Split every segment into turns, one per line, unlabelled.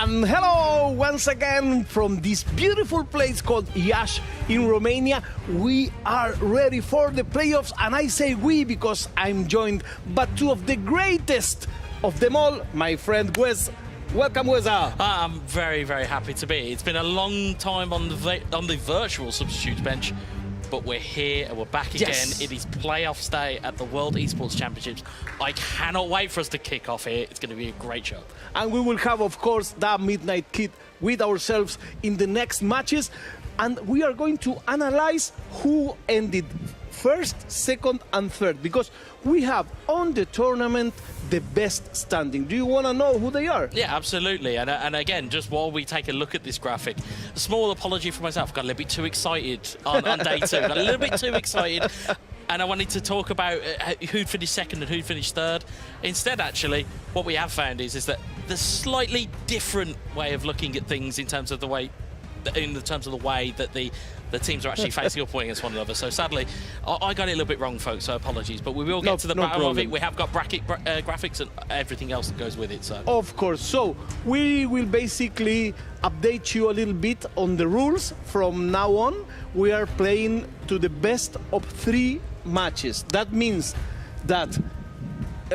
And hello once again from this beautiful place called Iasi in Romania. We are ready for the playoffs, and I say we because I'm joined by two of the greatest of them all, my friend Wes. Welcome, Wesa.
I'm very, very happy to be. It's been a long time on the virtual substitutes bench, but we're here and we're back again.
Yes.
It is playoffs day at the World Esports Championships. I cannot wait for us to kick off here. It's going to be a great show.
And we will have, of course, that midnight kit with ourselves in the next matches. And we are going to analyze who ended first, second, and third, because we have on the tournament the best standing. Do you want to know who they are?
Yeah, absolutely. And again, just while we take a look at this graphic, a small apology for myself. Got a little bit too excited on day two. Got a little bit too excited. And I wanted to talk about who'd finished second and who'd finished third. Instead, actually, what we have found is that there's slightly different way of looking at things in terms of the way that the teams are actually facing up against one another. So sadly, I got it a little bit wrong, folks, so apologies. But we will get to the bottom of it. We have got bracket graphics and everything else that goes with it. So
of course. So we will basically update you a little bit on the rules. From now on, we are playing to the best of 3 matches. That means that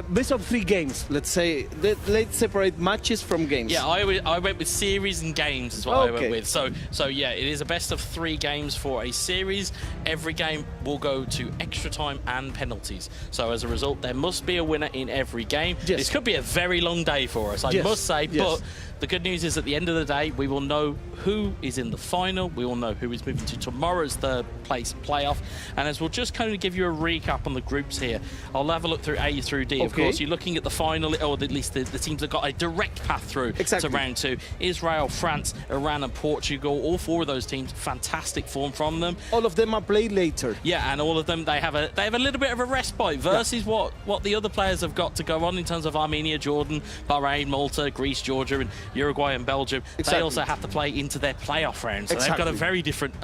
best of 3 games, let's say. Let's separate matches from games.
Yeah, I went with series and games is what I went with. So yeah, it is a best of 3 games for a series. Every game will go to extra time and penalties. So as a result, there must be a winner in every game.
Yes.
This could be a very long day for us, I must say.
Yes.
But the good news is at the end of the day, we will know who is in the final. We will know who is moving to tomorrow's third place playoff. And as we'll just kind of give you a recap on the groups here, I'll have a look through A through D. Of course, you're looking at the final, or at least the teams that got a direct path through to round 2. Israel, France, Iran, and Portugal. All 4 of those teams, fantastic form from them.
All of them are played later.
Yeah, and all of them, they have a little bit of a respite versus what the other players have got to go on in terms of Armenia, Jordan, Bahrain, Malta, Greece, Georgia, and Uruguay and Belgium. They also have to play into their playoff round, so they've got a very different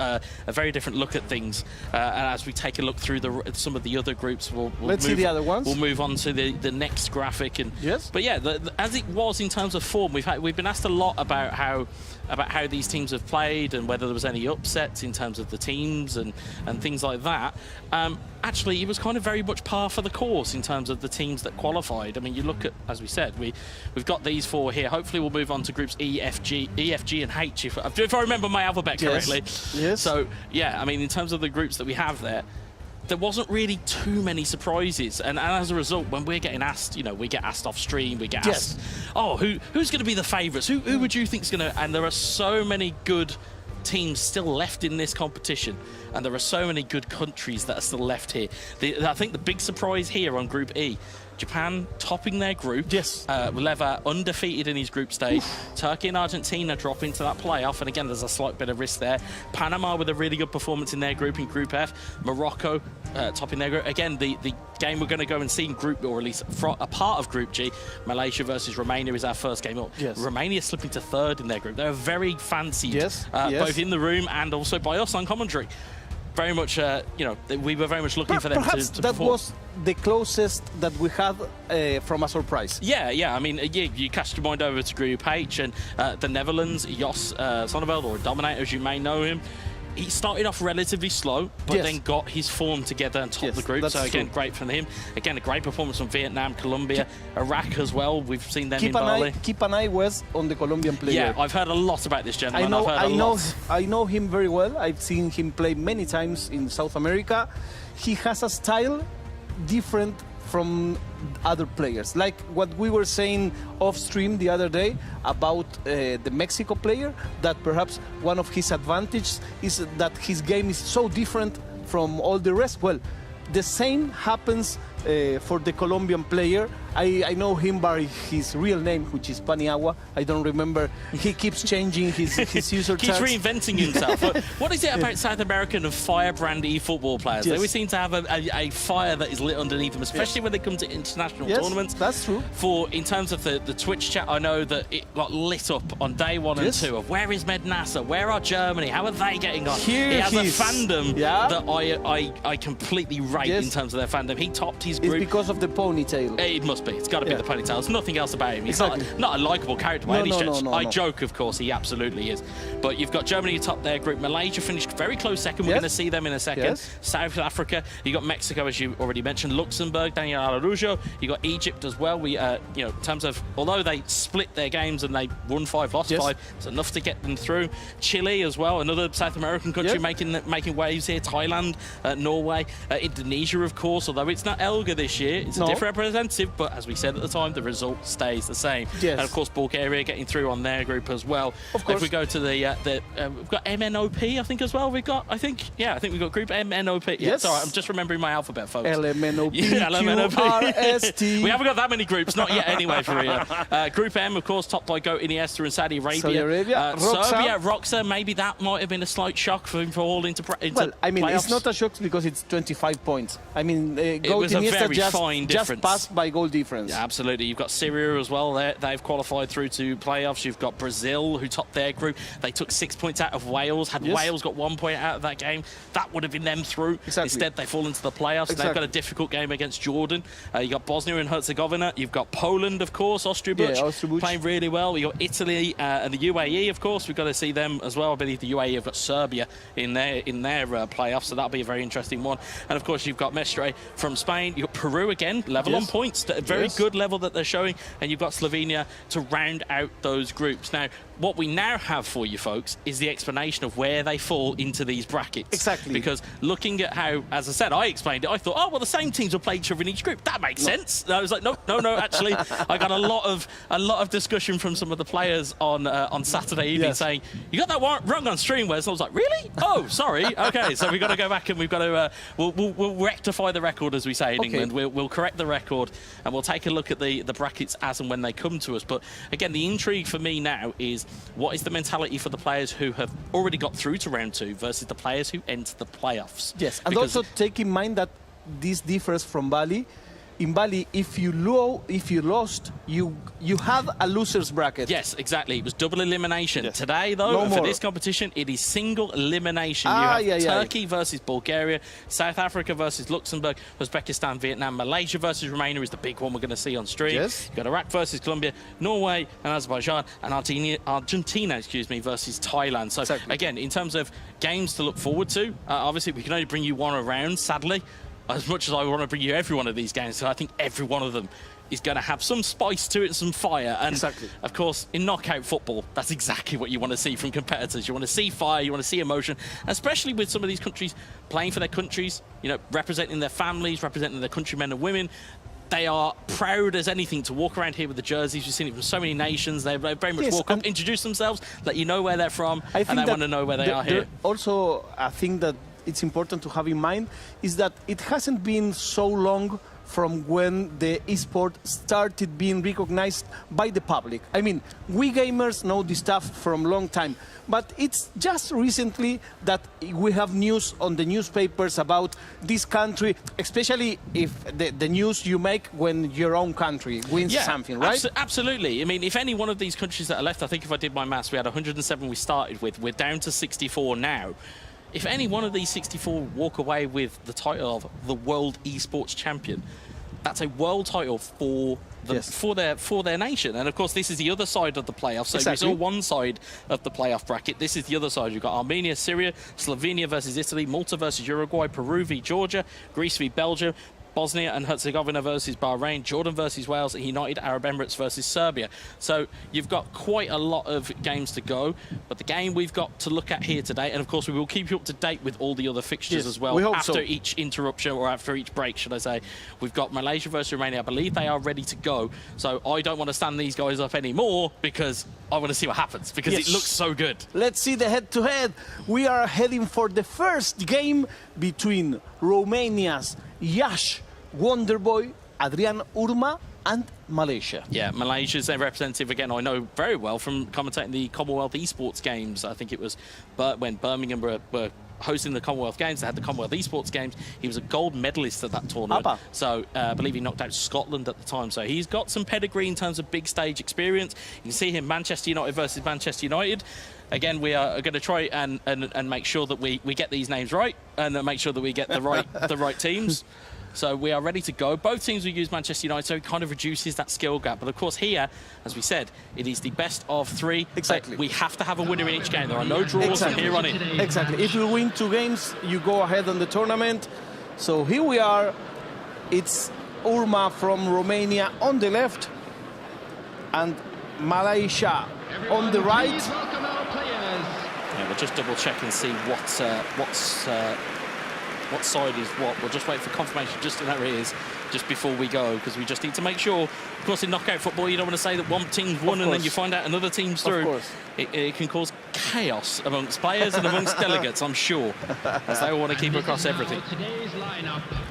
look at things. And as we take a look through some of the other groups,
let's see the other ones.
We'll move on to the next graphic. And but yeah, as it was in terms of form, we've been asked a lot about how these teams have played and whether there was any upsets in terms of the teams and things like that. Actually, it was kind of very much par for the course in terms of the teams that qualified. I mean, you look at, as we said, we've got these 4 here. Hopefully, we'll move on to groups E, F, G, and H if I remember my alphabet correctly.
Yes.
So yeah, I mean, in terms of the groups that we have there wasn't really too many surprises, and as a result, when we're getting asked, we get asked off stream, we get asked, oh, who's going to be the favourites? Who would you think's going to? And there are so many good teams still left in this competition, and there are so many good countries that are still left here. I think the big surprise here on Group E, Japan topping their group.
Yes.
Leva undefeated in his group stage. Turkey and Argentina drop into that playoff, and again, there's a slight bit of risk there. Panama with a really good performance in their group in Group F. Morocco topping their group. Again, the game we're going to go and see in Group, or at least a part of Group G, Malaysia versus Romania is our first game up.
Yes.
Romania slipping to 3rd in their group. They're very fancied,
both
both in the room and also by us on commentary. Very much, we were very much looking for them to
that
perform.
Was the closest that we had from a surprise.
Yeah. I mean, you cast your mind over to Group H, and the Netherlands, Jos Sonneveld, or Dominator as you may know him. He started off relatively slow, but then got his form together and topped the group. So again, great from him. Again, a great performance from Vietnam, Colombia, Iraq as well. We've seen them in Bali.
Keep an eye, Wes, on the Colombian player.
Yeah, I've heard a lot about this gentleman.
I know him very well. I've seen him play many times in South America. He has a style different from other players, like what we were saying off stream the other day about the Mexico player, that perhaps one of his advantages is that his game is so different from all the rest. Well, the same happens for the Colombian player. I know him by his real name, which is Paniagua. I don't remember. He keeps changing his user
Keeps
tags.
reinventing himself. What is it about South American and firebrand eFootball players? They always seem to have a fire that is lit underneath them, especially when they come to international tournaments.
That's true.
In terms of the Twitch chat, I know that it got lit up on day 1 and 2 of where is Med Nasser? Where are Germany? How are they getting on? He has a fandom that I completely rate in terms of their fandom. He topped his group.
It's because of the ponytail.
It must be. It's got to be the ponytail. There's nothing else about him. He's not a likable character by any stretch. I joke, of course, he absolutely is. But you've got Germany atop their group. Malaysia finished very close second. We're going to see them in a second. South Africa. You got Mexico, as you already mentioned. Luxembourg, Daniel Araujo. You got Egypt as well. We, you know, in terms of, although they split their games and they won 5, lost 5, it's enough to get them through. Chile as well, another South American country making waves here. Thailand, Norway, Indonesia, of course. Although it's not Elga this year, it's a different representative. But as we said at the time, the result stays the same. And of course, Bulgaria getting through on their group as well. Of course. If we go to the we've got MNOP, I think as well. We've got, I think we've got Group MNOP. Yeah, sorry, I'm just remembering my alphabet, folks.
LMNOP,
QRST. We haven't got that many groups, not yet anyway for here. Group M, of course, topped by Goat Iniesta and Saudi Arabia. Serbia, Roxa, maybe that might have been a slight shock for him to fall into
well, I mean,
playoffs.
It's not a shock because it's 25 points. I mean, Goat
was a very fine
just
difference.
passed by goal difference.
Yeah, absolutely. You've got Syria as well. They've qualified through to playoffs. You've got Brazil, who topped their group. They took 6 points out of Wales. Had Wales got 1 point out of that game, that would have been them through. Instead, they fall into the playoffs. They've got a difficult game against Jordan. You've got Bosnia and Herzegovina. You've got Poland, of course, Ostrubuch playing really well. You've got Italy and the UAE, of course. We've got to see them as well. I believe the UAE have got Serbia in their playoffs, so that'll be a very interesting one. And of course, you've got Mestre from Spain. You've got Peru again, level on points, a very good level that they're showing, and you've got Slovenia to round out those groups. Now, what we now have for you folks is the explanation of where they fall into these brackets.
Exactly.
Because looking at how, as I said, I explained it, I thought, oh, well, the same teams will play each other in each group. That makes sense. And I was like, no, actually, I got a lot of discussion from some of the players on Saturday evening saying, you got that wrong on stream, Wes. And I was like, really? Oh, sorry. Okay, so we've got to go back and we've got to, we'll rectify the record, as we say in England. We'll correct the record and we'll take a look at the brackets as and when they come to us. But again, the intrigue for me now is, what is the mentality for the players who have already got through to round 2 versus the players who enter the playoffs?
Yes, and also take in mind that this differs from Bali. In Bali, if you lost, you have a loser's bracket.
Yes, exactly. It was double elimination. Today, though, for this competition, it is single elimination. You have Turkey versus Bulgaria, South Africa versus Luxembourg, Uzbekistan, Vietnam, Malaysia versus Romania is the big one we're going to see on stream. You've got Iraq versus Colombia, Norway and Azerbaijan, and Argentina, versus Thailand. So, again, in terms of games to look forward to, obviously, we can only bring you one around, sadly. As much as I want to bring you every one of these games, so I think every one of them is going to have some spice to it and some fire. And, of course, in knockout football, that's exactly what you want to see from competitors. You want to see fire, you want to see emotion, especially with some of these countries playing for their countries, you know, representing their families, representing their countrymen and women. They are proud as anything to walk around here with the jerseys. We've seen it from so many nations. They very much walk up, introduce themselves, let you know where they're from, and they want to know where they are here.
Also, I think that it's important to have in mind is that it hasn't been so long from when the esport started being recognized by the public. I mean, we gamers know this stuff from a long time, but it's just recently that we have news on the newspapers about this country, especially if the news you make when your own country wins something, right?
Absolutely. I mean, if any one of these countries that are left, I think if I did my maths, we had 107 we started with. We're down to 64 now. If any one of these 64 walk away with the title of the World Esports Champion, that's a world title for their nation. And of course, this is the other side of the playoff. So we saw one side of the playoff bracket. This is the other side. You've got Armenia, Syria, Slovenia versus Italy, Malta versus Uruguay, Peru v Georgia, Greece v Belgium, Bosnia and Herzegovina versus Bahrain, Jordan versus Wales, and United Arab Emirates versus Serbia. So you've got quite a lot of games to go, but the game we've got to look at here today, and of course we will keep you up to date with all the other fixtures as well after each interruption, or after each break, should I say. We've got Malaysia versus Romania. I believe they are ready to go, so I don't want to stand these guys up anymore because I want to see what happens, because it looks so good.
Let's see the head-to-head. We are heading for the first game between Romania's Iași Wonderboy, Adrian Urma, and Malaysia.
Yeah, Malaysia's their representative. Again, I know very well from commentating the Commonwealth Esports Games. I think it was when Birmingham were hosting the Commonwealth Games. They had the Commonwealth Esports Games. He was a gold medalist at that tournament. So I believe he knocked out Scotland at the time. So he's got some pedigree in terms of big stage experience. You can see him, Manchester United versus Manchester United. Again, we are going to try and make sure that we get these names right and make sure that we get the right teams. So we are ready to go. Both teams will use Manchester United, so it kind of reduces that skill gap. But of course here, as we said, it is the best of 3.
Exactly.
We have to have a winner in each game. There are no draws from here on in.
Exactly. If you win 2 games, you go ahead on the tournament. So here we are. It's Urma from Romania on the left and Malaysia on the right.
Yeah, we'll just double check and see what side is what. We'll just wait for confirmation just in our ears just before we go, because we just need to make sure. Of course, in knockout football, you don't want to say that one team's won and then you find out another team's through.
Of course.
It can cause chaos amongst players and amongst delegates, I'm sure, as they all want to keep across everything.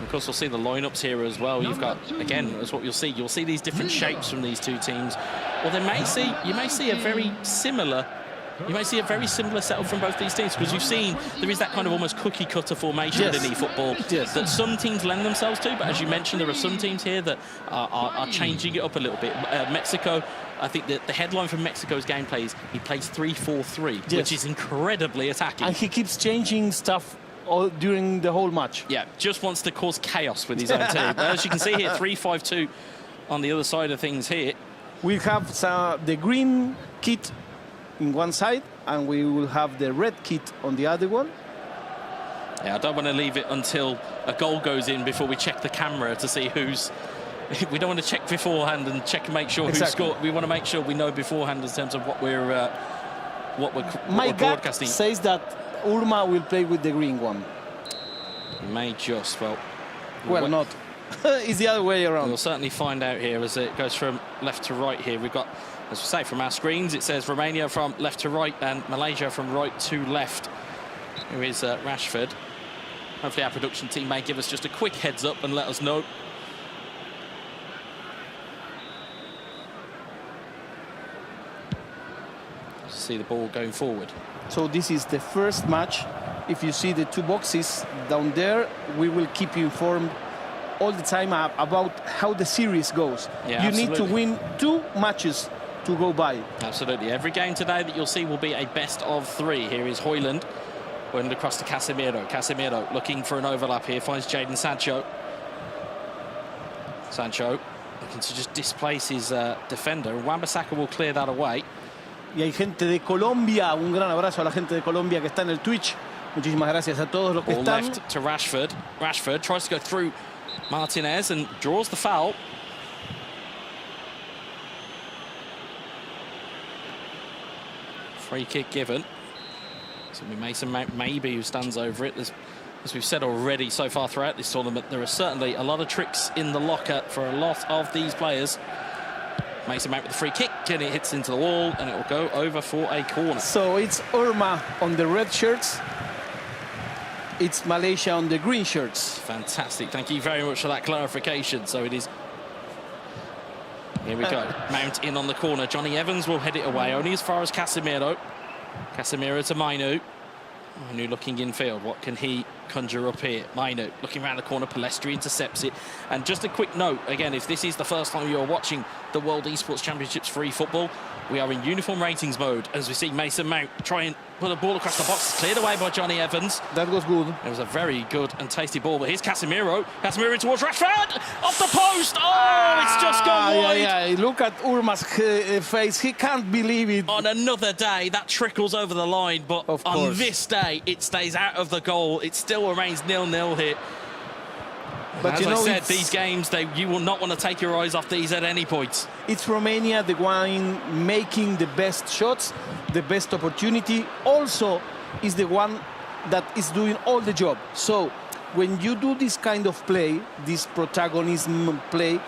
Of course, we'll see the lineups here as well. You've got, again, that's what you'll see. You'll see these different shapes from these 2 teams. Or you may see a very similar. You may see a very similar setup from both these teams, because you've seen there is that kind of almost cookie-cutter formation in eFootball that some teams lend themselves to. But as you mentioned, there are some teams here that are changing it up a little bit. Mexico, I think that the headline from Mexico's gameplay is he plays 3-4-3, which is incredibly attacking.
And he keeps changing stuff during the whole match.
Yeah, just wants to cause chaos with his own team. As you can see here, 3-5-2 on the other side of things here.
We have the green kit in one side, and we will have the red kit on the other one.
Yeah, I don't want to leave it until a goal goes in before we check the camera to see who's... We don't want to check beforehand and check and make sure who scored. We want to make sure we know beforehand in terms of what we're
My gut
broadcasting.
says that Urma will play with the green one.
May just, well,
not. It's the other way around.
We'll certainly find out here as it goes from left to right here. We've got, as we say, from our screens, it says Romania from left to right and Malaysia from right to left. Here is Rashford. Hopefully our production team may give us just a quick heads up and let us know. See the ball going forward.
So this is the first match. If you see the 2 boxes down there, we will keep you informed all the time about how the series goes.
Yeah,
you need to win 2 matches to go by.
Absolutely. Every game today that you'll see will be a best of 3. Here is Højlund. Højlund across to Casemiro. Casemiro looking for an overlap here. Finds Jadon Sancho. Sancho looking to just displace his defender. Wan-Bissaka will clear that away.
Y hay gente de Colombia. Un gran abrazo a la gente de Colombia que está en el Twitch. Muchísimas gracias a todos los que están.
Left to Rashford. Rashford tries to go through Martinez and draws the foul. Free kick given. So we Mason Mount maybe who stands over it. As we've said already so far throughout this tournament, there are certainly a lot of tricks in the locker for a lot of these players. Mason Mount with the free kick, and it hits into the wall, and it will go over for a corner.
So it's Urma on the red shirts. It's Malaysia on the green shirts.
Fantastic. Thank you very much for that clarification. So it is... Here we go. Mount in on the corner. Johnny Evans will head it away, only as far as Casemiro. Casemiro to Mainu. Mainu looking infield. What can he conjure up here? Mainu looking around the corner. Palestri intercepts it. And just a quick note, again, if this is the first time you're watching the World Esports Championships for eFootball, we are in uniform ratings mode as we see Mason Mount try and put a ball across the box, cleared away by Johnny Evans.
That was good.
It was a very good and tasty ball, but here's Casemiro. Casemiro towards Rashford! Off the post! Oh, it's just gone wide!
Yeah. Look at Urma's face. He can't believe it.
On another day, that trickles over the line, but on this day, it stays out of the goal. It still remains 0-0 here. But as I said, these games, you will not want to take your eyes off these at any point.
It's Romania, the one making the best shots, the best opportunity. Also, is the one that is doing all the job. So, when you do this kind of play, this protagonism play,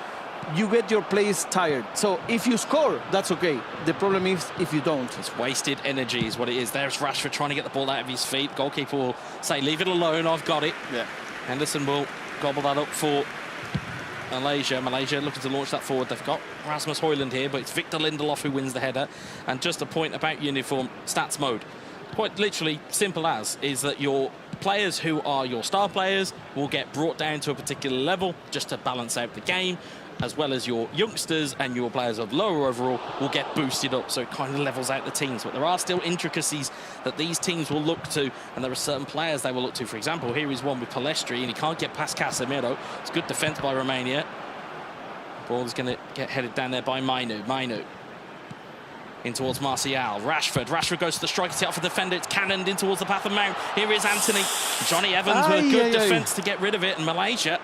you get your players tired. So, if you score, that's okay. The problem is if you don't.
It's wasted energy is what it is. There's Rashford trying to get the ball out of his feet. Goalkeeper will say, leave it alone, I've got it.
Yeah.
Henderson will gobble that up for Malaysia. Malaysia looking to launch that forward. They've got Rasmus Højlund here, but it's Victor Lindelof who wins the header. And just a point about uniform stats mode. Quite literally, simple as, is that your players who are your star players will get brought down to a particular level just to balance out the game. as well as your youngsters and your players of lower overall, will get boosted up, so it kind of levels out the teams. But there are still intricacies that these teams will look to, and there are certain players they will look to. For example, here is one with Palestri, and he can't get past Casemiro. It's good defence by Romania. Ball is going to get headed down there by Mainu. In towards Martial. Rashford goes to the striker, set up for the defender. It's cannoned in towards the path of Mount. Here is Anthony. Johnny Evans with a good defence to get rid of it. And Malaysia,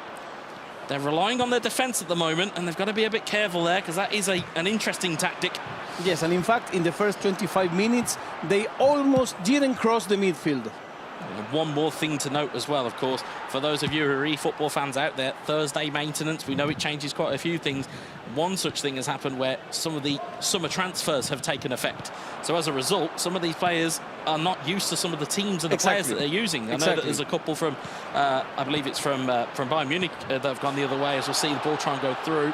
they're relying on their defence at the moment, and they've got to be a bit careful there, because that is an interesting tactic.
Yes, and in fact, in the first 25 minutes, they almost didn't cross the midfield.
And one more thing to note as well, of course, for those of you who are eFootball fans out there, Thursday maintenance, we know it changes quite a few things. One such thing has happened where some of the summer transfers have taken effect. So as a result, some of these players are not used to some of the teams and the players that they're using. I know that there's a couple from, I believe it's from Bayern Munich that have gone the other way, as we'll see the ball try and go through.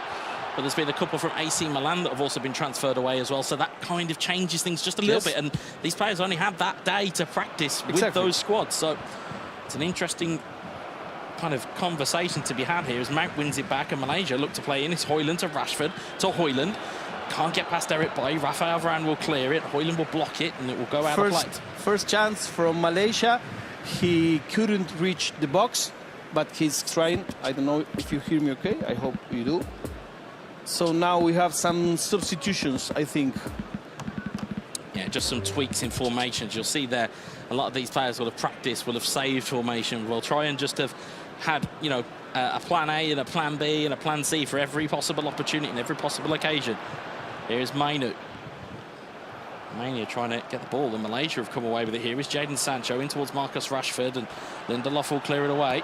But there's been a couple from AC Milan that have also been transferred away as well. So that kind of changes things just a little bit. And these players only had that day to practice with those squads. So it's an interesting kind of conversation to be had here as Mount wins it back and Malaysia look to play in. It's Højlund to Rashford to Højlund. Can't get past Eric Bailly. Rafael Varane will clear it. Højlund will block it and it will go out of play.
First chance from Malaysia. He couldn't reach the box, but he's trying. I don't know if you hear me okay. I hope you do. So now we have some substitutions, I think.
Yeah, just some tweaks in formations. You'll see there a lot of these players will have practiced, will have saved formation, will try and just have had, you know, a plan A and a plan B and a plan C for every possible opportunity and every possible occasion. Here's Mainu. Romania trying to get the ball, and Malaysia have come away with it. Here is Jadon Sancho in towards Marcus Rashford, and Lindelof will clear it away.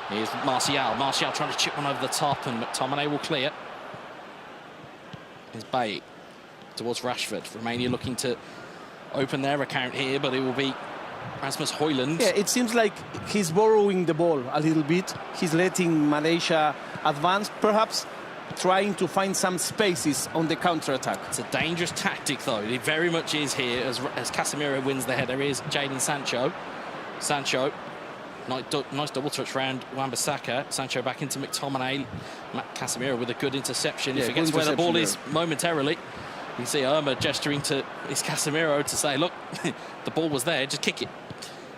Here's Martial trying to chip one over the top, and McTominay will clear. Here's Bailly towards Rashford. Romania looking to open their account here, but it will be Rasmus Højlund.
Yeah, it seems like he's borrowing the ball a little bit. He's letting Malaysia advance, perhaps trying to find some spaces on the counter-attack.
It's a dangerous tactic, though. It very much is here as Casemiro wins the header. Here's Jadon Sancho. Nice double touch round Wan-Bissaka. Sancho back into McTominay. Casemiro with a good interception. If he gets where the ball is momentarily, you see Irma gesturing to his Casemiro to say, look, the ball was there, just kick it.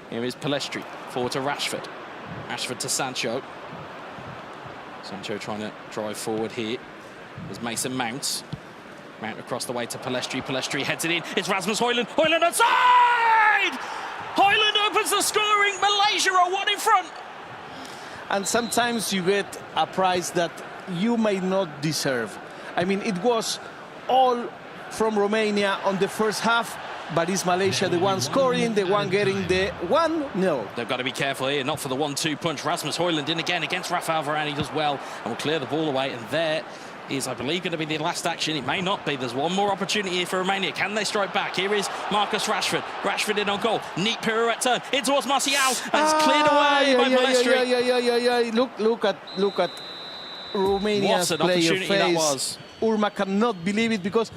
Here is Palestri, forward to Rashford. Rashford to Sancho. Sancho trying to drive forward here. There's Mason Mount. Mount across the way to Palestri. Palestri heads it in. It's Rasmus Højlund. Højlund outside! Højlund opens the scoring. Malaysia are one in front.
And sometimes you get a prize that you may not deserve. I mean, it was all from Romania on the first half, but is Malaysia the one scoring, the one getting the 1-0?
They've got to be careful here, not for the 1-2 punch. Rasmus Højlund in again against Rafael Varane. He does well and will clear the ball away. And there is, I believe, going to be the last action. It may not be. There's one more opportunity here for Romania. Can they strike back? Here is Marcus Rashford. Rashford in on goal. Neat pirouette turn in towards Martial, and it's cleared away by Palestri.
Look at Romania's
what an
player
opportunity
face.
that was.
Urma cannot believe it because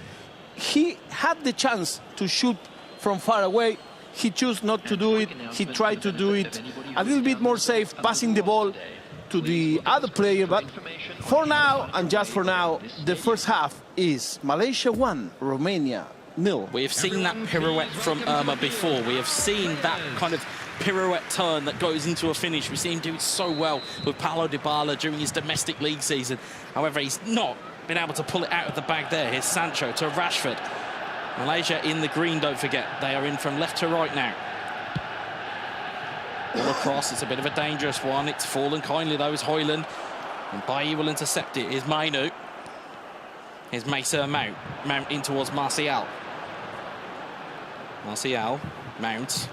he had the chance to shoot from far away. He chose not to do it. He tried to do it a little bit more safe, passing the ball to the other player. But for now, and just for now, the first half is Malaysia 1, Romania 0.
We have seen that pirouette from Irma before. We have seen that kind of pirouette turn that goes into a finish. We've seen him do it so well with Paulo Dybala during his domestic league season. However, he's not been able to pull it out of the bag there. Here's Sancho to Rashford. Malaysia in the green, don't forget. They are in from left to right now. All across, it's a bit of a dangerous one. It's fallen kindly, though, is Højlund. And Bailly will intercept it. Here's Mainu. Here's Mason Mount. Mount in towards Martial. Mount.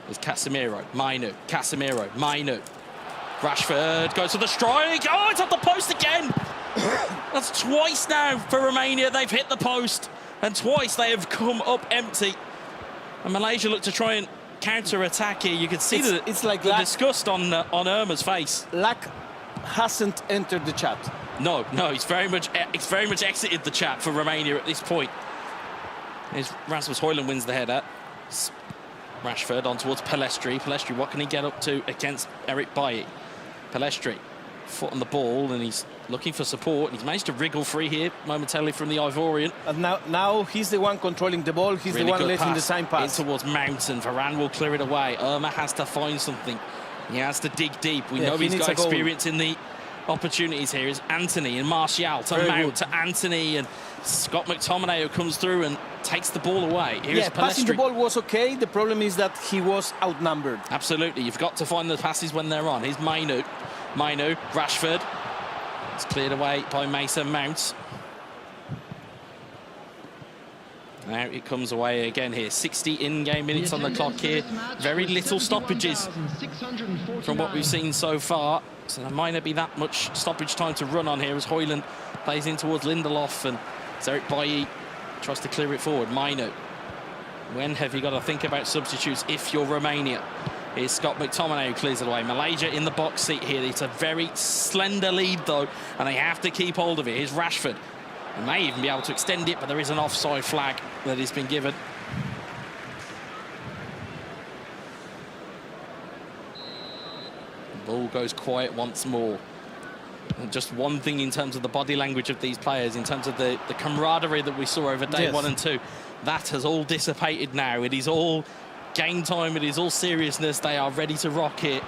There's Casemiro. Mainu. Rashford goes for the strike. Oh, it's off the post again. That's twice now for Romania. They've hit the post. And twice they have come up empty. And Malaysia look to try and counter-attack here. You can see it's like the disgust on Irma's face.
Luck hasn't entered the chat.
No, it's very much exited the chat for Romania at this point. Rasmus Højlund wins the header. Rashford on towards Pelestri. Pelestri, what can he get up to against Eric Bailly? Pelestri, foot on the ball, and he's looking for support. He's managed to wriggle free here momentarily from the Ivorian.
And now he's the one controlling the ball. He's really the one letting the time pass.
In towards Mountain. Varane will clear it away. Irma has to find something. He has to dig deep. We know he's got experience in the opportunities here. Is Anthony and Martial to
Very
Mount
good.
to Anthony, and Scott McTominay who comes through and takes the ball away. Here's
passing the
Pelestri.
ball was okay. The problem is that he was outnumbered.
Absolutely. You've got to find the passes when they're on. Here's Mainu. Mainu, Rashford. It's cleared away by Mason Mount. Now it comes away again here. 60 in-game minutes on the clock here. Very little stoppages from what we've seen so far. So there might not be that much stoppage time to run on here as Højlund plays in towards Lindelof, and Eric Bailly tries to clear it forward. Mainu. When have you got to think about substitutes if you're Romania? Here's Scott McTominay who clears it away. Malaysia in the box seat here. It's a very slender lead, though, and they have to keep hold of it. Here's Rashford. They may even be able to extend it, but there is an offside flag that has been given. The ball goes quiet once more. And just one thing in terms of the body language of these players, in terms of the camaraderie that we saw over day 1 and 2, that has all dissipated now. It is all game time, it is all seriousness. They are ready to rock it.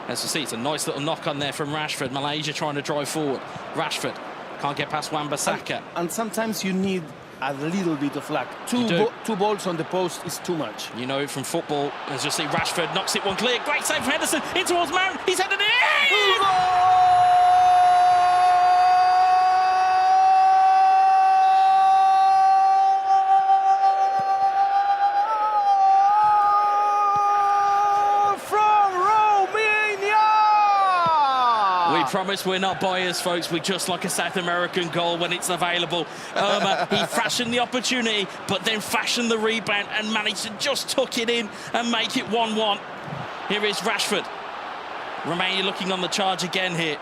As you see, it's a nice little knock on there from Rashford. Malaysia trying to drive forward. Rashford can't get past Wan-Bissaka.
And sometimes you need a little bit of luck. Two balls on the post is too much.
You know it from football. As you see, Rashford knocks it one clear. Great save from Henderson. In towards Mount. He's headed in! Promise we're not biased, folks. We just like a South American goal when it's available. He fashioned the opportunity, but then fashioned the rebound and managed to just tuck it in and make it 1-1. Here is Rashford. Romania looking on the charge again here.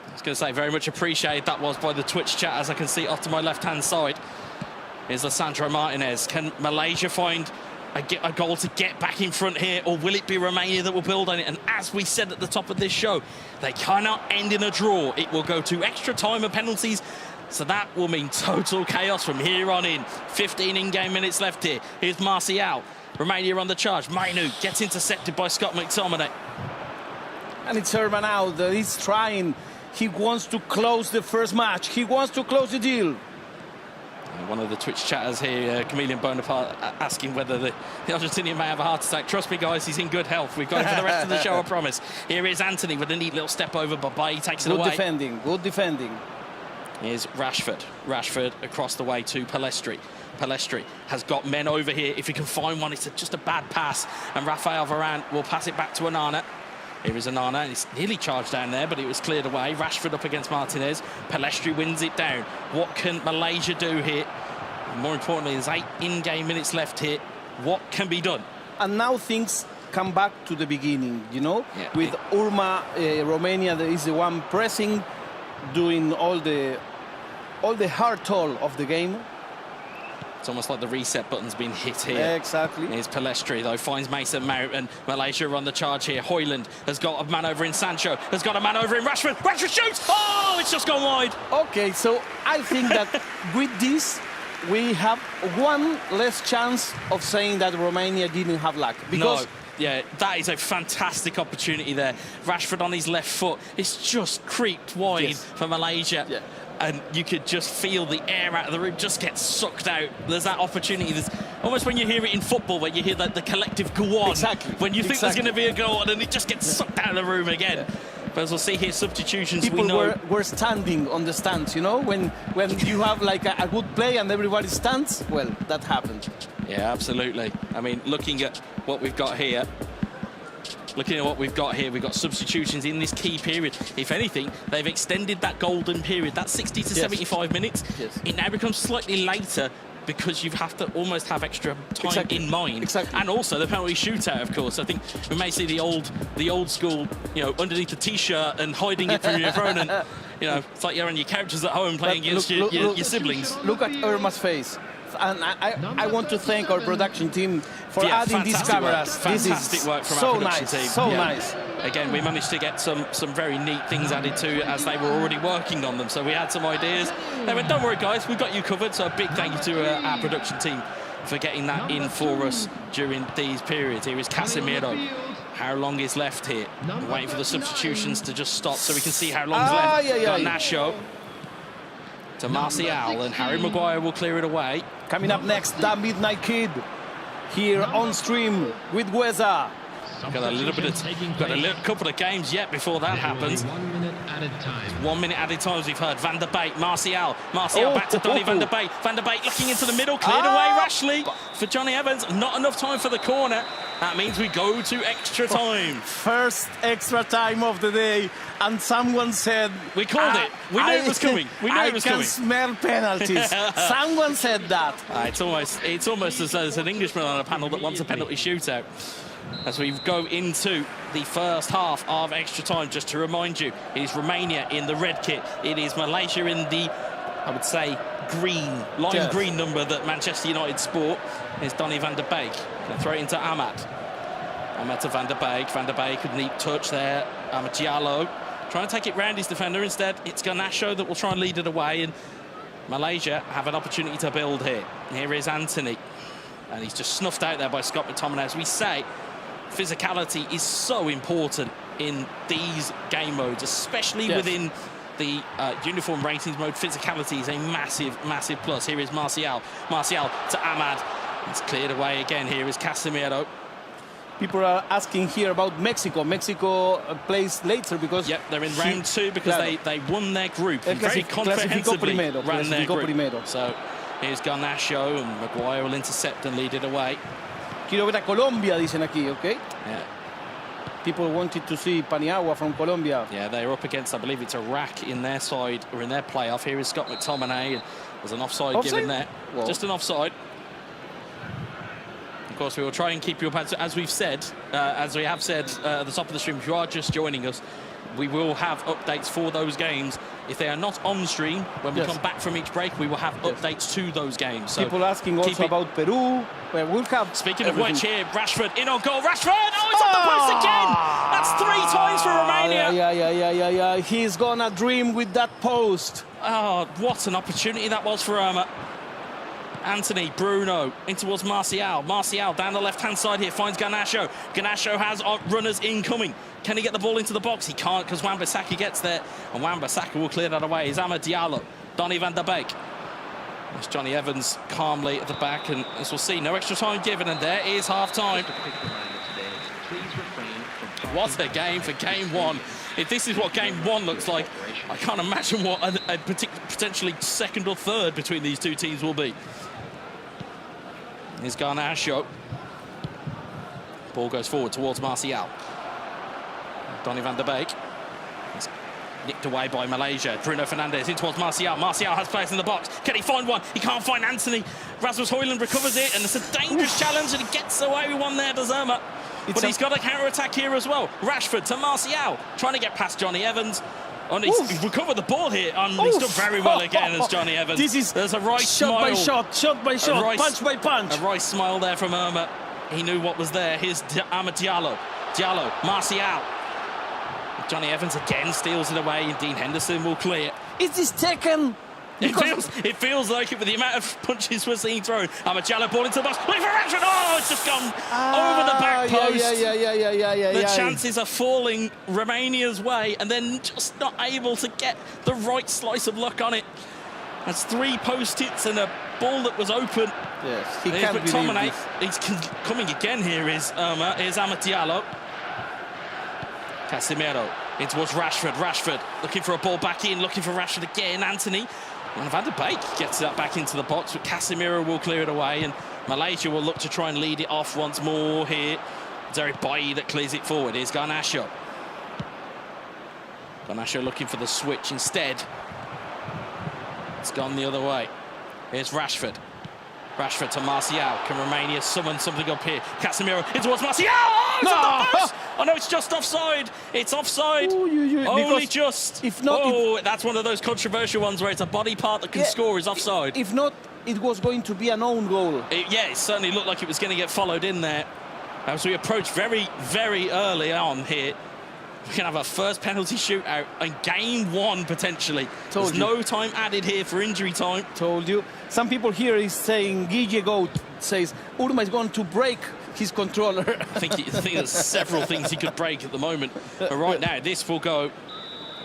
I was going to say, very much appreciated that was by the Twitch chat, as I can see off to my left-hand side. Here's Lisandro Martinez. Can Malaysia find a goal to get back in front here, or will it be Romania that will build on it? And as we said at the top of this show, they cannot end in a draw. It will go to extra time and penalties, so that will mean total chaos from here on in. 15 in-game minutes left here. Here's Martial. Romania on the charge. Mainu gets intercepted by Scott McTominay.
And it's Irma now that he's trying. He wants to close the first match. He wants to close the deal.
One of the Twitch chatters here, Chameleon Bonaparte, asking whether the Argentinian may have a heart attack. Trust me, guys, he's in good health. We've got him for the rest of the show, I promise. Here is Anthony with a neat little step over, but Bailly takes it away.
Good defending.
Here's Rashford. Rashford across the way to Pelestri. Pelestri has got men over here. If he can find one, it's just a bad pass. And Rafael Varane will pass it back to Onana. Here is Onana. He's nearly charged down there, but it was cleared away. Rashford up against Martinez. Pelestri wins it down. What can Malaysia do here? And more importantly, there's 8 in-game minutes left here. What can be done?
And now things come back to the beginning, you know?
Yeah,
with Urma, Romania is the one pressing, doing all the hard toll of the game.
It's almost like the reset button's been hit here.
Exactly.
Here's Pelestri, though, finds Mason Mount, and Malaysia are on the charge here. Højlund has got a man over in Sancho, has got a man over in Rashford. Rashford shoots! Oh, it's just gone wide.
Okay, so I think that with this, we have one less chance of saying that Romania didn't have luck. Because
no. Yeah, that is a fantastic opportunity there. Rashford on his left foot. It's just creeped wide for Malaysia. Yeah. And you could just feel the air out of the room just get sucked out. There's that opportunity. There's almost when you hear it in football, where you hear the collective go on.
Exactly.
When you think there's going to be a goal, and it just gets sucked out of the room again. Yeah. But as we'll see here, substitutions,
people
we know...
were standing on the stands, you know? When you have like a good play and everybody stands, well, that happened.
Yeah, absolutely. I mean, looking at what we've got here, we've got substitutions in this key period. If anything, they've extended that golden period, that 60 to 75 minutes. Yes. It now becomes slightly later because you have to almost have extra time in mind. Exactly. And also the penalty shootout, of course. I think we may see the old school, you know, underneath the t-shirt and hiding it from your opponent. You know, it's like you're on your couches at home playing against your siblings.
Look at Irma's face. and I want to thank our production team for adding these cameras.
Fantastic work from our production team.
So nice.
Again, we managed to get some very neat things added to as they were already working on them. So we had some ideas. They went, don't worry, guys, we've got you covered. So a big thank you to our production team for getting that in for us during these periods. Here is Casemiro. How long is left here? We're waiting for the substitutions to just stop so we can see how long's left. Garnacho to Martial, and Harry Maguire will clear it away.
Coming up next, the Midnight Kid here on stream with Weza.
Got a couple of games yet before that happens. 1 minute added times. We've heard Van der Beek, Martial back to Donny Van der Beek. Van der Beek looking into the middle, cleared away rashly for Johnny Evans. Not enough time for the corner. That means we go to extra time.
First extra time of the day, and someone said
we called it. We knew it was coming. We knew it was coming.
I can smell penalties. Someone said that.
It's almost as though there's an Englishman on a panel that wants a penalty shootout. As we go into the first half of extra time, just to remind you, it is Romania in the red kit. It is Malaysia in the, I would say, lime green number that Manchester United sport. It's Donny Van der Beek. Going to throw it into Ahmad. Ahmad to Van der Beek. Van der Beek, a neat touch there. Ahmad Diallo trying to take it round his defender. Instead, it's Garnacho that will try and lead it away. And Malaysia have an opportunity to build here. Here is Anthony. And he's just snuffed out there by Scott McTominay. As we say, physicality is so important in these game modes, especially within the uniform ratings mode. Physicality is a massive, massive plus. Here is Martial. Martial to Ahmad. It's cleared away again. Here is Casemiro.
People are asking here about Mexico. Mexico plays later because...
Yep, they're in round 2 because they won their group. Very comprehensively ran their group. So here's Garnacho, and Maguire will intercept and lead it away.
Quiero ver a Colombia, dicen aquí, okay?
Yeah.
People wanted to see Paniagua from Colombia.
Yeah, they're up against, I believe it's Iraq in their side, or in their playoff. Here is Scott McTominay, and there's an offside given there. Whoa. Just an offside. Of course, we will try and keep you up, as we've said, as we have said at the top of the stream, if you are just joining us, we will have updates for those games. If they are not on stream, when we come back from each break, we will have updates to those games. So
people asking also about Peru. Where we'll have
Speaking of which, here, Rashford in on goal. Rashford! Oh, it's on the post again! That's 3 times for Romania.
Yeah. He's gonna dream with that post.
Oh, what an opportunity that was for Anthony, Bruno, in towards Martial. Martial down the left-hand side here, finds Garnacho. Garnacho has runners incoming. Can he get the ball into the box? He can't, because Wan-Bissaka gets there. And Wan-Bissaka will clear that away. It's Ahmad Diallo, Donny Van der Beek. It's Johnny Evans calmly at the back, and as we'll see, no extra time given, and there is half-time. What a game for Game 1. If this is what Game 1 looks like, I can't imagine what a potentially second or third between these two teams will be. Here's Garnacho. Ball goes forward towards Martial. Donny Van der Beek. It's nicked away by Malaysia. Bruno Fernandes in towards Martial. Martial has players in the box. Can he find one? He can't find Anthony. Rasmus Højlund recovers it, and it's a dangerous challenge, and he gets away with one there, Zerma. But he's got a counter-attack here as well. Rashford to Martial, trying to get past Johnny Evans. And he's recovered the ball here, and he's done very well again as Johnny Evans. There's a Rice smile.
Shot by shot, punch by punch.
A Rice smile there from Irma. He knew what was there. Here's Ahmad Diallo. Martial. Johnny Evans again steals it away, and Dean Henderson will clear.
Is this taken?
It feels like it with the amount of punches we're seeing thrown. Ahmad Diallo ball into the box. Looking for Rashford. Oh, it's just gone over the back post.
Yeah.
The chances are falling Romania's way, and then just not able to get the right slice of luck on it. That's 3 post hits and a ball that was open.
Yes, he can't believe this.
He's coming again. Here is here's Ahmad Diallo. Casemiro in towards Rashford. Rashford looking for a ball back in, looking for Rashford again. Anthony. And Van der Beek gets that back into the box, but Casemiro will clear it away, and Malaysia will look to try and lead it off once more here. It's Eric Bailly that clears it forward. Here's Garnacho. Garnacho looking for the switch instead. It's gone the other way. Here's Rashford. Rashford to Martial. Can Romania summon something up here? Casemiro in towards Martial. Oh, it's on the post! Oh no, it's just offside. It's offside. Only just.
If not,
that's one of those controversial ones where it's a body part that can score is offside.
If not, it was going to be an own goal.
Yeah, it certainly looked like it was going to get followed in there. As we approach very, very early on here, we can have our first penalty shootout in game 1 potentially. There's no time added here for injury time.
Told you. Some people here is saying, Guille Goat says, Urma is going to break his controller.
I think there's several things he could break at the moment. But right now, this will go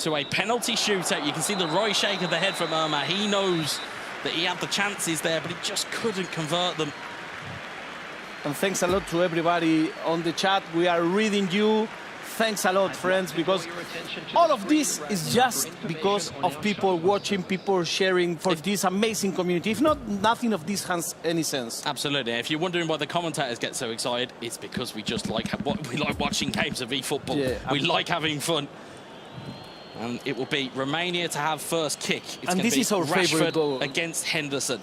to a penalty shootout. You can see the right shake of the head from Urma. He knows that he had the chances there, but he just couldn't convert them.
And thanks a lot to everybody on the chat. We are reading you. Thanks a lot, friends, because all of this is just because of people watching, people sharing for this amazing community. If not, nothing of this has any sense.
Absolutely. If you're wondering why the commentators get so excited, it's because we just like watching games of eFootball. Yeah, we like having fun. And it will be Romania to have first kick. It's
and this is our favorite goal
against Henderson.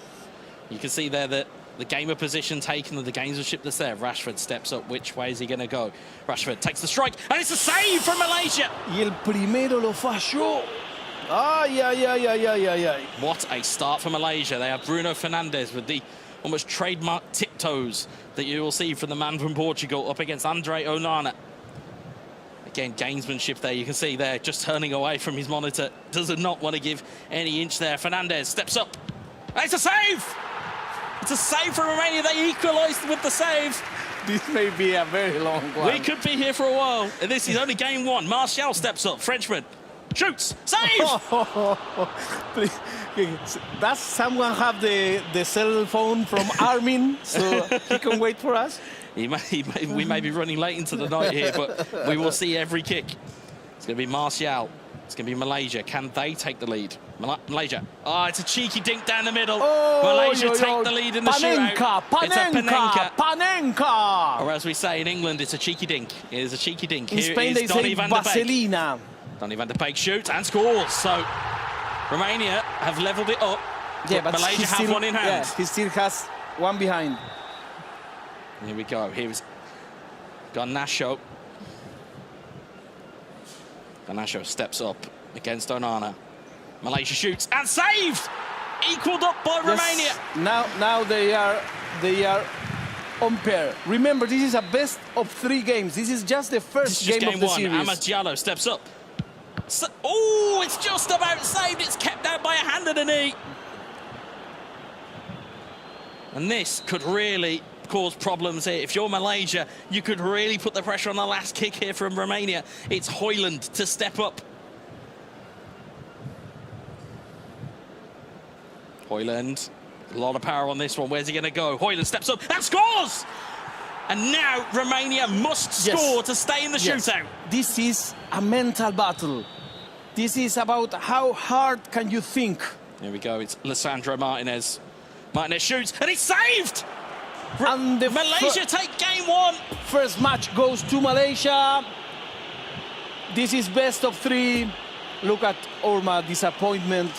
You can see there that the game of position taken and the gamesmanship that's there. Rashford steps up. Which way is he going to go? Rashford takes the strike, and it's a save from Malaysia.
Y el primero lo falló. Ay, ay, ay, ay, ay, ay, ay.
What a start for Malaysia. They have Bruno Fernandes with the almost trademark tiptoes that you will see from the man from Portugal up against Andre Onana. Again, gamesmanship there. You can see there, just turning away from his monitor. Does not want to give any inch there. Fernandes steps up. It's a save! It's a save for Romania. They equalised with the save.
This may be a very long one.
We could be here for a while. And this is only game 1. Martial steps up. Frenchman shoots. Save!
Does someone have the cell phone from Armin so he can wait for us?
We may be running late into the night here, but we will see every kick. It's going to be Martial. It's going to be Malaysia. Can they take the lead? Malaysia. Oh, it's a cheeky dink down the middle.
Oh,
Malaysia take the lead in the shootout. It's a
Panenka.
Or as we say in England, it's a cheeky dink. It is a cheeky dink.
In Spain, they say Vaselina.
Donny van de Beek shoots and scores. So Romania have levelled it up. Yeah, but Malaysia have one in hand.
Yeah, he still has one behind.
Here we go. Here is Garnacho. Garnacho steps up against Onana. Malaysia shoots and saved! Equaled up by Romania.
Now they are on pair. Remember, this is a best of 3 games. This is just the first game of the series.
Amad Diallo steps up. Oh, it's just about saved. It's kept out by a hand and a knee. And this could really cause problems here. If you're Malaysia, you could really put the pressure on the last kick here from Romania. It's Højlund to step up. Højlund, a lot of power on this one. Where's he going to go? Højlund steps up and scores! And now Romania must score to stay in the shootout.
This is a mental battle. This is about how hard can you think.
Here we go. It's Lisandro Martinez. Martinez shoots and it's saved!
And
Malaysia take game 1.
First match goes to Malaysia. This is best of 3. Look at Urma, disappointment.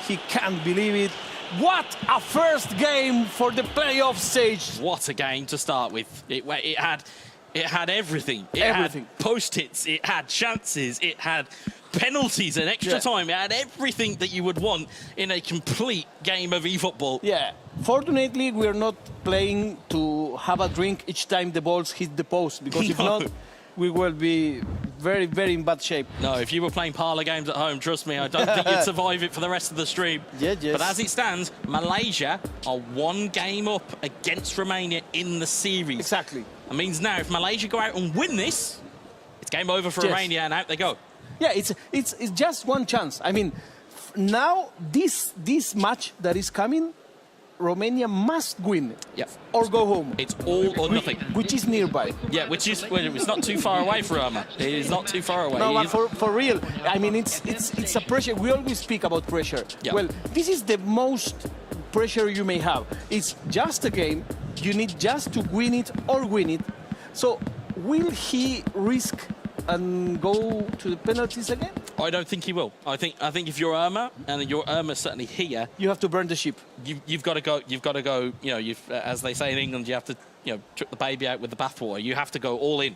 He can't believe it. What a first game for the playoff stage.
What a game to start with. It had everything. It
everything.
Had post-hits, it had chances, it had penalties and extra time. It had everything that you would want in a complete game of eFootball.
Yeah. Fortunately, we're not playing to have a drink each time the balls hit the post, because if not, we will be very, very in bad shape.
No, if you were playing parlour games at home, trust me, I don't think you'd survive it for the rest of the stream.
Yes.
But as it stands, Malaysia are 1 game up against Romania in the series.
Exactly.
That means now if Malaysia go out and win this, it's game over for Romania and out they go.
Yeah, it's just one chance. I mean, now this match that is coming, Romania must win or go home.
It's all or nothing.
Which is nearby.
Yeah, which is, well, it's not too far away for Urma. It is not too far away.
No, but for real, I mean, it's a pressure. We always speak about pressure.
Yeah.
Well, this is the most pressure you may have. It's just a game. You need just to win it or win it. So will he risk and go to the penalties again?
I don't think he will. I think if you're Urma, and you're Urma certainly here,
you have to burn the ship.
You've got to go. You've got to go. You know, as they say in England, you have to, trip the baby out with the bathwater. You have to go all in,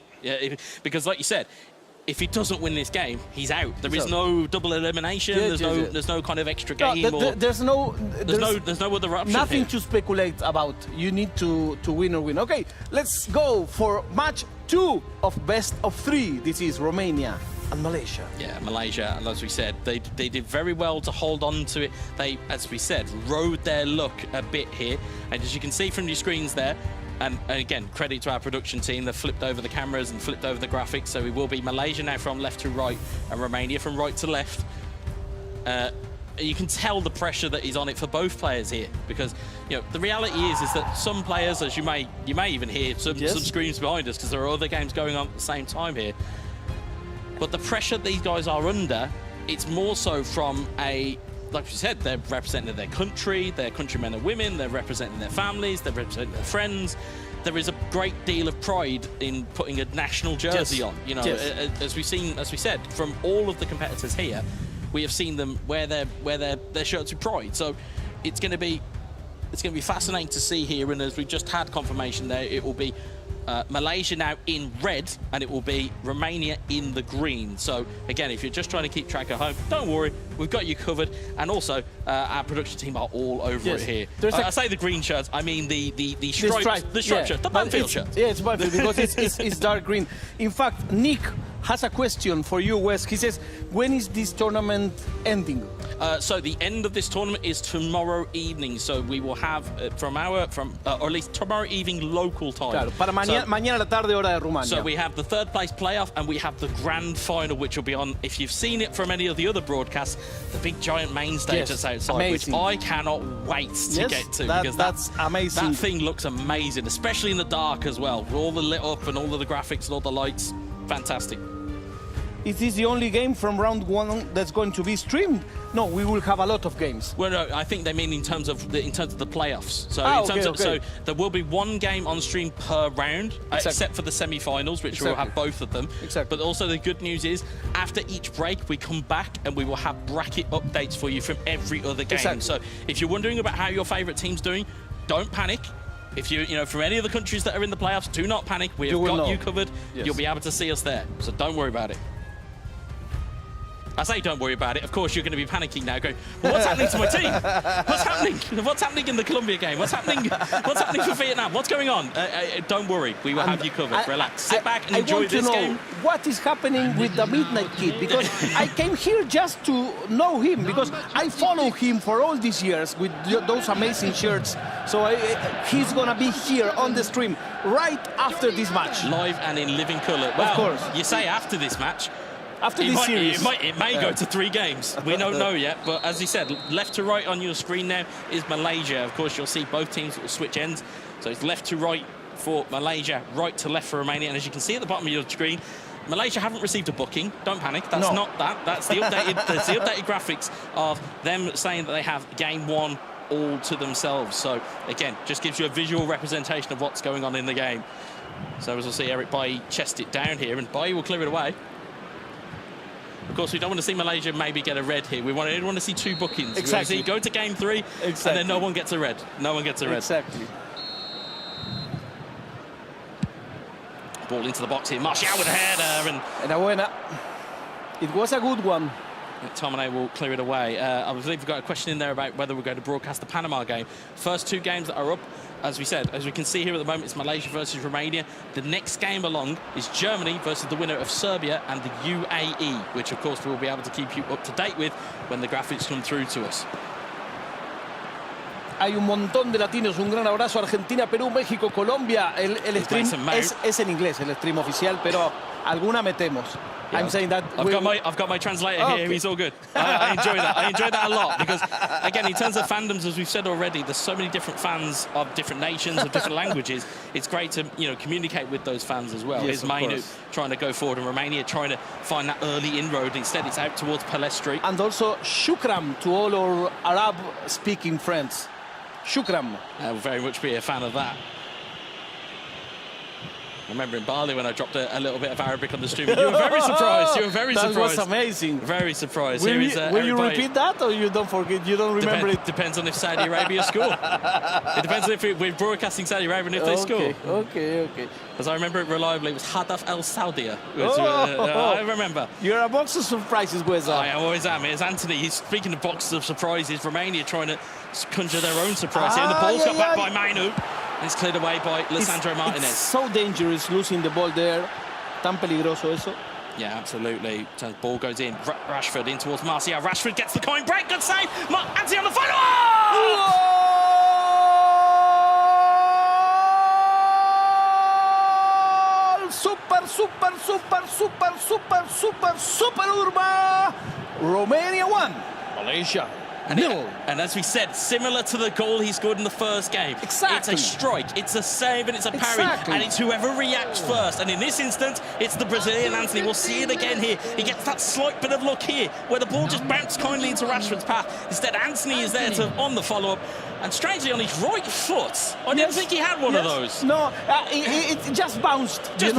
because like you said, if he doesn't win this game, he's out. There is no double elimination. There's no kind of extra game.
There's no
other option.
Nothing
here
to speculate about. You need to win or win. Okay, let's go for match 2 of best of 3. This is Romania and Malaysia.
Yeah, Malaysia, and as we said, they did very well to hold on to it. They, as we said, rode their luck a bit here. And as you can see from your screens there, and again, credit to our production team, they've flipped over the cameras and flipped over the graphics, so it will be Malaysia now from left to right, and Romania from right to left. You can tell the pressure that is on it for both players here, because the reality is that some players, as you may even hear some screams behind us, because there are other games going on at the same time here. But the pressure these guys are under, it's more so from like you said, they're representing their countrymen and women, they're representing their families, they're representing their friends. There is a great deal of pride in putting a national jersey on. As we said, from all of the competitors here, we have seen them wear their shirts with pride. So it's going to be fascinating to see here. And as we just had confirmation there, it will be Malaysia now in red, and it will be Romania in the green. So again, if you're just trying to keep track at home, don't worry, we've got you covered. And also, our production team are all over it here. I say the green shirts, I mean the striped shirt, the Banfield shirt.
Yeah, it's Banfield because it's dark green. In fact, Nick has a question for you, Wes. He says, when is this tournament ending?
So the end of this tournament is tomorrow evening. So we will have or at least tomorrow evening local time.
Claro, para mañana la tarde hora de Rumania.
So we have the 3rd place playoff, and we have the grand final, which will be on, if you've seen it from any of the other broadcasts, the big giant main stage that's outside,
amazing.
Which I cannot wait to get to, because
that's amazing.
That thing looks amazing, especially in the dark as well, with all the lit up and all of the graphics and all the lights. Fantastic.
Is this the only game from round 1 that's going to be streamed? No, we will have a lot of games.
Well, no, I think they mean in terms of the playoffs. So so there will be 1 game on stream per round, except for the semi-finals, which will have both of them.
Exactly.
But also the good news is, after each break, we come back and we will have bracket updates for you from every other game.
Exactly.
So if you're wondering about how your favourite team's doing, don't panic. If you from any of the countries that are in the playoffs, do not panic. We have got you covered. Yes. You'll be able to see us there. So don't worry about it. I say don't worry about it. Of course, you're going to be panicking now, going, well, what's happening to my team? What's happening? What's happening in the Colombia game? What's happening for Vietnam? What's going on? Don't worry. We will have you covered. Relax. Sit back and enjoy this game.
What is happening with the Midnight Kid? Because I came here just to know him, because I follow him for all these years with those amazing shirts. So he's going to be here on the stream right after this match.
Live and in living colour. Well,
of course.
You say after this match.
After this series.
It may go to 3 games. We don't know yet. But as you said, left to right on your screen now is Malaysia. Of course, you'll see both teams will switch ends. So it's left to right for Malaysia, right to left for Romania. And as you can see at the bottom of your screen, Malaysia haven't received a booking. Don't panic. That's not that. That's the updated graphics of them saying that they have game 1 all to themselves. So again, just gives you a visual representation of what's going on in the game. So as we'll see, Eric Bailly chest it down here, and Bailly will clear it away. Of course, we don't want to see Malaysia maybe get a red here. We want to see 2 bookings.
Exactly.
We want to see go to game 3, and then no one gets a red. No one gets a red.
Exactly.
Ball into the box here. Martial with a header.
Enhorabuena. It was a good one.
Tomine will clear it away. I believe we've got a question in there about whether we're going to broadcast the Panama game. First 2 games that are up, as we said, as we can see here at the moment, it's Malaysia versus Romania. The next game along is Germany versus the winner of Serbia and the UAE, which of course we'll be able to keep you up to date with when the graphics come through to us.
Hay un montón de latinos. Un gran abrazo. Argentina, Perú, México, Colombia. El stream es en inglés, el stream oficial, pero alguna metemos. Yeah. I'm saying that
I've got my translator here. He's all good. I enjoy that. I enjoy that a lot, because again, in terms of fandoms, as we've said already, there's so many different fans of different nations, of different languages. It's great to communicate with those fans as well.
Yes,
Here's Mainu trying to go forward, and Romania trying to find that early inroad. Instead, it's out towards Palestri.
And also shukram to all our Arab-speaking friends. Shukram.
I'll very much be a fan of that. I remember in Bali when I dropped a little bit of Arabic on the stream. You were very surprised. You were very surprised.
That was amazing.
Very surprised.
Will you repeat that, or you don't forget? You don't remember it?
Depends on if Saudi Arabia score. It depends on if we're broadcasting Saudi Arabia and if they score.
Okay.
Because I remember it reliably. It was Hadaf El Saudia. I remember.
You're a box of surprises, Weza.
I always am. It's Anthony. He's speaking of boxes of surprises. Romania trying to conjure their own surprise here. And the ball's got back by Mainu. And it's cleared away by Lisandro Martinez.
It's so dangerous losing the ball there. Tan peligroso eso.
Yeah, absolutely. So the ball goes in. Rashford in towards Martial. Rashford gets the coin break. Good save. Anthony on the final. Oh! Super Urba! Romania 1, Malaysia. And as we said, similar to the goal he scored in the first game.
Exactly.
It's a strike, it's a save, and it's a parry.
Exactly.
And it's whoever reacts first. And in this instance, it's the Brazilian Anthony. We'll see it again here. He gets that slight bit of luck here, where the ball just bounced kindly into Rashford's path. Instead, Anthony is there on the follow-up. And strangely, on his right foot, I didn't think he had one of those.
No, it just bounced.
Just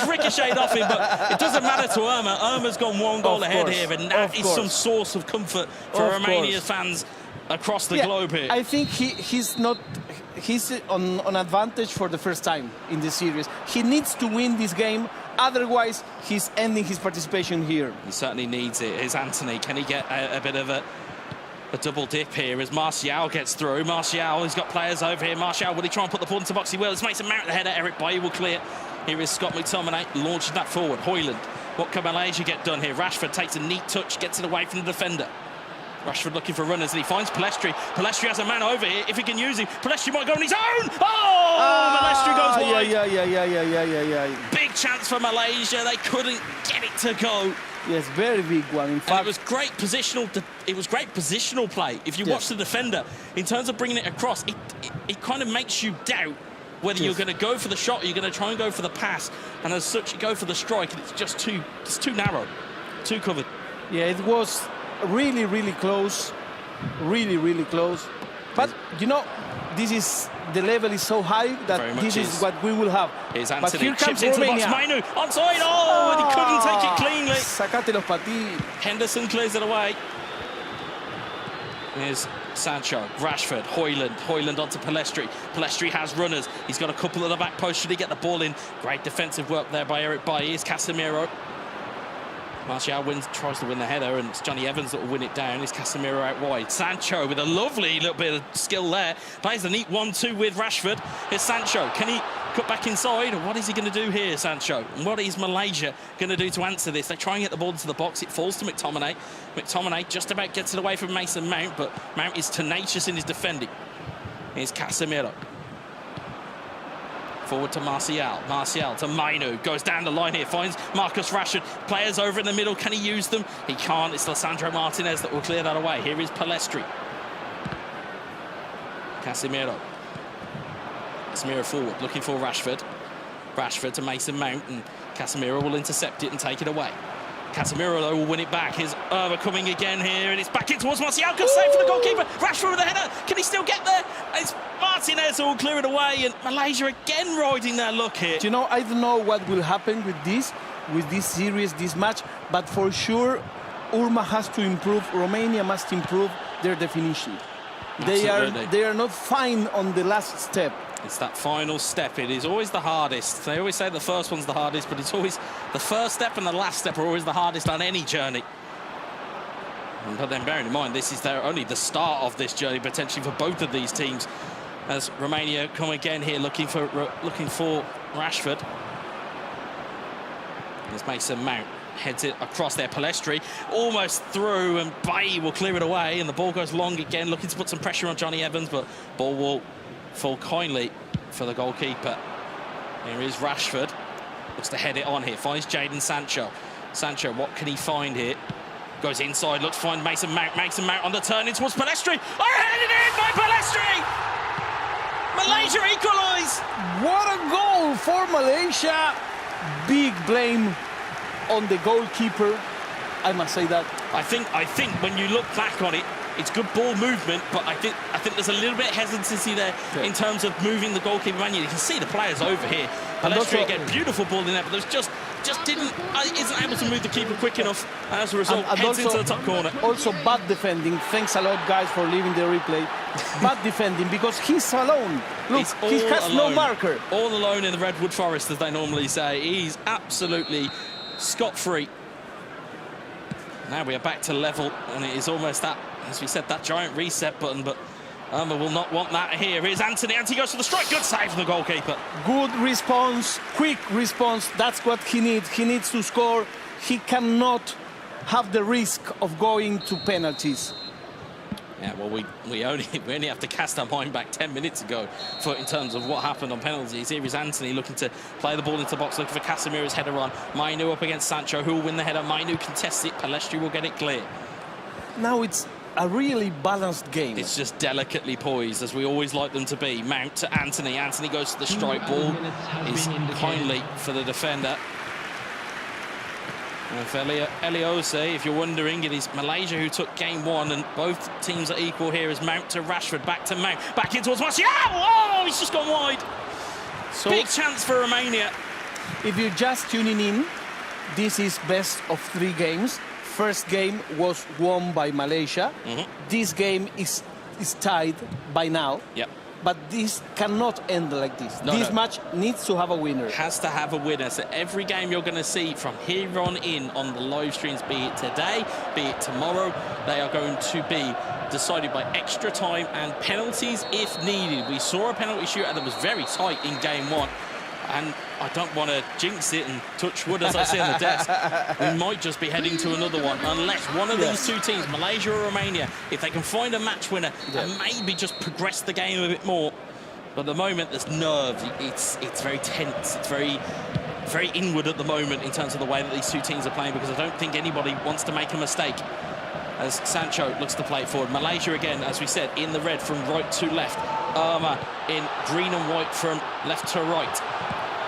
ricocheted off him, but it doesn't matter to Irma. Irma's gone one goal ahead here, and that is some source of comfort for Romania's fans across the globe here.
I think he's on advantage for the first time in this series. He needs to win this game, otherwise he's ending his participation here.
He certainly needs it. Here's Anthony. Can he get a bit of a double dip here as Martial gets through? Martial, he's got players over here. Martial, will he try and put the ball into the box? He will. It's Mason Mount, the header. Eric Bailly will clear. Here is Scott McTominay, launches that forward. Hoyland. What can Malaysia get done here? Rashford takes a neat touch, gets it away from the defender. Rashford looking for runners, and he finds Palestri. Palestri has a man over here. If he can use him, Palestri might go on his own. Oh! Palestri goes wide.
Yeah.
Big chance for Malaysia. They couldn't get it to go.
Yes, very big one. In fact,
and it was great positional. It was great positional play. If you watch the defender, in terms of bringing it across, it kind of makes you doubt whether you're going to go for the shot or you're going to try and go for the pass. And as such, you go for the strike, and it's just too narrow, too covered.
Yeah, it was really close, really close. But you know, the level is so high that this is what we will have.
Here's Anthony,
but here comes
chips into
Romania.
the box. Mainu onside. Oh, and he couldn't take it cleanly.
Sacate los patis.
Henderson clears it away. Here's Sancho, Rashford, Hoyland onto Palestri. Palestri has runners. He's got a couple at the back post. Should he get the ball in? Great defensive work there by Eric Bailly. Here's Casemiro. Martial tries to win the header, and it's Johnny Evans that will win it down. It's Casemiro out wide. Sancho with a lovely little bit of skill there. Plays a neat 1-2 with Rashford. Here's Sancho. Can he cut back inside? What is he going to do here, Sancho? And what is Malaysia going to do to answer this? They try and get the ball into the box. It falls to McTominay. McTominay just about gets it away from Mason Mount, but Mount is tenacious in his defending. Here's Casemiro. Forward to Martial. Martial to Mainu. Goes down the line here. Finds Marcus Rashford. Players over in the middle. Can he use them? He can't. It's Lisandro Martinez that will clear that away. Here is Palestri. Casemiro. Casemiro forward. Looking for Rashford. Rashford to Mason Mount. And Casemiro will intercept it and take it away. Casemiro, though, will win it back. Here's Irma coming again here, and it's back in towards Martial. Good save for the goalkeeper. Rashford with the header. Can he still get there? It's Martinez who will clear it away, and Malaysia again riding their luck here.
Do you know, I don't know what will happen with this series, this match, but for sure, Urma has to improve. Romania must improve their definition. They are not fine on the last step.
It's that final step. It is always the hardest. They always say the first one's the hardest, but it's always the first step and the last step are always the hardest on any journey. But then bearing in mind, this is only the start of this journey potentially for both of these teams. As Romania come again here looking for Rashford. There's Mason Mount. Heads it across there. Palestri almost through, and Bailly will clear it away, and the ball goes long again, looking to put some pressure on Johnny Evans, but ball will fall kindly for the goalkeeper. Here is Rashford. Looks to head it on here. Finds Jadon Sancho. Sancho, what can he find here? Goes inside, looks to find Mason Mount. Mason Mount on the turn in towards Palestri. Oh, headed in by Palestri! Malaysia equalise!
What a goal for Malaysia. Big blame on the goalkeeper. I must say that.
I think when you look back on it, it's good ball movement, but I think there's a little bit of hesitancy there in terms of moving the goalkeeper manually. You can see the players over here. Palestri again, beautiful ball in there, but there's just isn't able to move the keeper quick enough, and as a result, heads also, into the top corner.
Also, bad defending. Thanks a lot, guys, for leaving the replay. Bad defending because he's alone. Look, he has no marker.
All alone in the redwood forest, as they normally say. He's absolutely scot-free. Now we are back to level, and it is almost that, as we said, that giant reset button, but Irma will not want that here. Here's Anthony. Anthony goes for the strike. Good save from the goalkeeper.
Good response, quick response. That's what he needs. He needs to score. He cannot have the risk of going to penalties.
Yeah, well, we only have to cast our mind back 10 minutes ago in terms of what happened on penalties. Here is Anthony looking to play the ball into the box, looking for Casemiro's header on. Mainu up against Sancho, who will win the header. Mainu contests it. Palestri will get it clear. Now it's a really balanced game. It's just delicately poised, as we always like them to be. Mount to Anthony. Anthony goes to the strike. Ball is kindly for the defender. Eliose, if you're wondering, it is Malaysia who took game one, and both teams are equal here as Mount to Rashford, back to Mount, back in towards Martial. Oh, he's just gone wide. So big chance for Romania.
If you're just tuning in, this is best of 3 games. First game was won by Malaysia. This game is tied by now.
Yep.
But this cannot end like this. This match needs to have a winner.
Has to have a winner. So every game you're going to see from here on in on the live streams, be it today, be it tomorrow, they are going to be decided by extra time and penalties if needed. We saw a penalty shootout that was very tight in game one. And I don't want to jinx it and touch wood as I say on the desk. We might just be heading to another one, unless one of these two teams, Malaysia or Romania, if they can find a match winner and maybe just progress the game a bit more. But at the moment, there's nerves. It's very tense. It's very inward at the moment in terms of the way that these two teams are playing, because I don't think anybody wants to make a mistake. As Sancho looks to play it forward. Malaysia again, as we said, in the red from right to left. Irma in green and white from left to right.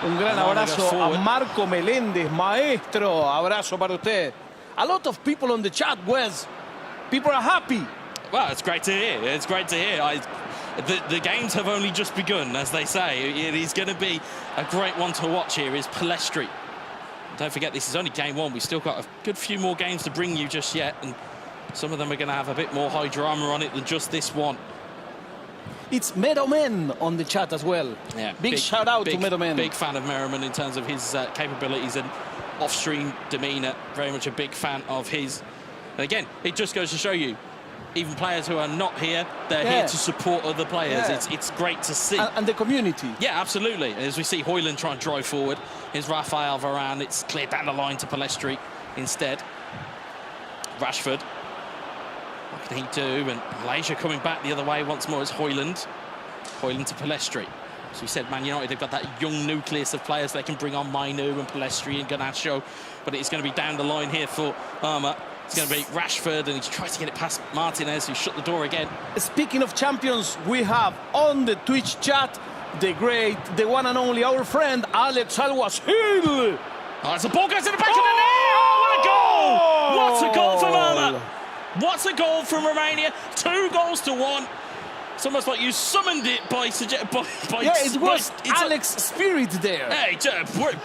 Un gran abrazo a Marco Meléndez, maestro. Abrazo para usted. A lot of people on the chat, Wes. People are happy.
Well, it's great to hear. It's great to hear. The games have only just begun, as they say. It is going to be a great one to watch here, is Palestri. Don't forget, this is only game one. We've still got a good few more games to bring you just yet, and some of them are going to have a bit more high drama on it than just this one.
It's Medomen on the chat as well.
Yeah,
big shout out to Medomen.
Big fan of Merriman in terms of his capabilities and off-stream demeanour. Very much a big fan of his. And again, it just goes to show you, even players who are not here, they're here to support other players. It's great to see.
And the community.
Yeah, absolutely. As we see Højlund try and drive forward. Here's Rafael Varane. It's cleared down the line to Palestri instead. Rashford. What can he do? And Malaysia coming back the other way once more as Højlund. Højlund to Palestri. As we said, Man United, they've got that young nucleus of players they can bring on, Mainu and Palestri and Garnacho. But it's going to be down the line here for Irma. It's going to be Rashford, and he tries to get it past Martinez, who shut the door again.
Speaking of champions, we have on the Twitch chat the great, the one and only, our friend Alex Alguacil.
Oh, it's a ball goes in the back of the net. Oh, what a goal! What a goal from Irma! What a goal from Romania. 2 goals to 1. It's almost like you summoned it by
yeah, it was Alex's spirit there.
Hey,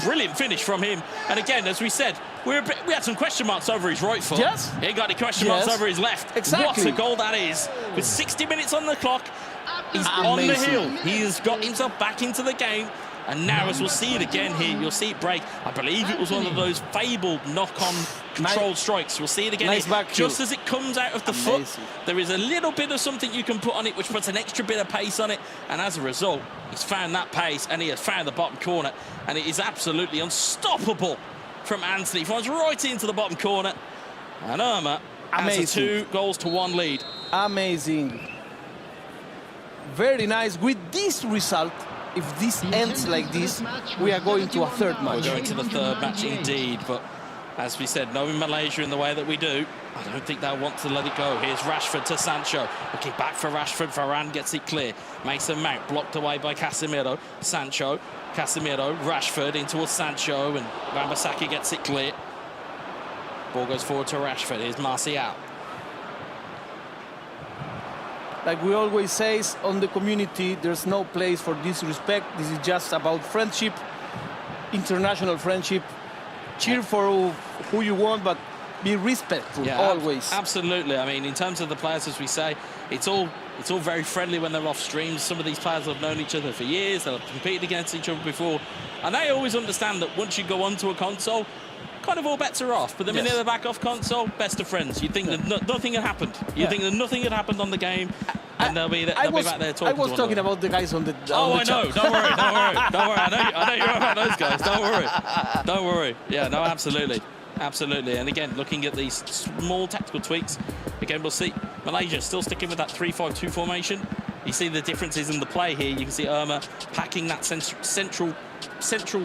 brilliant finish from him. And again, as we said, we had some question marks over his right foot.
Yes.
He got any question marks over his left.
Exactly.
What a goal that is. With 60 minutes on the clock, he's on the hill. He has got himself back into the game. And now, as we'll see it again here, you'll see it break. I believe it was one of those fabled knock-on controlled strikes. We'll see it again here. Just as it comes out of the foot, there is a little bit of something you can put on it, which puts an extra bit of pace on it. And as a result, he's found that pace, and he has found the bottom corner. And it is absolutely unstoppable from Anthony. He finds right into the bottom corner. And Irma has a 2 goals to 1 lead.
Amazing. Very nice. With this result, if this ends like this, we are going to a 3rd match.
We're going to the 3rd match indeed, but as we said, knowing Malaysia in the way that we do, I don't think they'll want to let it go. Here's Rashford to Sancho. Looking back for Rashford. Varane gets it clear. Mason Mount blocked away by Casemiro. Sancho, Casemiro, Rashford in towards Sancho, and Wan-Bissaka gets it clear. Ball goes forward to Rashford. Here's Martial.
Like we always say on the community, there's no place for disrespect. This is just about friendship, international friendship. Cheer for who you want, but be respectful always.
Absolutely. I mean, in terms of the players, as we say, it's all very friendly when they're off streams. Some of these players have known each other for years. They've competed against each other before, and they always understand that once you go onto a console, kind of all bets are off. But the minute they're back off console, best of friends. You think that nothing had happened. You think that nothing had happened on the game, and they'll be back there talking.
I was talking about the guys on the.
I know. Don't worry. Don't worry. I know you're about those guys. Don't worry. Yeah. No. Absolutely. And again, looking at these small tactical tweaks, again we'll see Malaysia still sticking with that 3-5-2 formation. You see the differences in the play here. You can see Irma packing that central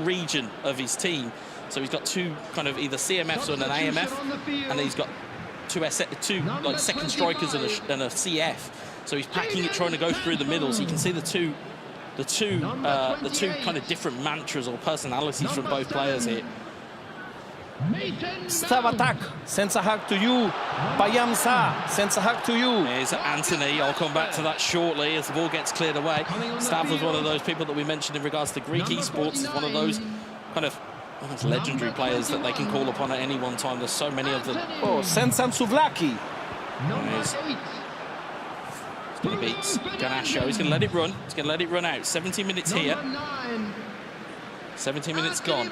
region of his team. So he's got two kind of either CMFs or an AMF, and then he's got two like second strikers and a CF. So he's packing it, trying to go through the middle. So you can see the two kind of different mantras or personalities from both players here.
Stav attack, sends a hug to you. Bayamsa sends a hug to you.
Here's Anthony. I'll come back to that shortly as the ball gets cleared away. Stav was one of those people that we mentioned in regards to Greek esports. He's one of those kind of almost legendary players that they can call upon at any one time. There's so many of them.
Oh, Sensan Suvlaki.
He beats Ganasho. He's going to let it run. He's going to let it run out. 17 minutes here. 17 minutes gone.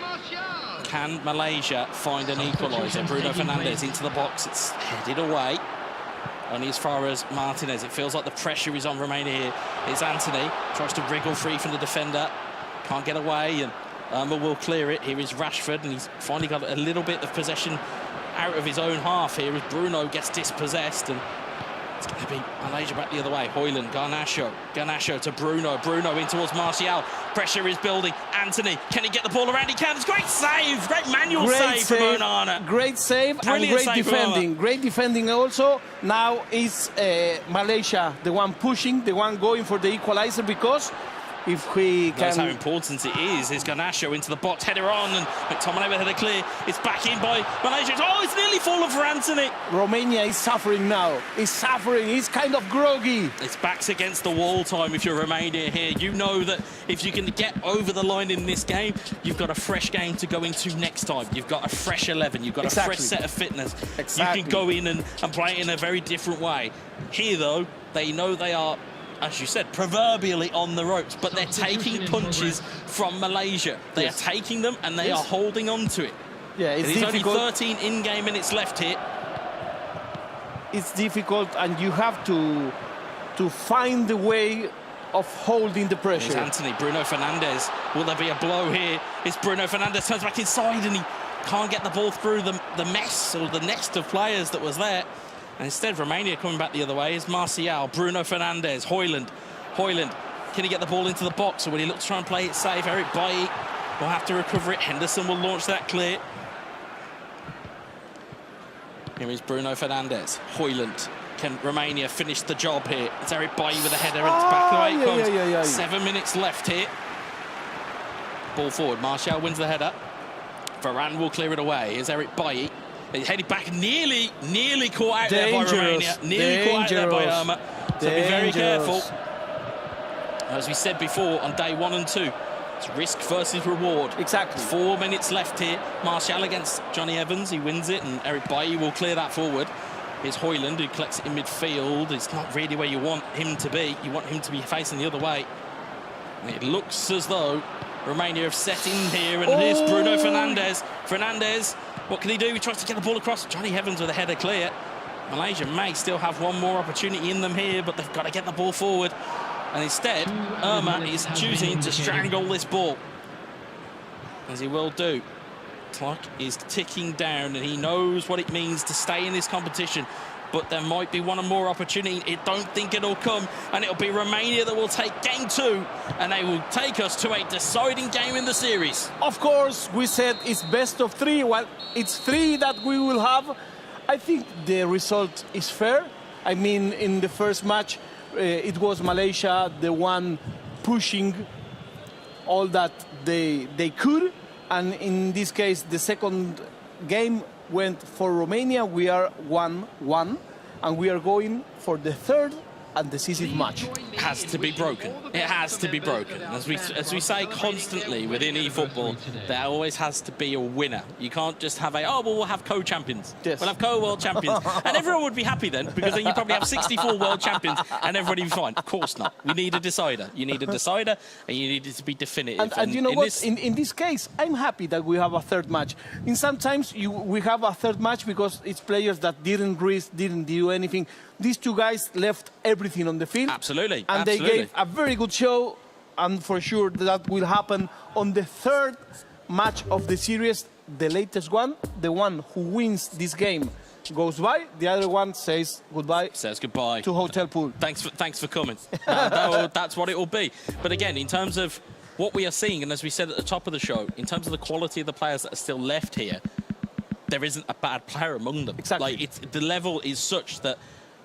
Can Malaysia find an equaliser? Bruno Fernandes into the box. It's headed away. Only as far as Martinez. It feels like the pressure is on Romania here. It's Anthony. Tries to wriggle free from the defender. Can't get away, and Irma will clear it. Here is Rashford, and he's finally got a little bit of possession out of his own half here as Bruno gets dispossessed, and it's going to be Malaysia back the other way. Hoyland, Garnacho to Bruno. Bruno in towards Martial. Pressure is building. Anthony, can he get the ball around? He can. It's a great save. Great manual save from Onana.
Great save. Brilliant, and great defending. Great defending also. Now is Malaysia the one pushing, the one going for the equalizer, because if we can...
That's how important it is. There's Garnacho into the box, header on, and McTominay with a header clear. It's back in by Malaysia. Oh, it's nearly fallen for Anthony.
Romania is suffering now. He's suffering. He's kind of groggy.
It's backs against the wall time if you're Romania here. You know that if you can get over the line in this game, you've got a fresh game to go into next time. You've got a fresh 11. You've got a fresh set of fitness. You can go in and play it in a very different way. Here, though, they know they are, as you said, proverbially on the ropes, but they're taking punches from Malaysia. They are taking them and they are holding on to it.
Yeah, it's
difficult. Only 13 in-game minutes left here.
It's difficult, and you have to find the way of holding the pressure.
There's Anthony, Bruno Fernandes. Will there be a blow here? It's Bruno Fernandes, turns back inside, and he can't get the ball through the mess or the nest of players that was there. And instead, Romania coming back the other way is Martial, Bruno Fernandes, Hoyland. Can he get the ball into the box, or will he look to try and play it safe? Eric Bailly will have to recover it. Henderson will launch that clear. Here is Bruno Fernandes. Hoyland. Can Romania finish the job here? It's Eric Bailly with a header, and it's back the way it comes. 7 minutes left here. Ball forward. Martial wins the header. Varane will clear it away. Here's Eric Bailly. He's headed back, nearly caught out there by Romania. Nearly caught out there by Irma. So be very careful. As we said before, on day 1 and 2, it's risk versus reward.
Exactly.
4 minutes left here. Martial against Johnny Evans. He wins it, and Eric Bailly will clear that forward. Here's Hoyland, who collects it in midfield. It's not really where you want him to be. You want him to be facing the other way. And it looks as though Romania have set in here, and here's Bruno Fernandes. Fernandes, what can he do? He tries to get the ball across. Johnny Evans with a header clear. Malaysia may still have one more opportunity in them here, but they've got to get the ball forward. And instead, Irma is choosing to strangle this ball, as he will do. Clock is ticking down, and he knows what it means to stay in this competition. But there might be one more opportunity. I don't think it'll come, and it'll be Romania that will take game 2, and they will take us to a deciding game in the series.
Of course, we said it's best of 3. Well, it's 3 that we will have. I think the result is fair. I mean, in the first match, it was Malaysia the one pushing all that they could, and in this case, the second game, went for Romania. We are 1-1, and we are going for the third and decisive match.
It has to be broken. It has to be broken. As we say constantly within eFootball, there always has to be a winner. You can't just have we'll have co-champions.
Yes.
We'll have co-world champions. And everyone would be happy then, because then you probably have 64 world champions and everybody would be fine. Of course not. We need a decider. You need a decider, and you need it to be definitive.
And you know what? In this case, I'm happy that we have a third match. In sometimes we have a third match because it's players that didn't risk, didn't do anything. These two guys left everything on the field.
Absolutely.
And they gave a very good show, and for sure that will happen on the third match of the series, the latest one. The one who wins this game goes by, the other one says goodbye.
Says goodbye.
To hotel pool.
Thanks for coming. That's what it will be. But again, in terms of what we are seeing, and as we said at the top of the show, in terms of the quality of the players that are still left here, there isn't a bad player among them.
Exactly.
Like, the level is such that,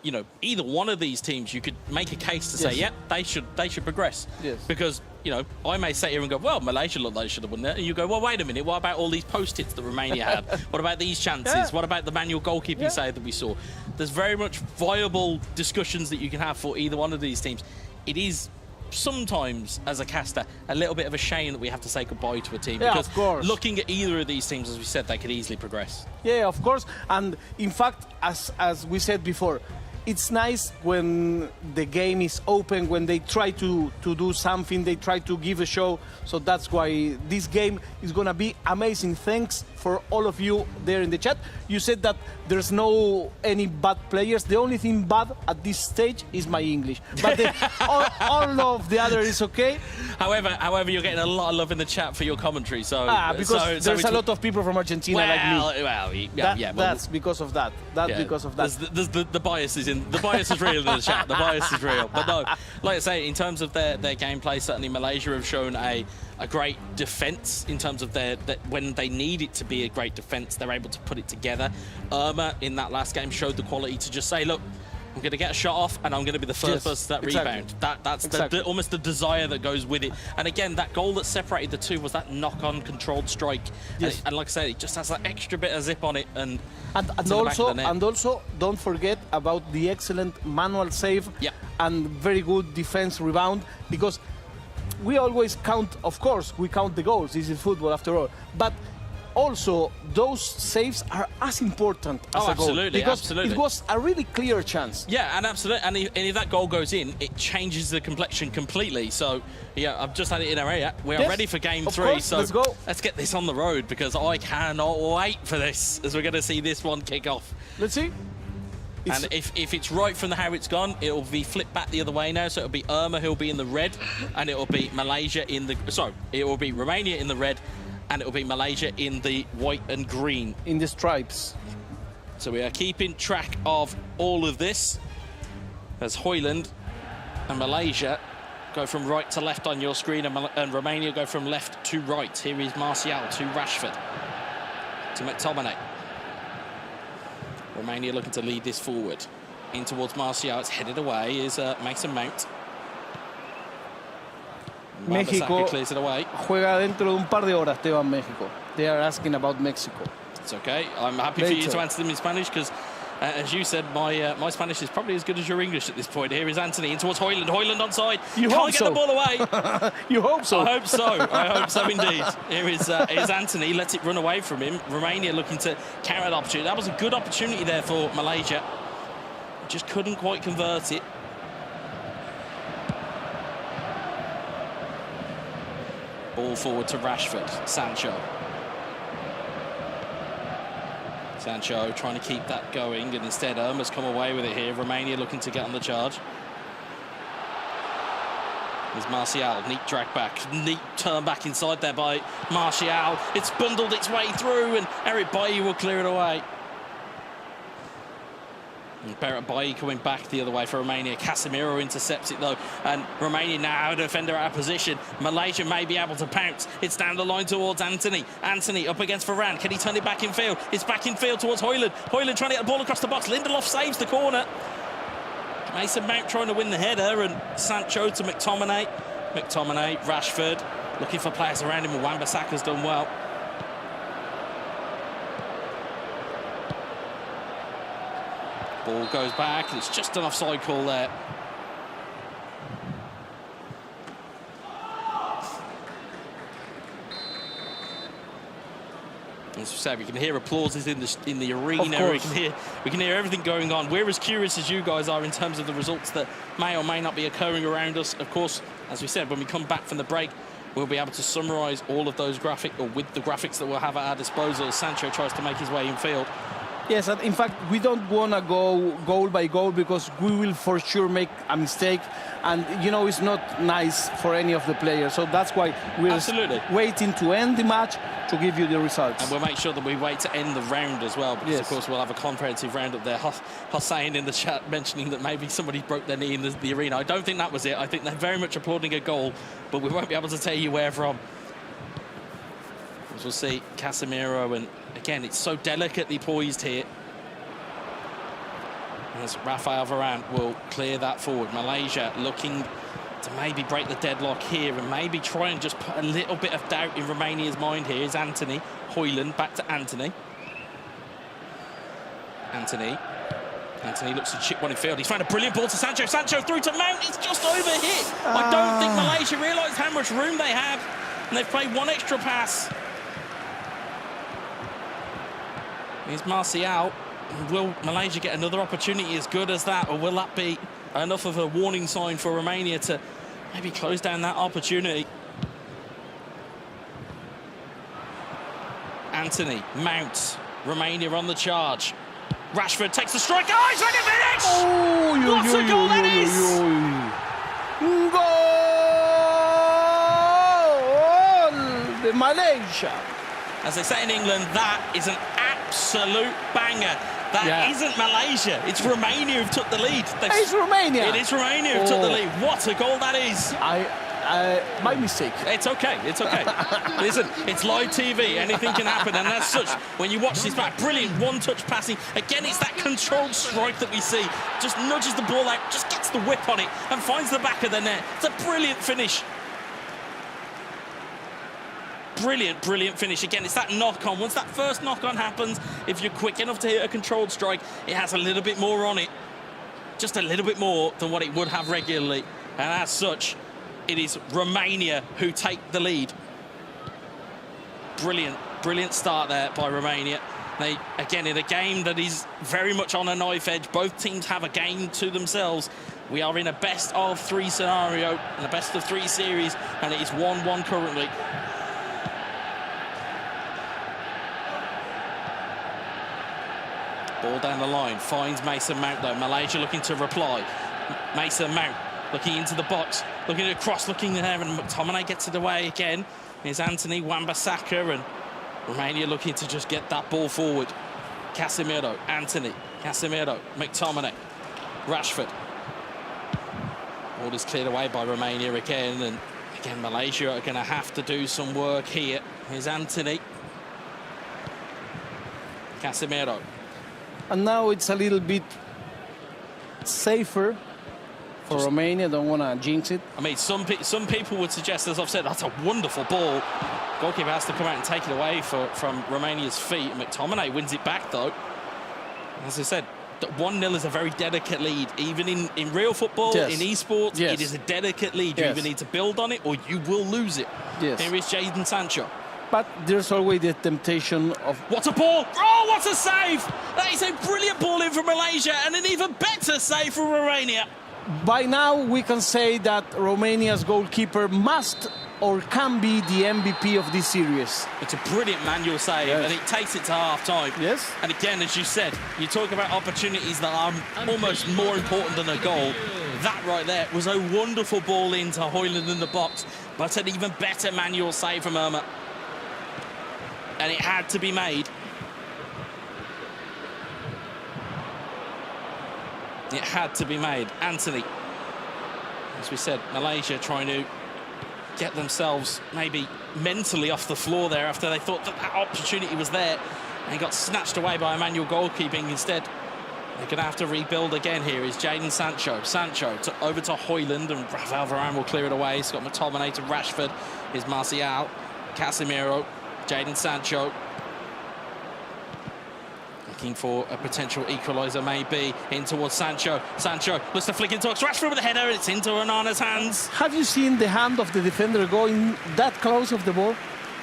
you know, either one of these teams, you could make a case to say,
yes,
they should progress.
Yes.
Because, you know, I may sit here and go, well, Malaysia looked like they should have won that. And you go, well, wait a minute, what about all these post-its that Romania had? What about these chances?
Yeah.
What about the manual goalkeeping save that we saw? There's very much viable discussions that you can have for either one of these teams. It is sometimes, as a caster, a little bit of a shame that we have to say goodbye to a team, because
of course,
looking at either of these teams, as we said, they could easily progress.
Yeah, of course. And in fact, as we said before, it's nice when the game is open, when they try to do something, they try to give a show. So that's why this game is going to be amazing. Thanks for all of you there in the chat. You said that there's no any bad players. The only thing bad at this stage is my English. But all of the other is okay.
However, you're getting a lot of love in the chat for your commentary. So
because there's a lot of people from Argentina like me.
Well,
that's because of that. Because of that.
There's the bias is in. The bias is real in the chat. The bias is real. But no, like I say, in terms of their gameplay, certainly Malaysia have shown a great defence in terms of when they need it to be a great defence, they're able to put it together. Irma in that last game showed the quality to just say, look, I'm going to get a shot off and I'm going to be the first person to that rebound. That's almost the desire that goes with it. And again, that goal that separated the two was that knock-on controlled strike.
Yes.
And like I said, it just has that extra bit of zip on it. And
also, don't forget about the excellent manual save and very good defense rebound, because we always count, of course, we count the goals. This is football after all. But also, those saves are as important as a goal. Because it was a really clear chance.
Yeah, and absolutely. And if that goal goes in, it changes the complexion completely. So, yeah, I've just had it in our area. We are ready for game 3.
Course,
so
let's go.
Let's get this on the road, because I cannot wait for this, as we're going to see this one kick off.
Let's see.
And if it's right from how it's gone, it'll be flipped back the other way now. So it'll be Irma who'll be in the red, and it'll be Malaysia in the... Sorry, it will be Romania in the red, and it will be Malaysia in the white and green.
In the stripes.
So we are keeping track of all of this as Hoyland and Malaysia go from right to left on your screen, and Romania go from left to right. Here is Martial to Rashford to McTominay. Romania looking to lead this forward. In towards Martial, it's headed away, is Mason Mount.
México
clears it away.
Juega dentro de un par de horas, Teban, México. They are asking about Mexico.
It's okay. I'm happy for you to answer them in Spanish, because, as you said, my Spanish is probably as good as your English at this point. Here is Anthony in towards Hoyland. Hoyland onside. Can't get the ball away.
You hope so.
I hope so. I hope so indeed. Here is Anthony. Lets it run away from him. Romania looking to carry that opportunity. That was a good opportunity there for Malaysia. Just couldn't quite convert it. Ball forward to Rashford. Sancho trying to keep that going, and instead Irma's come away with it here. Romania looking to get on the charge. There's Martial, neat drag back, neat turn back inside there by Martial. It's bundled its way through, and Eric Bailly will clear it away. And Berat Bailly coming back the other way for Romania. Casemiro intercepts it though, and Romania now a defender out of position. Malaysia may be able to pounce. It's down the line towards Anthony. Anthony up against Varane. Can he turn it back in field? It's back in field towards Hoyland. Hoyland trying to get the ball across the box. Lindelof saves the corner. Mason Mount trying to win the header, and Sancho to McTominay. McTominay, Rashford looking for players around him. Wan-Bissaka's done well. Ball goes back, and it's just an offside call there. As we said, we can hear applauses in the arena. We can hear everything going on. We're as curious as you guys are in terms of the results that may or may not be occurring around us. Of course, as we said, when we come back from the break, we'll be able to summarise all of those with the graphics that we'll have at our disposal as Sancho tries to make his way in field.
Yes, and in fact, we don't want to go goal by goal because we will for sure make a mistake. And, you know, it's not nice for any of the players. So that's why we're waiting to end the match to give you the results.
And we'll make sure that we wait to end the round as well, because, of course, we'll have a comprehensive round up there. Hossein in the chat mentioning that maybe somebody broke their knee in the arena. I don't think that was it. I think they're very much applauding a goal, but we won't be able to tell you where from. As we'll see, Casemiro, and again, it's so delicately poised here. As Rafael Varane will clear that forward. Malaysia looking to maybe break the deadlock here and maybe try and just put a little bit of doubt in Romania's mind here. Is Anthony Højlund, back to Anthony. Anthony looks to chip one in field. He's found a brilliant ball to Sancho. Sancho through to Mount. It's just overhit. I don't think Malaysia realised how much room they had, and they've played one extra pass. Here's Martial. Will Malaysia get another opportunity as good as that, or will that be enough of a warning sign for Romania to maybe close down that opportunity? Anthony, Mount, Romania on the charge. Rashford takes the strike. Oh, he's ready to finish!
Oh,
what a goal that is!
Goal! Malaysia.
As they say in England, that is an absolute banger. That isn't Malaysia. It's Romania who've took the lead.
It's Romania.
It is Romania who've took the lead. What a goal that is.
My mistake.
It's okay. It's okay. Listen, it's live TV. Anything can happen. And as such, when you watch this back, brilliant one-touch passing. Again, it's that controlled strike that we see. Just nudges the ball out, just gets the whip on it and finds the back of the net. It's a brilliant finish. Brilliant, brilliant finish. Again, it's that knock-on. Once that first knock-on happens, if you're quick enough to hit a controlled strike, it has a little bit more on it. Just a little bit more than what it would have regularly. And as such, it is Romania who take the lead. Brilliant, brilliant start there by Romania. They, again, in a game that is very much on a knife edge, both teams have a game to themselves. We are in a best-of-3 scenario, in a best-of-3 series, and it is 1-1 currently. Ball down the line, finds Mason Mount though. Malaysia looking to reply. Mason Mount looking into the box, looking across, looking there, and McTominay gets it away again. Here's Anthony Wan-Bissaka, and Romania looking to just get that ball forward. Casemiro, Anthony, Casemiro, McTominay, Rashford. Ball is cleared away by Romania again, and again Malaysia are going to have to do some work here. Here's Anthony. Casemiro.
And now it's a little bit safer for Romania. Don't want to jinx it.
I mean, some people would suggest, as I've said, that's a wonderful ball. Goalkeeper has to come out and take it away from Romania's feet. McTominay wins it back, though. As I said, 1-0 is a very delicate lead. Even in real football, in esports, it is a delicate lead. You either need to build on it or you will lose it. Here is Jadon Sancho.
But there's always the temptation of...
What a ball! Oh, what a save! That is a brilliant ball in from Malaysia, and an even better save for Romania.
By now, we can say that Romania's goalkeeper must or can be the MVP of this series.
It's a brilliant manual save, and it takes it to half-time.
Yes.
And again, as you said, you talk about opportunities that are almost more important than a goal. That right there was a wonderful ball into Højlund in the box, but an even better manual save from Irma. And it had to be made. It had to be made. Anthony. As we said, Malaysia trying to get themselves maybe mentally off the floor there after they thought that opportunity was there. And he got snatched away by Emmanuel goalkeeping instead. They're going to have to rebuild again here. Is Jadon Sancho. Sancho over to Højlund, and Rafael Varane will clear it away. He's got McTominay to Rashford. Here's Martial. Casemiro. Jadon Sancho. looking for a potential equaliser, maybe in towards Sancho. Sancho looks to flick into Rashford with a header. It's into Onana's hands.
Have you seen the hand of the defender going that close of the ball?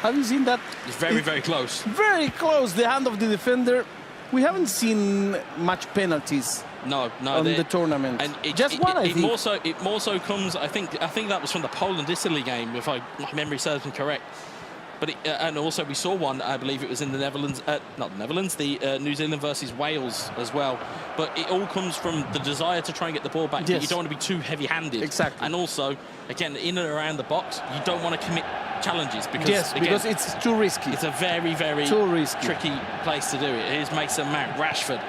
Have you seen that?
It's very, very close.
Very close, the hand of the defender. We haven't seen much penalties.
No,
on the tournament.
And
just one, I think.
It more so comes. I think that was from the Poland-Italy game, if my memory serves me correct. But and also we saw one, I believe it was in the Netherlands, not the Netherlands, the New Zealand versus Wales as well. But it all comes from the desire to try and get the ball back.
Yes.
But you don't want to be too heavy-handed.
Exactly.
And also, again, in and around the box, you don't want to commit challenges because,
yes,
again,
because it's too risky.
It's a very, very tricky place to do it. Here's Mason Mount, Rashford.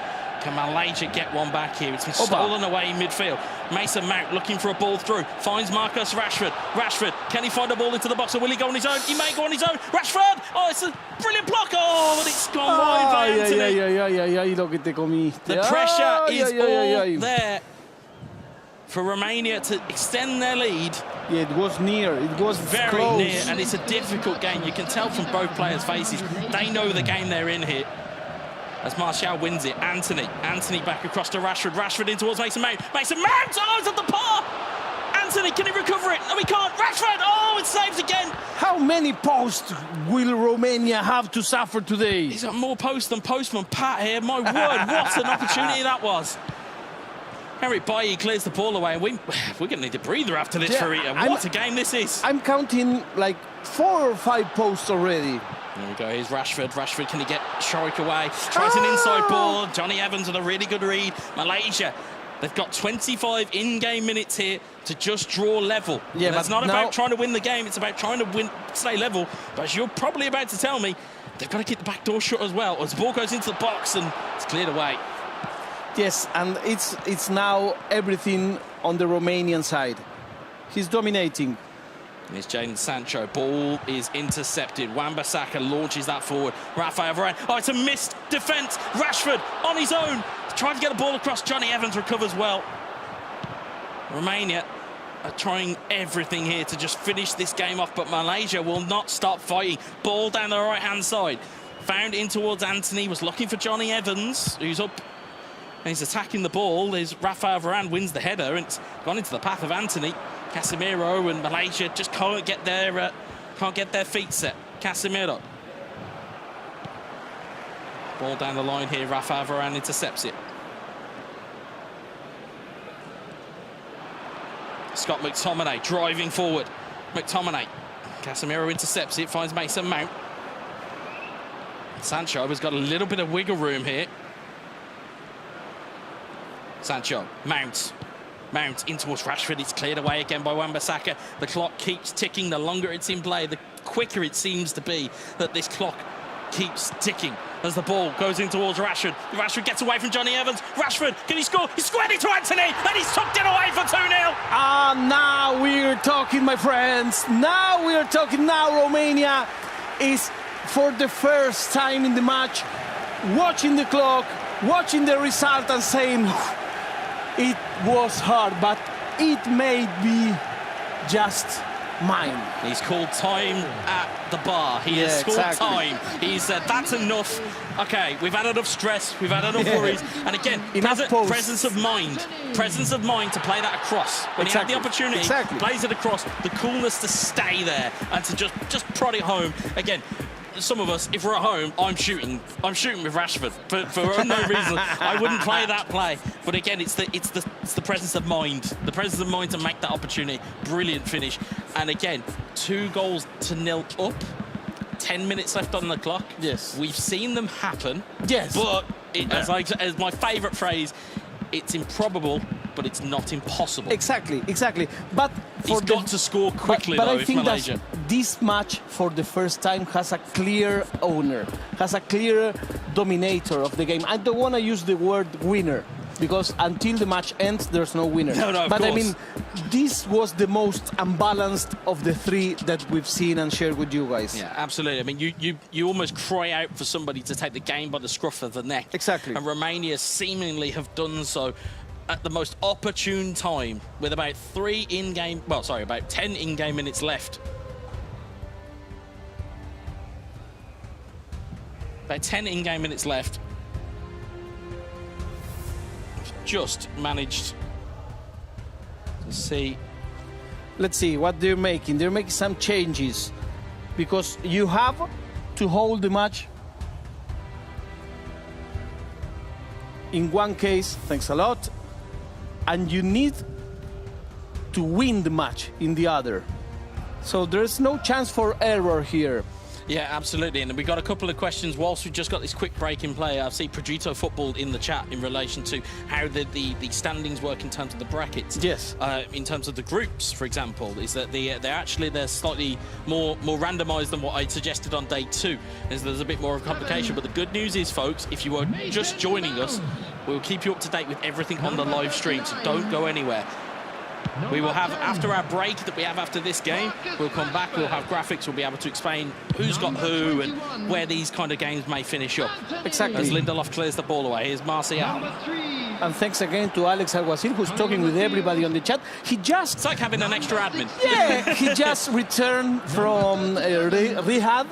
Can Malaysia get one back here? It's been stolen away in midfield. Mason Mount looking for a ball through. Finds Marcus Rashford. Rashford, can he find a ball into the box or will he go on his own? He may go on his own. Rashford! Oh, it's a brilliant block. Oh, but it's gone wide by Anthony. The pressure is all there for Romania to extend their lead.
Yeah, it was near. It was
very
close.
near, and it's a difficult game. You can tell from both players' faces. They know the game they're in here. As Martial wins it, Anthony back across to Rashford. Rashford in towards Mason Mount. Mason Mount! Oh, it's at the bar! Anthony, can he recover it? No, he can't. Rashford! Oh, it's saved again.
How many posts will Romania have to suffer today?
He's got more posts than Postman Pat here. My word, what an opportunity that was. Eric Bailly clears the ball away, and we're going to need a breather after this for Rita. What a game this is.
I'm counting like 4 or 5 posts already.
There we go, here's Rashford. Rashford, can he get Shorik away? Tries an inside ball. Johnny Evans with a really good read. Malaysia, they've got 25 in-game minutes here to just draw level. Yeah, it's not about trying to win the game, it's about trying to stay level. But as you're probably about to tell me, they've got to keep the back door shut as well. As the ball goes into the box and it's cleared away.
Yes, and it's now everything on the Romanian side. He's dominating.
Here's Jadon Sancho. Ball is intercepted. Wan-Bissaka launches that forward. Rafael Varane. Oh, it's a missed defence. Rashford on his own. Trying to get the ball across. Johnny Evans recovers well. Romania are trying everything here to just finish this game off, but Malaysia will not stop fighting. Ball down the right-hand side. Found in towards Anthony. Was looking for Johnny Evans, who's up. And he's attacking the ball. There's Rafael Varane wins the header, and it's gone into the path of Anthony. Casemiro and Malaysia just can't get their feet set. Casemiro. Ball down the line here. Rafael Varane intercepts it. Scott McTominay driving forward. McTominay. Casemiro intercepts it. Finds Mason Mount. Sancho has got a little bit of wiggle room here. Sancho. Mount in towards Rashford. It's cleared away again by Wan-Bissaka. The clock keeps ticking. The longer it's in play, the quicker it seems to be that this clock keeps ticking as the ball goes in towards Rashford. Rashford gets away from Johnny Evans. Rashford, can he score? He squared it to Anthony, and he's tucked it away for 2-0.
Now we're talking, my friends. Now we're talking. Now Romania is, for the first time in the match, watching the clock, watching the result and saying, it was hard, but it may be just mine.
He's called time at the bar. He has scored time. He said, that's enough. Okay, we've had enough stress. We've had enough worries. And again, presence of mind. Presence of mind to play that across. When he had the opportunity, plays it across. The coolness to stay there and to just prod it home. Again, some of us, if we're at home, I'm shooting with Rashford for unknown reason. I wouldn't play that play, but again, it's the presence of mind, to make that opportunity. Brilliant finish, and again, 2-0 up. 10 minutes left on the clock.
Yes,
we've seen them happen.
Yes,
but as my favourite phrase, it's improbable, but it's not impossible.
Exactly. But
he's got to score quickly,
but
though,
I think
Malaysia.
That this match, for the first time, has a clear owner, has a clear dominator of the game. I don't want to use the word winner, because until the match ends, there's no winner.
No,
but I mean, this was the most unbalanced of the 3 that we've seen and shared with you guys.
Yeah, absolutely. I mean, you almost cry out for somebody to take the game by the scruff of the neck.
Exactly.
And Romania seemingly have done so at the most opportune time, with about 10 in-game minutes left. About 10 in-game minutes left. just managed to see.
Let's see what they're making. They're making some changes because you have to hold the match. In one case, thanks a lot, and you need to win the match in the other. So there's no chance for error here.
Yeah, absolutely. And we got a couple of questions whilst we just got this quick break in play. I see Progetto Football in the chat in relation to how the standings work in terms of the brackets.
Yes.
In terms of the groups, for example, is that they're slightly more randomised than what I suggested on day 2. There's a bit more of a complication. But the good news is, folks, if you are just joining us, we'll keep you up to date with everything on the live stream. So don't go anywhere. We will have, after our break that we have after this game, we'll come back, we'll have graphics, we'll be able to explain who's got who and where these kind of games may finish up.
Exactly.
As Lindelof clears the ball away, here's Martial.
And thanks again to Alex Alguacil, who's talking with everybody on the chat.
It's like having an extra admin.
Yeah, he just returned from rehab.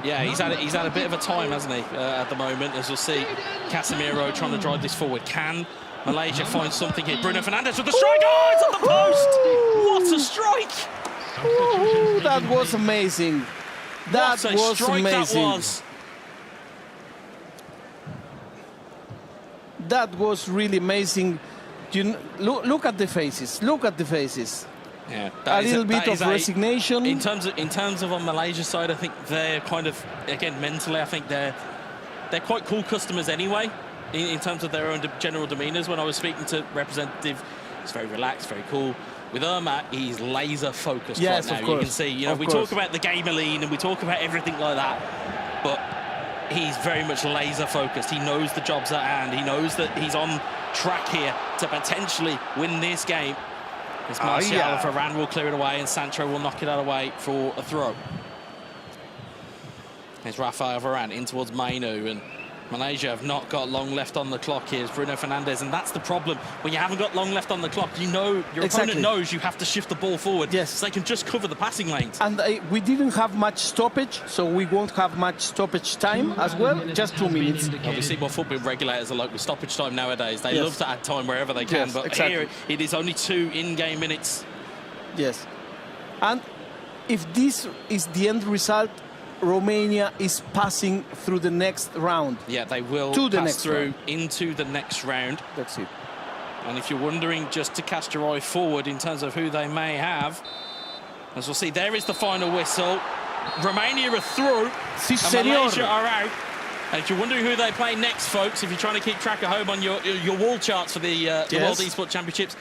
Yeah, he's had a bit of a time, hasn't he, at the moment, as you'll see. Casemiro trying to drive this forward. Can Malaysia find something here? Bruno Fernandes with the strike. Oh, it's on the post! What a strike!
Ooh, that was amazing. That
what a
was
strike
amazing.
That was.
That was really amazing. Look at the faces. Look at the faces.
Yeah,
a little bit of resignation.
In terms of on Malaysia's side, I think they're kind of, again, mentally, I think they're quite cool customers anyway. In terms of their own general demeanours. When I was speaking to representative, he's very relaxed, very cool. With Irma, he's laser focused
yes,
right now.
Of course.
You can see, we talk about the gamer-lean and we talk about everything like that, but he's very much laser focused. He knows the job's at hand. He knows that he's on track here to potentially win this game. As Martial Varane will clear it away and Sancho will knock it out away for a throw. There's Rafael Varane in towards Mainu, and Malaysia have not got long left on the clock. Here's Bruno Fernandes, and that's the problem. When you haven't got long left on the clock, you know your opponent knows you have to shift the ball forward.
Yes.
So they can just cover the passing lanes.
And we didn't have much stoppage, so we won't have much stoppage time as well. Just 2 minutes.
Obviously, more football regulators are like with stoppage time nowadays. They love to add time wherever they can, but here it is only 2 in-game minutes.
Yes. And if this is the end result, Romania is passing through the next round.
Yeah, they will pass through into the next round.
That's it.
And if you're wondering, just to cast your eye forward in terms of who they may have, as we'll see, there is the final whistle. Romania are through, and Malaysia are out. And if you're wondering who they play next, folks, if you're trying to keep track at home on your wall charts for the World Esports Championships,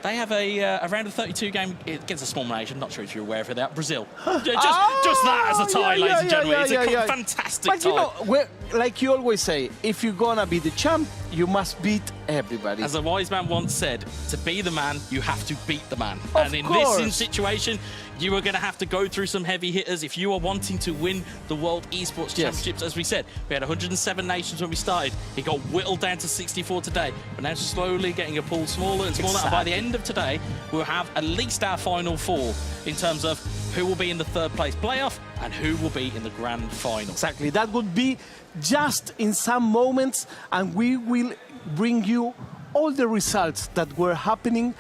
they have a round of 32 game against a small nation. Not sure if you're aware of that. Brazil. Just that as a tie, ladies and gentlemen. It's a fantastic tie.
But you know, like you always say, if you're gonna be the champ, you must beat everybody.
As a wise man once said, to be the man, you have to beat the man.
Of
and
course.
in this situation, you are going to have to go through some heavy hitters if you are wanting to win the World Esports Championships. As we said, we had 107 nations when we started. It got whittled down to 64 today. We're now slowly getting a pool smaller and smaller. And by the end of today, we'll have at least our final 4 in terms of who will be in the 3rd place playoff and who will be in the grand final.
Exactly. That would be just in some moments, and we will bring you all the results that were happening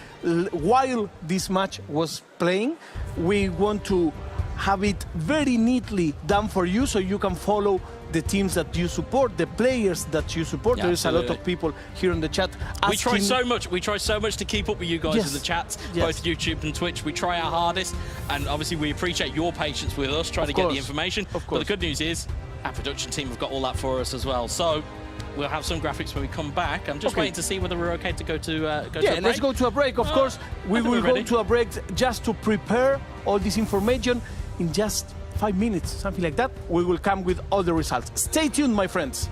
while this match was playing. We want to have it very neatly done for you so you can follow the teams that you support, the players that you support.
Yeah,
there's a lot of people here on the chat asking.
We try so much to keep up with you guys in the chats, both YouTube and Twitch. We try our hardest, and obviously we appreciate your patience with us trying to get the information. But the good news is our production team have got all that for us as well. So we'll have some graphics when we come back. I'm just waiting to see whether we're okay to go to a break.
Let's go to a break. Of course, we will go to a break just to prepare all this information. In just 5 minutes, something like that, we will come with all the results. Stay tuned, my friends.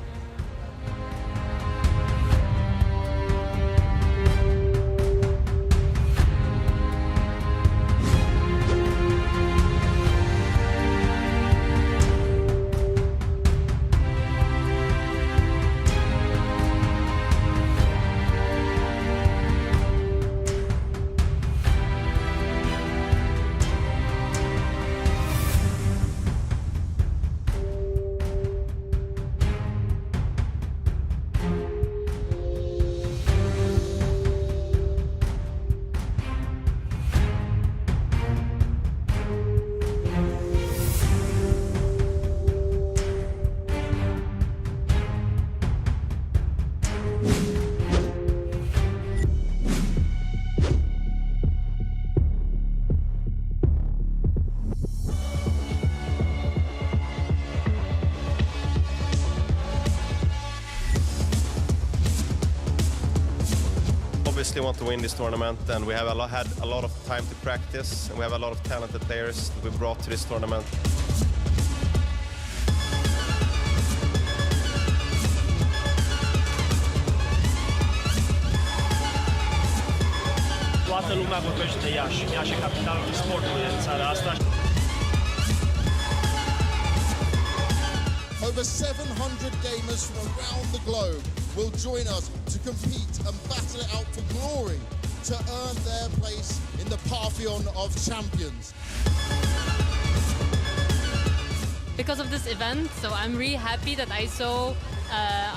obviously want to win this tournament, and we have had a lot of time to practice, and we have a lot of talented players that we brought to this tournament.
Toată lumea vorbește de Iași. Iași e capitalul sportului în țara asta.
Over 700 gamers from around the globe will join us to compete and battle it out for glory to earn their place in the pantheon of champions.
Because of this event, so I'm really happy that I saw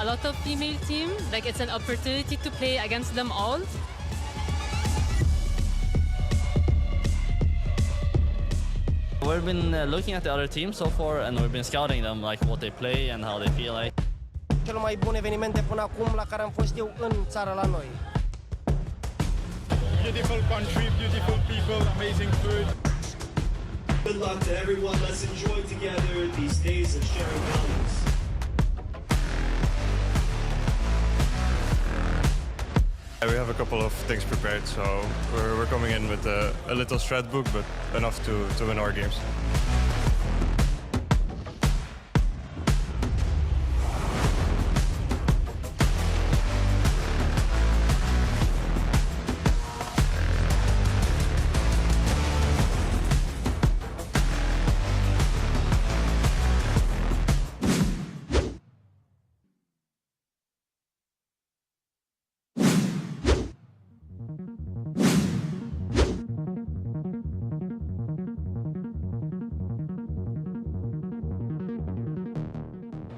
a lot of female team. Like, it's an opportunity to play against them all.
We've been looking at the other teams so far, and we've been scouting them, like what they play and how they feel like.
Cel mai bun eveniment de până acum la care am fost eu în țară la noi.
Beautiful country, beautiful people, amazing food.
Good luck to everyone. Let's enjoy together these days of sharing values.
We have a couple of things prepared, so we're coming in with a little strat book, but enough to win our games.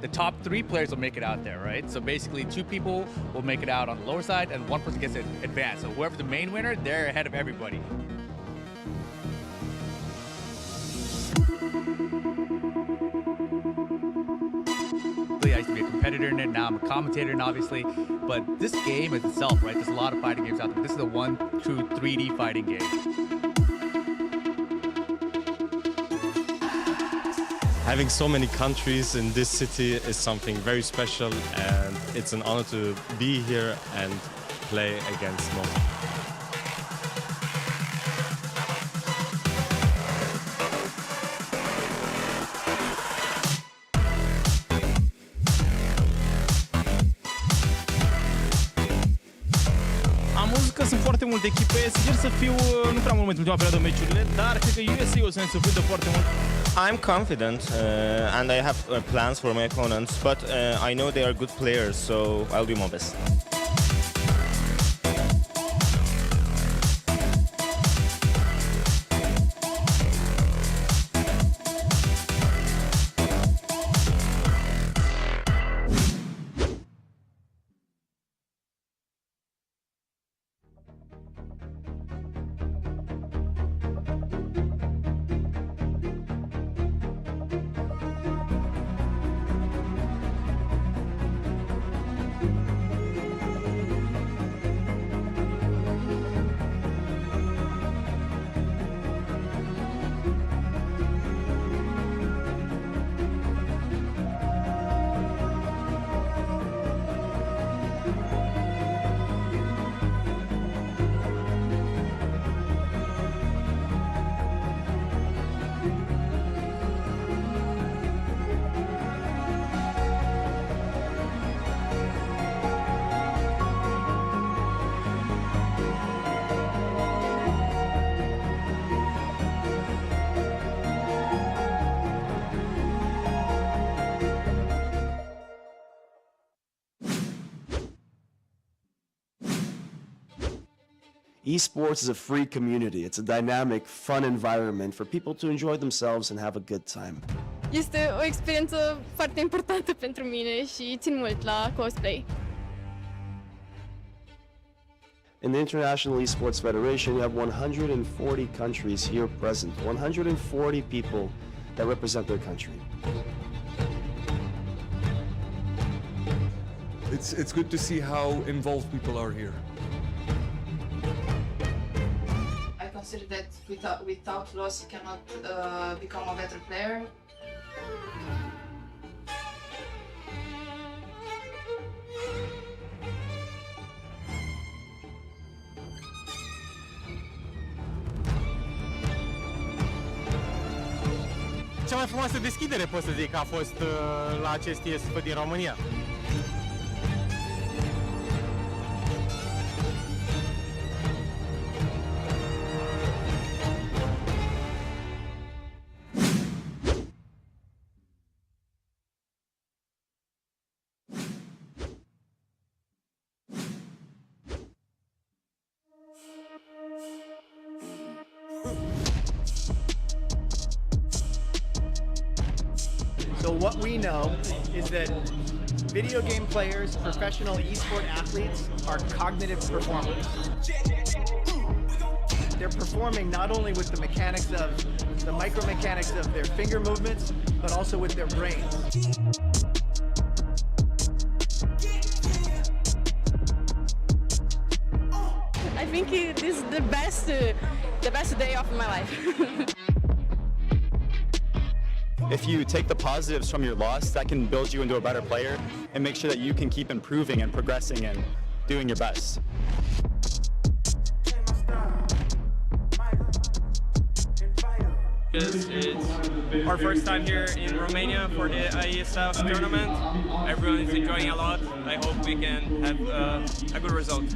The top 3 players will make it out there, right? So basically 2 people will make it out on the lower side and 1 person gets advanced. So whoever's the main winner, they're ahead of everybody. I used to be a competitor in it, now I'm a commentator in it, obviously. But this game is itself, right? There's a lot of fighting games out there. This is a 1, 2, 3D fighting game.
Having so many countries in this city is something very special, and it's an honor to be here and play against them.
Am văzut că sunt foarte multe echipe, sincer să fiu, nu prea mult în ultima perioadă meciurile, dar cred că USA o să ne surprindă foarte mult.
I'm confident and I have plans for my opponents, but I know they are good players, so I'll do my best.
Esports is a free community. It's a dynamic, fun environment for people to enjoy themselves and have a good time.
Este o experiență foarte importantă pentru mine și țin mult la cosplay.
In the International Esports Federation, you have 140 countries here present, 140 people that represent their country.
It's good to see how involved people are here.
I consider that without loss you cannot become a better player.
Cea mai frumoasă deschidere, pot să zic, a fost la acest IESF din România.
So what we know is that video game players, professional esport athletes, are cognitive performers. They're performing not only with the mechanics of the micromechanics of their finger movements, but also with their brains.
I think this is the best day of my life.
If you take the positives from your loss, that can build you into a better player and make sure that you can keep improving and progressing and doing your best.
It's our first time here in Romania for the IESF tournament. Everyone is enjoying a lot. I hope we can have a good result.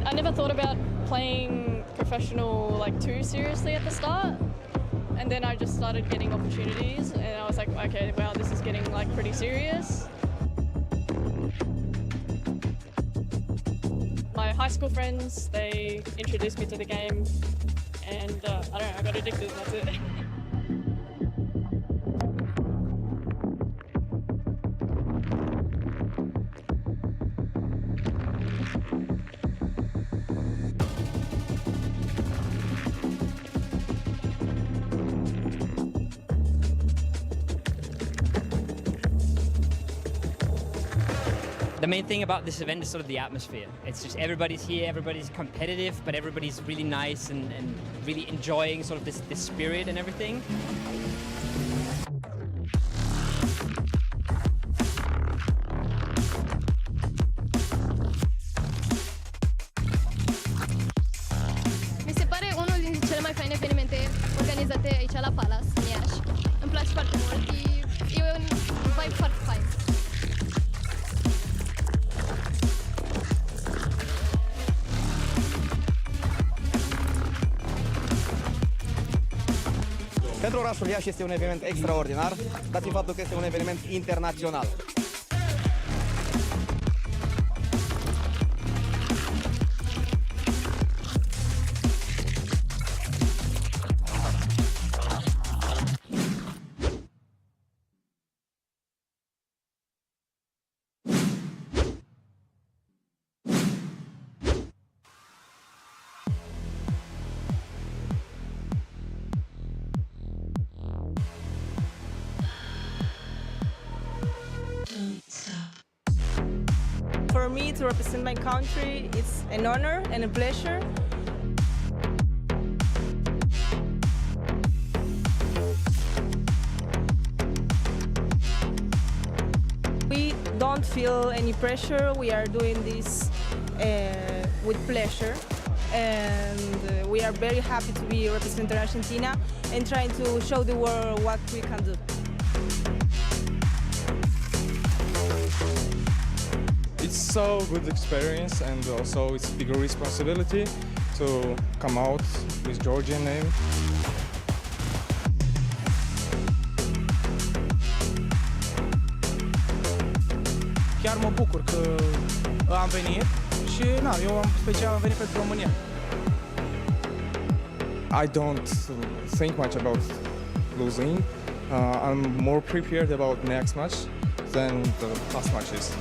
I never thought about playing professional too seriously at the start, and then I just started getting opportunities, and I was like, okay, wow, this is getting pretty serious. My high school friends, they introduced me to the game, and I don't know, I got addicted, and that's it.
The main thing about this event is sort of the atmosphere. It's just everybody's here, everybody's competitive, but everybody's really nice and really enjoying sort of this spirit and everything.
Mi se pare unul dintre cele mai faine evenimente organizate aici la Palace, în Iași. Îmi place foarte mult, e un vibe foarte fain.
Pentru orașul Iași este un eveniment extraordinar, dat fiind faptul că este un eveniment internațional.
For me to represent my country, it's an honor and a pleasure. We don't feel any pressure. We are doing this with pleasure, and we are very happy to be representing Argentina and trying to show the world what we can do.
It's so good experience, and also it's bigger responsibility to come out with Georgian name.
chiar mă bucur că am venit și eu special am venit pentru România.
I don't think much about losing. I'm more prepared about next match than the past matches.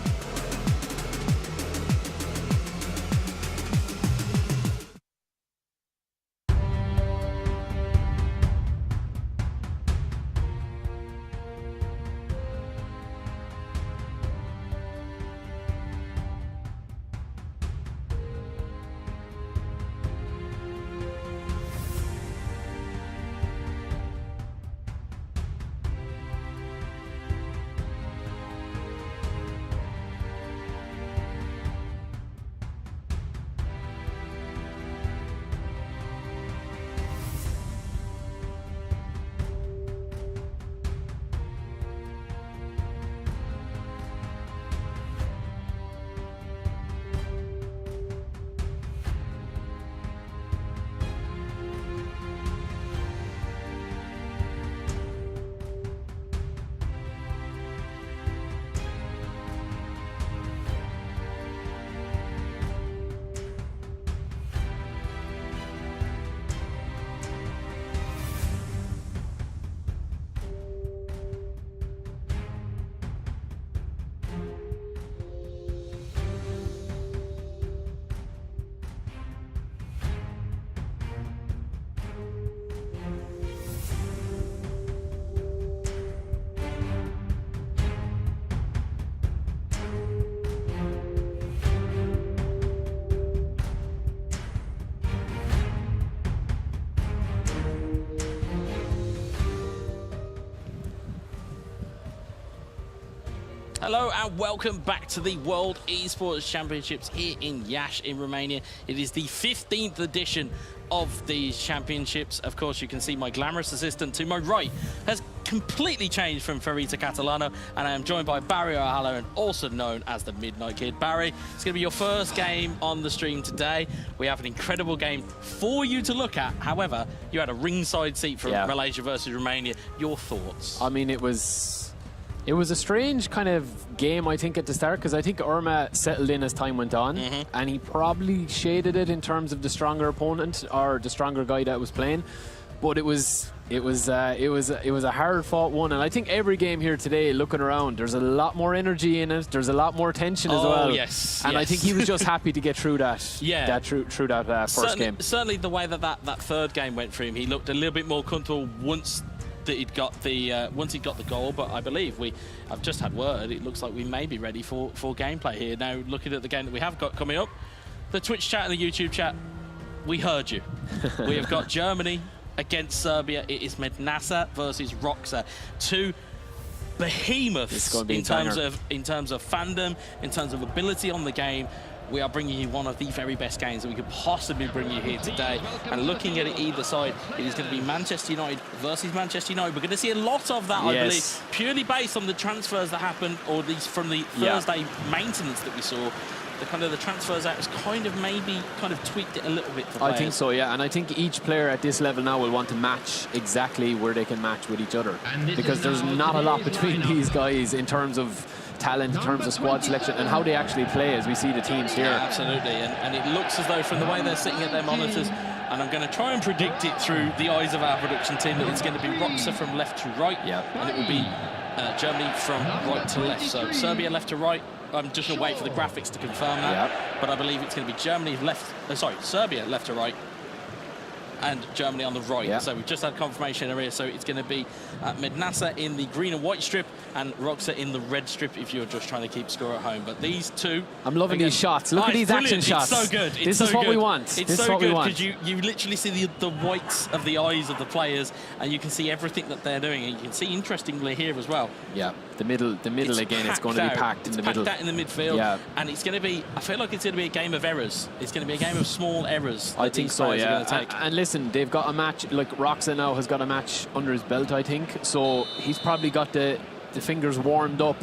Hello and welcome back to the World Esports Championships here in Iași in Romania. It is the 15th edition of these championships. Of course, you can see my glamorous assistant to my right has completely changed from Farita Catalano, and I am joined by Barry O'Halloran, and also known as the Midnight Kid. Barry, it's going to be your first game on the stream today. We have an incredible game for you to look at. However, you had a ringside seat for Malaysia versus Romania. Your thoughts?
I mean, it was a strange kind of game, I think, at the start, because I think Irma settled in as time went on, and he probably shaded it in terms of the stronger opponent or the stronger guy that was playing. But it was a hard fought one, and I think every game here today, looking around, there's a lot more energy in it. There's a lot more tension as well.
Yes,
and I think he was just happy to get through that. Through that first game.
Certainly, the way that third game went for him, he looked a little bit more comfortable once that he'd got the goal. But I believe I've just had word. It looks like we may be ready for gameplay here now. Looking at the game that we have got coming up, the Twitch chat and the YouTube chat, we heard you. We have got Germany against Serbia. It is Mednasa versus Roxa, two behemoths in terms of fandom, in terms of ability on the game. We are bringing you one of the very best games that we could possibly bring you here today. And looking at it either side, it is going to be Manchester United versus Manchester United. We're going to see a lot of that, I believe, purely based on the transfers that happened, or at least from the Thursday maintenance that we saw. The transfers out has kind of tweaked it a little bit for players.
I think so, yeah, and I think each player at this level now will want to match exactly where they can match with each other, because there's not a lot between these guys in terms of talent, in terms of squad selection and how they actually play as we see the teams here.
Yeah, absolutely, and it looks as though from the way they're sitting at their monitors, and I'm going to try and predict it through the eyes of our production team, that it's going to be Roxa from left to right, and it will be Germany from right to left. So Serbia left to right. I'm just going to wait for the graphics to confirm that, but I believe it's going to be Serbia left to right, and Germany on the right. So we've just had confirmation here. So it's going to be Mednasa in the green and white strip and Roxa in the red strip if you're just trying to keep score at home. But these two...
I'm loving these shots. Look at these action shots.
It's so good.
This is what we want.
It's so good because you literally see the whites of the eyes of the players, and you can see everything that they're doing. And you can see, interestingly, here as well.
Yeah, the middle again, it's going to be packed in the middle.
Packed out in the midfield. And it's going to be, I feel like it's going to be a game of errors. It's going to be a game of small errors.
I think so, yeah. And listen, they've got a match, like Roxa now has got a match under his belt, I think. So he's probably got the fingers warmed up.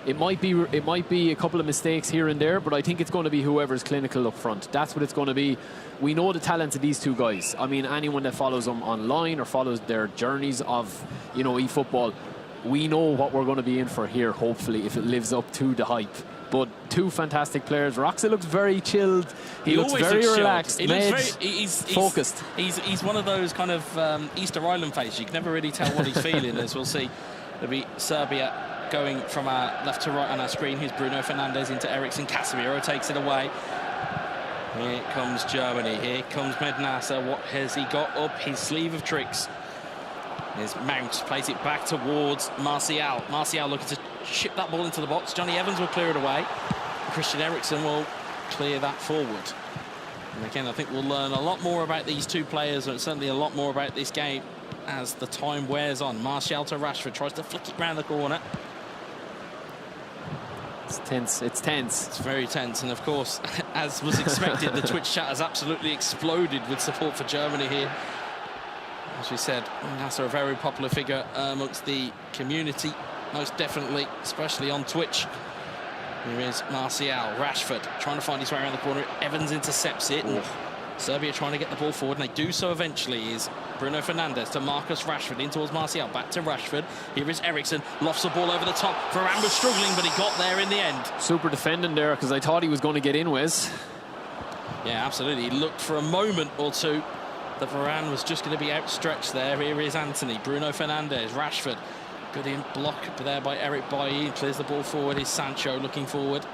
It might be a couple of mistakes here and there, but I think it's going to be whoever's clinical up front. That's what it's going to be. We know the talents of these two guys. I mean, anyone that follows them online or follows their journeys of, eFootball, we know what we're going to be in for here, hopefully, if it lives up to the hype. But two fantastic players. Roxa looks very chilled. He looks
always
very
looks
relaxed.
He looks very, he's
focused.
He's one of those kind of Easter Island faces. You can never really tell what he's feeling, as we'll see. It'll be Serbia going from our left to right on our screen. Here's Bruno Fernandes into Ericsson. Casemiro takes it away. Here comes Germany. Here comes Mednasa. What has he got up his sleeve of tricks? Here's Mount. Plays it back towards Martial. Martial looking to chip that ball into the box. Johnny Evans will clear it away. Christian Eriksen will clear that forward. And again, I think we'll learn a lot more about these two players, and certainly a lot more about this game as the time wears on. Martial to Rashford, tries to flick it round the corner.
It's tense. It's tense.
It's very tense. And of course, as was expected, the Twitch chat has absolutely exploded with support for Germany here. As we said, Nasser, a very popular figure amongst the community, most definitely, especially on Twitch. Here is Martial. Rashford trying to find his way around the corner. Evans intercepts it. And Serbia trying to get the ball forward, and they do so eventually. Is Bruno Fernandes to Marcus Rashford, in towards Martial, back to Rashford. Here is Eriksen, lofts the ball over the top. Varane was struggling, but he got there in the end.
Super defending there, because I thought he was going to get in, Wes.
Yeah, absolutely. He looked for a moment or two that Varane was just going to be outstretched there. Here is Anthony, Bruno Fernandes, Rashford. Good in block there by Eric Bailly. Clears the ball forward. Is Sancho looking forward.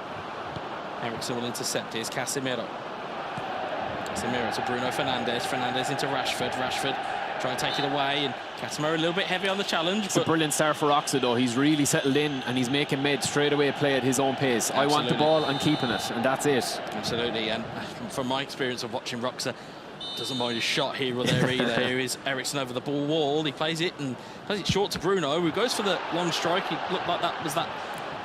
Eriksen will intercept. Here's Casemiro. Casemiro to Bruno Fernandes. Fernandes into Rashford. Rashford trying to take it away. And Casemiro a little bit heavy on the challenge.
It's a brilliant start for Roxa, though. He's really settled in, and he's making Med straight away play at his own pace.
Absolutely.
I want the ball, I'm keeping it, and that's it.
Absolutely. And from my experience of watching Roxa, doesn't mind a shot here or there either. Here is Eriksen over the ball wall. He plays it and plays it short to Bruno, who goes for the long strike. It looked like that was that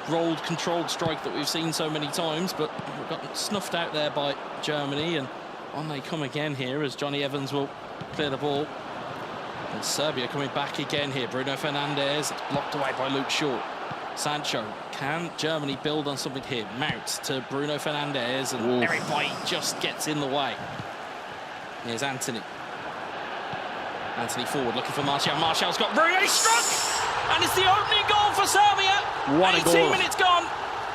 rolled, controlled strike that we've seen so many times, but got snuffed out there by Germany. And on they come again here as Johnny Evans will clear the ball. And Serbia coming back again here. Bruno Fernandes blocked away by Luke Shaw. Sancho. Can Germany build on something here? Mount to Bruno Fernandes, and Eric Bailly just gets in the way. Here's Anthony. Anthony forward, looking for Martial. Martial's got room, and he's struck! And it's the opening goal for Serbia.
What a goal.
18 minutes gone.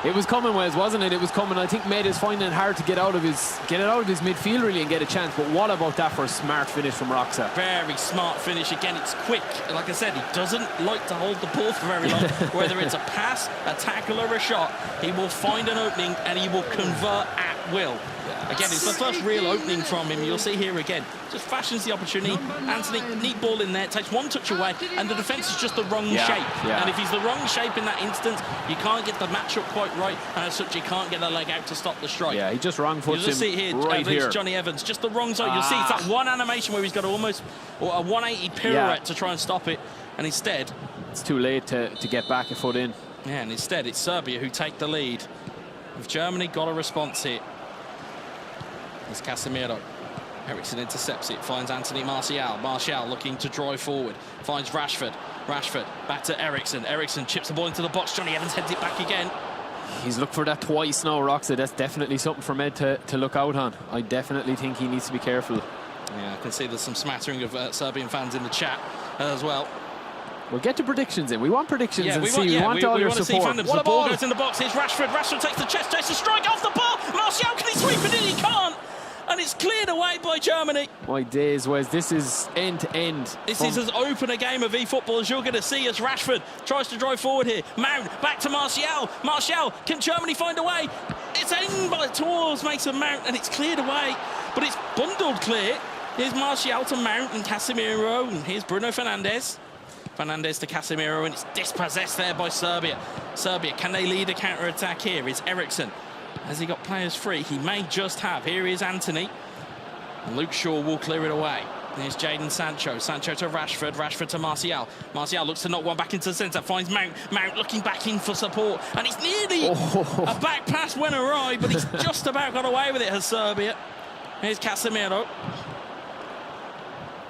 It was coming, Wes, wasn't it? It was coming. I think Med is finding it hard to get out of his midfield really and get a chance. But what about that for a smart finish from Roxa?
Very smart finish. Again, it's quick. Like I said, he doesn't like to hold the ball for very long. Whether it's a pass, a tackle or a shot, he will find an opening and he will convert at will. Again, it's the first real opening from him. You'll see here again. Just fashions the opportunity. Anthony, neat ball in there, takes one touch away, and the defence is just the wrong shape. And if he's the wrong shape in that instance, you can't get the matchup quite right, and as such, you can't get the leg out to stop the strike.
Yeah, he just wrong foots him.
You'll see here,
right here.
Johnny Evans, just the wrong side. You'll see it's that one animation where he's got almost a 180 pirouette to try and stop it, and instead,
it's too late to get back a foot in.
Yeah, and instead, it's Serbia who take the lead. If Germany got a response here. It's Casemiro. Eriksen intercepts it, finds Anthony Martial. Martial looking to drive forward, finds Rashford. Rashford back to Eriksen. Eriksen chips the ball into the box. Johnny Evans heads it back again.
He's looked for that twice now, Roxa. That's definitely something for Med to look out on. I definitely think he needs to be careful.
Yeah, I can see there's some smattering of Serbian fans in the chat as well.
We'll get to predictions in. We want predictions and
we
see.
Want,
we want all your
support.
See
fandoms. The ball goes in the box. Here's Rashford. Rashford takes the chest, takes the strike off the bar. Martial, can he sweep it in? He can't. And it's cleared away by Germany.
My days, Wes. This is end to end.
This is as open a game of eFootball as you're going to see as Rashford tries to drive forward here. Mount back to Martial. Martial, can Germany find a way? It's aimed by towards Mason Mount and it's cleared away, but it's bundled clear. Here's Martial to Mount and Casemiro, and here's Bruno Fernandes. Fernandes to Casemiro, and it's dispossessed there by Serbia. Serbia, can they lead a counter-attack here? It's Eriksen. Has he got players free? He may just have. Here is Anthony. And Luke Shaw will clear it away. There's Jadon Sancho. Sancho to Rashford. Rashford to Martial. Martial looks to knock one back into the centre. Finds Mount. Mount looking back in for support. And it's nearly a back pass went awry, but he's just about got away with it, has Serbia. Here's Casemiro.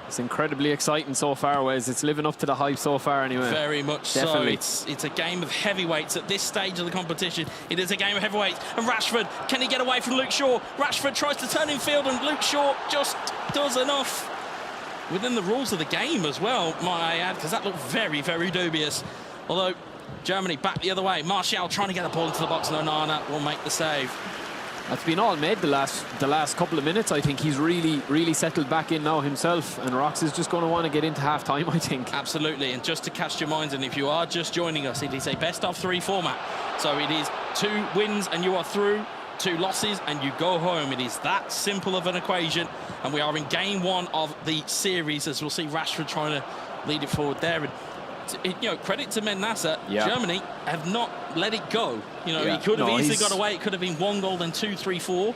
It's incredibly exciting so far, Wes. It's living up to the hype so far anyway.
Very much
Definitely.
so. It's a game of heavyweights at this stage of the competition. It is a game of heavyweights. And Rashford, can he get away from Luke Shaw? Rashford tries to turn in field and Luke Shaw just does enough. Within the rules of the game as well, might I add, because that looked very, very dubious. Although Germany back the other way. Martial trying to get the ball into the box, and Onana will make the save.
That's been all made the last couple of minutes. I think he's really settled back in now himself, and Rox is just going to want to get into half-time, I think.
Absolutely, and just to catch your minds, and if you are just joining us, it is a best-of-3 format. So it is 2 wins and you are through, 2 losses and you go home. It is that simple of an equation, and we are in game 1 of the series, as we'll see Rashford trying to lead it forward there. And you know, credit to Men Nasser, Germany have not let it go. You know, he could have easily got away. It could have been 1 goal, then 2, 3, 4.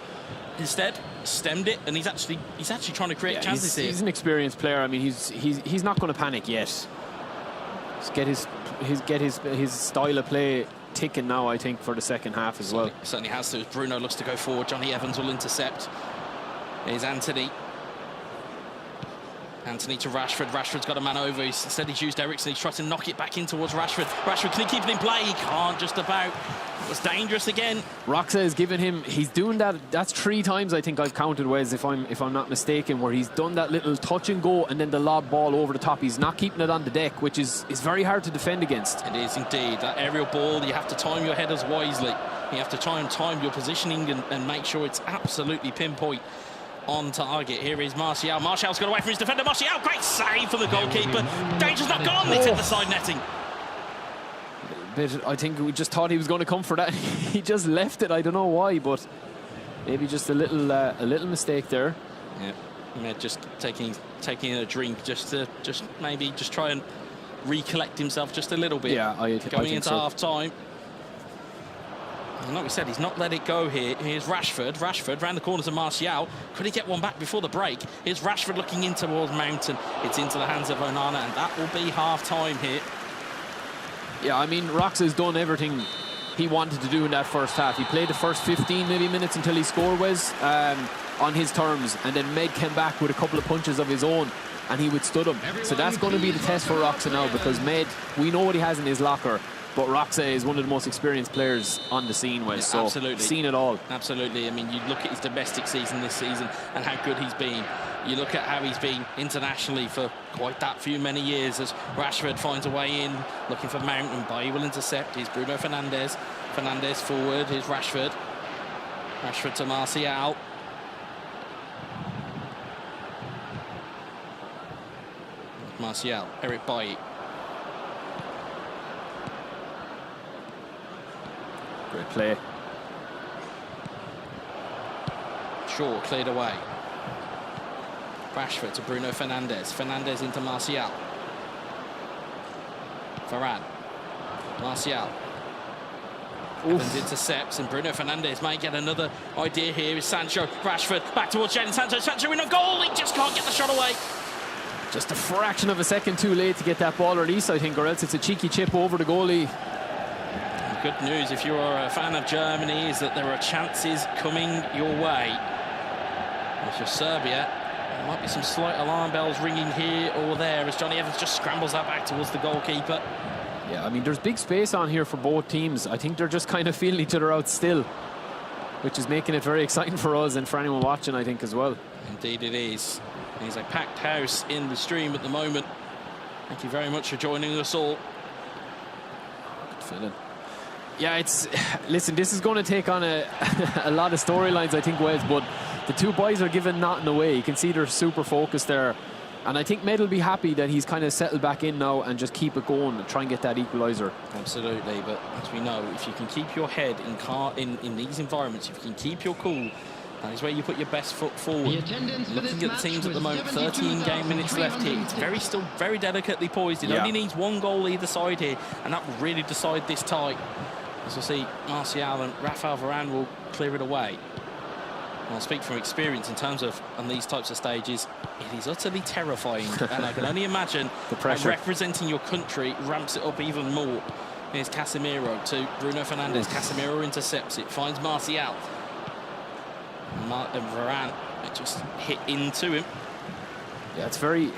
Instead, stemmed it, and he's actually trying to create chances here.
He's an experienced player. I mean, he's not going to panic yet. Just get his style of play ticking now, I think, for the second half as well.
Certainly has to. Bruno looks to go forward. Johnny Evans will intercept. Here's Anthony. Anthony to Rashford. Rashford's got a man over. Instead he's used Eriksen. He's trying to knock it back in towards Rashford. Rashford, can he keep it in play? He can't, just about. It was dangerous again.
Roxa is giving him, he's doing that. That's 3 times I think I've counted, Wes, if I'm not mistaken, where he's done that little touch and go and then the lob ball over the top. He's not keeping it on the deck, which is very hard to defend against.
It is indeed. That aerial ball, you have to time your headers wisely. You have to try and time your positioning and make sure it's absolutely pinpoint on target. Here is Martial. Martial's got away from his defender. Martial, great save from the goalkeeper. Danger's not gone. It's hit the side netting.
But I think we just thought he was going to come for that. He just left it. I don't know why, but maybe just a little mistake there.
Yeah, just taking a drink, just maybe try and recollect himself just a little bit.
Yeah, I
going
think
into
so.
half time. And like we said, he's not let it go here. Here's Rashford. Rashford round the corner to Martial. Could he get one back before the break? Here's Rashford looking in towards Mountain. It's into the hands of Onana, and that will be half-time here.
Yeah, I mean, Rox has done everything he wanted to do in that first half. He played the first 15 maybe minutes until he scored, Wes, on his terms, and then Med came back with a couple of punches of his own, and he withstood him. So that's going to be the test for Roxa now, because Med, we know what he has in his locker, but Roxa is one of the most experienced players on the scene, Wes. So
absolutely.
Seen it all.
Absolutely. I mean, you look at his domestic season this season and how good he's been. You look at how he's been internationally for quite that few many years, as Rashford finds a way in, looking for Mountain. Bailly will intercept. Here's Bruno Fernandes. Fernandes forward. Here's Rashford. Rashford to Martial. Martial. Eric Bailly.
Great play.
Shaw cleared away. Rashford to Bruno Fernandes. Fernandes into Martial. Varane. Martial. Evans intercepts, and Bruno Fernandes may get another idea here. Is Sancho. Rashford back towards Jadon Sancho. Sancho in a goal. He just can't get the shot away.
Just a fraction of a second too late to get that ball released, I think, or else it's a cheeky chip over the goalie.
Good news if you're a fan of Germany is that there are chances coming your way. If you're Serbia, there might be some slight alarm bells ringing here or there as Johnny Evans just scrambles that back towards the goalkeeper.
Yeah, I mean, there's big space on here for both teams. I think they're just kind of feeling each other out still, which is making it very exciting for us and for anyone watching, I think, as well. Indeed it is.
There's a packed house in the stream at the moment. Thank you very much for joining us all.
Good feeling. Yeah, listen, this is going to take on a lot of storylines, I think, Wes, but the two boys are giving nothing away. You can see they're super focused there. And I think Med will be happy that he's kind of settled back in now and just keep it going and try and get that equaliser.
Absolutely, but as we know, if you can keep your head in these environments, if you can keep your cool, that is where you put your best foot forward. Looking at the teams at the moment, 13 game minutes left here. It's still very delicately poised. It only needs 1 goal either side here, and that will really decide this tie. As we'll see, Martial and Rafael Varane will clear it away. And I'll speak from experience in terms of on these types of stages, it is utterly terrifying. And I can only imagine
the pressure.
Representing your country ramps it up even more. Here's Casemiro to Bruno Fernandes. Casemiro intercepts it, finds Martial. And Varane, it just hit into him.
Yeah, it's very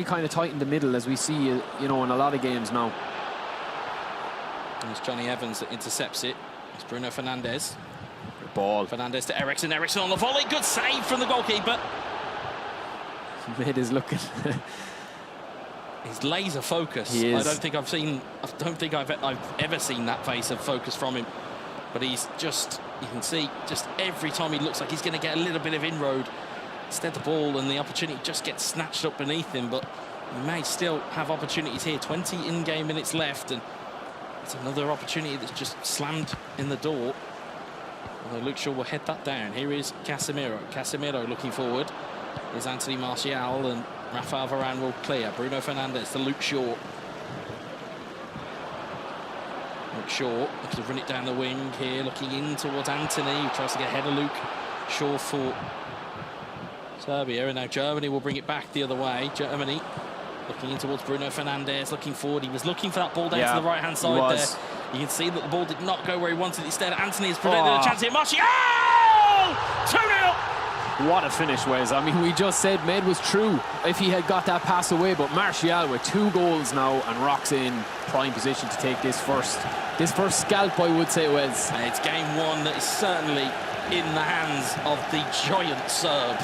kind of tight in the middle, as we see, you know, in a lot of games now.
And it's Johnny Evans that intercepts it. It's Bruno Fernandes.
Good ball.
Fernandes to Eriksen. Eriksen on the volley. Good save from the goalkeeper.
Med is looking.
He's laser focused.
He is.
I don't think I've ever seen that face of focus from him. But he's just, you can see, just every time he looks like he's going to get a little bit of inroad, instead the ball and the opportunity just gets snatched up beneath him. But he may still have opportunities here. 20 in-game minutes left, and it's another opportunity that's just slammed in the door. Although Luke Shaw will head that down. Here is Casemiro. Casemiro looking forward. Here's Anthony Martial, and Rafael Varane will clear. Bruno Fernandes to Luke Shaw. Luke Shaw looks to run it down the wing here, looking in towards Anthony, who tries to get ahead of Luke Shaw for Serbia. And now Germany will bring it back the other way. Germany looking in towards Bruno Fernandes, looking forward. He was looking for that ball down to the right-hand side there. You can see that the ball did not go where he wanted. Instead, Anthony has prevented a chance here. Martial! 2-0!
What a finish, Wes. I mean, we just said Med was true if he had got that pass away, but Martial with 2 goals now, and Rock's in prime position to take this first scalp, I would say, Wes.
And it's game 1 that is certainly in the hands of the giant Serb.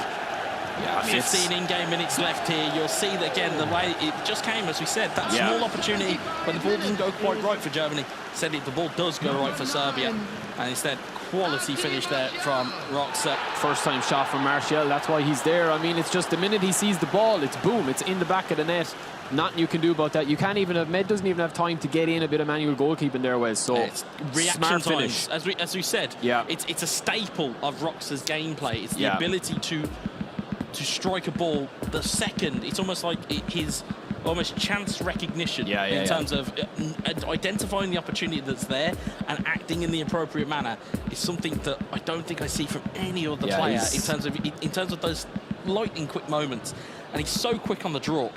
Yeah, I mean,
15 in-game minutes left here. You'll see that again, the way it just came, as we said, that small opportunity when the ball doesn't go quite right for Germany. Said it, the ball does go right for Serbia, and instead, quality finish there from Roxa.
First time shot from Martial, that's why he's there. I mean, it's just the minute he sees the ball, it's boom, it's in the back of the net. Nothing you can do about that. You can't even have, Med doesn't even have time to get in a bit of manual goalkeeping there, Wes. So
it's reaction
smart
times,
finish.
as we said.
Yeah,
it's a staple of Roxa's gameplay. It's the ability to strike a ball the second. It's almost like his almost chance recognition in terms of identifying the opportunity that's there and acting in the appropriate manner is something that I don't think I see from any other player in terms of those lightning quick moments. And he's so quick on the draw.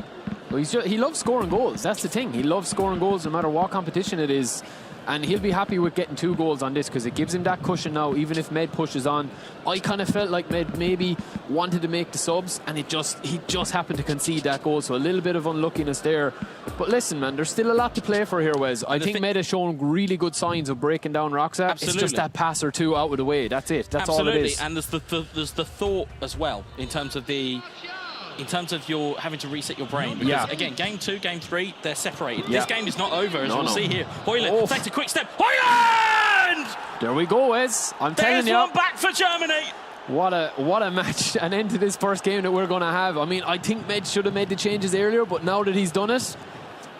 Well, he loves scoring goals. That's the thing. He loves scoring goals no matter what competition it is. And he'll be happy with getting 2 goals on this because it gives him that cushion now, even if Med pushes on. I kind of felt like Med maybe wanted to make the subs, and he just happened to concede that goal. So a little bit of unluckiness there. But listen, man, there's still a lot to play for here, Wes. I think Med has shown really good signs of breaking down Roxa.
Absolutely.
It's just that pass or 2 out of the way. That's it. That's all it is.
And there's the thought as well in terms of your having to reset your brain. Because again, game 2, game 3, they're separated. This game is not over, as we'll see here. Hoyland takes a quick step. Hoyland!
There we go, Wes. I'm telling you.
There's one back for Germany.
What a match, an end to this first game that we're going to have. I mean, I think Med should have made the changes earlier, but now that he's done it,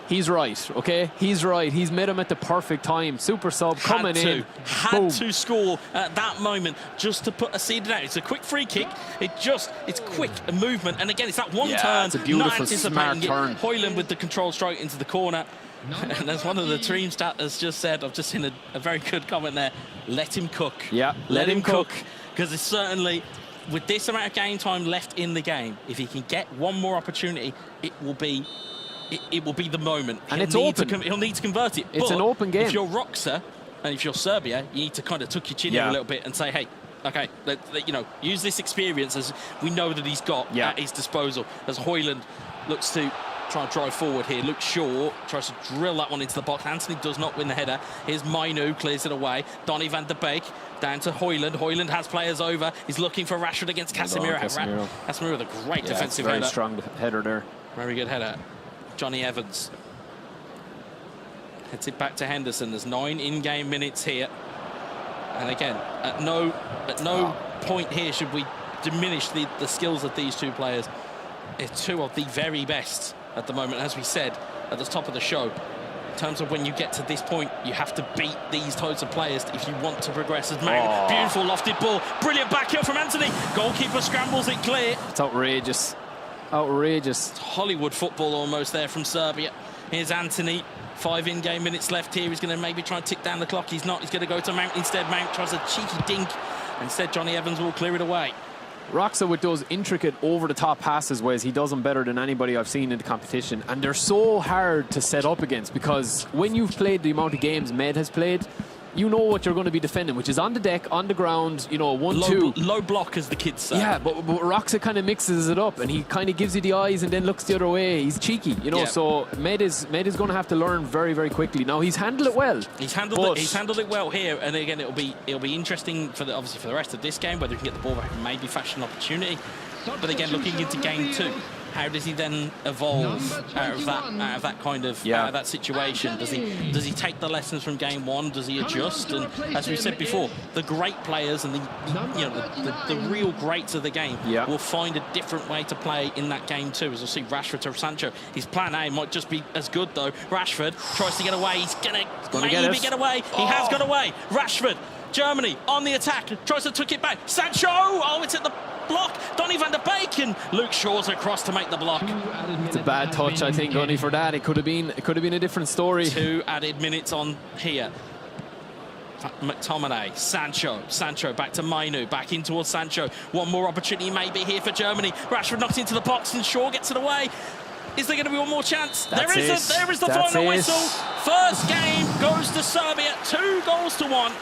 he's right, okay? He's right. He's made him at the perfect time. Super sub coming in.
Had to score at that moment just to put a seed out. It's a quick free kick. It's quick movement. And again, it's that one turn.
It's a beautiful, smart turn.
Hoyland with the control straight into the corner. And as one of the Dream stat has just said, I've just seen a very good comment there, let him cook.
Yeah,
let him cook. Because it's certainly, with this amount of game time left in the game, if he can get one more opportunity, it will be the moment.
And it's open.
He'll need to convert it.
It's an open game.
If you're Roxa and if you're Serbia, you need to kind of tuck your chin in a little bit and say, hey, okay, use this experience as we know that he's got at his disposal. As Hoyland looks to try and drive forward here. Luke Shaw tries to drill that one into the box. Anthony does not win the header. Here's Mainu, clears it away. Donny van der Beek down to Hoyland. Hoyland has players over. He's looking for Rashford against Casemiro. Casemiro with a great defensive header.
Very strong header there.
Very good header. Johnny Evans heads it back to Henderson. There's 9 in-game minutes here. And again, at no point here should we diminish the skills of these 2 players. It's 2 of the very best at the moment, as we said at the top of the show. In terms of when you get to this point, you have to beat these types of players if you want to progress as Mount. Beautiful lofted ball. Brilliant back heel from Anthony. Goalkeeper scrambles it clear.
It's outrageous. Outrageous.
It's Hollywood football almost there from Serbia. Here's Anthony. 5 in-game minutes left here. He's going to maybe try and tick down the clock. He's not. He's going to go to Mount instead. Mount tries a cheeky dink. Instead, Johnny Evans will clear it away.
Roxa with those intricate over-the-top passes, Wes, he does them better than anybody I've seen in the competition. And they're so hard to set up against because when you've played the amount of games Med has played, you know what you're going to be defending, which is on the deck, on the ground, 1-2.
Low block, as the kids say.
Yeah, but Roxa kind of mixes it up and he kind of gives you the eyes and then looks the other way. He's cheeky, so Med is going to have to learn very, very quickly. Now, he's handled it well.
He's handled it well here, and again, it'll be interesting for the rest of this game, whether he can get the ball back and maybe fashion an opportunity. But again, looking into game 2, how does he then evolve out of that kind of out of that situation? Does he take the lessons from game one? Does he adjust? And as we said before, the great players and the real greats of the game will find a different way to play in that game too. As we'll see, Rashford to Sancho. His plan A might just be as good though. Rashford tries to get away. He's gonna maybe get away. He has got away. Rashford, Germany on the attack, tries to tuck it back. Sancho, oh, it's at the block. Donny van der Beek, and Luke Shaw's across to make the block.
It's a bad touch, I think, only for that. It could have been a different story.
2 added minutes on here. McTominay, Sancho back to Mainu, back in towards Sancho. One more opportunity maybe here for Germany. Rashford knocks into the box and Shaw gets it away. Is there going to be one more chance? There is the final whistle. First game goes to Serbia, 2-1.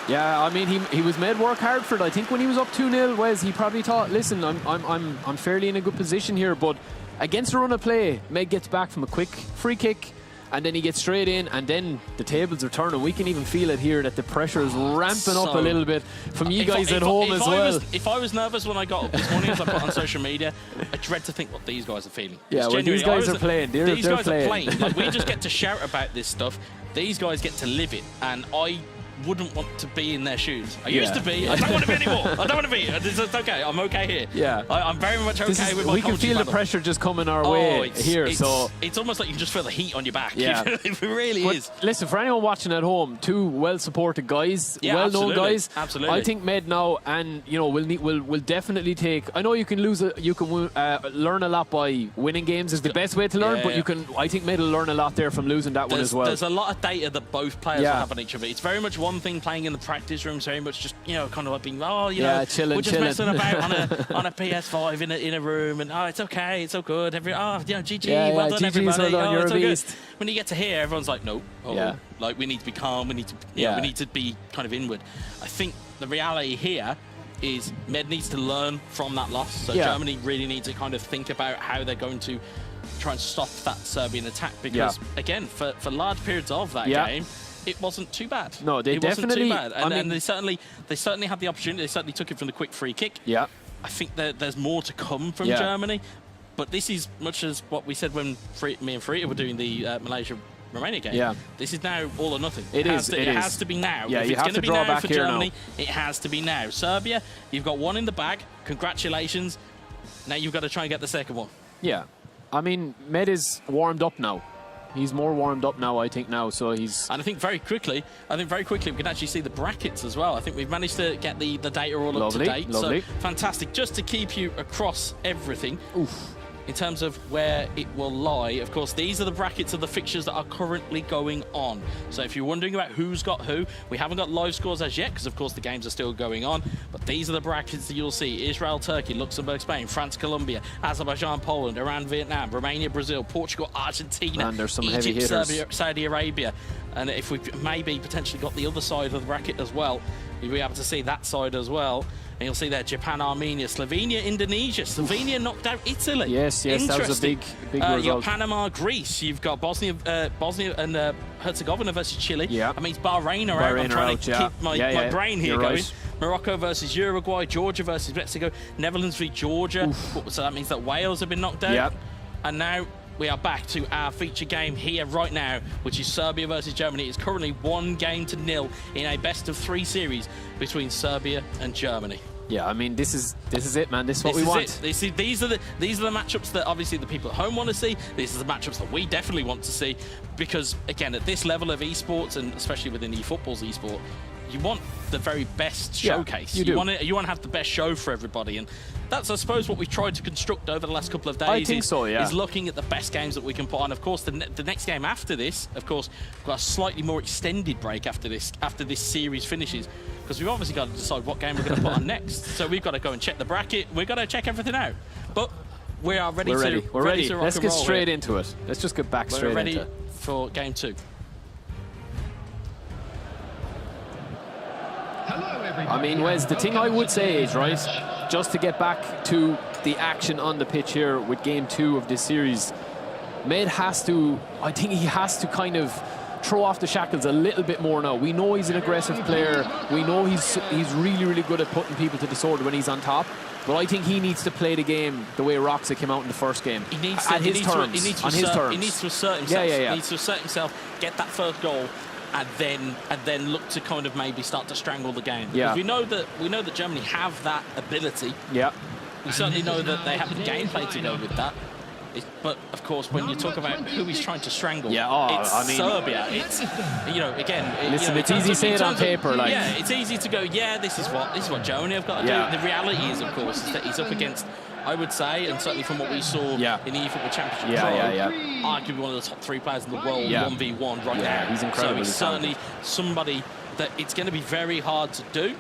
Yeah, I mean, he was made work hard for it. I think when he was up 2-0, Wes, he probably thought, listen, I'm fairly in a good position here, but against a run of play, Meg gets back from a quick free kick, and then he gets straight in, and then the tables are turning. We can even feel it here that the pressure is ramping up a little bit from you guys at home as well.
If I was nervous when I got up this morning, as I put on social media, I dread to think what these guys are feeling.
Yeah, well, these guys are playing. These guys are playing.
Like, we just get to shout about this stuff. These guys get to live it, and I wouldn't want to be in their shoes. I used to be. I don't want to be anymore. I don't want to be. It's okay. I'm okay here.
Yeah.
I'm very much okay with my
We can feel the pressure just coming our way here. So
it's almost like you can just feel the heat on your back.
Yeah.
It really is.
Listen, for anyone watching at home, 2 well-supported guys, well-known guys.
Absolutely.
I think Med now, and we'll definitely take. I know you can learn a lot by winning games is the best way to learn, but I think Med will learn a lot there from losing that one as well.
There's a lot of data that both players will have on each other. It's very much one thing playing in the practice rooms, very much just kind of like being
chilling,
we're just messing about on a PS5 in a room, and it's okay, it's all good. GG, well done everybody.
You're
it's
a
all
beast.
good. When you get to here, everyone's like, no, like we need to be calm, we need to be kind of inward. I think the reality here is Med needs to learn from that loss. So Germany really need to kind of think about how they're going to try and stop that Serbian attack, because again, for large periods of that game, it wasn't too bad.
No, it wasn't too bad.
And they certainly had the opportunity. They certainly took it from the quick free kick.
Yeah.
I think that there's more to come from Germany. But this is much as what we said when me and Frita were doing the Malaysia-Romania game.
Yeah.
This is now all or nothing.
It has
to be now.
Yeah,
if
you
it's
have to draw back
for
here
Germany,
now.
it has to be now. Serbia, you've got one in the bag. Congratulations. Now you've got to try and get the second one.
Yeah. I mean, Med is warmed up now. He's more warmed up now, I think, so he's...
And I think very quickly we can actually see the brackets as well. I think we've managed to get the data all up to date.
Lovely.
So fantastic. Just to keep you across everything. In terms of where it will lie, of course, these are the brackets of the fixtures that are currently going on. So if you're wondering about who's got who, we haven't got live scores as yet, because of course the games are still going on, but these are the brackets that you'll see. Israel, Turkey, Luxembourg, Spain, France, Colombia, Azerbaijan, Poland, Iran, Vietnam, Romania, Brazil, Portugal, Argentina,
and there's some
Egypt,
heavy hitters.
Saudi Arabia. And if we maybe potentially got the other side of the bracket as well, you'll be able to see that side as well. And you'll see there Japan, Armenia, Slovenia, Indonesia. Slovenia knocked out Italy.
Yes, that was a big result.
You've got Panama, Greece. You've got Bosnia and Herzegovina versus Chile.
Yeah.
That means Bahrain are out. I'm trying to keep my brain here going.
Right.
Morocco versus Uruguay. Georgia versus Mexico. Netherlands v Georgia. So that means that Wales have been knocked out.
Yep.
And now we are back to our feature game here right now, which is Serbia versus Germany. It's currently 1-0 in a best-of-3 series between Serbia and Germany.
Yeah, I mean, this is it, man. This is what we want.
These are the matchups that obviously the people at home want to see. These are the matchups that we definitely want to see, because again, at this level of esports, and especially within eFootball's esport, you want the very best showcase.
You want
to have the best show for everybody, and that's, I suppose, what we've tried to construct over the last couple of days.
I think so, yeah.
Is looking at the best games that we can put on. Of course, the next game after this, of course, we've got a slightly more extended break after this series finishes, because we've obviously got to decide what game we're going to put on next. So we've got to go and check the bracket. We've got to check everything out. But we are ready.
We're ready.
To rock
Let's
and
get
roll
straight
here.
into it. Let's just get back straight into it.
We're ready for game 2.
I mean, Wes, the thing I would say is, right, just to get back to the action on the pitch here with game 2 of this series, Med has to, I think he has to kind of throw off the shackles a little bit more now. We know he's an aggressive player. We know he's really, really good at putting people to the sword when he's on top. But I think he needs to play the game the way Roxa came out in the first game.
He needs to,
on his terms. He needs to
assert himself.
Yeah.
He needs to assert himself, get that first goal, and then look to kind of maybe start to strangle the game.
Yeah.
Because we know that Germany have that ability.
Yeah.
We certainly know that they have the gameplay to go with that. But of course, when you talk about who he's trying to strangle, it's Serbia. It's again.
Listen, it's easy to say it on paper. Like,
yeah, it's easy to go. Yeah, this is what Germany have got to do. The reality is, of course, is that he's up against, I would say, and certainly from what we saw in the eFootball Championship arguably one of the top 3 players in the world, 1v1 right now.
He's incredible.
So he's certainly somebody that it's going to be very hard to do.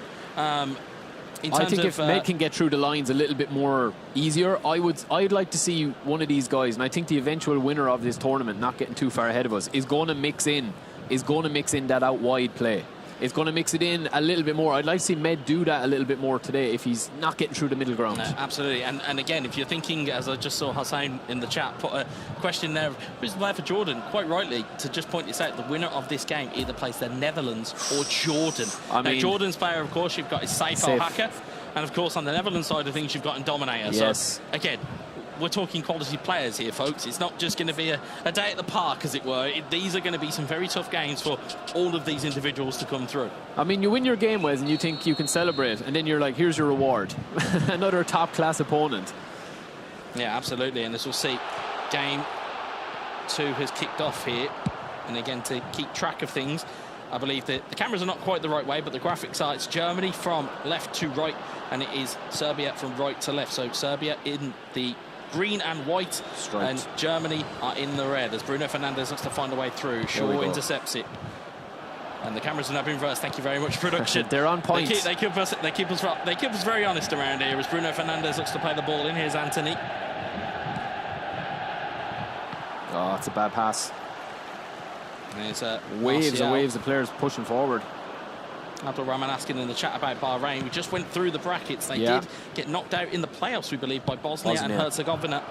I think if Med can get through the lines a little bit more easier, I'd like to see one of these guys, and I think the eventual winner of this tournament, not getting too far ahead of us, is going to mix in that out wide play. Is going to mix it in a little bit more. I'd like to see Med do that a little bit more today if he's not getting through the middle ground.
Absolutely. And again, if you're thinking, as I just saw Hussein in the chat put a question there, who's the player for Jordan? Quite rightly, to just point this out, the winner of this game either plays the Netherlands or Jordan. Now, Jordan's player, of course, you've got is Saif Al-Haka. And, of course, on the Netherlands side of things, you've got Dominator.
Yes.
So, again, we're talking quality players here, folks. It's not just going to be a day at the park, as it were. These are going to be some very tough games for all of these individuals to come through.
I mean, you win your game, Wes, and you think you can celebrate, and then you're like, here's your reward. Another top-class opponent.
Yeah, absolutely. And as we'll see, game 2 has kicked off here. And again, to keep track of things, I believe that the cameras are not quite the right way, but the graphics are. It's Germany from left to right, and it is Serbia from right to left. So Serbia in the green and white, and Germany are in the red as Bruno Fernandes looks to find a way through. Shaw intercepts it, and the cameras are now being reversed. Thank you very much, production.
They're on point.
They keep us very honest around here as Bruno Fernandes looks to play the ball in. Here's Anthony.
Oh, it's a bad pass.
There's
waves of players pushing forward.
Abdul Rahman asking in the chat about Bahrain. We just went through the brackets. They did get knocked out in the playoffs, we believe, by Bosnia and Herzegovina.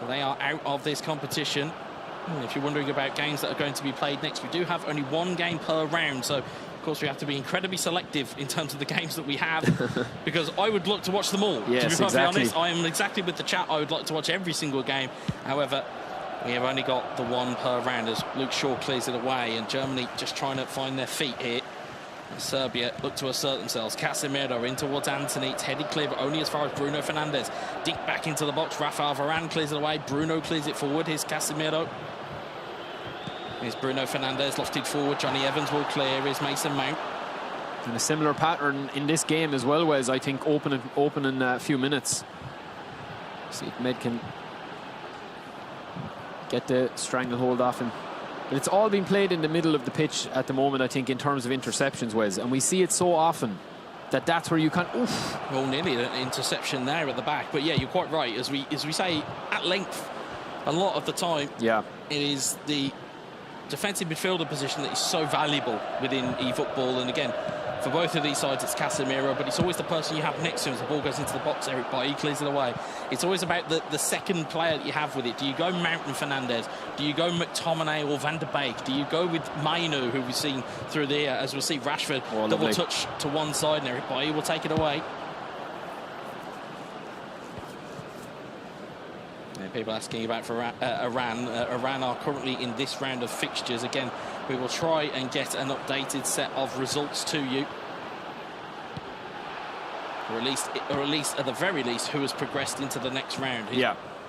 They are out of this competition. And if you're wondering about games that are going to be played next, we do have only 1 game per round. So, of course, we have to be incredibly selective in terms of the games that we have, because I would look to watch them all.
Yes,
to be perfectly honest, I am exactly with the chat. I would like to watch every single game. However, we have only got the 1 per round as Luke Shaw clears it away, and Germany just trying to find their feet here. And Serbia look to assert themselves. Casemiro in towards Anthony. It's headed clear, but only as far as Bruno Fernandes. Dink back into the box. Rafael Varane clears it away. Bruno clears it forward. Here's Casemiro. Here's Bruno Fernandes lofted forward. Johnny Evans will clear. Here's Mason Mount.
And a similar pattern in this game as well, Wes. I think open in a few minutes. See if Med can get the stranglehold off him. But it's all being played in the middle of the pitch at the moment, I think, in terms of interceptions, Wes. And we see it so often that that's where you can... Oof.
Well, nearly an interception there at the back. But, yeah, you're quite right. As we say at length, a lot of the time, it is the defensive midfielder position that is so valuable within eFootball. And, again, for both of these sides, it's Casemiro, but it's always the person you have next to him as the ball goes into the box. Eric Bailly clears it away. It's always about the second player that you have with it. Do you go Mount and Fernandes? Do you go McTominay or Van der Beek? Do you go with Mainu, who we've seen through there, as we'll see Rashford double touch to one side, and Eric Bailly will take it away. People asking about for Iran. Iran are currently in this round of fixtures. Again, we will try and get an updated set of results to you. Or at least, at the very least, who has progressed into the next round.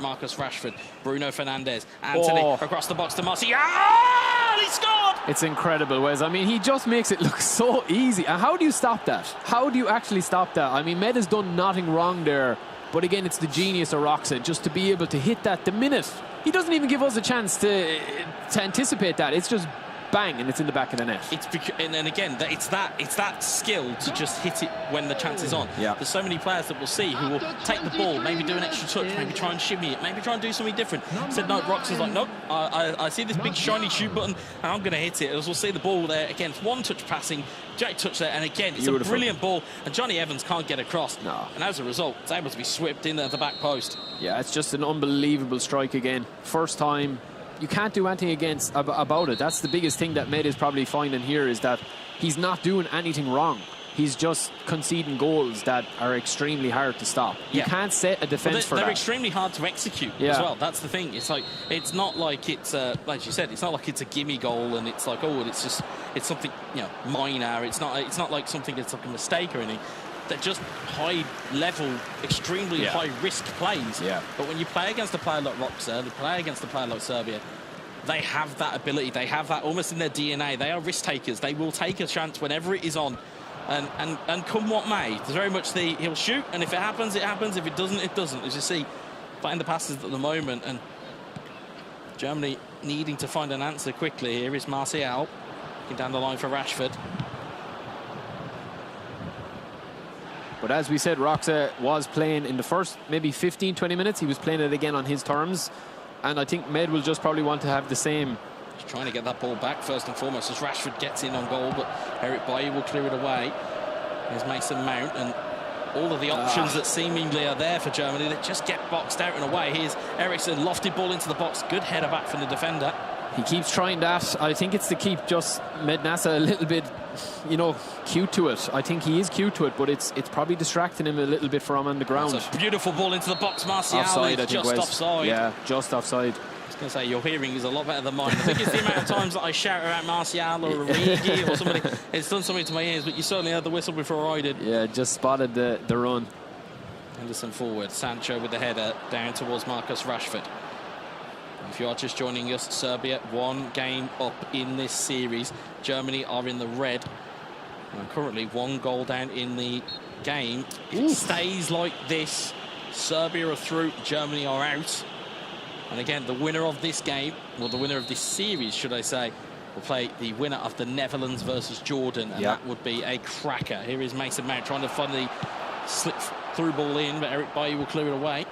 Marcus Rashford, Bruno Fernandes, Anthony across the box to Martial. He scored!
It's incredible, Wes. I mean, he just makes it look so easy. And how do you stop that? How do you actually stop that? I mean, Med has done nothing wrong there. But again, it's the genius of Roxa, just to be able to hit that the minute. He doesn't even give us a chance to anticipate that. It's just bang, and it's in the back of the net.
And again, it's that skill to just hit it when the chance is on. There's so many players that we'll see who will take the ball, maybe do an extra touch, maybe try and shimmy it, maybe try and do something different. Said no, Roxa's like, nope, I see this big shiny shoot button, and I'm going to hit it. As we'll see the ball there, again, it's one touch passing, Jack touch there, and again, it's a brilliant ball, and Johnny Evans can't get across. And as a result, it's able to be swept in at the back post.
Yeah, it's just an unbelievable strike again. First time you can't do anything about it. That's the biggest thing that Med is probably finding here, is that he's not doing anything wrong. He's just conceding goals that are extremely hard to stop. You can't set a defense for that.
They're extremely hard to execute as well. That's the thing. It's like, it's not like it's like you said, it's not like it's a gimme goal and it's like, oh, it's something, you know, minor. It's not like something that's like a mistake or anything. They're just high level, extremely high risk plays.
Yeah.
But when you play against a player like Roxa, you play against a player like Serbia, they have that ability. They have that almost in their DNA. They are risk takers. They will take a chance whenever it is on. And come what may, there's very much he'll shoot, and if it happens, it happens. If it doesn't, it doesn't. As you see, fighting the passes at the moment, and Germany needing to find an answer quickly. Here is Martial, looking down the line for Rashford.
But as we said, Roxa was playing in the first maybe 15-20 minutes. He was playing it again on his terms, and I think Med will just probably want to have the same.
He's trying to get that ball back first and foremost as Rashford gets in on goal, but Eric Bailly will clear it away. There's Mason Mount, and all of the options that seemingly are there for Germany that just get boxed out and away. Here's Eriksson, lofted ball into the box, good header back from the defender.
He keeps trying that. I think it's to keep just Mednasa a little bit, you know, cute to it. I think he is cute to it, but it's probably distracting him a little bit from on the ground.
It's a beautiful ball into the box. Martial is just offside.
Yeah, just offside.
I was going to say, your hearing is a lot better than mine. I think it's the amount of times that I shout around Martial or Origi or somebody. It's done something to my ears, but you certainly heard the whistle before I did.
Yeah, just spotted the run.
Henderson forward. Sancho with the header down towards Marcus Rashford. If you are just joining us, Serbia one game up in this series. Germany are in the red. And currently 1 goal down in the game. If it stays like this, Serbia are through, Germany are out. And again, the winner of this game, or the winner of this series, should I say, will play the winner of the Netherlands versus Jordan. And that would be a cracker. Here is Mason Mount trying to find the slip through ball in, but Eric Bailly will clear it away.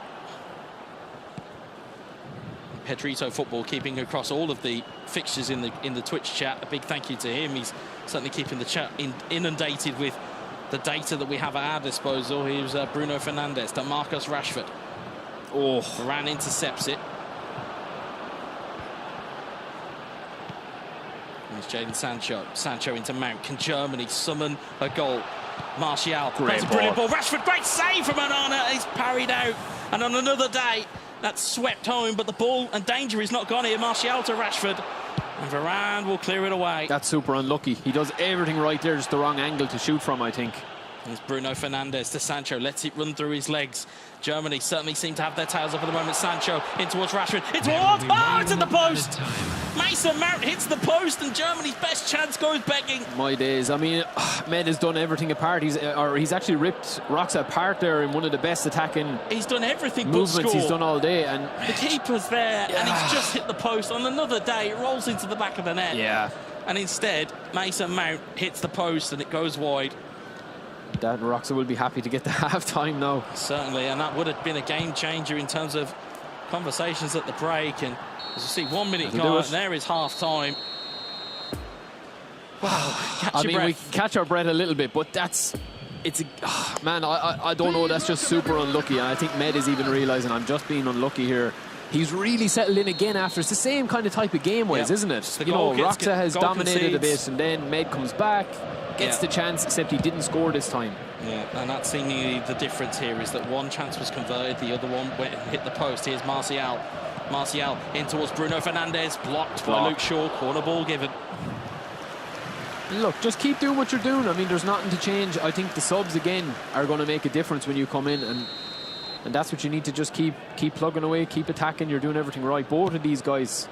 Pedrito Football keeping across all of the fixtures in the Twitch chat. A big thank you to him. He's certainly keeping the chat inundated with the data that we have at our disposal. Here's Bruno Fernandes to Marcus Rashford. Oh, Varane intercepts it. There's Jadon Sancho. Sancho into Mount. Can Germany summon a goal? Martial. That's a brilliant ball. Rashford, great save from Onana. He's parried out. And on another day, that's swept home, but the ball and danger is not gone here. Martial to Rashford, and Varane will clear it away.
That's super unlucky. He does everything right there, just the wrong angle to shoot from, I think.
There's Bruno Fernandes to Sancho, lets it run through his legs. Germany certainly seem to have their tails up at the moment. Sancho in towards Rashford, in towards, it's at the post! Mason Mount hits the post, and Germany's best chance goes begging.
My days. I mean, Med has done everything apart. He's actually ripped Roxa apart there in one of the best attacking.
He's done everything
movements
but score.
He's done all day, and
the keeper's there, and he's just hit the post. On another day, it rolls into the back of the net.
Yeah.
And instead, Mason Mount hits the post, and it goes wide.
That Roxa will be happy to get the half-time now.
Certainly, and that would have been a game changer in terms of conversations at the break. And as you see, 1 minute gone, and there is half-time. Wow,
we catch our breath a little bit, but man, I don't know, that's just super unlucky. And I think Med is even realising I'm just being unlucky here. He's really settled in again after. It's the same kind of type of game-wise, isn't it? You know, Roxa has dominated a bit, and then Med comes back, gets the chance, except he didn't score this time.
Yeah, and that's seemingly the difference here, is that one chance was converted, the other one hit the post. Here's Martial. Martial in towards Bruno Fernandes, blocked by Luke Shaw, corner ball given.
Look, just keep doing what you're doing. I mean, there's nothing to change. I think the subs, again, are going to make a difference when you come in, and that's what you need to just keep plugging away, keep attacking. You're doing everything right. Both of these guys.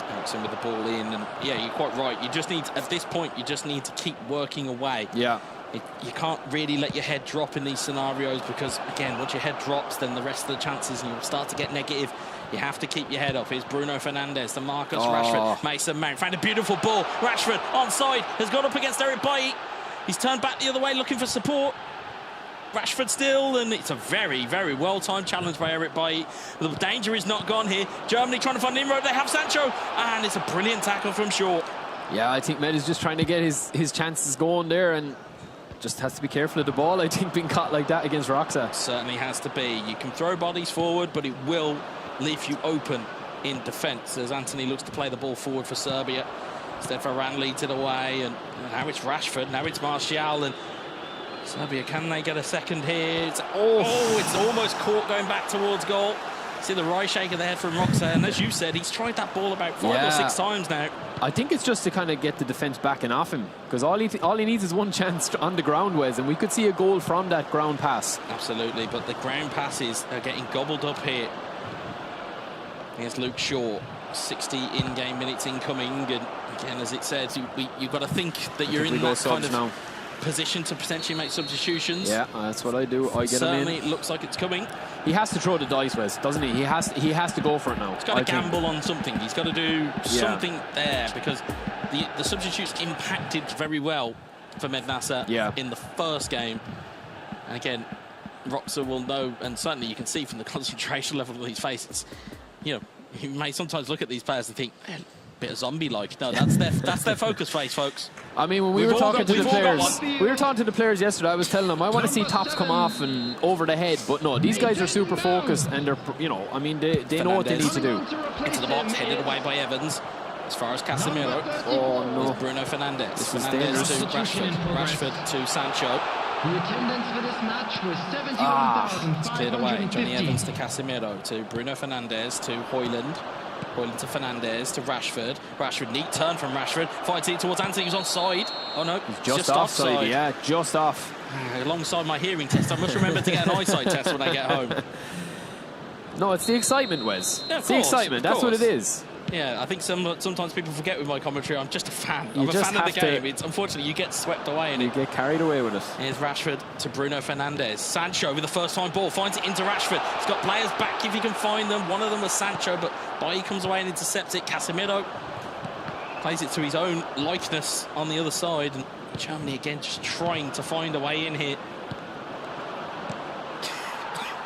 Eriksson with the ball in, and yeah, you're quite right. You just need, at this point, you just need to keep working away.
Yeah.
You can't really let your head drop in these scenarios, because, again, once your head drops, then the rest of the chances, and you'll start to get negative. You have to keep your head up. Here's Bruno Fernandes to Marcus Rashford. Mason Mount found a beautiful ball. Rashford onside, has gone up against Eric Bailly. He's turned back the other way looking for support. Rashford still, and it's a very, very well-timed challenge by Eric Bailly. The danger is not gone here. Germany trying to find an inroad. They have Sancho, and it's a brilliant tackle from Shaw.
Yeah, I think Med is just trying to get his chances going there, and just has to be careful of the ball, I think, being caught like that against Roxa.
Certainly has to be. You can throw bodies forward, but it will leave you open in defence as Anthony looks to play the ball forward for Serbia. Instead, Varane leads it away, and now it's Rashford, now it's Martial, and Serbia, can they get a second here? It's almost caught going back towards goal. See the right shake of the head from Roxa, and as you said, he's tried that ball about 5 or 6 times now.
I think it's just to kind of get the defence backing off him, because all he needs is one chance on the ground, Wes, and we could see a goal from that ground pass.
Absolutely, but the ground passes are getting gobbled up here. Here's Luke Shaw, 60 in-game minutes incoming, and again, as it says, you've got to think that you're in that kind of position to potentially make substitutions.
Yeah, that's what I do. I get him in.
Certainly, it looks like it's coming.
He has to throw the dice, Wes, doesn't he? He has to go for it now.
He's got to gamble on something. He's got to do something there, because the substitutes impacted very well for Mednasa in the first game. And again, Roxa will know, and certainly you can see from the concentration level of his face, it's, you know, you may sometimes look at these players and think, man, bit of zombie-like. No, that's their focus face, folks.
I mean, when we were talking to the players yesterday, I was telling them I want to see tops come off and over the head, but no, these guys are super focused, and they're, you know, I mean, they know what they need to do.
Into the box, headed away by Evans. As far as Casemiro.
Oh no!
It's Bruno Fernandes. Fernandes to Rashford to Sancho.
The attendance for this match was 71,000.
It's cleared away. Johnny Evans to Casemiro to Bruno Fernandes to Højlund. Højlund to Fernandes to Rashford. Rashford, neat turn from Rashford. Fights it towards Anthony, who's onside. Oh no,
he's just offside. Yeah, just off.
Alongside my hearing test, I must remember to get an eyesight test when I get home.
No, it's the excitement, Wes.
Yeah,
it's the excitement. That's what it is.
Yeah, I think sometimes people forget with my commentary, I'm just a fan. I'm a fan of the game. It's, unfortunately, you get swept away.
You get carried away with it.
Here's Rashford to Bruno Fernandes. Sancho with the first-time ball, finds it into Rashford. He's got players back if he can find them. One of them was Sancho, but Bailly comes away and intercepts it. Casemiro plays it to his own likeness on the other side. And Germany, again, just trying to find a way in here.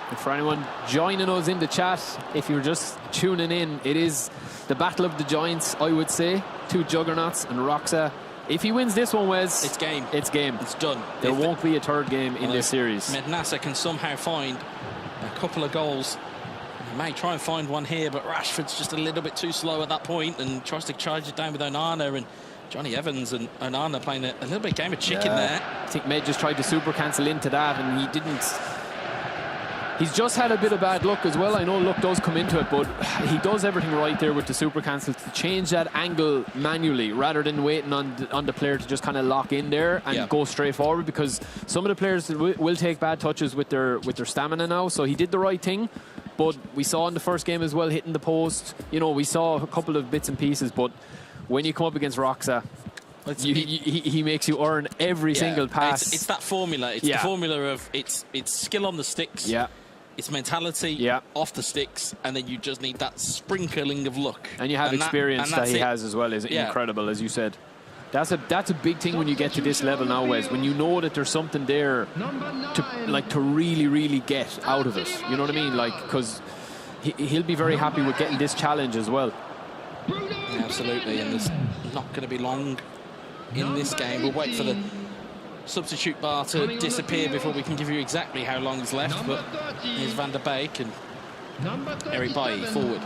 And for anyone joining us in the chat, if you're just tuning in, it is the battle of the giants, I would say. Two juggernauts and Roxa. If he wins this one, Wes,
it's game.
It's game.
It's done.
There won't be a third game in this series.
Mednasa can somehow find a couple of goals. He may try and find one here, but Rashford's just a little bit too slow at that point and tries to charge it down with Onana, and Johnny Evans and Onana playing a little bit game of chicken there.
I think Med just tried to super cancel into that, and he didn't. He's just had a bit of bad luck as well. I know luck does come into it, but he does everything right there with the super cancel to change that angle manually rather than waiting on the player to just kind of lock in there and go straight forward, because some of the players will take bad touches with their stamina now. So he did the right thing, but we saw in the first game as well, hitting the post. You know, we saw a couple of bits and pieces, but when you come up against Roxa, he makes you earn every single pass.
It's that formula. It's the formula of it's skill on the sticks.
Yeah.
It's mentality off the sticks, and then you just need that sprinkling of luck.
And you have experience that he has as well. Is incredible, as you said. That's a big thing when you get to this level now, Wes. When you know that there's something there to really get out of it. You know what I mean? Like, because he'll be very happy with getting this challenge as well.
Yeah, absolutely, and there's not going to be long in this game. We'll wait for the substitute bar to disappear before we can give you exactly how long is left. But here's Van der Beek and Eric Bailly forward.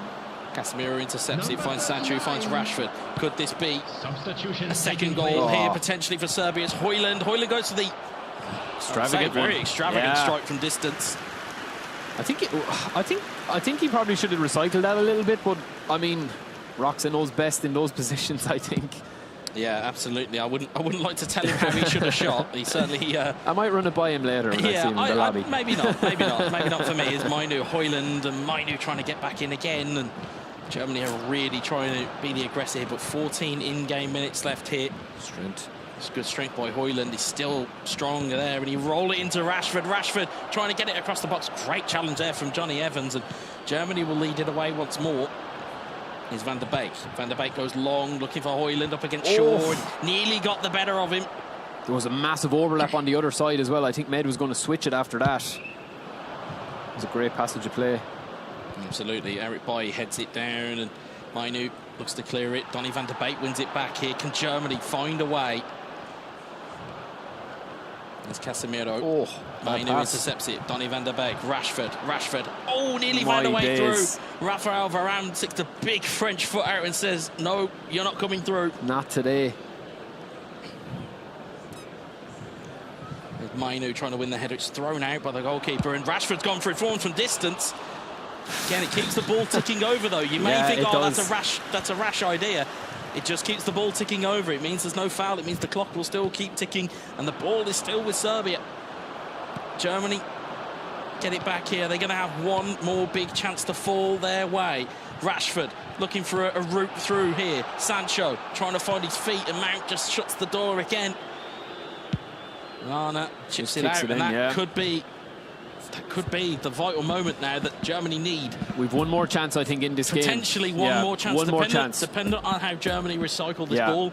Casemiro intercepts it, finds Sancho, finds Rashford. Could this be a second goal here potentially for Serbia? It's Højlund. Højlund goes to the very extravagant strike from distance.
I think he probably should have recycled that a little bit, but I mean, Roxa knows best in those positions, I think.
Yeah, absolutely. I wouldn't like to tell him how he should have shot. He certainly.
I might run it by him later when I see him in the lobby.
Maybe not. Maybe not for me. It's Mainu, Højlund, and Mainu trying to get back in again, and Germany are really trying to be the aggressor here. But 14 in-game minutes left here.
Strength.
It's good strength by Højlund. He's still strong there, and he roll it into Rashford. Rashford trying to get it across the box. Great challenge there from Johnny Evans, and Germany will lead it away once more. Is Van der Beek. Van der Beek goes long, looking for Højlund up against Shaw. Nearly got the better of him.
There was a massive overlap on the other side as well. I think Med was going to switch it after that. It was a great passage of play.
Absolutely. Eric Bailly heads it down, and Mainu looks to clear it. Donny van der Beek wins it back here. Can Germany find a way? It's Casemiro.
Oh,
Mainu intercepts it. Donny van der Beek. Rashford. Oh, nearly
My
found a way
days.
through. Rafael Varane sticks the big French foot out and says, no, you're not coming through.
Not today.
Mainu trying to win the header. It's thrown out by the goalkeeper, and Rashford's gone for it forward from distance. Again, it keeps the ball ticking over, though. You may think, oh, that's a rash idea. It just keeps the ball ticking over. It means there's no foul. It means the clock will still keep ticking, and the ball is still with Serbia. Germany get it back here. They're going to have one more big chance to fall their way. Rashford looking for a route through here. Sancho trying to find his feet, and Mount just shuts the door again. Rana chips it out, and that could be the vital moment now that Germany need.
We've one more chance, I think, in this game.
Potentially one more chance. Dependent on how Germany recycle this ball.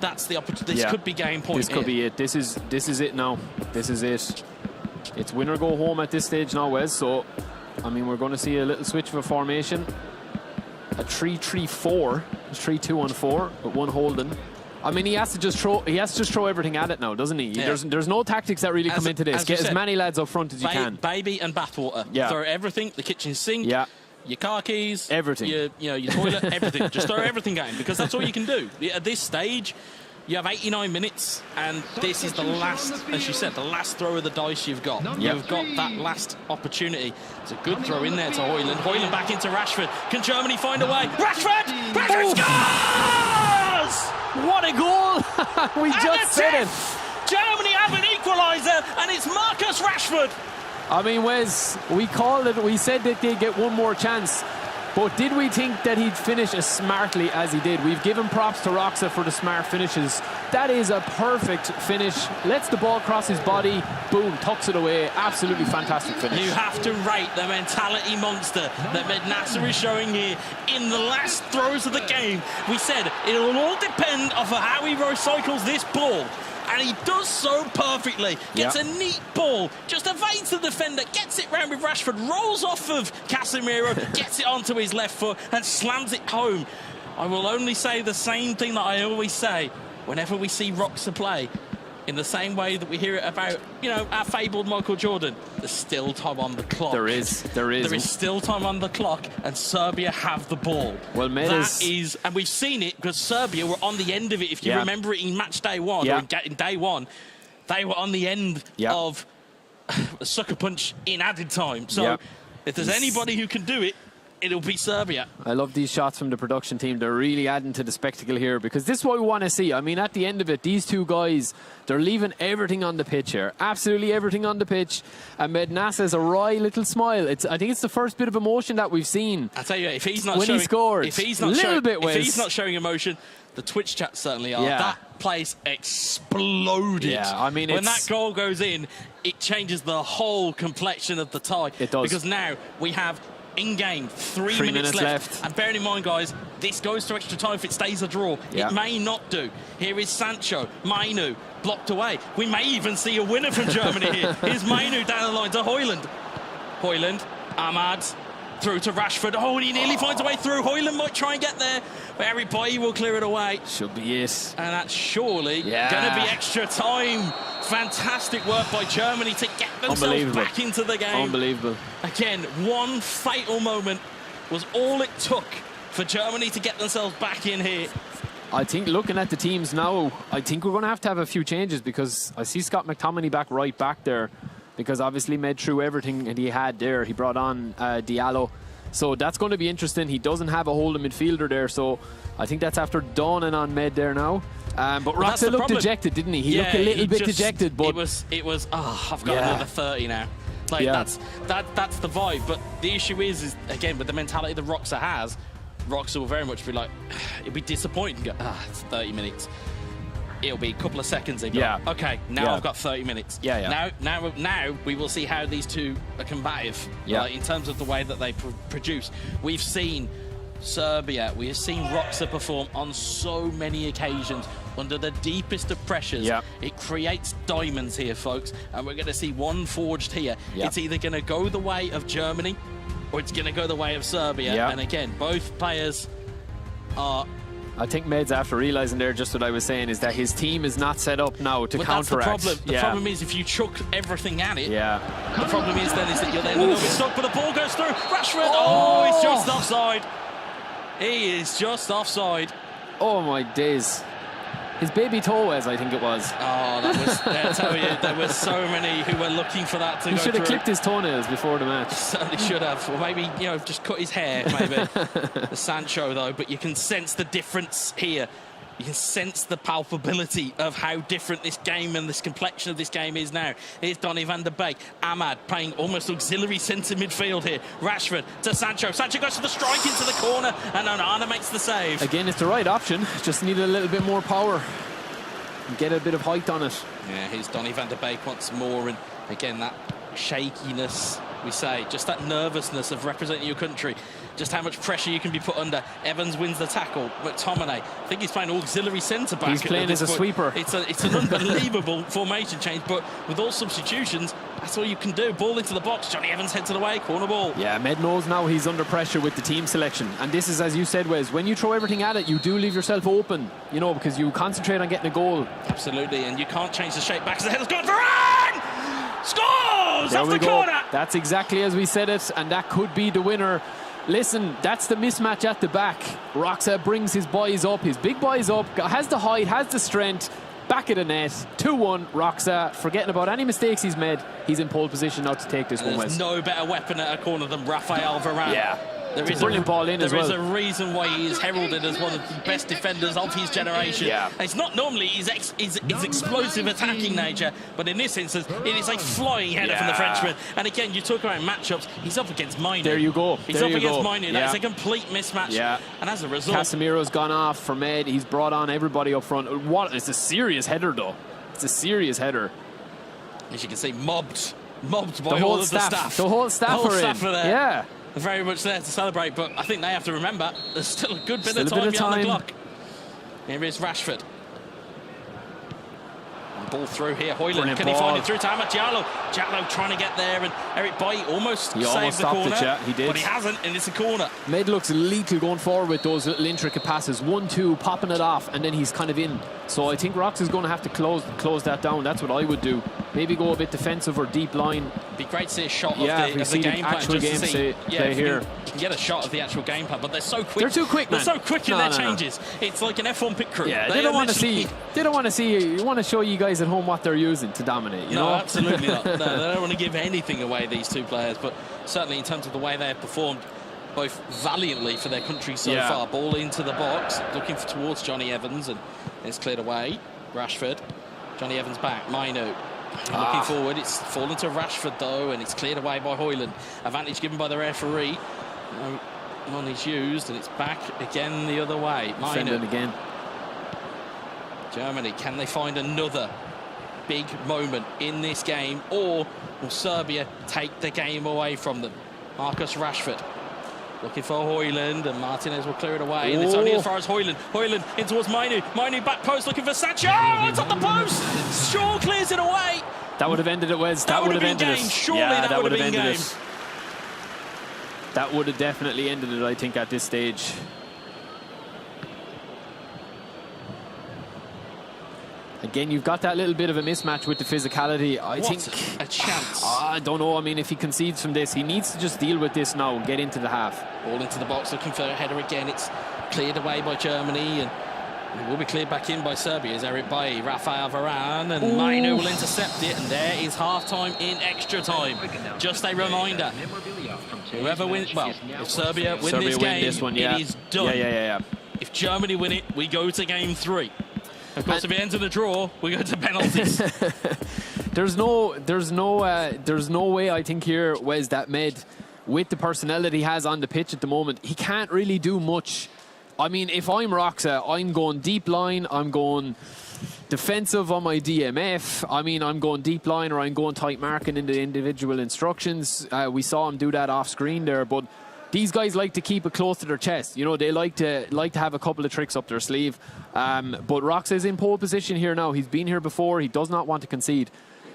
That's the opportunity. This could be game point.
This could be it. This is it now. This is it. It's win or go home at this stage now, Wes. So, I mean, we're going to see a little switch of a formation. A 3-3-4. It's 3-2-1-4 with one holding. I mean, he has to just throw everything at it now, doesn't he?
Yeah.
There's no tactics that really come into this. Get as many lads up front as you can.
Baby and bathwater.
Yeah.
Throw everything. The kitchen sink.
Yeah.
Your car keys.
Everything.
Your toilet. Everything. Just throw everything at him, because that's all you can do. At this stage, you have 89 minutes, and this is the last, as you said, the last throw of the dice you've got. You've got that last opportunity. It's a good throw in there to Højlund. Højlund back into Rashford. Can Germany find a way? Rashford! Rashford scores!
What a goal! We just said it.
Germany have an equaliser, and it's Marcus Rashford.
I mean, Wes, we called it. We said that they'd get one more chance. But did we think that he'd finish as smartly as he did? We've given props to Roxa for the smart finishes. That is a perfect finish. Lets the ball cross his body. Boom, tucks it away. Absolutely fantastic finish.
You have to rate the mentality monster that Med Nasser is showing here in the last throws of the game. We said it'll all depend on how he recycles this ball. And he does so perfectly. Gets a neat ball, just evades the defender, gets it round with Rashford, rolls off of Casemiro, gets it onto his left foot and slams it home. I will only say the same thing that I always say whenever we see Roxa play. In the same way that we hear it about, our fabled Michael Jordan. There's still time on the clock.
There is.
There is still time on the clock, and Serbia have the ball.
Well,
and we've seen it because Serbia were on the end of it. If you remember it in match day one, or in day one, they were on the end of a sucker punch in added time. So if there's anybody who can do it, it'll be Serbia.
I love these shots from the production team. They're really adding to the spectacle here, because this is what we want to see. I mean, at the end of it, these two guys, they're leaving everything on the pitch here. Absolutely everything on the pitch. And Med Nasser has a wry little smile. I think it's the first bit of emotion that we've seen.
I tell you, if he's not
when
showing,
he scored,
if he's not showing emotion, the Twitch chat certainly are. That place exploded.
Yeah, I mean,
when that goal goes in, it changes the whole complexion of the tie.
It does.
Because now we have in-game 3 minutes left. And bearing in mind, guys, this goes to extra time if it stays a draw. It may not do. Here is Sancho. Mainu blocked away. We may even see a winner from Germany here. Here's Mainu down the line to Højlund. Højlund, Ahmad, through to Rashford. Oh, and he nearly finds a way through. Højlund might try and get there, but Harry Bailly will clear it away.
Should be it.
And that's surely going to be extra time. Fantastic work by Germany to get themselves back into the game.
Unbelievable.
Again, one fatal moment was all it took for Germany to get themselves back in here.
I think looking at the teams now, I think we're going to have a few changes, because I see Scott McTominay right back there, because obviously Med threw everything that he had there. He brought on Diallo. So that's going to be interesting. He doesn't have a holding midfielder there, so I think that's after dawning on Med there now. But Roxa looked dejected, didn't he? He looked a little bit dejected, but
it was I've got another 30 now. Like that's the vibe. But the issue is again, with the mentality that Roxa has, Roxa will very much be like, it'll be disappointed and go, it's 30 minutes. It'll be a couple of seconds. They go, okay, now I've got 30 minutes. Now we will see how these two are combative in terms of the way that they produce. We've seen Serbia, we have seen Roxa perform on so many occasions under the deepest of pressures. It creates diamonds here, folks, and we're going to see one forged here. It's either going to go the way of Germany or it's going to go the way of Serbia. And again, both players are
I think Med's after realising there just what I was saying, is that his team is not set up now to counteract.
That's the problem. The problem is if you chuck everything at it,
the
problem is then is that you're then a little bit stuck, but the ball goes through. Rashford, oh, he's just offside. He is just offside.
Oh my days. His baby toe, as I think it was.
Oh, that was, I tell you, there were so many who were looking for that to go through.
He should have clipped his toenails before the match.
He certainly should have. Or maybe, you know, just cut his hair, maybe. The Sancho, though. But you can sense the difference here. You can sense the palpability of how different this game and this complexion of this game is now. Here's Donny van der Beek. Ahmad playing almost auxiliary centre midfield here. Rashford to Sancho. Sancho goes for the strike into the corner, and Onana makes the save.
Again, it's the right option. Just need a little bit more power. Get a bit of height on it.
Yeah, here's Donny van der Beek once more. And again, that shakiness, we say, just that nervousness of representing your country. Just how much pressure you can be put under. Evans wins the tackle. McTominay, I think he's playing auxiliary centre-back.
He's playing as a sweeper.
It's an unbelievable formation change, but with all substitutions, that's all you can do. Ball into the box. Johnny Evans heads it away. Corner ball.
Yeah, Med knows now he's under pressure with the team selection. And this is, as you said, Wes, when you throw everything at it, you do leave yourself open, you know, because you concentrate on getting a goal.
Absolutely, and you can't change the shape back. So the header's gone. Varane scores off the corner.
That's exactly as we said it, and that could be the winner. Listen, that's the mismatch at the back. Roxa brings his boys up, his big boys up, has the height, has the strength, back of the net, 2-1, Roxa, forgetting about any mistakes he's made, he's in pole position now to take this one, Wes.
There's no better weapon at a corner than Rafael Varane.
Yeah.
There is
a brilliant ball in as well.
There is a reason why he is heralded as one of the best defenders of his generation.
Yeah.
It's not normally his explosive attacking nature, but in this instance, it is a flying header from the Frenchman. And again, you talk about matchups, he's up against Mainu.
There you go.
He's up against Mainu. That's a complete mismatch.
Yeah.
And as a result,
Casemiro's gone off for Med. He's brought on everybody up front. It's a serious header, though. It's a serious header.
As you can see, mobbed by all of the staff.
The whole staff are there. Yeah.
Very much there to celebrate, but I think they have to remember there's still a good bit of time behind the clock. Here is Rashford. And ball through here. Højlund, can he find it through to Amad Diallo? Diallo trying to get there, and Eric Bailly almost saved the corner.
He did.
But he hasn't, and it's a corner.
Med looks lethal going forward with those little intricate passes. 1-2, popping it off, and then he's kind of in. So I think Rox is going to have to close that down. That's what I would do. Maybe go a bit defensive or deep line.
It'd be great to see a shot of
the
game plan.
Actual game play here.
You can get a shot of the actual game plan, but they're so quick.
They're too quick, man.
They're so quick in their changes. It's like an F1 pit crew.
Yeah, they don't want to see. They don't want to see. You want to show you guys at home what they're using to dominate. You know?
Absolutely not. No, they don't want to give anything away, these two players. But certainly in terms of the way they have performed, both valiantly for their country so far. Ball into the box, looking towards Johnny Evans, and it's cleared away. Rashford, Johnny Evans back. Mainu. Looking forward, it's fallen to Rashford though, and it's cleared away by Højlund. Advantage given by the referee. None is used, and it's back again the other way.
Mainu again.
Germany, can they find another big moment in this game, or will Serbia take the game away from them? Marcus Rashford looking for Højlund, and Martinez will clear it away. And it's only as far as Højlund. Højlund in towards Mainu. Mainu back post looking for Sancho. Oh, it's on the post. Shaw clears it away.
That would have ended it, Wes. That would have ended it.
Surely that would have been game.
That would have definitely ended it, I think, at this stage. Again, you've got that little bit of a mismatch with the physicality. I think
a chance.
I don't know. I mean, if he concedes from this, he needs to just deal with this now and get into the half.
Ball into the box, looking for a header again. It's cleared away by Germany, and it will be cleared back in by Serbia. As Eric Bailly, Rafael Varane, and Mainu will intercept it, and there is half-time in extra time. Just a reminder, whoever wins, well, if Serbia win this game, it is done.
Yeah.
If Germany win it, we go to game 3. Of course, if it ends in a draw, we go to penalties.
There's no way, I think, here, Wes, that Med, with the personnel that he has on the pitch at the moment, he can't really do much. I mean, if I'm Roxa, I'm going deep line, I'm going defensive on my DMF. I mean, I'm going deep line, or I'm going tight marking in the individual instructions. We saw him do that off screen there, but these guys like to keep it close to their chest. You know, they like to have a couple of tricks up their sleeve. But Roxa is in pole position here now. He's been here before. He does not want to concede.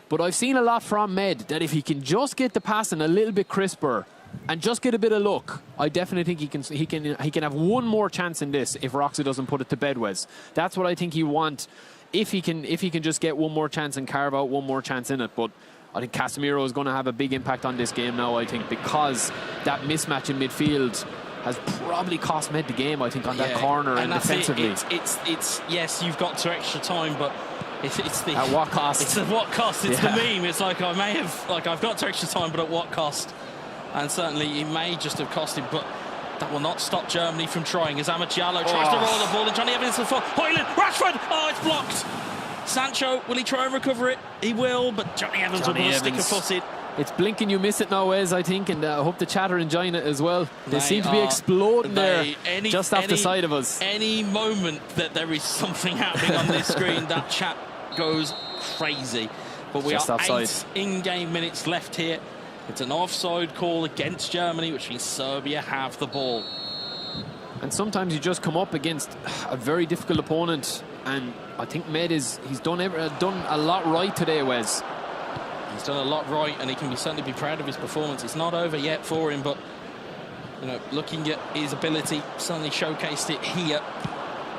But I've seen a lot from Med that if he can just get the passing a little bit crisper, and just get a bit of luck, I definitely think he can have one more chance in this if Roxa doesn't put it to bed, Wes. That's what I think he want. If he can just get one more chance and carve out one more chance in it. But I think Casemiro is going to have a big impact on this game now, I think, because that mismatch in midfield has probably cost Med the game, I think, on that corner and defensively.
It's yes, you've got to extra time, but it's the...
At what cost?
It's at what cost? It's the meme. It's like, I've got to extra time, but at what cost? And certainly it may just have cost him, but that will not stop Germany from trying as Amad Diallo tries to roll the ball, and Johnny Evans for Højlund, Rashford, it's blocked. Sancho, will he try and recover it? He will, but Johnny Evans will be sticker-footed.
It's blinking, you miss it now, Wes, I think, and I hope the chat are enjoying it as well. They seem to be exploding there, just off the side of us.
Any moment that there is something happening on this screen, that chat goes crazy. But we are 8 in-game minutes left here. It's an offside call against Germany, which means Serbia have the ball.
And sometimes you just come up against a very difficult opponent, and I think Med he's done a lot right today, Wes.
He's done a lot right, and he can certainly be proud of his performance. It's not over yet for him, but looking at his ability, certainly showcased it here.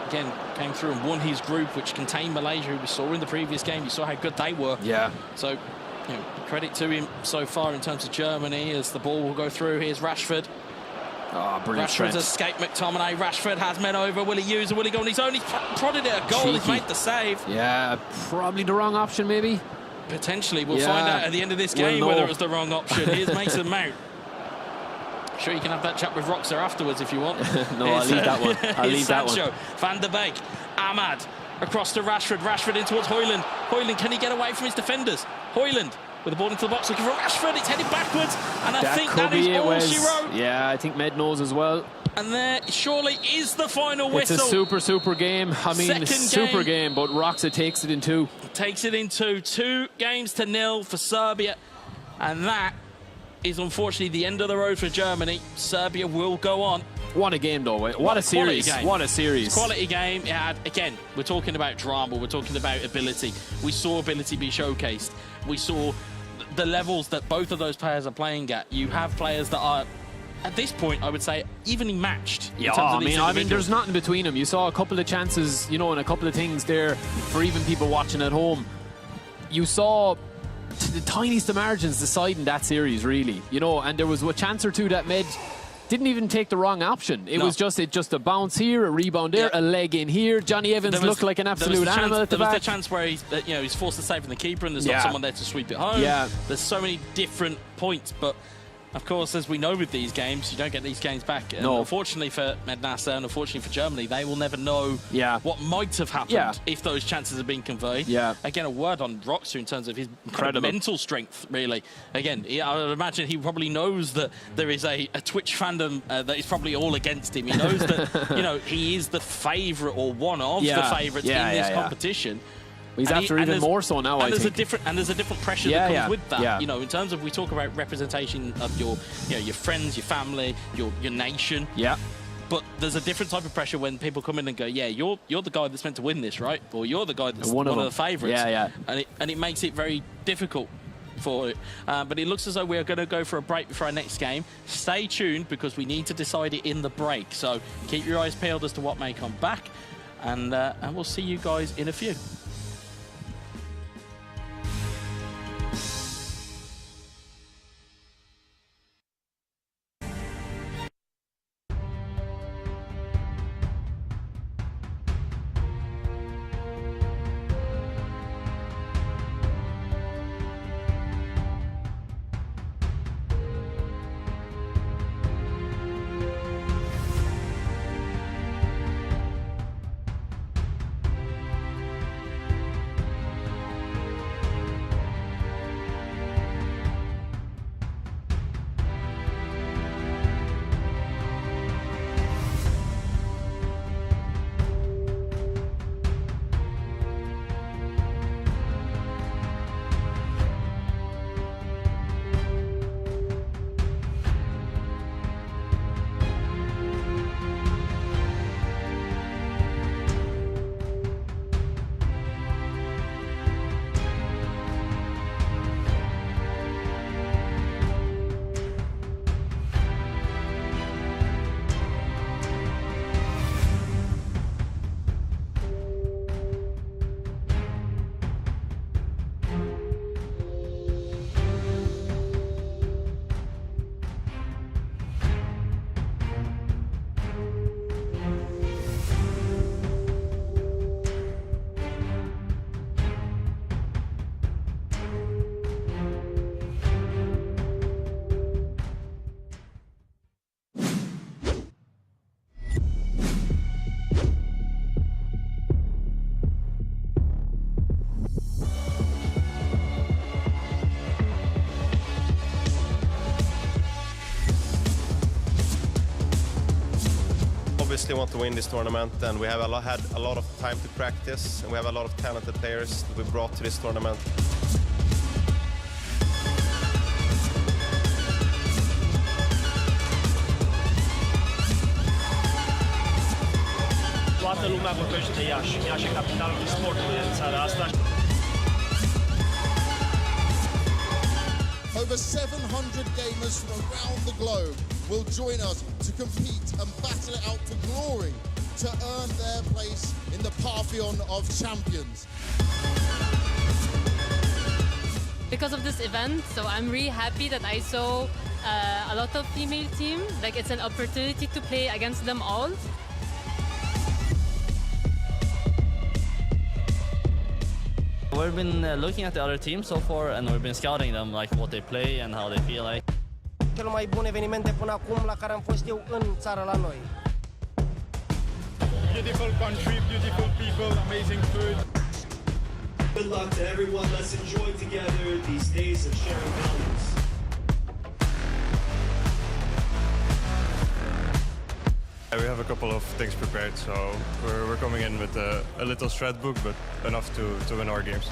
Again, came through and won his group, which contained Malaysia, who we saw in the previous game. You saw how good they were.
Yeah.
So, credit to him so far in terms of Germany, as the ball will go through. Here's Rashford.
Brilliant.
Rashford's escaped McTominay. Rashford has men over. Will he use it? Will he go on his own? He's prodded it a goal. Cheeky. He's made the save.
Yeah, probably the wrong option, maybe.
Potentially. We'll find out at the end of this game whether it was the wrong option. Here's Mason Mount. Sure, you can have that chat with Roxa afterwards if you want.
No, I'll leave that one. I'll leave that one.
Van der Beek. Amad across to Rashford. Rashford in towards Højlund. Højlund, can he get away from his defenders? Højlund with the ball into the box looking for Rashford. It's headed backwards, and I think that is all she wrote.
Yeah, I think Med knows as well.
And there surely is the final whistle.
It's a super game. I mean, super game, but Roxa takes it in 2.
Takes it in 2. 2-0 for Serbia, and that is unfortunately the end of the road for Germany. Serbia will go on.
What a game, though. What a series. What a series.
It's a quality game. It had, again, we're talking about drama. We're talking about ability. We saw ability be showcased. We saw the levels that both of those players are playing at. You have players that are, at this point, I would say, evenly matched.
Yeah, I mean, there's nothing between them. You saw a couple of chances, and a couple of things there for even people watching at home. You saw the tiniest of margins deciding that series, really. And there was a chance or two that Med didn't even take the wrong option. It was just a bounce here, a rebound there, a leg in here. Johnny Evans looked like an absolute animal at the back.
There was the chance where he's forced to save from the keeper, and there's not someone there to sweep it home.
Yeah.
There's so many different points, but of course, as we know with these games, you don't get these games back. And unfortunately for Med Nasser, and unfortunately for Germany, they will never know what might have happened if those chances have been conveyed.
Yeah.
Again, a word on Roxa in terms of his mental strength, really. Again, I would imagine he probably knows that there is a Twitch fandom that is probably all against him. He knows that, he is the favourite or one of the favourites in this competition.
He's after even more so now, I think.
There's a different pressure that comes with that. In terms of, we talk about representation of your friends, your family, your nation.
Yeah.
But there's a different type of pressure when people come in and go, yeah, you're the guy that's meant to win this, right? Or you're the guy that's one of the favourites.
Yeah.
And it makes it very difficult for it. But it looks as though we are going to go for a break before our next game. Stay tuned, because we need to decide it in the break. So keep your eyes peeled as to what may come back. And we'll see you guys in a few.
obviously want to win this tournament, and we have had a lot of time to practice, and we have a lot of talented players that we brought to this tournament.
Toată lumea vorbește de Iași. Iași e capitalul sportului în țara asta.
Over 700 gamers from around the globe will join us to compete and battle it out for glory to earn their place in the pantheon of champions.
Because of this event, so I'm really happy that I saw a lot of female team. Like, it's an opportunity to play against them all.
We've been looking at the other teams so far, and we've been scouting them, like what they play and how they feel like.
Cel mai bun eveniment de până acum la care am fost eu în țară la noi.
Beautiful country, beautiful people, amazing food.
Good luck to everyone. Let's enjoy together these days of sharing values.
We have a couple of things prepared, so we're coming in with a little strat book, but enough to win our games.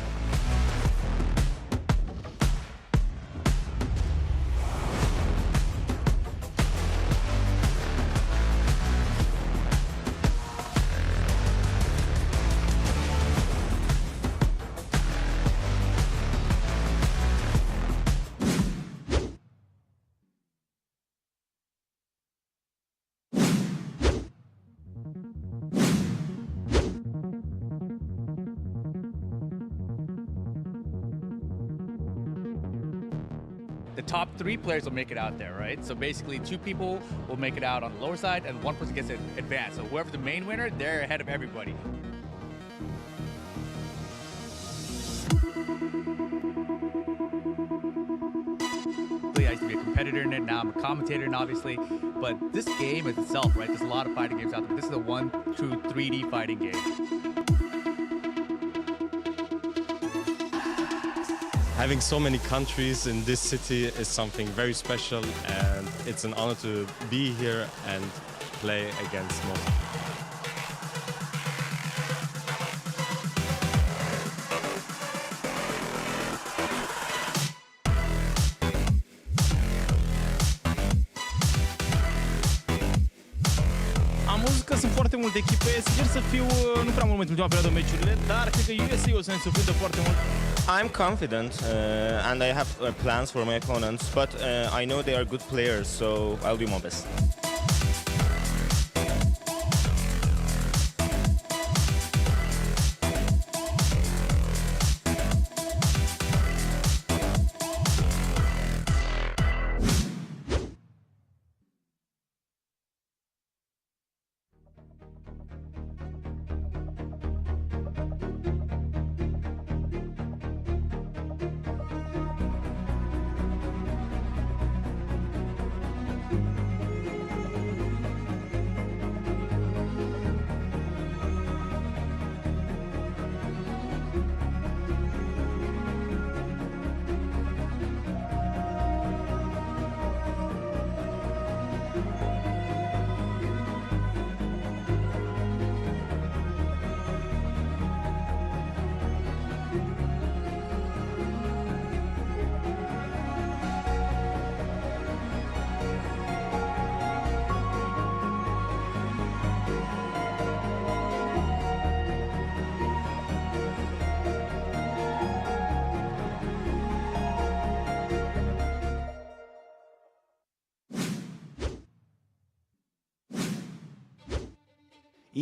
The top 3 players will make it out there, right? So basically 2 people will make it out on the lower side and 1 person gets to advance. So whoever's the main winner, they're ahead of everybody. I used to be a competitor in it, now I'm a commentator in it, obviously. But this game is itself, right? There's a lot of fighting games out there. This is a 1, 2, 3D fighting game.
Having so many countries in this city is something very special, and it's an honor to be here and play against most.
Am văzut că sunt foarte multe echipe, sincer să fiu, nu prea mult în ultima perioadă meciurile, dar cred că USA o să ne surprindă foarte mult.
I'm confident and I have plans for my opponents, but I know they are good players, so I'll do my best.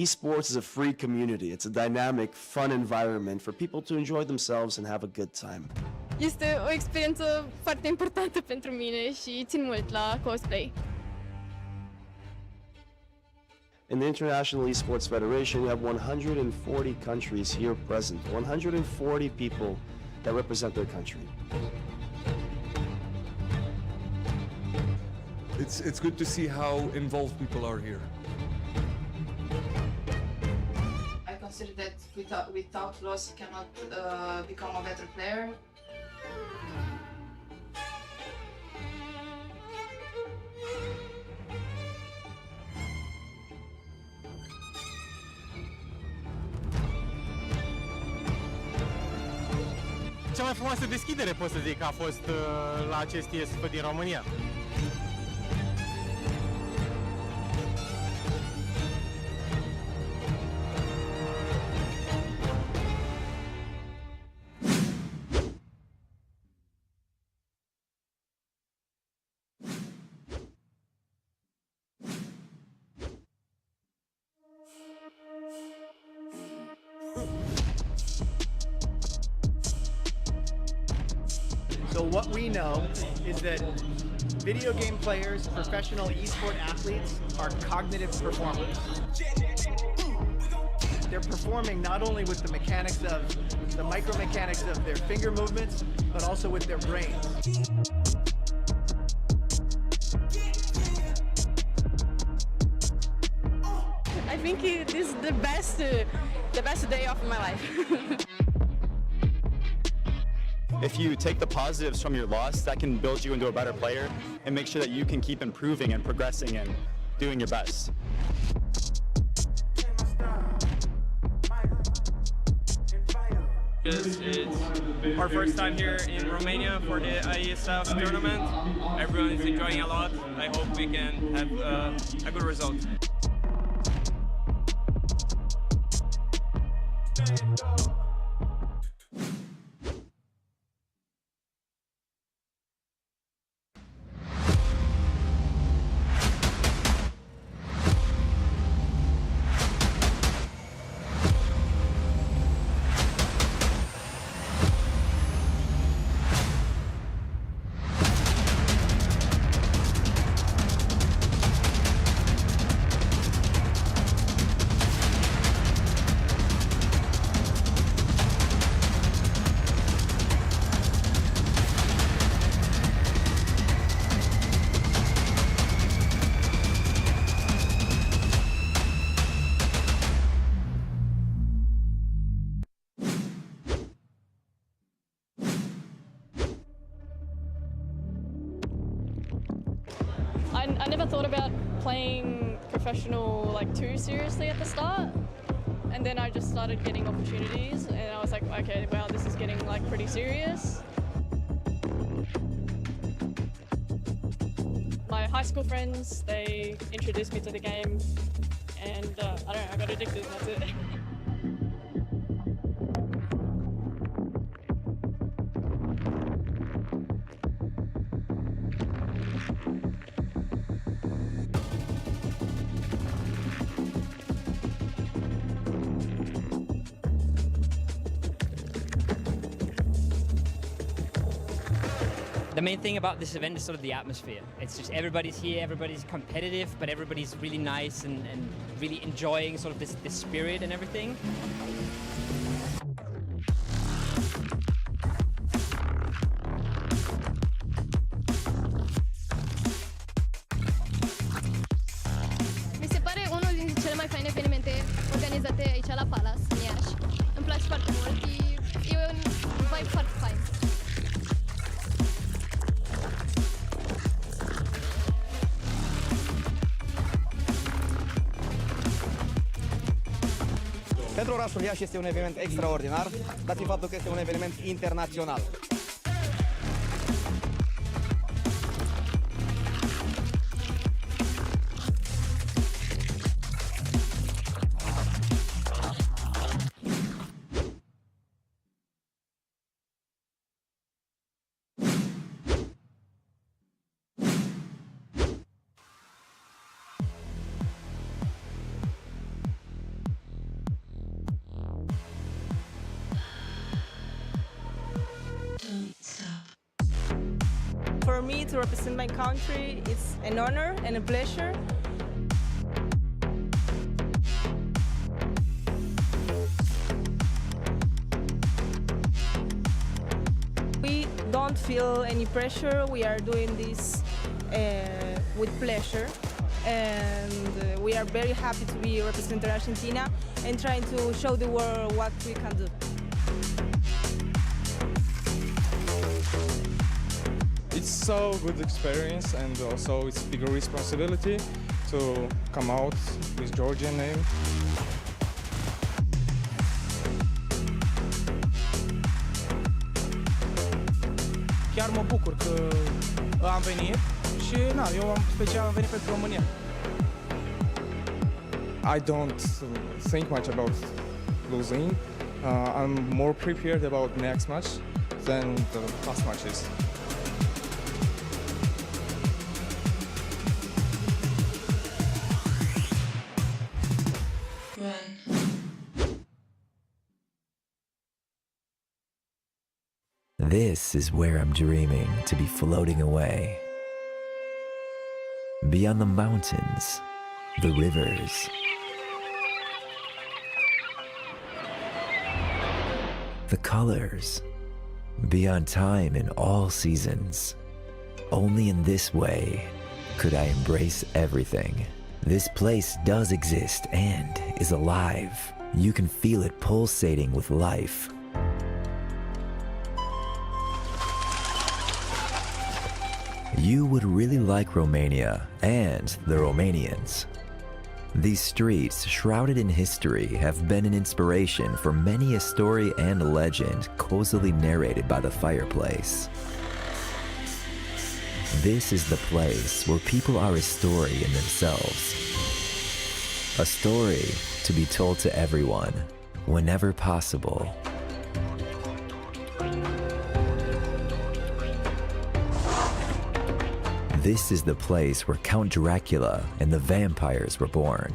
Esports is a free community. It's a dynamic, fun environment for people to enjoy themselves and have a good time.
Este o experiență foarte importantă pentru mine și țin mult la cosplay.
In the International Esports Federation, you have 140 countries here present, 140 people that represent their country.
It's good to see how involved people are here.
I consider that without loss you cannot become a better player.
Cea mai frumoasă deschidere, pot să zic, a fost la acest IESF din România.
So what we know is that video game players, professional esport athletes, are cognitive performers. They're performing not only with the mechanics of the micromechanics of their finger movements, but also with their brains.
I think this is the best day of my life.
If you take the positives from your loss, that can build you into a better player and make sure that you can keep improving and progressing and doing your best.
It's our first time here in Romania for the IESF tournament. Everyone is enjoying a lot. I hope we can have a good result.
I never thought about playing professional too seriously at the start, and then I just started getting opportunities, and I was like, okay, wow, this is getting pretty serious. My high school friends, they introduced me to the game, and I don't know, I got addicted, and that's it.
The main thing about this event is sort of the atmosphere. It's just everybody's here, everybody's competitive, but everybody's really nice and really enjoying sort of this spirit and everything.
Mi se pare unul dintre cele mai faine evenimente organizate aici la Palace, în Iași. Îmi place foarte mult, e un vibe foarte fain.
Pentru orașul Iași este un eveniment extraordinar, dat fiind faptul că este un eveniment internațional.
For me to represent my country, it's an honor and a pleasure. We don't feel any pressure. We are doing this with pleasure, and we are very happy to be representing Argentina and trying to show the world what we can do.
It's so good experience, and also it's bigger responsibility to come out with Georgian name.
chiar mă bucur că am venit și eu special am venit pentru România.
I don't think much about losing. I'm more prepared about next match than the past matches.
This is where I'm dreaming to be floating away. Beyond the mountains, the rivers, the colors, beyond time in all seasons. Only in this way could I embrace everything. This place does exist and is alive. You can feel it pulsating with life. You would really like Romania and the Romanians. These streets, shrouded in history, have been an inspiration for many a story and a legend cozily narrated by the fireplace. This is the place where people are a story in themselves. A story to be told to everyone, whenever possible. This is the place where Count Dracula and the vampires were born.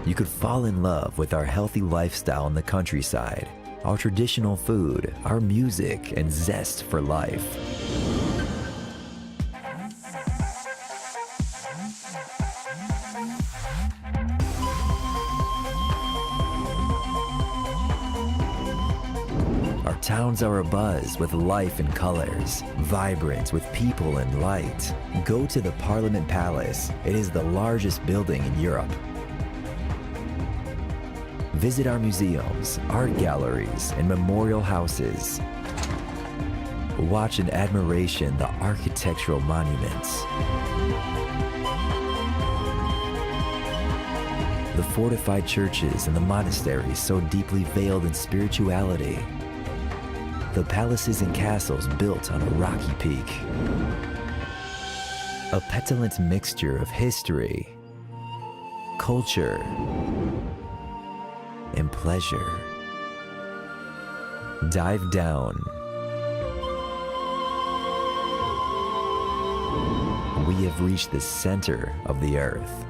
You could fall in love with our healthy lifestyle in the countryside, our traditional food, our music, and zest for life. Our towns are abuzz with life and colors, vibrant with people and light. Go to the Parliament Palace. It is the largest building in Europe. Visit our museums, art galleries, and memorial houses. Watch in admiration the architectural monuments. The fortified churches and the monasteries so deeply veiled in spirituality. The palaces and castles built on a rocky peak. A petulant mixture of history, culture, and pleasure. Dive down. We have reached the center of the earth.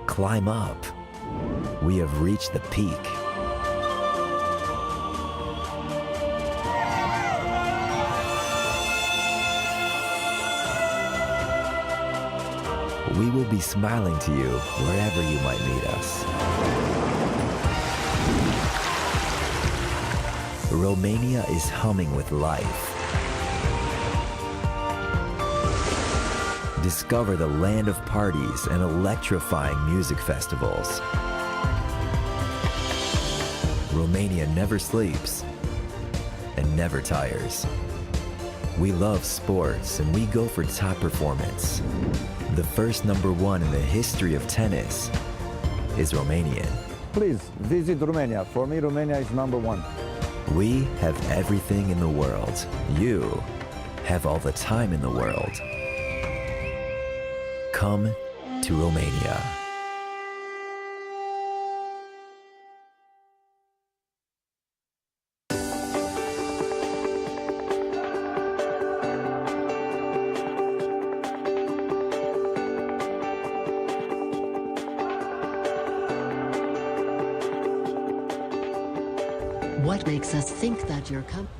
Climb up. We have reached the peak. We will be smiling to you wherever you might meet us. Romania is humming with life. Discover the land of parties and electrifying music festivals. Romania never sleeps and never tires. We love sports and we go for top performance. The first #1 in the history of tennis is Romanian.
Please visit Romania. For me, Romania is #1.
We have everything in the world. You have all the time in the world. Come to Romania.
What makes us think that you're coming?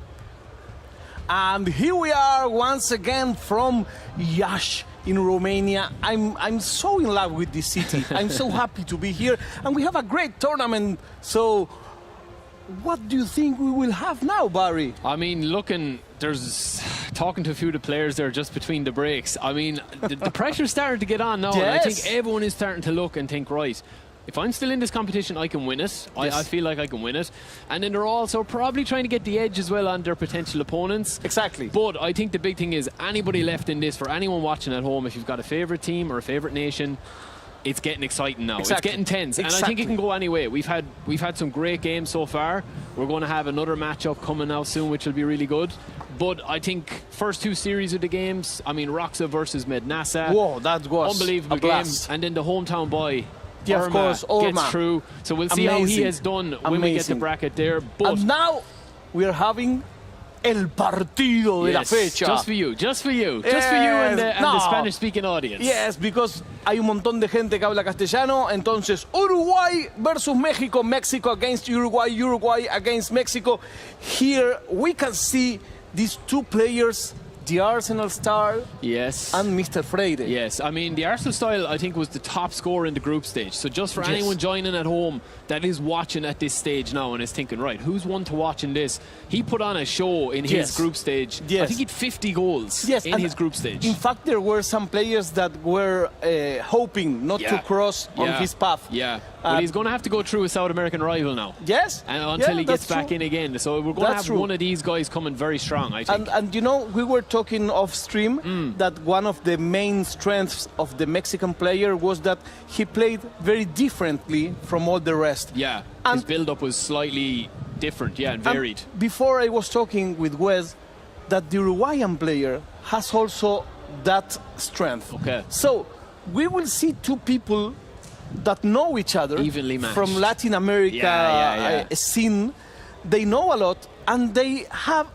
And here we are once again from Iași in Romania. I'm so in love with this city. I'm so happy to be here, and we have a great tournament. So what do you think we will have now, Barry?
I mean, talking to a few of the players there just between the breaks. I mean, the pressure's starting to get on now.
Yes.
And I think everyone is starting to look and think, right, if I'm still in this competition, I can win it.
Yes.
I feel like I can win it. And then they're also probably trying to get the edge as well on their potential opponents.
Exactly.
But I think the big thing is anybody left in this, for anyone watching at home, if you've got a favourite team or a favourite nation, it's getting exciting now.
Exactly.
It's getting tense. And I think it can go any way. We've had some great games so far. We're going to have another matchup coming out soon, which will be really good. But I think first 2 series of the games, I mean, Roxa versus Mednasa.
Whoa, that was
unbelievable
a
game.
blast.
And then the hometown boy,
Yeah, of course,
gets through. So we'll see how he has done when we get the bracket there. But
and now we are having el partido de la fecha.
Just for you, just for you, just for you and the Spanish-speaking audience.
Yes, because hay un montón de gente que habla castellano. Entonces, Uruguay versus Mexico, Mexico against Uruguay, Uruguay against Mexico. Here we can see these 2 players, the Arsenal star,
yes,
and Mr. Freire.
Yes, I mean, the Arsenal style, I think, was the top scorer in the group stage. So just for anyone joining at home that is watching at this stage now and is thinking, right, who's one to watch in this? He put on a show in his group stage.
Yes.
I think he had 50 goals in his group stage.
In fact, there were some players that were hoping not to cross on his path.
Yeah, but he's going to have to go through a South American rival now.
Yes.
And until he gets back in again. So we're going to have one of these guys coming very strong, I think.
And you know, we were talking off stream that one of the main strengths of the Mexican player was that he played very differently from all the rest.
Yeah, his build-up was slightly different, and varied.
Before I was talking with Wes that the Uruguayan player has also that strength.
Okay.
So we will see 2 people that know each other
evenly matched
from Latin America scene. They know a lot, and they have.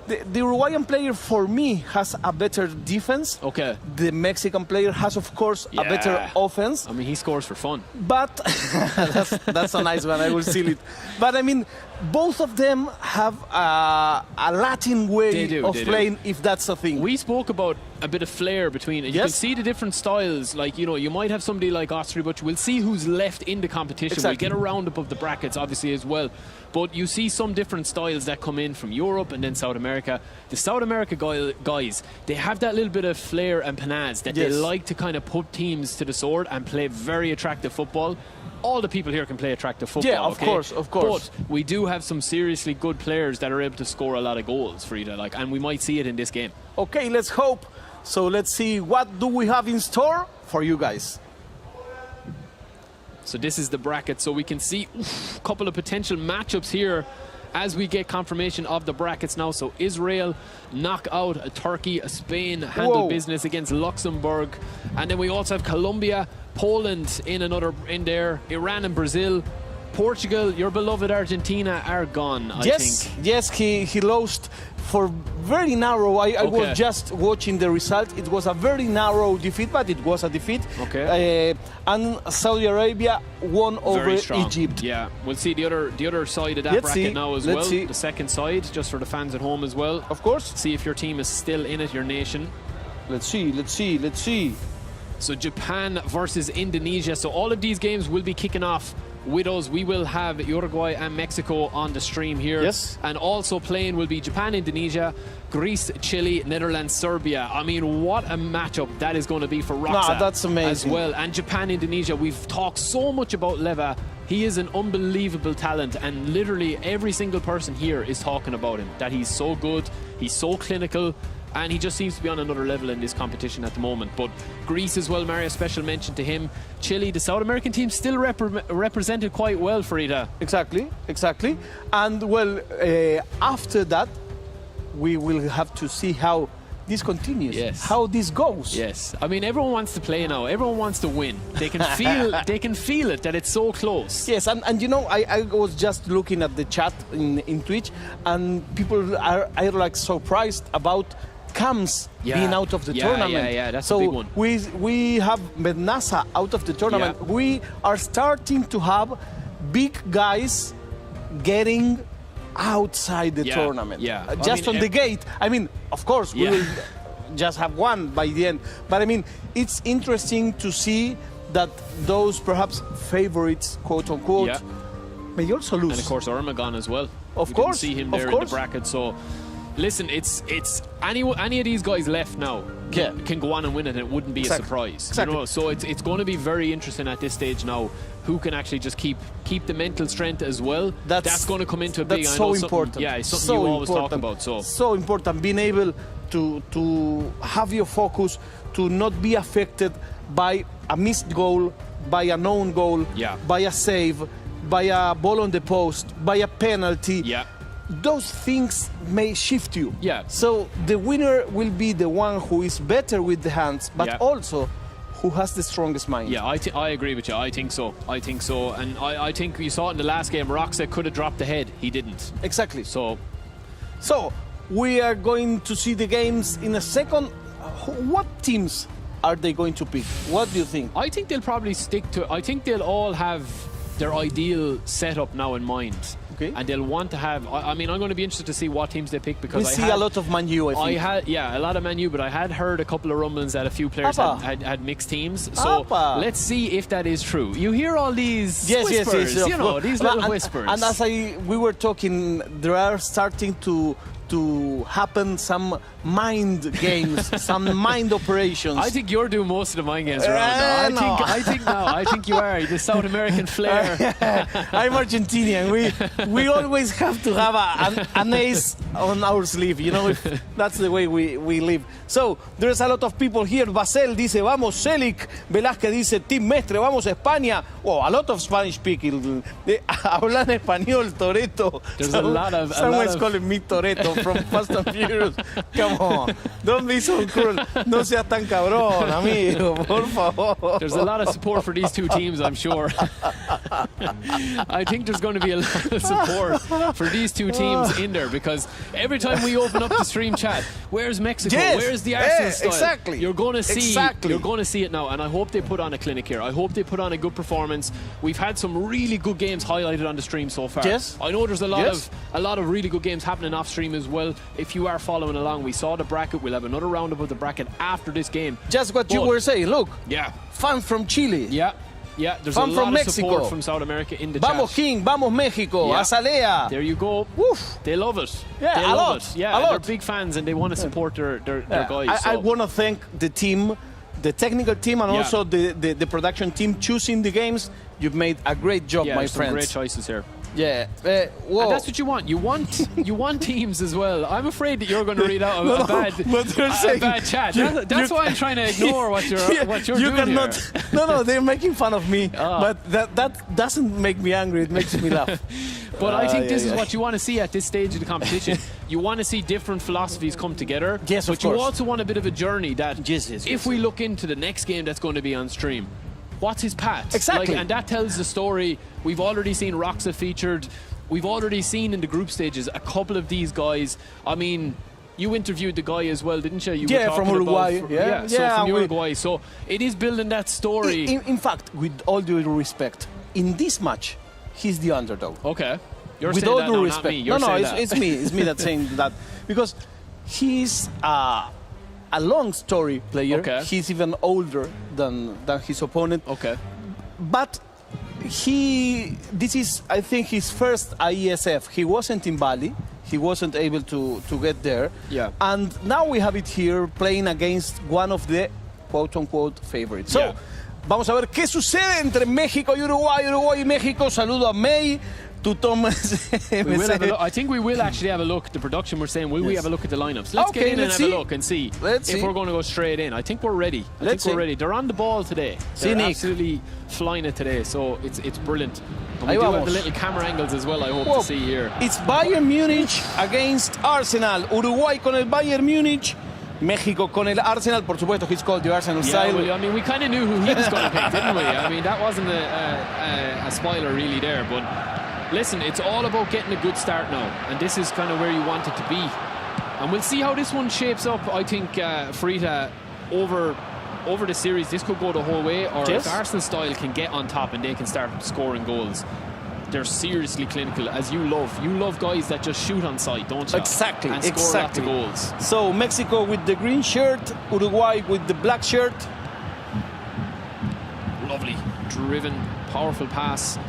The Uruguayan player, for me, has a better defense.
Okay.
The Mexican player has, of course, a better offense.
I mean, he scores for fun.
But that's a nice one. I will seal it. But I mean, both of them have a Latin way of playing, if that's a thing.
We spoke about a bit of flair between it. You can see the different styles. Like, you know, you might have somebody like Austria, but we'll see who's left in the competition. We'll get a roundup of the brackets, obviously, as well. But you see some different styles that come in from Europe and then South America. The South America guys, they have that little bit of flair and panache that they like to kind of put teams to the sword and play very attractive football. All the people here can play attractive football.
Yeah, of course, of course.
But we do have some seriously good players that are able to score a lot of goals, Frida, and we might see it in this game.
Okay, let's hope. So let's see, what do we have in store for you guys?
So this is the bracket, so we can see a couple of potential matchups here as we get confirmation of the brackets now. So Israel knock out a Turkey, a Spain handle business against Luxembourg, and then we also have Colombia, Poland in there, Iran and Brazil. Portugal, your beloved Argentina, are gone, I think.
Yes, he lost for very narrow. I was just watching the result. It was a very narrow defeat, but it was a defeat.
Okay.
And Saudi Arabia won over Egypt.
Yeah, we'll see the other side of that bracket now as well. The second side, just for the fans at home as well.
Of course.
See if your team is still in it, your nation.
Let's see.
So Japan versus Indonesia. So all of these games will be kicking off with us. We will have Uruguay and Mexico on the stream here.
Yes.
And also playing will be Japan, Indonesia, Greece, Chile, Netherlands, Serbia. I mean, what a matchup that is going to be for Roxa.
That's amazing.
As well. And Japan, Indonesia, we've talked so much about Leva. He is an unbelievable talent, and literally every single person here is talking about him, that he's so good, he's so clinical, and he just seems to be on another level in this competition at the moment. But Greece as well, Mario, special mention to him. Chile, the South American team, still represented quite well, Frida.
Exactly. And well, after that, we will have to see how this continues.
Yes.
How this goes.
Yes. I mean, everyone wants to play now. Everyone wants to win. They can feel it, that it's so close.
Yes, and you know, I was just looking at the chat in Twitch, and people are like surprised about Camps being out of the tournament.
Yeah, that's a big one.
We have Mednasa out of the tournament.
Yeah.
We are starting to have big guys getting outside the tournament.
Yeah.
Just on the gate. I mean, of course, we will just have one by the end. But I mean, it's interesting to see that those perhaps favorites, quote unquote, may also lose.
And of course, Ermagon as well.
Of
we
course.
didn't see him there in the bracket. So listen, it's any of these guys left now can go on and win it, and it wouldn't be a surprise.
Exactly.
You know? So it's going to be very interesting at this stage now. Who can actually just keep the mental strength as well? That's going to come into a big.
That's so important.
Yeah, it's something you always talk about.
So important, being able to have your focus, to not be affected by a missed goal, by a known goal, by a save. by a ball on the post, by a penalty.
Yeah.
Those things may shift you.
Yeah.
So the winner will be the one who is better with the hands, but also who has the strongest mind.
Yeah, I agree with you. I think so. And I think you saw it in the last game. Roxa could have dropped the head. He didn't.
Exactly.
So
we are going to see the games in a second. What teams are they going to pick? What do you think?
I think they'll probably stick to... I think they'll all have their ideal setup now in mind.
Okay.
And they'll want to have... I mean, I'm going to be interested to see what teams they pick because
we see a lot of Man U, I think.
A lot of Man U, but I had heard a couple of rumblings that a few players had mixed teams. So let's see if that is true. You hear all these whispers, you know, these little whispers.
And as we were talking, there are starting to happen some mind games, some mind operations.
I think you're doing most of the mind games around. I think you are. The South American flair.
I'm Argentinian. We always have to have an ace on our sleeve, you know, if that's the way we live. So, there's a lot of people here. Basel dice, vamos Celic. Velázquez dice, Team Mestre, vamos España. Oh, a lot of Spanish people. Hablan español, Toretto.
There's a lot of...
Someone's calling me Toretto from Fast and Furious. Come on, don't be so cruel. No seas tan cabrón, amigo, por favor.
There's a lot of support for these two teams, I'm sure. I think there's going to be a lot of support for these two teams in there because every time we open up the stream chat, where's Mexico?
Yes.
Where's the Arsenal style?
Exactly.
You're going to see. You're going to see it now, and I hope they put on a clinic here. I hope they put on a good performance. We've had some really good games highlighted on the stream so far.
Yes.
I know there's a lot of really good games happening off stream as well. If you are following along, we saw the bracket. We'll have another roundup of the bracket after this game.
Just what you were saying. Look.
Yeah.
Fans from Chile.
Yeah. There's
Fan
a lot
from
of
Mexico.
support from South America in the
Vamos
chat.
King, vamos Mexico, Azalea.
There you go.
Woof.
They love it.
Yeah,
they
a
love
lot.
it. Yeah,
a lot.
they're big fans and they want to support their guys.
I want to thank the team, the technical team, and also the production team choosing the games. You've made a great job, my friends.
Some great choices here.
Yeah,
and that's what you want. You want teams as well. I'm afraid that you're going to read out a bad chat. That's why I'm trying to ignore what you're doing here.
No, they're making fun of me, but that doesn't make me angry. It makes me laugh.
But I think this is what you want to see at this stage of the competition. You want to see different philosophies come together.
Yes,
but you also want a bit of a journey that if we look into the next game that's going to be on stream, what's his path?
Exactly.
And that tells the story. We've already seen Roxa featured. We've already seen in the group stages a couple of these guys. I mean, you interviewed the guy as well, didn't you? You were
from Uruguay.
From Uruguay. So it is building that story.
In fact, with all due respect, in this match, he's the underdog.
Okay. You're
with
saying
all
that
due
now,
respect.
Not me. You're
No,
saying
it's me. It's me that's saying that. Because he's a long story player.
Okay.
He's even older than his opponent.
Okay.
But this is, I think, his first IESF. He wasn't in Bali. He wasn't able to get there.
Yeah.
And now we have it here playing against one of the quote-unquote favorites. So, vamos a ver qué sucede entre México y Uruguay. Uruguay y México. Saludo a May.
I think we will actually have a look. The production we're saying, will we have a look at the lineups? Let's get in and have a look and see if we're going to go straight in. I think we're ready. I think we're ready. They're on the ball today. They're absolutely flying it today, so it's brilliant. And we do have the little camera angles as well, I hope to see here.
It's Bayern Munich against Arsenal. Uruguay con el Bayern Munich. México con el Arsenal, por supuesto, he's called the Arsenal style.
Well, I mean, we kind of knew who he was going to pick, didn't we? I mean, that wasn't a spoiler really there, but listen, it's all about getting a good start now, and this is kind of where you want it to be. And we'll see how this one shapes up. I think Frita, over the series, this could go the whole way, or if Arsenal style can get on top and they can start scoring goals. They're seriously clinical, as you love. You love guys that just shoot on sight, don't you?
Exactly,
and score lots of goals.
So Mexico with the green shirt, Uruguay with the black shirt.
Lovely, driven, powerful pass.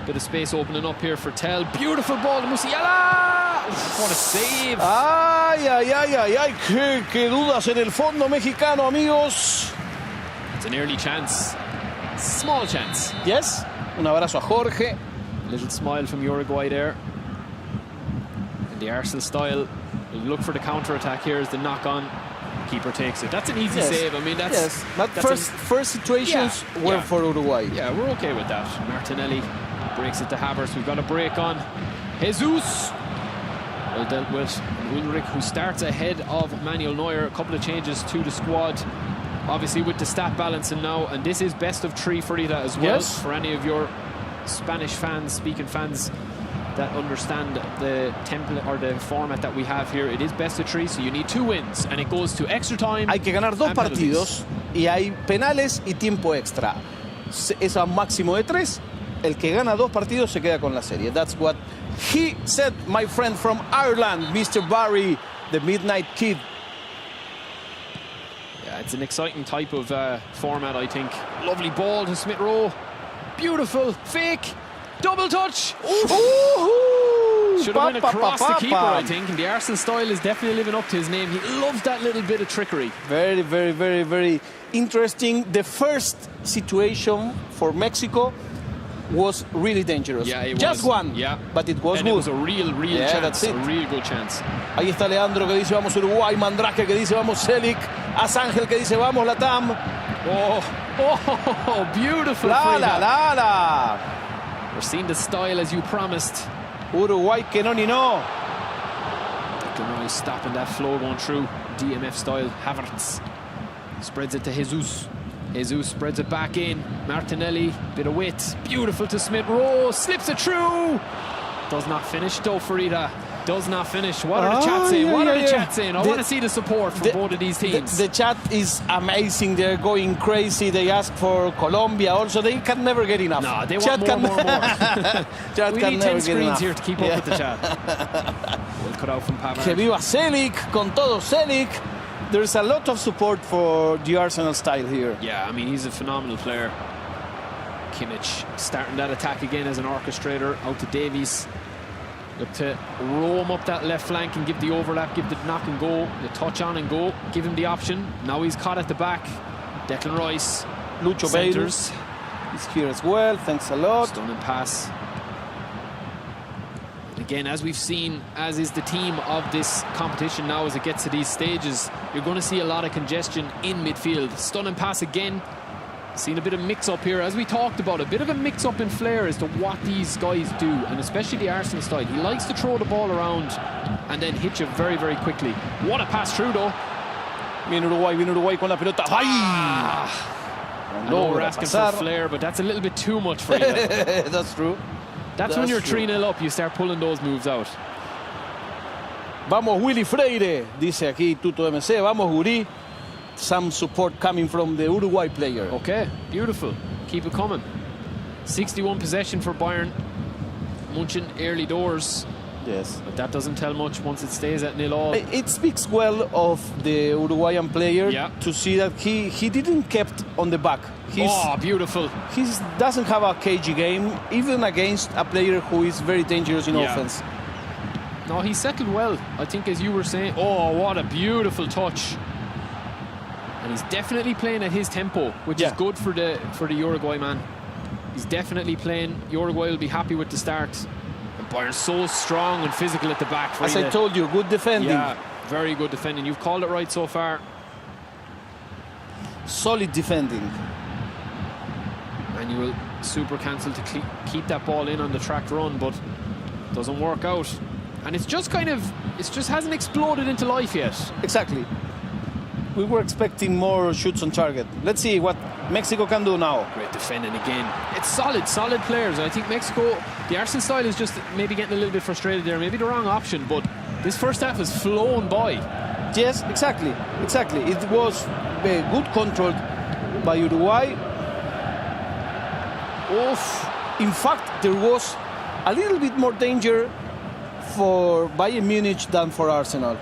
Bit of space opening up here for Tell. Beautiful ball to Musiala. What a save.
Ay. Qué dudas en el fondo mexicano, amigos.
It's an early chance. Small chance.
Yes. Un abrazo a Jorge.
Little smile from Uruguay there. In the Arsenal style. We'll look for the counter-attack here as the knock-on. Keeper takes it. That's an easy save. I mean,
But first situations were for Uruguay.
Yeah, we're okay with that. Martinelli Breaks it to Havertz. We've got a break on. Jesus. Well dealt with. Ulrich, who starts ahead of Manuel Neuer. A couple of changes to the squad. Obviously with the stat balancing now. And this is best of 3 for Frida as well.
Yes.
For any of your Spanish fans, speaking fans that understand the template or the format that we have here, it is best of 3, so you need 2 wins. And it goes to extra time.
Hay que ganar 2 partidos y hay penales y tiempo extra. Es a máximo de 3. El que gana 2 partidos se queda con la serie. That's what he said, my friend from Ireland, Mr. Barry, the Midnight Kid.
Yeah, it's an exciting type of format, I think. Lovely ball to Smith Rowe. Beautiful. Fake. Double touch. Should have went across the keeper, I think. And the Arsenal style is definitely living up to his name. He loves that little bit of trickery.
Very, very, very, very interesting. The first situation for Mexico was really dangerous.
Yeah, it
Just
was.
one,
yeah.
But it was
and
good.
It was a real chance.
That's it.
A real good chance.
Ahí está Leandro que dice vamos Uruguay, Mandrake que dice vamos Selic, Asángel que dice vamos Latam.
Oh, beautiful.
La.
We're seeing the style as you promised.
Uruguay que no ni no.
Declan stopping that flow going through. DMF style. Havertz spreads it to Jesus. Jesus spreads it back in. Martinelli, bit of width. Beautiful to Smith Rowe. Slips it through. Does not finish though, Farida. Does not finish. What are the chats saying? What are the chats saying? I want to see the support from both of these teams.
The chat is amazing. They're going crazy. They ask for Colombia also. They can never get enough.
No, they want more.
Chat
we
can
need 10
never get
screens
enough.
here to keep up with the chat. Well cut out from Pavard.
Que viva Selic, con todo Selic. There's a lot of support for the Arsenal style here.
Yeah, I mean, he's a phenomenal player. Kimmich starting that attack again as an orchestrator. Out to Davies. Look to roam up that left flank and give the overlap, give the knock and go, the touch on and go. Give him the option. Now he's caught at the back. Declan Rice.
Lucho
Centers.
He's here as well. Thanks a lot.
Stunning pass. Again, as we've seen, as is the team of this competition now as it gets to these stages, you're going to see a lot of congestion in midfield. Stunning pass again. Seen a bit of mix-up here, as we talked about, a bit of a mix-up in flair as to what these guys do, and especially the Arsenal style. He likes to throw the ball around and then hit you very, very quickly. What a pass through, though.
Viene Uruguay con la pelota.
I know we're asking for flair, but that's a little bit too much for you.
That's true.
That's when you're 3-0 up, you start pulling those moves out.
Vamos Willy Freire, dice aquí Tuto MC. Vamos Guri. Some support coming from the Uruguay player.
Okay, beautiful. Keep it coming. 61 possession for Bayern. Munchen early doors.
Yes.
But that doesn't tell much once it stays at 0-0.
It speaks well of the Uruguayan player to see that he didn't kept on the back.
Beautiful.
He doesn't have a cagey game, even against a player who is very dangerous in offense.
No, he settled well, I think, as you were saying. Oh, what a beautiful touch. And he's definitely playing at his tempo, which is good for the Uruguay man. He's definitely playing. Uruguay will be happy with the start. And Bayern's so strong and physical at the back.
As I told you, good defending.
Yeah, very good defending. You've called it right so far.
Solid defending.
Manuel super cancel to keep that ball in on the track run, but doesn't work out. And it's just hasn't exploded into life yet.
Exactly. We were expecting more shoots on target. Let's see what Mexico can do now.
Great defending again. It's solid players. I think Mexico, the Arsenal style is just maybe getting a little bit frustrated there. Maybe the wrong option, but this first half has flown by.
Yes, exactly. It was good control by Uruguay. In fact, there was a little bit more danger for Bayern Munich than for Arsenal.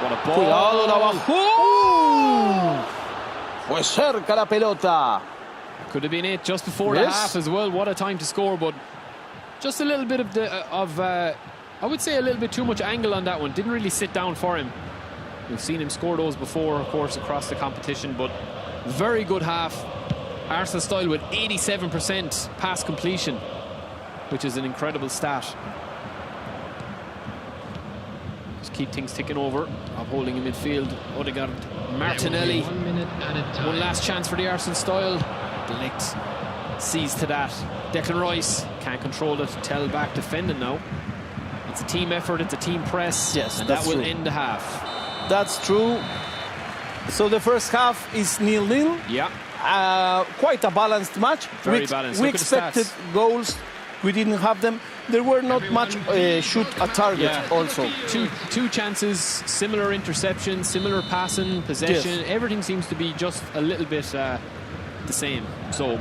What a ball.
Cuidado de abajo. Fue cerca la pelota.
Could have been it just before the half as well. What a time to score, but just a little bit of I would say a little bit too much angle on that one. Didn't really sit down for him. We've seen him score those before, of course, across the competition, but very good half. Arsenal style with 87% pass completion, which is an incredible stat. Just keep things ticking over. Upholding in midfield, Odegaard, Martinelli. One last chance for the Arsenal style. Delict sees to that. Declan Rice can't control it. Tell back defending now. It's a team effort, it's a team press.
Yes,
and
that's
that will
true.
end the half.
That's true. So the first half is 0-0.
Yeah.
Quite a balanced match.
Very balanced.
We
Look at the
expected
stats.
goals. We didn't have them. There were not much shoot at target also.
Two chances, similar interception, similar passing, possession.
Yes.
Everything seems to be just a little bit the same. So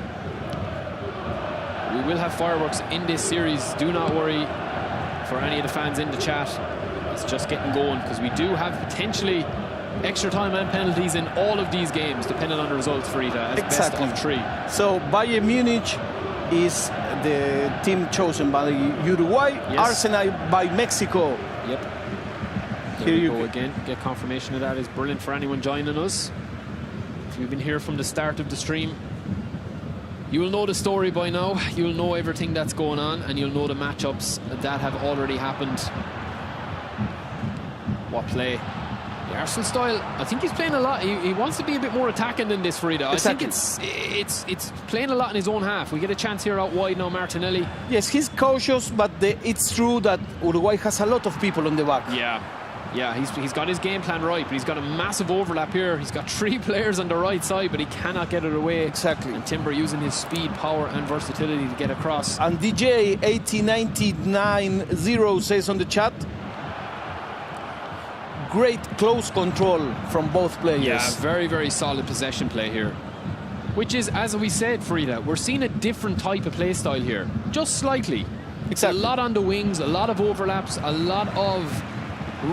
we will have fireworks in this series. Do not worry for any of the fans in the chat. It's just getting going because we do have potentially extra time and penalties in all of these games, depending on the results for Ita, as best of 3.
So Bayern Munich is the team chosen by Uruguay,
Yes.
Arsenal by Mexico.
Yep. There
Here
we
you
go
go.
again. Get confirmation of that is brilliant for anyone joining us. If you've been here from the start of the stream, you will know the story by now. You'll know everything that's going on, and you'll know the matchups that have already happened. What play? The Arsenal style, I think he's playing a lot. He wants to be a bit more attacking than this, Farida.
Exactly.
I think it's playing a lot in his own half. We get a chance here out wide now, Martinelli.
Yes, he's cautious, but it's true that Uruguay has a lot of people on the back.
Yeah, he's got his game plan right, but he's got a massive overlap here. He's got 3 players on the right side, but he cannot get it away.
Exactly.
And Timber using his speed, power, and versatility to get across.
And DJ 8099 says on the chat, great close control from both players.
Yeah, very, very solid possession play here. Which is, as we said, Farida, we're seeing a different type of play style here. Just slightly. It's a lot on the wings, a lot of overlaps, a lot of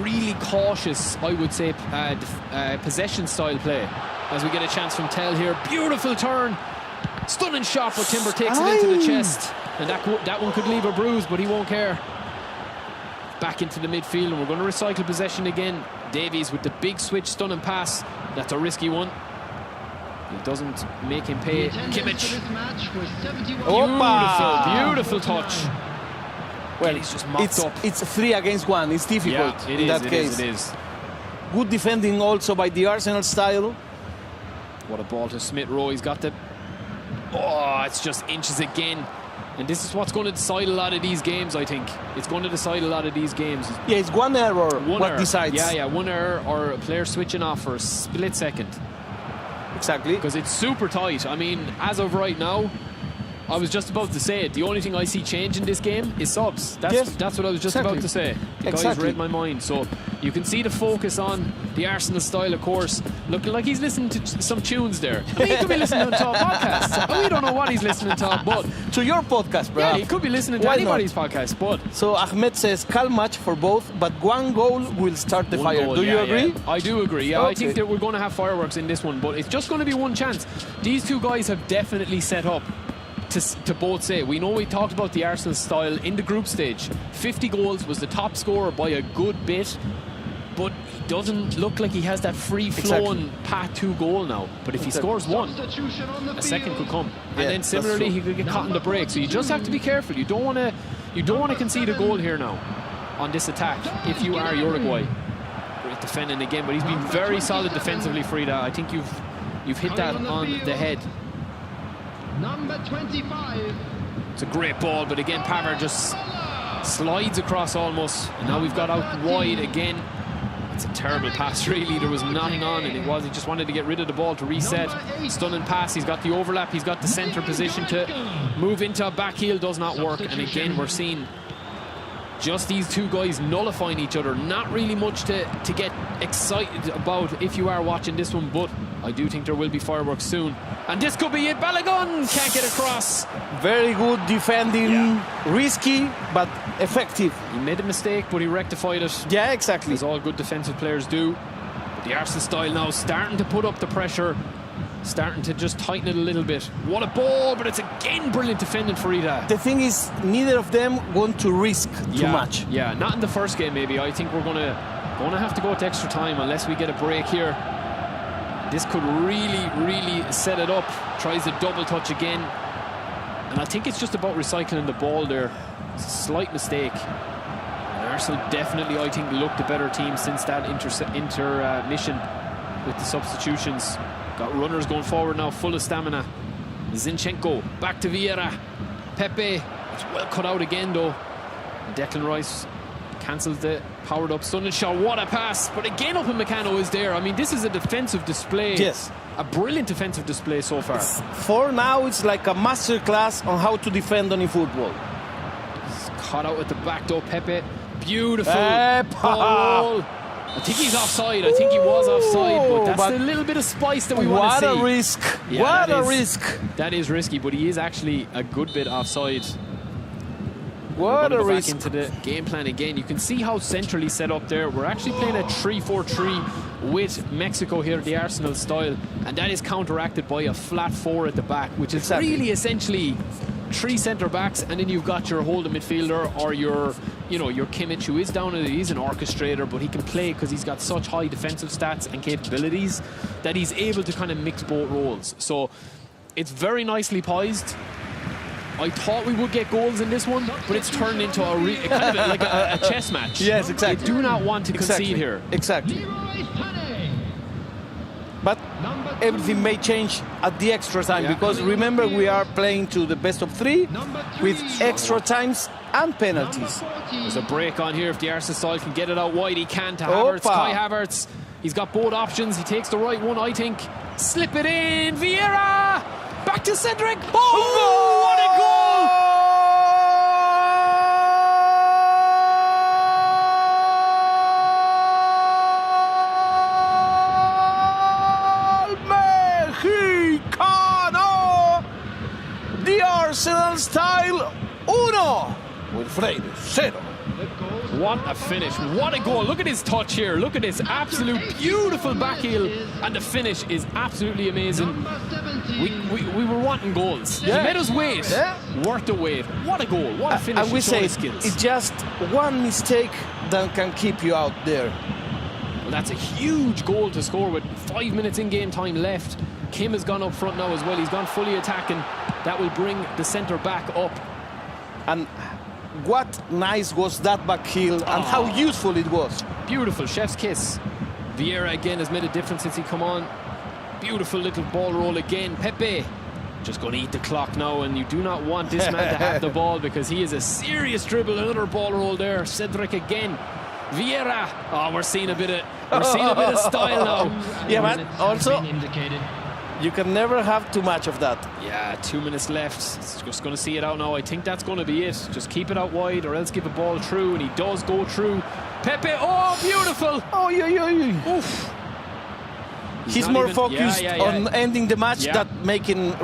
really cautious, I would say, possession style play. As we get a chance from Tell here. Beautiful turn. Stunning shot, but Timber takes it into the chest. And that one could leave a bruise, but he won't care. Back into the midfield, and we're going to recycle possession again. Davies with the big switch, stunning pass. That's a risky one. It doesn't make him pay. Kimmich. Beautiful touch.
Well,
he's just mopped up.
It's 3 against 1. It's difficult
Yeah,
in that case.
It is.
Good defending also by the Arsenal style.
What a ball to Smith Rowe. He's got the... Oh, it's just inches again. And this is what's going to decide a lot of these games, I think. It's going to decide a lot of these games.
Yeah, it's one error what
error.
decides.
Yeah, one error or a player switching off for a split second.
Exactly.
Because it's super tight. I mean, as of right now, I was just about to say it. The only thing I see change in this game is subs. That's what I was just about to say. The guys read my mind. So you can see the focus on the Arsenal style, of course. Looking like he's listening to some tunes there. I mean, he could be listening to a podcast. We don't know what he's listening to, but...
To your podcast, bro.
Yeah, he could be listening to anybody's podcast, but...
So Ahmed says, calm match for both, but one goal will start the fire. Do you agree?
Yeah. I do agree, yeah.
Okay.
I think that we're going to have fireworks in this one, but it's just going to be one chance. These two guys have definitely set up to both say. We know we talked about the Arsenal style in the group stage. 50 goals, was the top scorer by a good bit, but he doesn't look like he has that free-flowing path to goal now. But if he scores one, a second could come. And then similarly, he could get caught in the break. So you just have to be careful. You don't want to concede a goal here now on this attack if you are Uruguay. Great defending again, but he's been very solid defensively, Frida. I think you've hit that on the head.
Number 25.
It's a great ball, but again, Paver just slides across almost, and now we've got out wide again. It's a terrible pass, really. There was nothing on it. He just wanted to get rid of the ball to reset. Stunning pass. He's got the overlap. He's got the centre position to move into a back heel. Does not work. And again, we're seeing just these two guys nullifying each other. Not really much to get excited about if you are watching this one, but I do think there will be fireworks soon. And this could be it. Balogun can't get across.
Very good defending. Risky, but effective.
He made a mistake, but he rectified it.
Yeah, exactly.
As all good defensive players do. But the Arsenal style now starting to put up the pressure. Starting to just tighten it a little bit. What a ball, but it's again brilliant defending for Ida.
The thing is, neither of them want to risk too much.
Yeah, not in the first game maybe. I think we're gonna have to go to extra time unless we get a break here. This could really set it up. Tries a double touch again. And I think it's just about recycling the ball there. It's a slight mistake. And Arsenal definitely, I think, looked a better team since that intermission with the substitutions. Got runners going forward now, full of stamina. Zinchenko, back to Vieira. Pepe, it's well cut out again though. And Declan Rice cancels the powered up stunning shot. What a pass, but again Upamecano is there. I mean, this is a defensive display.
Yes.
A brilliant defensive display so far.
For now, it's like a master class on how to defend on eFootball.
He's caught out at the back though, Pepe. Beautiful ball roll. I think he's offside. I think he was offside, but that's a little bit of spice that we want to see.
What a risk.
Yeah,
what a risk.
That is risky, but he is actually a good bit offside.
What a risk.
Back into the game plan again. You can see how centrally set up there. We're actually playing a 3-4-3 with Mexico here, the Arsenal style, and that is counteracted by a flat 4 at the back, which is really essentially 3 centre backs, and then you've got your holding midfielder or your Kimmich, who is down and he's an orchestrator, but he can play because he's got such high defensive stats and capabilities that he's able to kind of mix both roles. So it's very nicely poised. I thought we would get goals in this one, but it's turned into a chess match.
Yes, exactly.
You do not want to concede here.
Exactly. But everything may change at the extra time, because remember, we are playing to the best of 3 with extra times and penalties.
There's a break on here. If the Arsenal side can get it out wide, he can to Havertz. Kai Havertz, he's got both options. He takes the right one, I think. Slip it in. Vieira! Back to Cedric. Oh, what a goal!
The Arsenal style 1, Wilfredo 0.
What a finish, what a goal. Look at his touch here, look at this absolute beautiful back heel, and the finish is absolutely amazing. We were wanting goals.
Yeah.
He made us wait, worth the wait. What a goal, what a finish.
And we say it's just one mistake that can keep you out there.
Well, that's a huge goal to score with 5 minutes in game time left. Kim has gone up front now as well. He's gone fully attacking. That will bring the centre back up.
And what nice was that back heel, and how useful it was.
Beautiful, chef's kiss. Vieira again has made a difference since he come on. Beautiful little ball roll again. Pepe just going to eat the clock now, and you do not want this man to have the ball because he is a serious dribble. Another ball roll there. Cedric again. Vieira. Oh, we're seeing a bit of style now.
Yeah, man. Also, you can never have too much of that.
Yeah, 2 minutes left. It's just going to see it out now. I think that's going to be it. Just keep it out wide or else give a ball through, and he does go through. Pepe, oh, beautiful.
Oh, yeah. Oof. He's more focused on ending the match than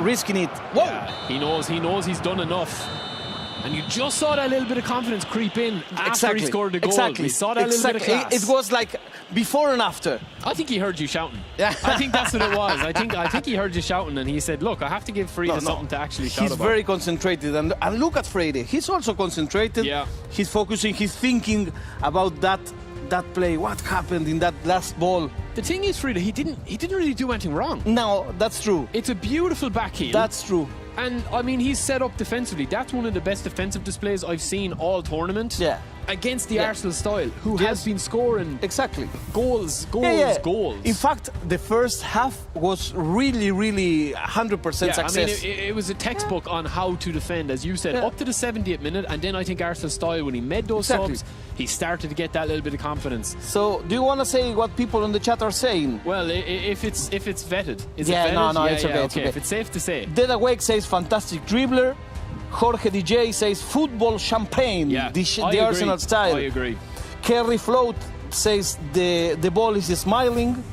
risking it. Whoa.
Yeah, he knows he's done enough. And you just saw that little bit of confidence creep in after he scored the goal. We saw that little bit of class.
It was like before and after.
I think he heard you shouting. Yeah. I think that's what it was. I think he heard you shouting, and he said, look, I have to give Freire something to actually shout about.
He's very concentrated. And look at Freire. He's also concentrated.
Yeah.
He's focusing. He's thinking about that play. What happened in that last ball?
The thing is, Freire, he didn't really do anything wrong.
No, that's true.
It's a beautiful back heel.
That's true.
And, I mean, he's set up defensively. That's one of the best defensive displays I've seen all tournament.
Yeah.
Against the Arsenal style, who has been scoring goals.
In fact, the first half was really 100% success.
I mean, it was a textbook on how to defend, as you said, up to the 70th minute, and then I think Arsenal style, when he made those subs, he started to get that little bit of confidence.
So, do you want to say what people in the chat are saying?
Well, if it's vetted, is it
vetted?
No,
it's okay.
If it's safe to say.
Dead Awake says fantastic dribbler. Jorge DJ says football champagne, the Arsenal style.
I agree.
Kerry Float says the ball is smiling.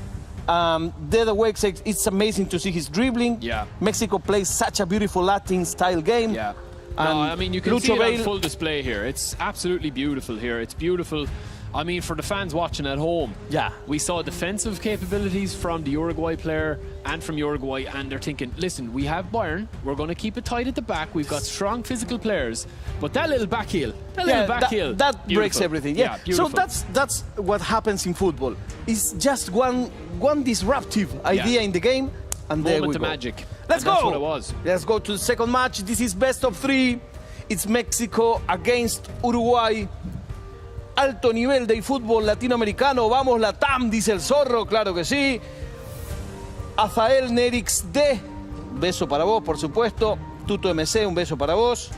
Dead Awake says it's amazing to see his dribbling.
Yeah.
Mexico plays such a beautiful Latin style game.
Yeah. No, I mean, you can see it on full display here. It's absolutely beautiful here. It's beautiful. I mean, for the fans watching at home, we saw defensive capabilities from the Uruguay player and from Uruguay, and they're thinking, listen, we have Bayern, we're going to keep it tight at the back, we've got strong physical players, but that little back heel,
that breaks everything. Yeah. So that's what happens in football. It's just one disruptive idea in the game, and there we go.
Moment of magic.
Let's go.
That's what it was.
Let's go to the second match. This is best of 3. It's Mexico against Uruguay. Alto nivel de fútbol latinoamericano. Vamos Latam, dice el zorro, claro que sí. Azael Nerix de beso para vos, por supuesto. Tuto MC, un beso para vos.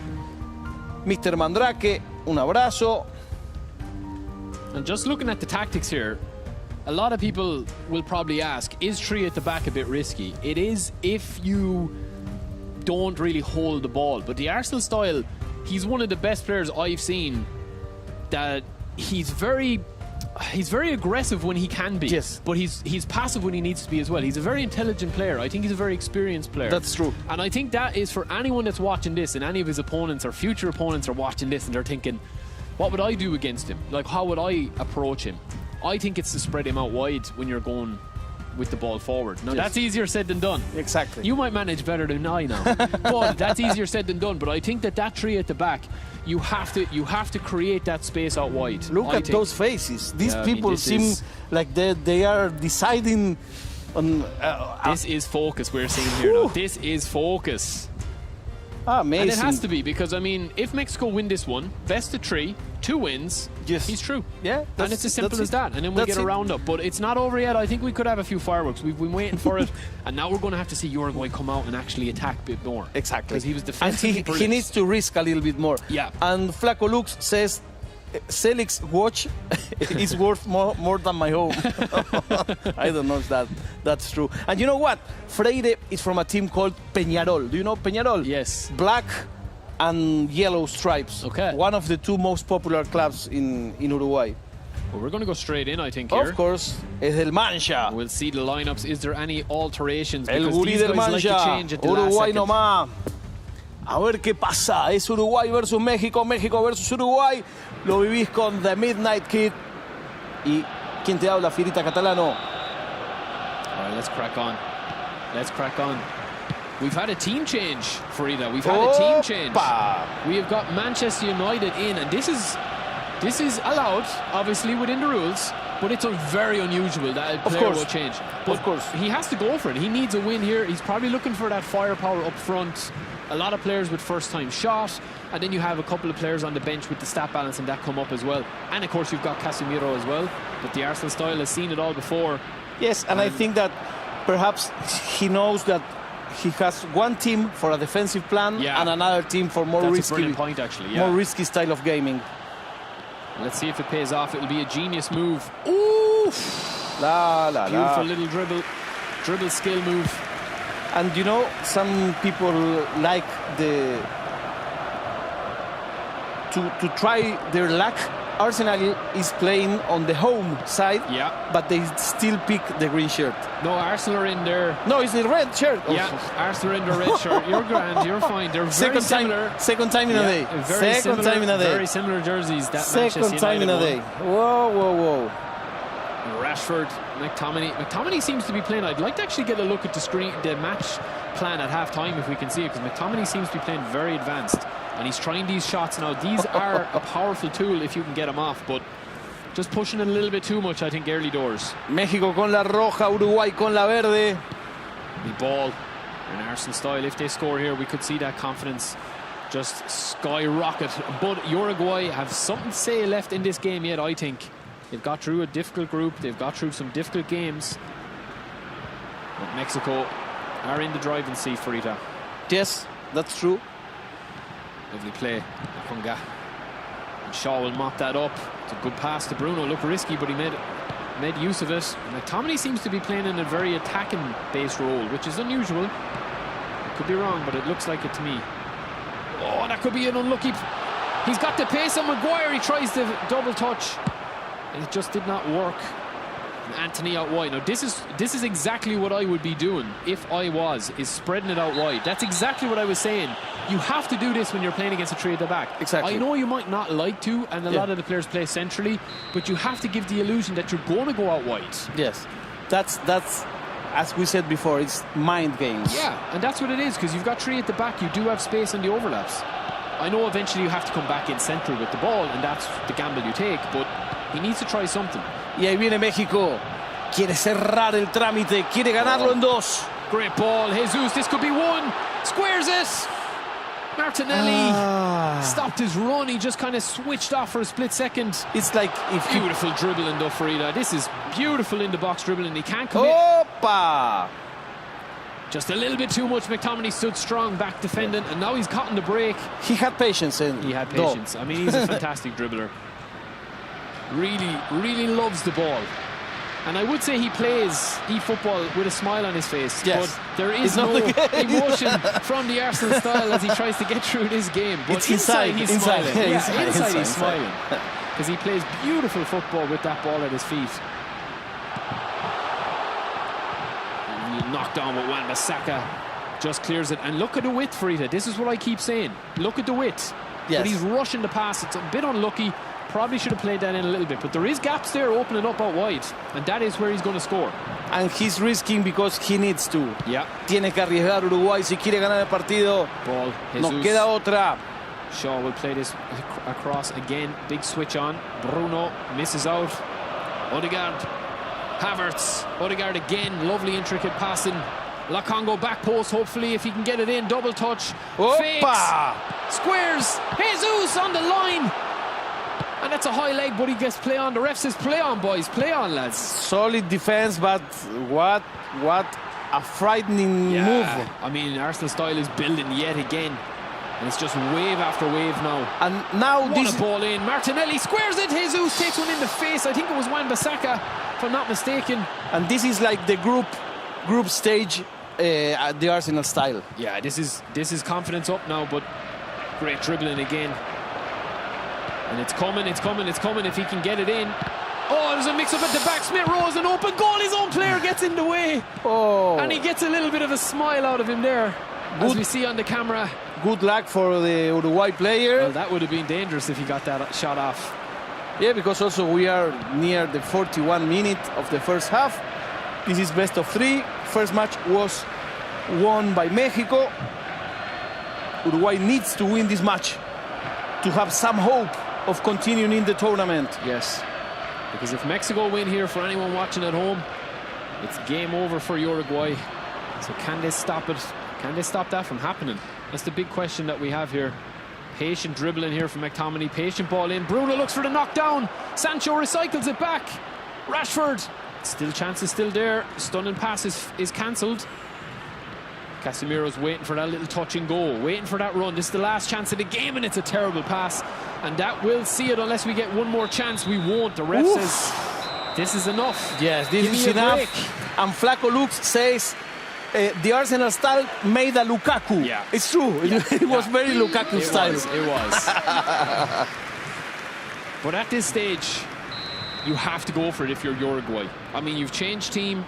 Mr. Mandrake, un abrazo.
And just looking at the tactics here, a lot of people will probably ask, is 3 at the back a bit risky? It is if you don't really hold the ball. But the Arsenal style, he's one of the best players I've seen that he's very aggressive when he can be.
Yes.
But he's passive when he needs to be as well. He's a very intelligent player. I think he's a very experienced player.
That's true.
And I think that is for anyone that's watching this, and any of his opponents or future opponents are watching this and they're thinking, what would I do against him? Like, how would I approach him? I think it's to spread him out wide when you're going with the ball forward. Now, that's easier said than done.
Exactly.
You might manage better than I now. But that's easier said than done. But I think that 3 at the back, you have to create that space out wide.
Look at those faces. These people seem like they are deciding on...
this is focus we're seeing here now. This is focus.
Amazing.
And it has to be, because, I mean, if Mexico win this one, best of 3, 2 wins, he's through.
Yeah.
And it's as simple as that. And then we get a round-up. But it's not over yet. I think we could have a few fireworks. We've been waiting for it. And now we're going to have to see Uruguay come out and actually attack a bit more.
Exactly.
Because he was defensively
And he needs to risk a little bit more.
Yeah.
And Flaco Lux says, Celic's watch is worth more than my home. I don't know if that's true. And you know what? Freire is from a team called Peñarol. Do you know Peñarol?
Yes.
Black and yellow stripes.
Okay.
One of the 2 most popular clubs in Uruguay.
Well, we're going to go straight in, I think, here.
Of course. Es del Mancha.
We'll see the lineups. Is there any alterations?
El
Because
gurí
these
del
guys like to
Mancha.
change at the
Uruguay
last second.
nomás. A ver qué pasa. Es Uruguay versus México. México versus Uruguay. Lo vivís con The Midnight Kid. ¿Y quién te habla, Firita Catalano?
All right, let's crack on. Let's crack on. We've had a team change, Farida. We've had a team change. We have got Manchester United in, and this is allowed, obviously, within the rules, but it's very unusual that a player will change. But
of course.
He has to go for it. He needs a win here. He's probably looking for that firepower up front. A lot of players with first-time shot, and then you have a couple of players on the bench with the stat balance, and that come up as well. And, of course, you've got Casemiro as well. But the Arsenal style has seen it all before.
Yes, and I think that perhaps he knows that he has one team for a defensive plan and another team for more
That's
risky,
a brilliant point, actually.
more risky style of gaming.
Let's see if it pays off. It'll be a genius move. Ooh! Beautiful little dribble skill move.
And you know, some people like to try their luck. Arsenal is playing on the home side, but they still pick the green shirt.
No, Arsenal are in there.
No, it's the red shirt.
Yeah, Arsenal are in the red shirt. You're grand, you're fine. They're very similar.
Second time in a day. Second time in a day.
Very similar jerseys. That
Second time in a day. Whoa, whoa, whoa.
Rashford, McTominay seems to be playing. I'd like to actually get a look at the match plan at half-time if we can see it, because McTominay seems to be playing very advanced. And he's trying these shots now. These are a powerful tool if you can get them off, but just pushing it a little bit too much, I think, early doors.
México con la roja, Uruguay con la verde.
The ball in Arsenal style. If they score here, we could see that confidence just skyrocket. But Uruguay have something to say left in this game yet, I think. They've got through a difficult group. They've got through some difficult games. But Mexico are in the driving seat, Farita.
Yes, that's true.
Lovely play, Akunga. And Shaw will mop that up. It's a good pass to Bruno. Looked risky, but he made use of it. And McTominay seems to be playing in a very attacking-based role, which is unusual. I could be wrong, but it looks like it to me. Oh, that could be an unlucky... He's got the pace on Maguire. He tries the double touch. And it just did not work. And Anthony out wide. Now, this is exactly what I would be doing if I was, is spreading it out wide. That's exactly what I was saying. You have to do this when you're playing against a 3 at the back.
Exactly.
I know you might not like to, and a lot of the players play centrally, but you have to give the illusion that you're going to go out wide.
Yes, that's as we said before, it's mind games.
Yeah, and that's what it is, because you've got 3 at the back. You do have space on the overlaps. I know eventually you have to come back in central with the ball, and that's the gamble you take, but he needs to try something.
Y ahí viene México. Quiere cerrar el trámite, quiere ganarlo en 2.
Great ball, Jesus, this could be 1. Squares it. Martinelli stopped his run. He just kind of switched off for a split second.
It's like if
beautiful dribbling though, Farida. This is beautiful in the box dribbling. He can't commit.
Opa!
Just a little bit too much. McTominay stood strong back defending, and now he's caught in the break.
He had patience.
He had patience. I mean, he's a fantastic dribbler. Really, really loves the ball. And I would say he plays eFootball with a smile on his face.
Yes.
But there is no emotion from the Arsenal style as he tries to get through this game. But
it's inside
he's
inside.
smiling.
Yeah,
inside he's smiling. Because he plays beautiful football with that ball at his feet. Knocked down with Wan-Bissaka. Just clears it. And look at the width, Farida. This is what I keep saying. Look at the width.
Yes.
But he's rushing the pass. It's a bit unlucky. Probably should have played that in a little bit, but there is gaps there opening up out wide, and that is where he's going to score.
And he's risking because he needs to.
Yeah.
Tiene que arriesgar Uruguay si quiere ganar el partido.
Ball.
Nos queda otra.
Shaw will play this across again. Big switch on. Bruno misses out. Odegaard. Havertz. Odegaard again. Lovely intricate passing. Lakongo back post, hopefully, if he can get it in. Double touch. Fakes. Squares. Jesus on the line. And that's a high leg, but he gets play on. The ref says play on, boys. Play on, lads.
Solid defense, but what a frightening move.
I mean, Arsenal style is building yet again. And it's just wave after wave now.
And now
what a ball in. Martinelli squares it. Jesus takes one in the face. I think it was Wan-Bissaka, if I'm not mistaken.
And this is like the group stage at the Arsenal style.
Yeah, this is confidence up now, but great dribbling again. And it's coming if he can get it in. Oh, there's a mix-up at the back. Smith Rowe is an open goal. His own player gets in the way.
Oh.
And he gets a little bit of a smile out of him there, as we see on the camera.
Good luck for the Uruguay player.
Well, that would have been dangerous if he got that shot off.
Yeah, because also we are near the 41 minute of the first half. This is best of 3. First match was won by Mexico. Uruguay needs to win this match to have some hope of continuing in the tournament.
Yes, because if Mexico win here, for anyone watching at home, it's game over for Uruguay. So can they stop it? Can they stop that from happening? That's the big question that we have here. Patient dribbling here from McTominay. Patient ball in. Bruno looks for the knockdown. Sancho recycles it back. Rashford. Still chances still there. Stunning pass is cancelled. Casemiro's waiting for that little touch and go, waiting for that run. This is the last chance of the game, and it's a terrible pass. And that will see it unless we get one more chance. We won't. The ref says this is enough.
Yes, this is enough. And Flaco Lux says the Arsenal style made a Lukaku.
Yeah.
It's true. It was very Lukaku style.
It was. But at this stage, you have to go for it if you're Uruguay. I mean, you've changed team.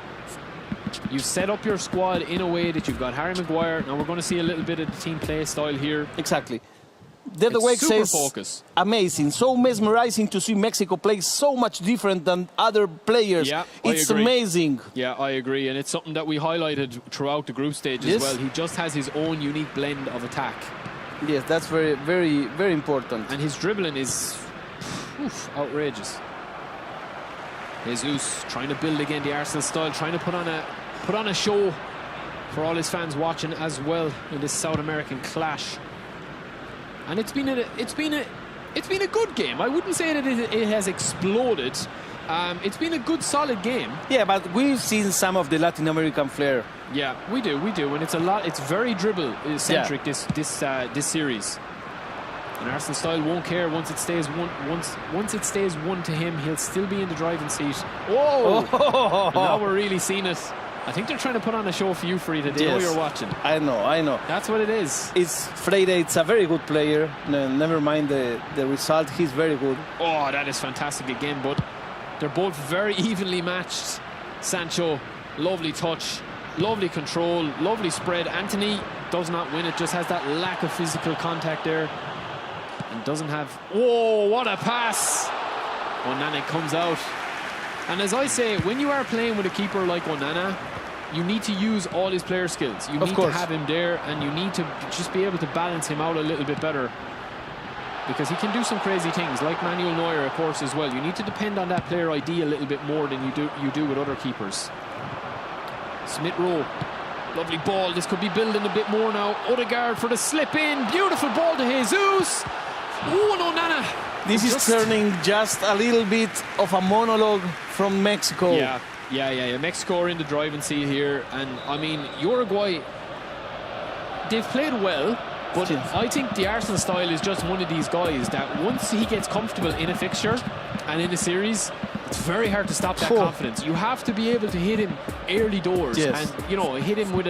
You've set up your squad in a way that you've got Harry Maguire. Now we're going to see a little bit of the team play style here.
Exactly. The way says
focus.
Amazing, so mesmerizing to see Mexico play so much different than other players.
Yeah,
it's
I agree.
Amazing.
Yeah, I agree, and it's something that we highlighted throughout the group stage as well. He just has his own unique blend of attack.
Yes, that's very, very, very important.
And his dribbling is outrageous. Jesus trying to build again the Arsenal style, trying to put on a show for all his fans watching as well in this South American clash. And it's been a good game. I wouldn't say that it has exploded. It's been a good, solid game.
Yeah, but we've seen some of the Latin American flair.
Yeah, we do, and it's a lot. It's very dribble centric. This series. And Arsenal style won't care once it stays one. Once it stays 1 to him, he'll still be in the driving seat. Whoa!
Oh.
Now we're really seeing it. I think they're trying to put on a show for you, Frida. They know you're watching.
I know.
That's what it is.
It's Freire. It's a very good player. No, never mind the result. He's very good.
Oh, that is fantastic again. But they're both very evenly matched. Sancho, lovely touch, lovely control, lovely spread. Anthony does not win it. Just has that lack of physical contact there. And doesn't have... Whoa, what a pass! Onana comes out. And as I say, when you are playing with a keeper like Onana, you need to use all his player skills. You need to have him there, and you need to just be able to balance him out a little bit better. Because he can do some crazy things, like Manuel Neuer, of course, as well. You need to depend on that player ID a little bit more than you do with other keepers. Smith Rowe. Lovely ball. This could be building a bit more now. Odegaard for the slip in. Beautiful ball to Jesus. Ooh, and Onana.
This is turning just a little bit of a monologue from Mexico.
Yeah, Yeah. Mexico are in the driving seat here. And, I mean, Uruguay, they've played well. But I think the Arsenal style is just one of these guys that once he gets comfortable in a fixture and in a series, it's very hard to stop that confidence. You have to be able to hit him early doors and, you know, hit him with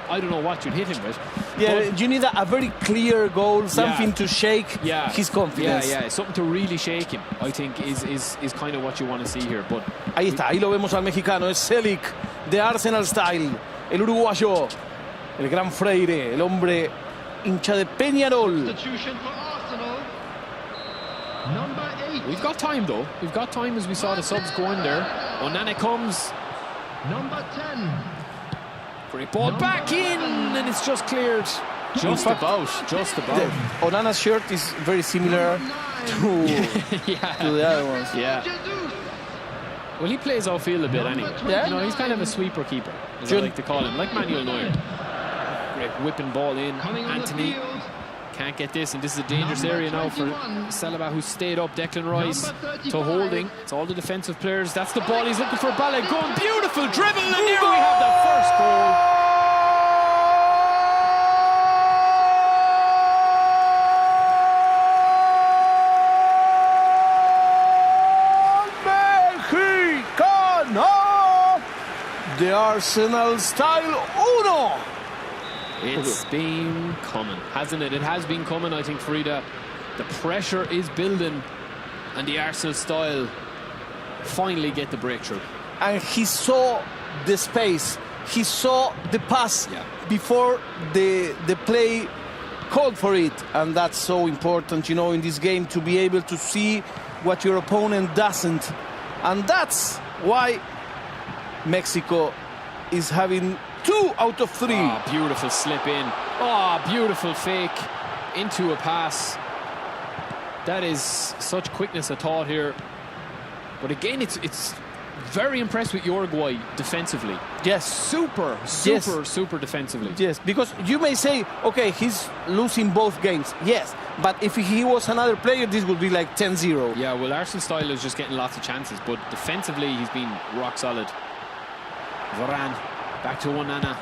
I don't know what you'd hit him with.
Yeah, but you need a very clear goal, something to shake his confidence.
Yeah, something to really shake him, I think, is kind of what you want to see here. But
ahí está, ahí lo vemos al mexicano, es Selic, de Arsenal Style, el uruguayo, el gran Freire, el hombre hincha de Peñarol.
We've got time, though. We've got time as we saw the subs go in there. Onana comes.
Number 10.
Great ball back in, and it's just cleared. Just about.
Onana's shirt is very similar to the other ones.
Yeah. Well, he plays outfield a bit anyway.
Yeah.
You know, he's kind of a sweeper keeper, as I like to call him, like Manuel Neuer. Great whipping ball in. Anthony can't get this, and this is a dangerous area now for Saliba, who stayed up. Declan Rice to Holding. It's all the defensive players. That's the ball he's looking for. Balogun, beautiful dribble, and there we have the first goal.
Mexicano! The Arsenal Style 1!
It's been coming, hasn't it? It has been coming, I think, Frida. The pressure is building, and the Arsenal Style finally get the breakthrough.
And he saw the space. He saw the pass before the play called for it. And that's so important, you know, in this game, to be able to see what your opponent doesn't. And that's why Mexico is having 2 out of 3.
Oh, beautiful slip in. Oh, beautiful fake into a pass. That is such quickness of thought here. But again, it's very impressed with Uruguay defensively.
Yes.
Super defensively.
Yes, because you may say, okay, he's losing both games. Yes, but if he was another player, this would be like 10-0.
Yeah, well, Arsenal Style is just getting lots of chances, but defensively, he's been rock solid. Varane. Back to Onana.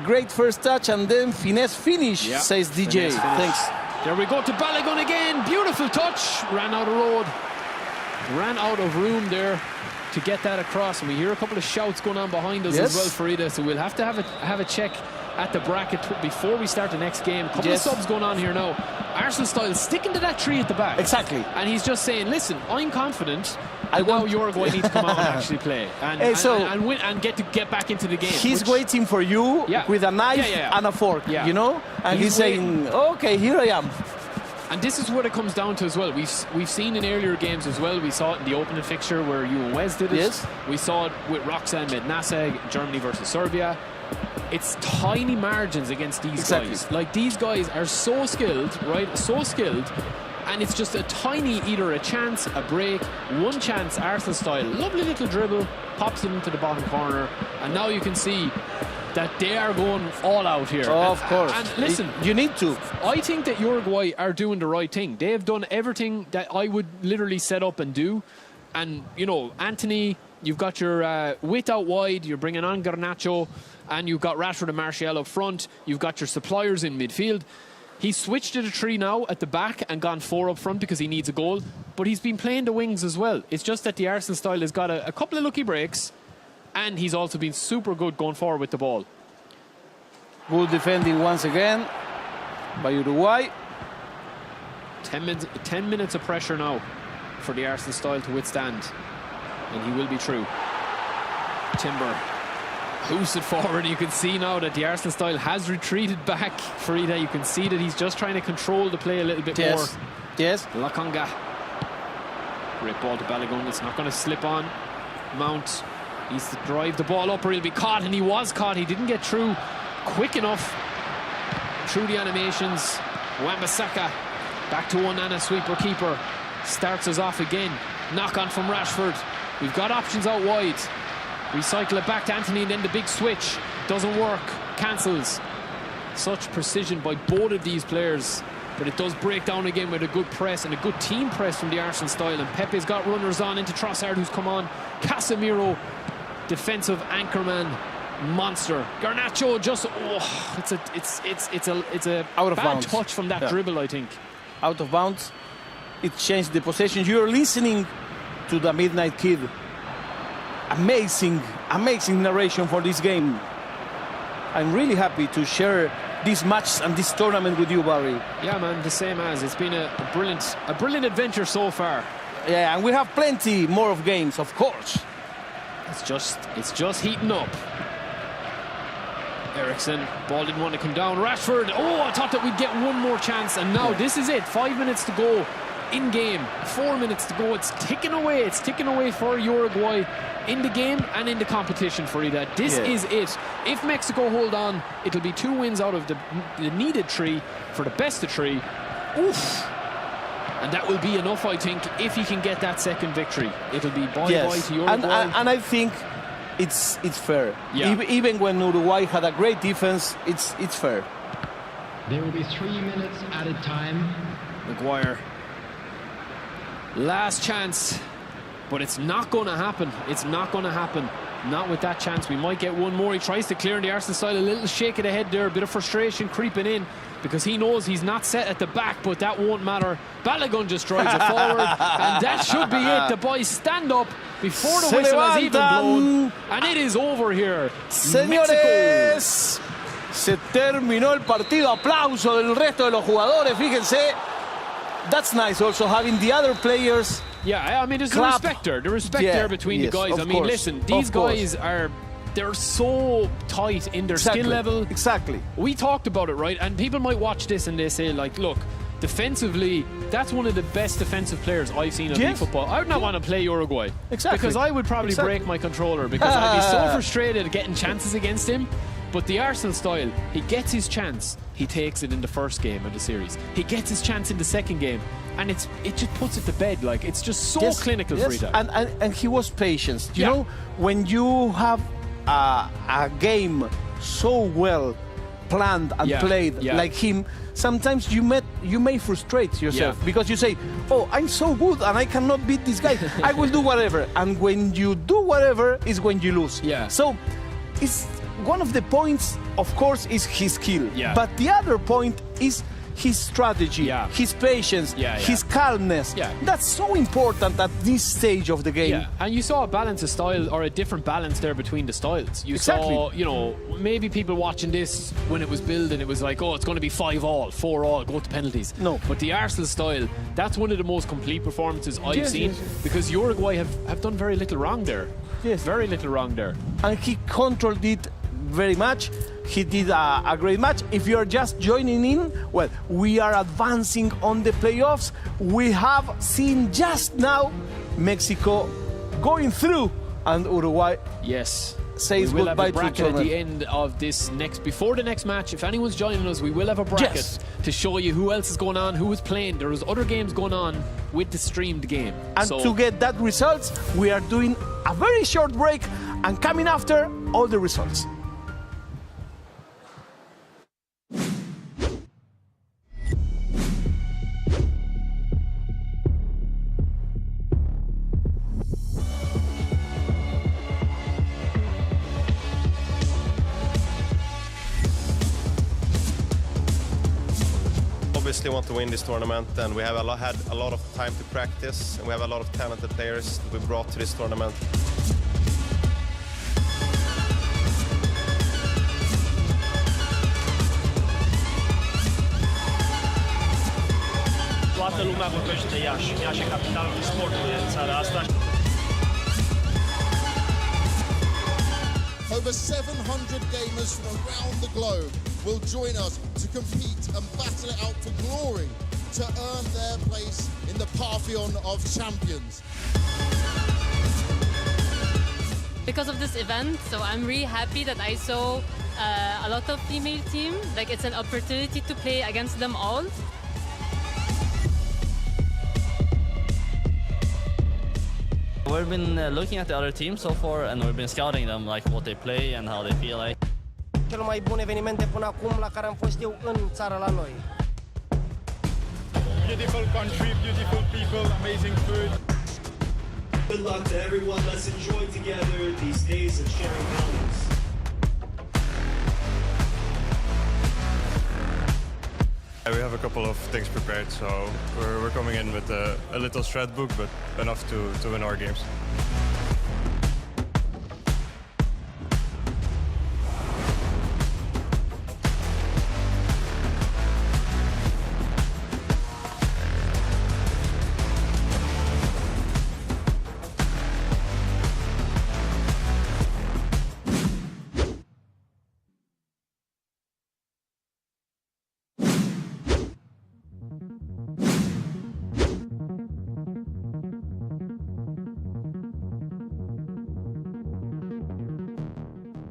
Great first touch and then finesse finish, says DJ. Thanks.
There we go to Balogun again. Beautiful touch. Ran out of road. Ran out of room there to get that across. And we hear a couple of shouts going on behind us as well, Farida. So we'll have to have a check at the bracket before we start the next game. A couple of subs going on here now. Arsenal Style sticking to that tree at the back.
Exactly.
And he's just saying, listen, I'm confident. Now Uruguay need to come out and actually play and win and get back into the game.
He's waiting for you with a knife and a fork, you know? And he's saying, okay, here I am.
And this is what it comes down to as well. We've seen in earlier games as well. We saw it in the opening fixture where you and Wes did it.
Yes.
We saw it with Roxanne Mednasa, Germany versus Serbia. It's tiny margins against these guys. Like, these guys are so skilled, right? So skilled. And it's just a tiny, either a chance, a break, one chance, Arsenal Style. Lovely little dribble, pops it into the bottom corner. And now you can see that they are going all out here.
Oh, of course.
And listen,
you need to.
I think that Uruguay are doing the right thing. They have done everything that I would literally set up and do. And, you know, Anthony, you've got your width out wide, you're bringing on Garnacho, and you've got Rashford and Martial up front. You've got your suppliers in midfield. He's switched to the 3 now at the back and gone 4 up front because he needs a goal. But he's been playing the wings as well. It's just that the Arsenal Style has got a couple of lucky breaks, and he's also been super good going forward with the ball.
Good defending once again by Uruguay.
10 minutes of pressure now for the Arsenal Style to withstand. And he will be true. Timber boosted forward. You can see now that the Arsenal Style has retreated back. Frida, you can see that he's just trying to control the play a little bit more.
Yes.
Lakonga. Great ball to Balogun. It's not going to slip on. Mount needs to drive the ball up or he'll be caught, and he was caught. He didn't get through quick enough through the animations. Wan-Bissaka back to Onana, sweeper keeper. Starts us off again. Knock on from Rashford. We've got options out wide. Recycle it back to Anthony, and then the big switch doesn't work. Cancels. Such precision by both of these players. but it does break down again with a good press and a good team press from the Arsenal style. And Pepe's got runners on into Trossard, who's come on. Casemiro, defensive anchorman, monster. Garnacho just it's a
out of
bad
bounds
touch from that dribble, I think.
Out of bounds. It changed the possession. You're listening to the Midnight Kid. Amazing narration for this game. I'm really happy to share this match and this tournament with you, Barry.
Yeah, man, the same as. It's been a brilliant adventure so far.
Yeah, and we have plenty more of games, of course.
It's just heating up. Eriksson, ball didn't want to come down. Rashford, oh, I thought that we'd get one more chance, and now this is it. 5 minutes to go in game, 4 minutes to go. It's ticking away for Uruguay in the game and in the competition, Farida. This is it. If Mexico hold on, it'll be 2 wins out of the needed 3 for the best of 3. Oof. And that will be enough, I think, if he can get that second victory. It'll be bye-bye to Uruguay.
And I think it's fair.
Yeah.
Even when Uruguay had a great defense, it's fair.
There will be 3 minutes added time.
Maguire. Last chance. But it's not going to happen. It's not going to happen. Not with that chance. We might get one more. He tries to clear in the Arsenal style. A little shake of the head there. A bit of frustration creeping in because he knows he's not set at the back, but that won't matter. Balogun just drives it forward. And that should be it. The boys stand up before the whistle has even blown. And it is over here.
Señores, se terminó el partido. Aplauso del resto de los jugadores. Fíjense. That's nice also having the other players.
Yeah, I mean, there's the respect there between the guys. I mean, listen, these guys they're so tight in their skill level.
Exactly.
We talked about it, right? And people might watch this and they say, like, look, defensively, that's one of the best defensive players I've seen in football. I would not want to play Uruguay.
Exactly.
Because I would probably break my controller because I'd be so frustrated at getting chances against him. But the Arsenal style, he gets his chance, he takes it in the first game of the series. He gets his chance in the second game, and it just puts it to bed. Like, it's just so clinical, Frida.
And he was patient. You know, when you have a game so well planned and played like him, sometimes you may frustrate yourself because you say, oh, I'm so good and I cannot beat this guy. I will do whatever. And when you do whatever is when you lose. So it's one of the points, of course, is his skill. But the other point is his strategy, his patience, his calmness. That's so important at this stage of the game.
And you saw a balance of style, or a different balance there between the styles. You saw, you know, maybe people watching this when it was building, it was like, oh, it's going to be 5-all, 4-all, go to penalties. No. But the Arsenal style, that's one of the most complete performances I've seen because Uruguay have done very little wrong there. Very little wrong there.
And he controlled it very much. He did a great match. If you're just joining in, well, we are advancing on the playoffs. We have seen just now Mexico going through and Uruguay says
we will
goodbye
have a bracket
to
at the end of this before the next match. If anyone's joining us, we will have a bracket to show you who else is going on, who is playing. There is other games going on with the streamed game.
And to get that results, we are doing a very short break and coming after all the results.
Obviously want to win this tournament, and we have had a lot of time to practice, and we have a lot of talented players that we brought to this tournament.
Toată lumea vorbește de Iași. Iași e capitalul sportului în țara asta.
Over 700 gamers from around the globe will join us to compete and battle it out for glory to earn their place in the pantheon of champions.
Because of this event, so I'm really happy that I saw a lot of female team. Like, it's an opportunity to play against them all.
We've been looking at the other teams so far, and we've been scouting them, like what they play and how they feel like.
Cel mai bun evenimente până acum la care am fost eu în țară la noi.
beautiful country, beautiful people, amazing food.
Good luck to everyone. Let's enjoy together these days of sharing values.
We have a couple of things prepared, so we're coming in with a little shred book, but enough to win our games.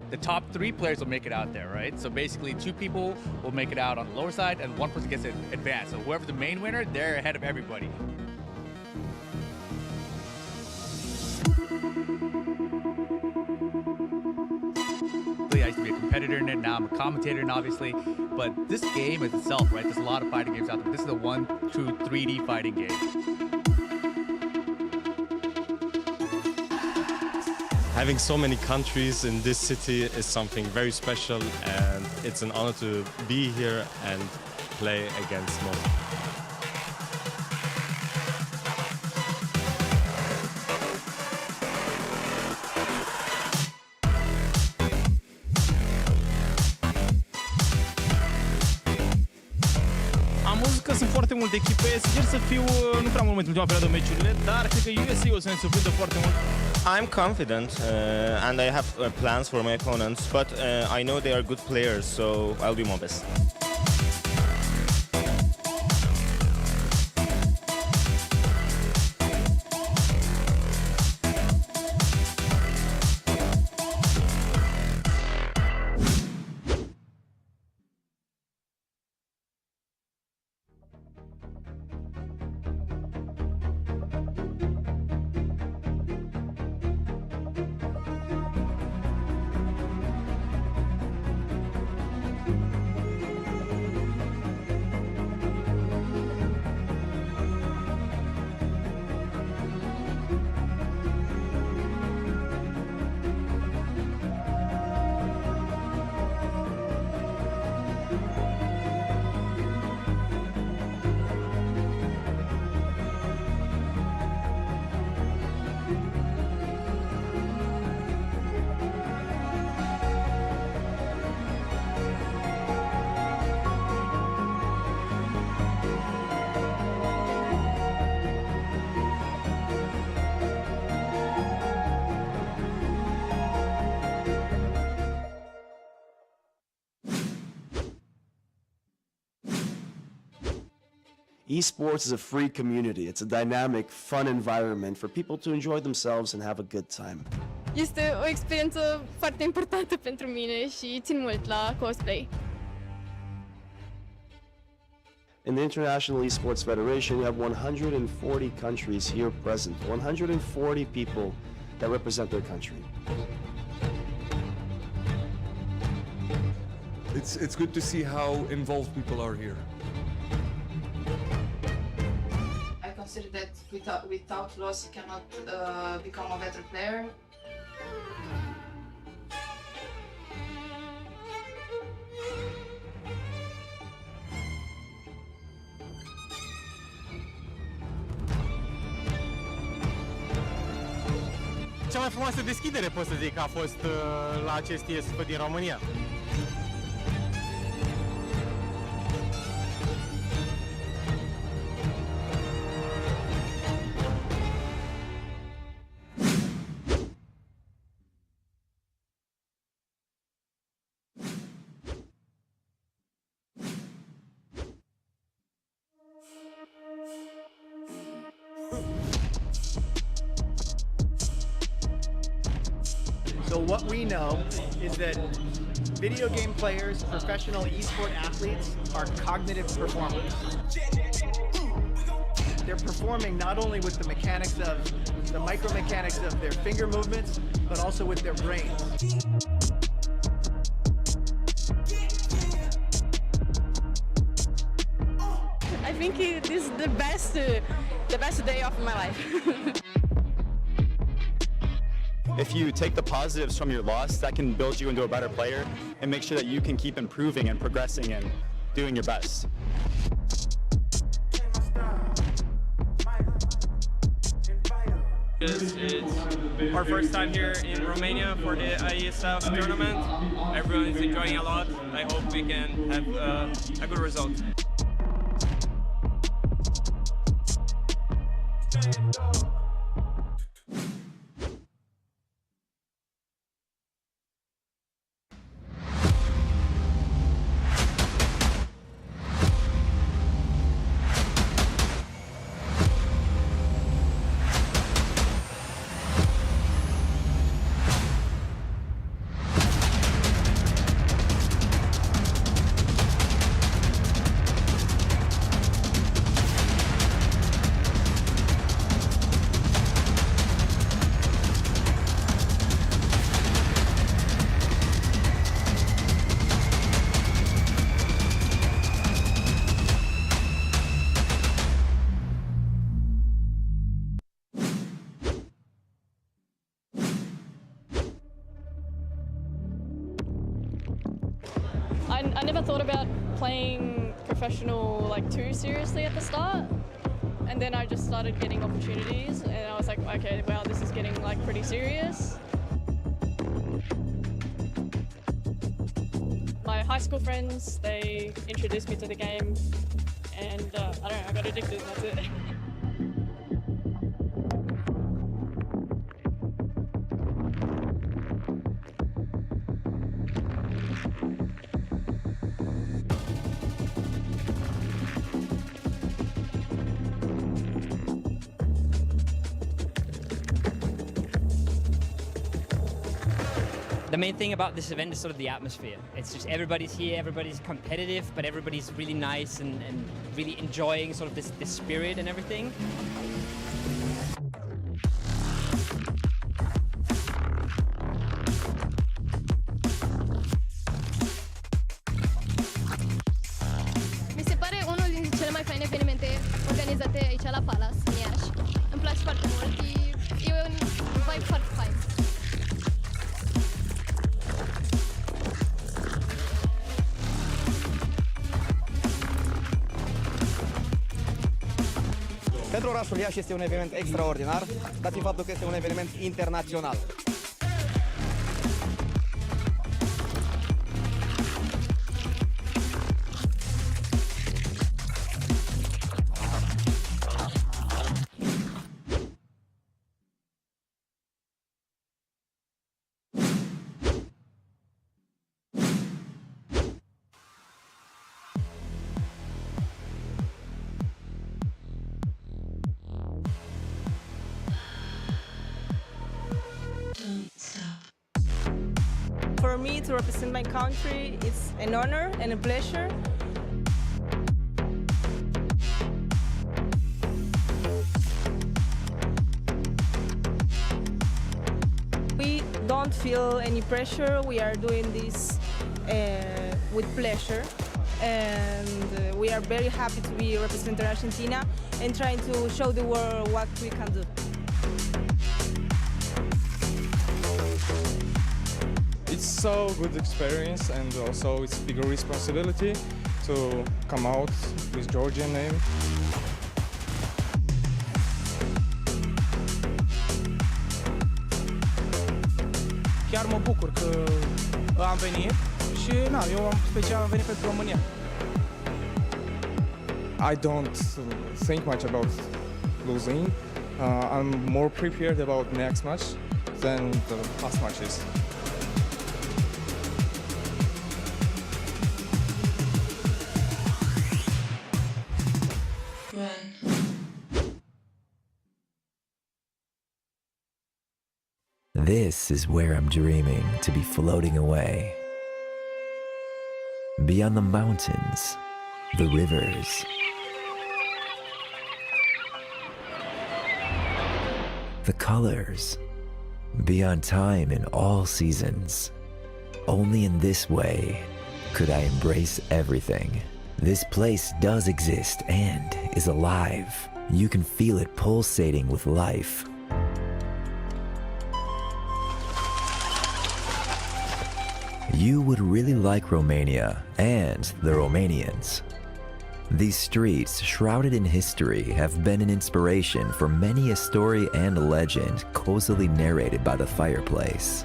The top 3 players will make it out there, right? So basically 2 people will make it out on the lower side and 1 person gets to advance. So whoever's the main winner, they're ahead of everybody. I used to be a competitor in it, now I'm a commentator in it, obviously. But this game is itself, right? There's a lot of fighting games out there. This is a 1, 2, 3D fighting game.
Having so many countries in this city is something very special, and it's an honor to be here and play against most.
Am văzut că sunt foarte multe echipe, sincer să fiu, nu prea mult în ultima perioadă meciurile, dar cred că USA o să ne surprindă foarte mult.
I'm confident and I have plans for my opponents, but I know they are good players, so I'll do my best.
Esports is a free community. It's a dynamic, fun environment for people to enjoy themselves and have a good time.
Este o experiență foarte importantă pentru mine și țin mult la cosplay.
In the International Esports Federation, you have 140 countries here present, 140 people that represent their country.
It's good to see how involved people are here.
I consider that without loss you cannot become a better player.
Cea mai frumoasă deschidere, pot să zic, a fost la acest IESF din România.
So what we know is that video game players, professional esport athletes, are cognitive performers. They're performing not only with the mechanics of the micromechanics of their finger movements, but also with their brains.
I
think this is the best day of my life.
If you take the positives from your loss, that can build you into a better player and make sure that you can keep improving and progressing and doing your best.
It's our first time here in Romania for the IESF tournament. Everyone is enjoying a lot. I hope we can have a good result.
I never thought about playing professional too seriously at the start, and then I just started getting opportunities, and I was like, okay, wow, this is getting pretty serious. My high school friends, they introduced me to the game, and I don't know, I got addicted, and that's it.
The main thing about this event is sort of the atmosphere. It's just everybody's here, everybody's competitive, but everybody's really nice and really enjoying sort of this spirit and everything.
Mi se pare unul dintre cele mai faine evenimente organizate aici la Palace, în Iași. Îmi place foarte mult, e un vibe foarte fain.
Pentru orașul Iași este un eveniment extraordinar, dat fiind faptul că este un eveniment internațional.
For me to represent my country, it's an honor and a pleasure. We don't feel any pressure. We are doing this with pleasure, and we are very happy to be representing Argentina and trying to show the world what we can do.
It's so good experience, and also it's bigger responsibility to come out with Georgian name.
Chiar mă bucur că am venit și eu special am venit pentru România.
I don't think much about losing. I'm more prepared about next match than the past matches.
This is where I'm dreaming to be floating away. Beyond the mountains, the rivers, the colors, beyond time in all seasons. Only in this way could I embrace everything This place does exist and is alive. You can feel it pulsating with life. You would really like Romania and the Romanians. These streets, shrouded in history, have been an inspiration for many a story and legend cozily narrated by the fireplace.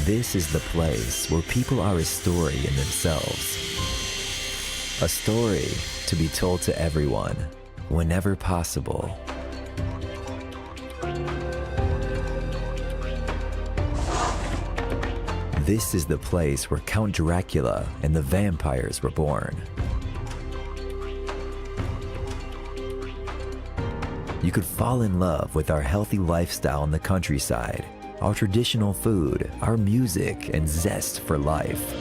This is the place where people are a story in themselves. A story to be told to everyone, whenever possible. This is the place where Count Dracula and the vampires were born. You could fall in love with our healthy lifestyle in the countryside, our traditional food, our music, and zest for life.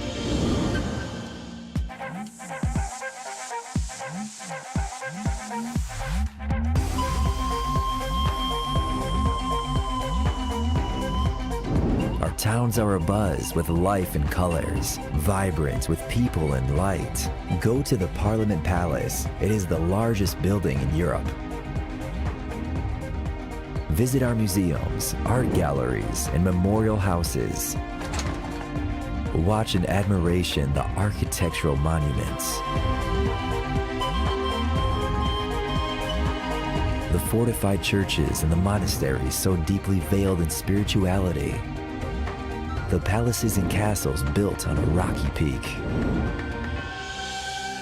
Towns are abuzz with life and colors, vibrant with people and light. Go to the Parliament Palace. It is the largest building in Europe. Visit our museums, art galleries, and memorial houses. Watch in admiration the architectural monuments. The fortified churches and the monasteries so deeply veiled in spirituality. The palaces and castles built on a rocky peak.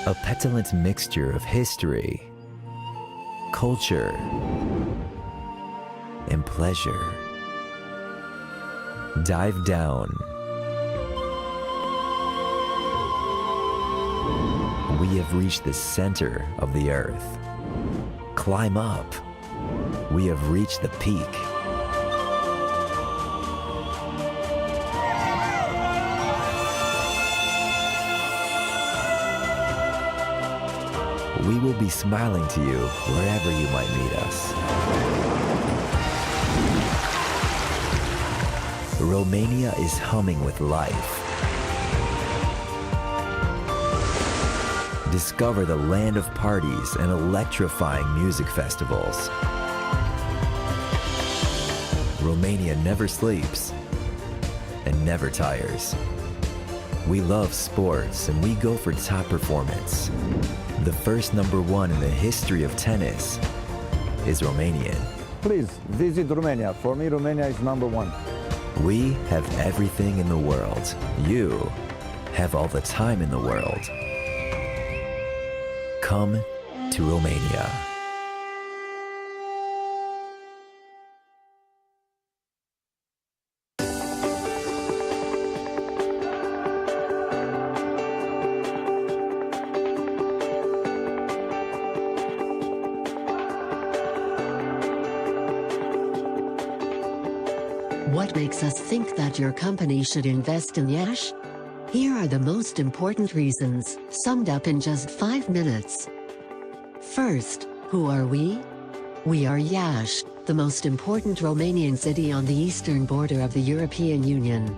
A petulant mixture of history, culture, and pleasure. Dive down. We have reached the center of the earth. Climb up. We have reached the peak. We will be smiling to you wherever you might meet us. Romania is humming with life. Discover the land of parties and electrifying music festivals. Romania never sleeps and never tires. We love sports and we go for top performance. The first #1 in the history of tennis is Romanian.
Please visit Romania. For me, Romania is #1.
We have everything in the world. You have all the time in the world. Come to Romania.
What makes us think that your company should invest in Iași? Here are the most important reasons, summed up in just 5 minutes. First, who are we? We are Iași, the most important Romanian city on the eastern border of the European Union.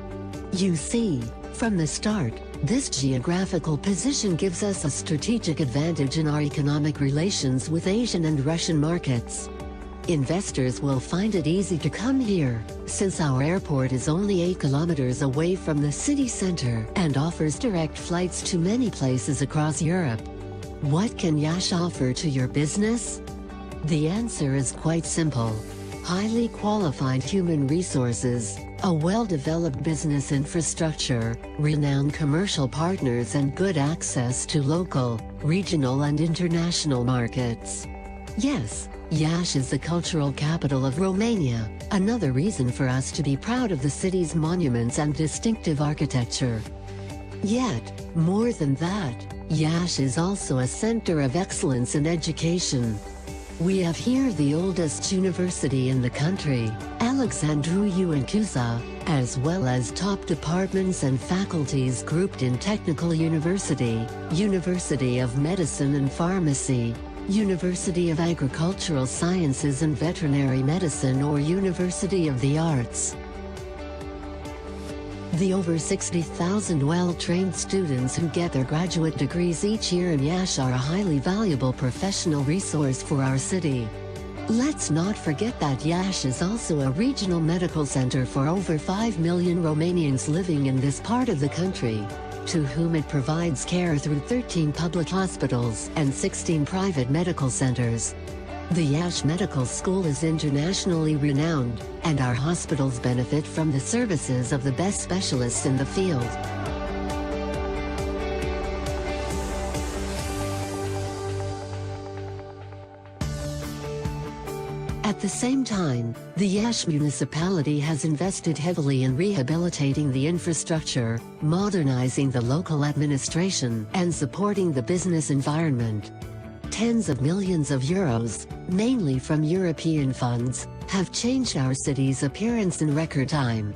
You see, from the start, this geographical position gives us a strategic advantage in our economic relations with Asian and Russian markets. Investors will find it easy to come here, since our airport is only 8 kilometers away from the city center and offers direct flights to many places across Europe. What can Iași offer to your business? The answer is quite simple. Highly qualified human resources, a well-developed business infrastructure, renowned commercial partners and good access to local, regional and international markets. Yes, Iași is the cultural capital of Romania, another reason for us to be proud of the city's monuments and distinctive architecture. Yet, more than that, Iași is also a center of excellence in education. We have here the oldest university in the country, Alexandru Ioan-Cuza, as well as top departments and faculties grouped in Technical University, University of Medicine and Pharmacy, University of Agricultural Sciences and Veterinary Medicine or University of the Arts. The over 60,000 well-trained students who get their graduate degrees each year in Iași are a highly valuable professional resource for our city. Let's not forget that Iași is also a regional medical center for over 5 million Romanians living in this part of the country, to whom it provides care through 13 public hospitals and 16 private medical centers. The Iași Medical School is internationally renowned, and our hospitals benefit from the services of the best specialists in the field. At the same time, the Iași municipality has invested heavily in rehabilitating the infrastructure, modernizing the local administration, and supporting the business environment. Tens of millions of euros, mainly from European funds, have changed our city's appearance in record time.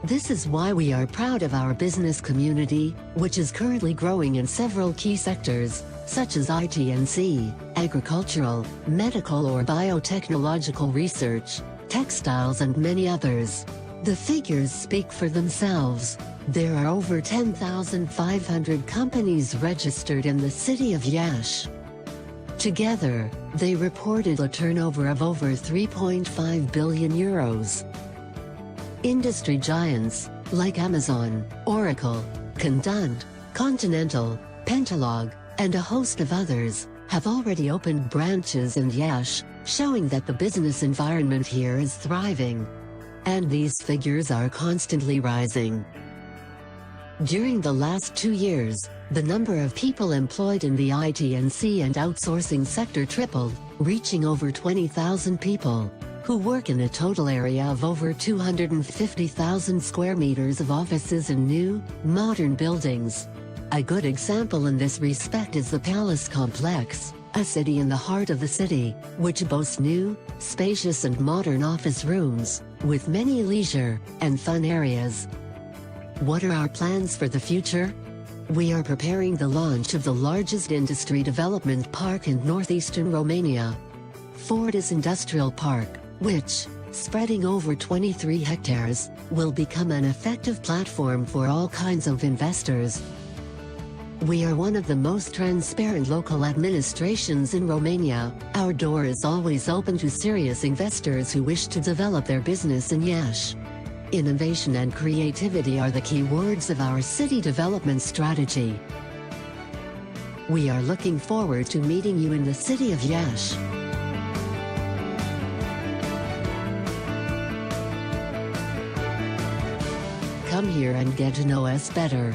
This is why we are proud of our business community, which is currently growing in several key sectors, such as IT&C, agricultural, medical or biotechnological research, textiles and many others. The figures speak for themselves. There are over 10,500 companies registered in the city of Iași. Together, they reported a turnover of over 3.5 billion euros. Industry giants, like Amazon, Oracle, Condant, Continental, Pentalog, and a host of others, have already opened branches in Iași, showing that the business environment here is thriving. And these figures are constantly rising. During the last 2 years, the number of people employed in the IT&C and outsourcing sector tripled, reaching over 20,000 people, who work in a total area of over 250,000 square meters of offices in new, modern buildings. A good example in this respect is the Palace Complex, a city in the heart of the city, which boasts new, spacious and modern office rooms, with many leisure and fun areas. What are our plans for the future? We are preparing the launch of the largest industry development park in northeastern Romania, Fortis Industrial Park, which, spreading over 23 hectares, will become an effective platform for all kinds of investors. We are one of the most transparent local administrations in Romania. Our door is always open to serious investors who wish to develop their business in Iași. Innovation and creativity are the key words of our city development strategy. We are looking forward to meeting you in the city of Iași. Come here and get to know us better.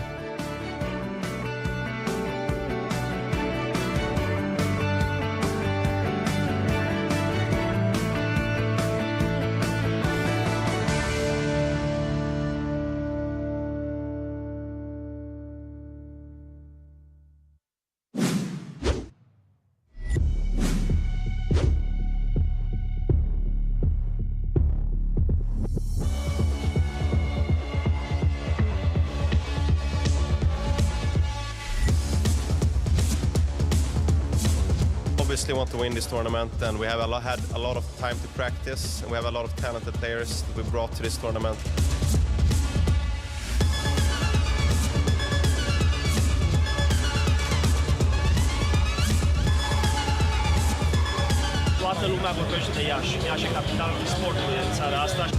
Obviously want to win this tournament, and we have had a lot of time to practice, and we have a lot of talented players that we brought to this tournament.
Toată lumea vorbește de Iași. Iași e capitalul sportului în țara asta.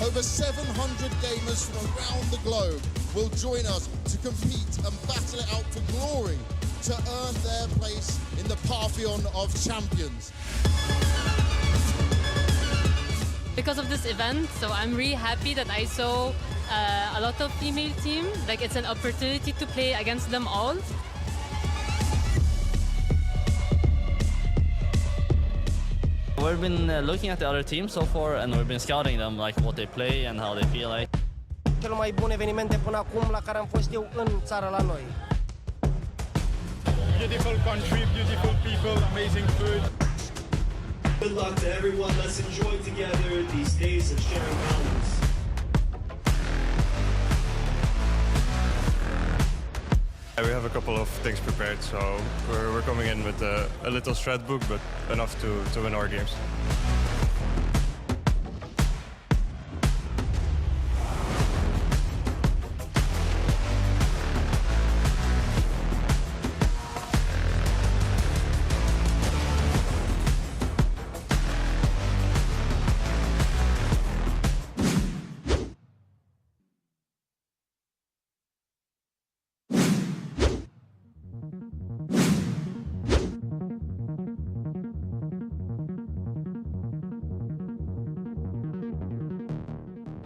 Over 700 gamers from around the globe will join us to compete and battle it out for glory to earn their place in the pantheon of champions.
Because of this event, so I'm really happy that I saw a lot of female team. Like, it's an opportunity to play against them all.
We've been looking at the other teams so far, and we've been scouting them, like what they play and how they feel like.
Cel mai bun evenimente până acum la care am fost eu în țară la noi.
Beautiful country, beautiful people, amazing food.
Good luck to everyone. Let's enjoy together these days of sharing moments.
We have a couple of things prepared, so we're coming in with a little strat book, but enough to win our games.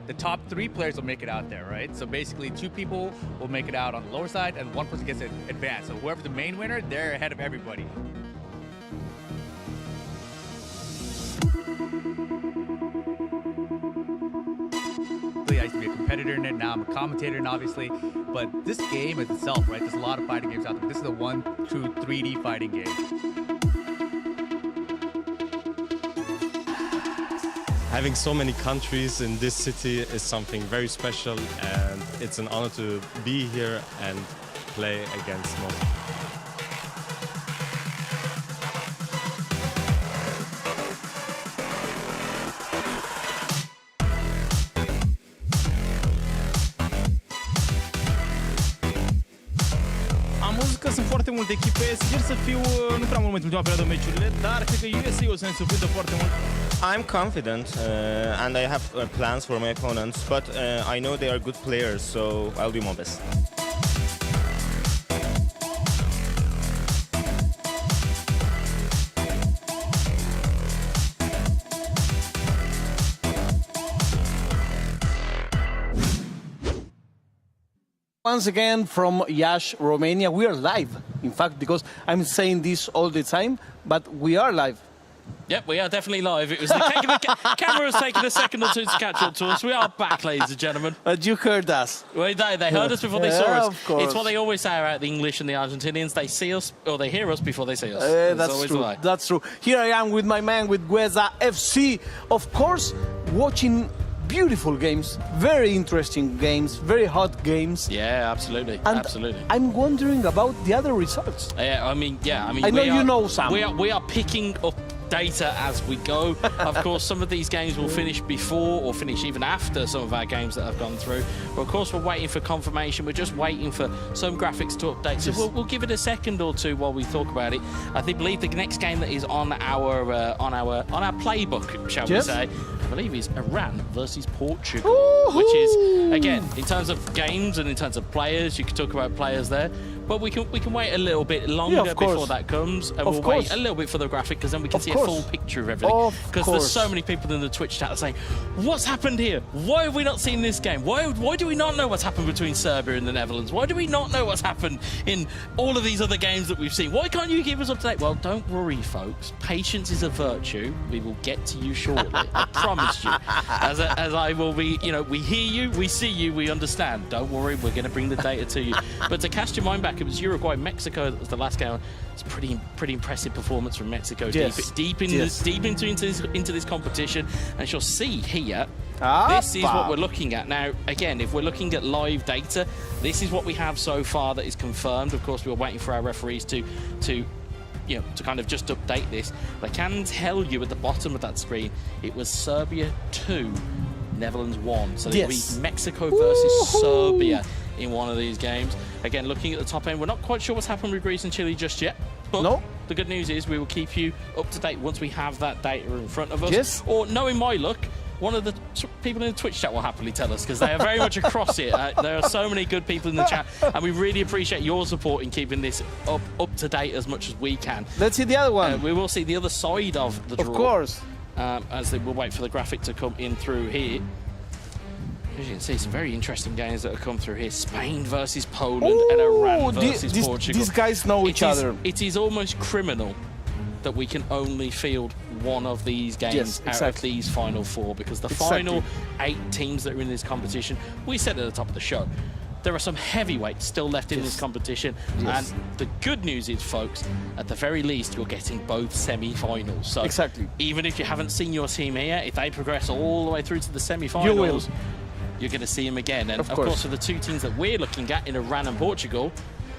the top 3 players will make it out there, right? So basically 2 people will make it out on the lower side and 1 person gets to advance. So whoever's the main winner, they're ahead of everybody. I used to be a competitor in it, now I'm a commentator in it, obviously. But this game is itself, right? There's a lot of fighting games out there. This is the one true 3D fighting game.
Having so many countries in this city is something very special, and it's an honor to be here and play against most.
Am văzut că sunt foarte multe echipe, sper să fiu nu prea mult în ultima perioadă meciurile, dar cred că USA o să ne surprindă foarte mult.
I'm confident and I have plans for my opponents, but I know they are good players, so I'll do my best.
Once again from Iași, Romania. We are live, in fact, because I'm saying this all the time, but we are live.
Yep, we are definitely live. It was the camera was taking a second or two to catch up to us. We are back, ladies and gentlemen.
But you heard us.
Well, they heard us before they saw us.
Of course.
It's what they always say about the English and the Argentinians. They see us, or they hear us before they see us.
That's true. That's true. Here I am with my man, with Gueza FC. Of course, watching beautiful games, very interesting games, very hot games.
Yeah, absolutely.
And
absolutely.
I'm wondering about the other results.
I mean,
I know you know some.
We are picking up data as we go. Of course, some of these games will finish before or finish even after some of our games that have gone through. But of course, we're waiting for confirmation. We're just waiting for some graphics to update. So we'll give it a second or two while we talk about it. I believe the next game that is on our playbook, shall we say, I believe is Iran versus Portugal, which is, again, in terms of games and in terms of players, you could talk about players there. But we can wait a little bit longer before that comes, and we'll wait a little bit for the graphic, because then we can see a full picture of everything. Because there's so many people in the Twitch chat saying, "What's happened here? Why have we not seen this game? Why do we not know what's happened between Serbia and the Netherlands? Why do we not know what's happened in all of these other games that we've seen? Why can't you keep us up to date?" Well, don't worry, folks. Patience is a virtue. We will get to you shortly. I promise you. As I will be, we hear you, we see you, we understand. Don't worry, we're going to bring the data to you. But to cast your mind back, it was Uruguay, Mexico. That was the last game. It's a pretty impressive performance from Mexico. Deep into this competition, and you'll see here. This is what we're looking at now. Again, if we're looking at live data, this is what we have so far that is confirmed. Of course, we're waiting for our referees to kind of just update this. But I can tell you at the bottom of that screen, it was Serbia 2, Netherlands 1. So it'll be Mexico versus Serbia in one of these games. Again, looking at the top end, we're not quite sure what's happened with Greece and Chile just yet. But the good news is we will keep you up to date once we have that data in front of us. Or, knowing my luck, one of the people in the Twitch chat will happily tell us, because they are very much across it. There are so many good people in the chat, and we really appreciate your support in keeping this up to date as much as we can.
Let's see the other one.
We will see the other side of the draw.
Of course.
As we'll wait for the graphic to come in through here. As you can see, some very interesting games that have come through here. Spain versus Poland and Iran versus Portugal.
These guys know each other.
It is almost criminal that we can only field one of these games out of these final 4, because the final 8 teams that are in this competition, we said at the top of the show, there are some heavyweights still left in this competition. And the good news is, folks, at the very least, you're getting both semi-finals. So even if you haven't seen your team here, if they progress all the way through to the semi-finals, you're going to see them again. And of course, for the 2 teams that we're looking at in Iran and Portugal,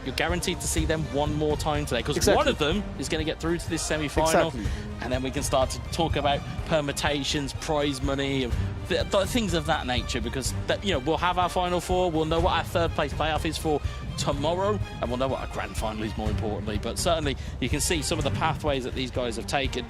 you're guaranteed to see them one more time today, because one of them is going to get through to this semi-final, and then we can start to talk about permutations, prize money, things of that nature, because we'll have our final 4, we'll know what our 3rd place playoff is for tomorrow, and we'll know what our grand final is, more importantly. But certainly you can see some of the pathways that these guys have taken.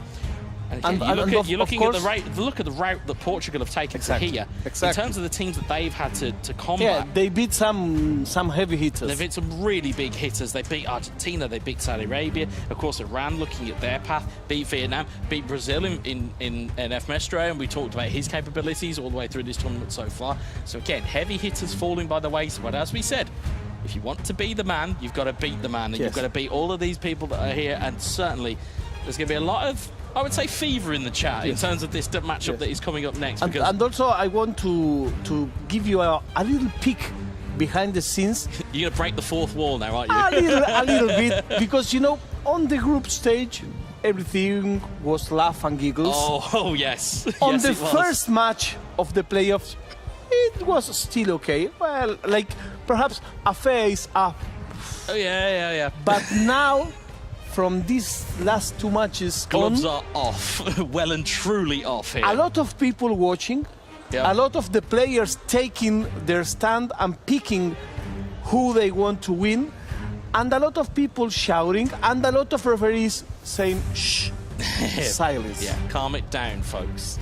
And again, you're looking at the route that Portugal have taken to here.
Exactly.
In terms of the teams that they've had to combat.
Yeah, they beat some heavy hitters.
They've hit some really big hitters. They beat Argentina, they beat Saudi Arabia. Of course, Iran, looking at their path, beat Vietnam, beat Brazil in LIVESTREAM, and we talked about his capabilities all the way through this tournament so far. So again, heavy hitters falling by the wayside. But as we said, if you want to be the man, you've got to beat the man, and you've got to beat all of these people that are here. And certainly, there's going to be a lot of, I would say, fever in the chat in terms of this matchup that is coming up next.
And also, I want to give you a little peek behind the scenes.
You're going to break the fourth wall now, aren't you?
A little bit, because, you know, on the group stage, everything was laugh and giggles.
Oh yes.
On the first match of the playoffs, it was still okay. Well, like, perhaps a face up.
Oh, yeah.
But now, from these last two matches
gloves are off. Well and truly off here.
A lot of people watching.
Yeah.
A lot of the players taking their stand and picking who they want to win. And a lot of people shouting. And a lot of referees saying, shh. Silence.
Yeah, calm it down, folks.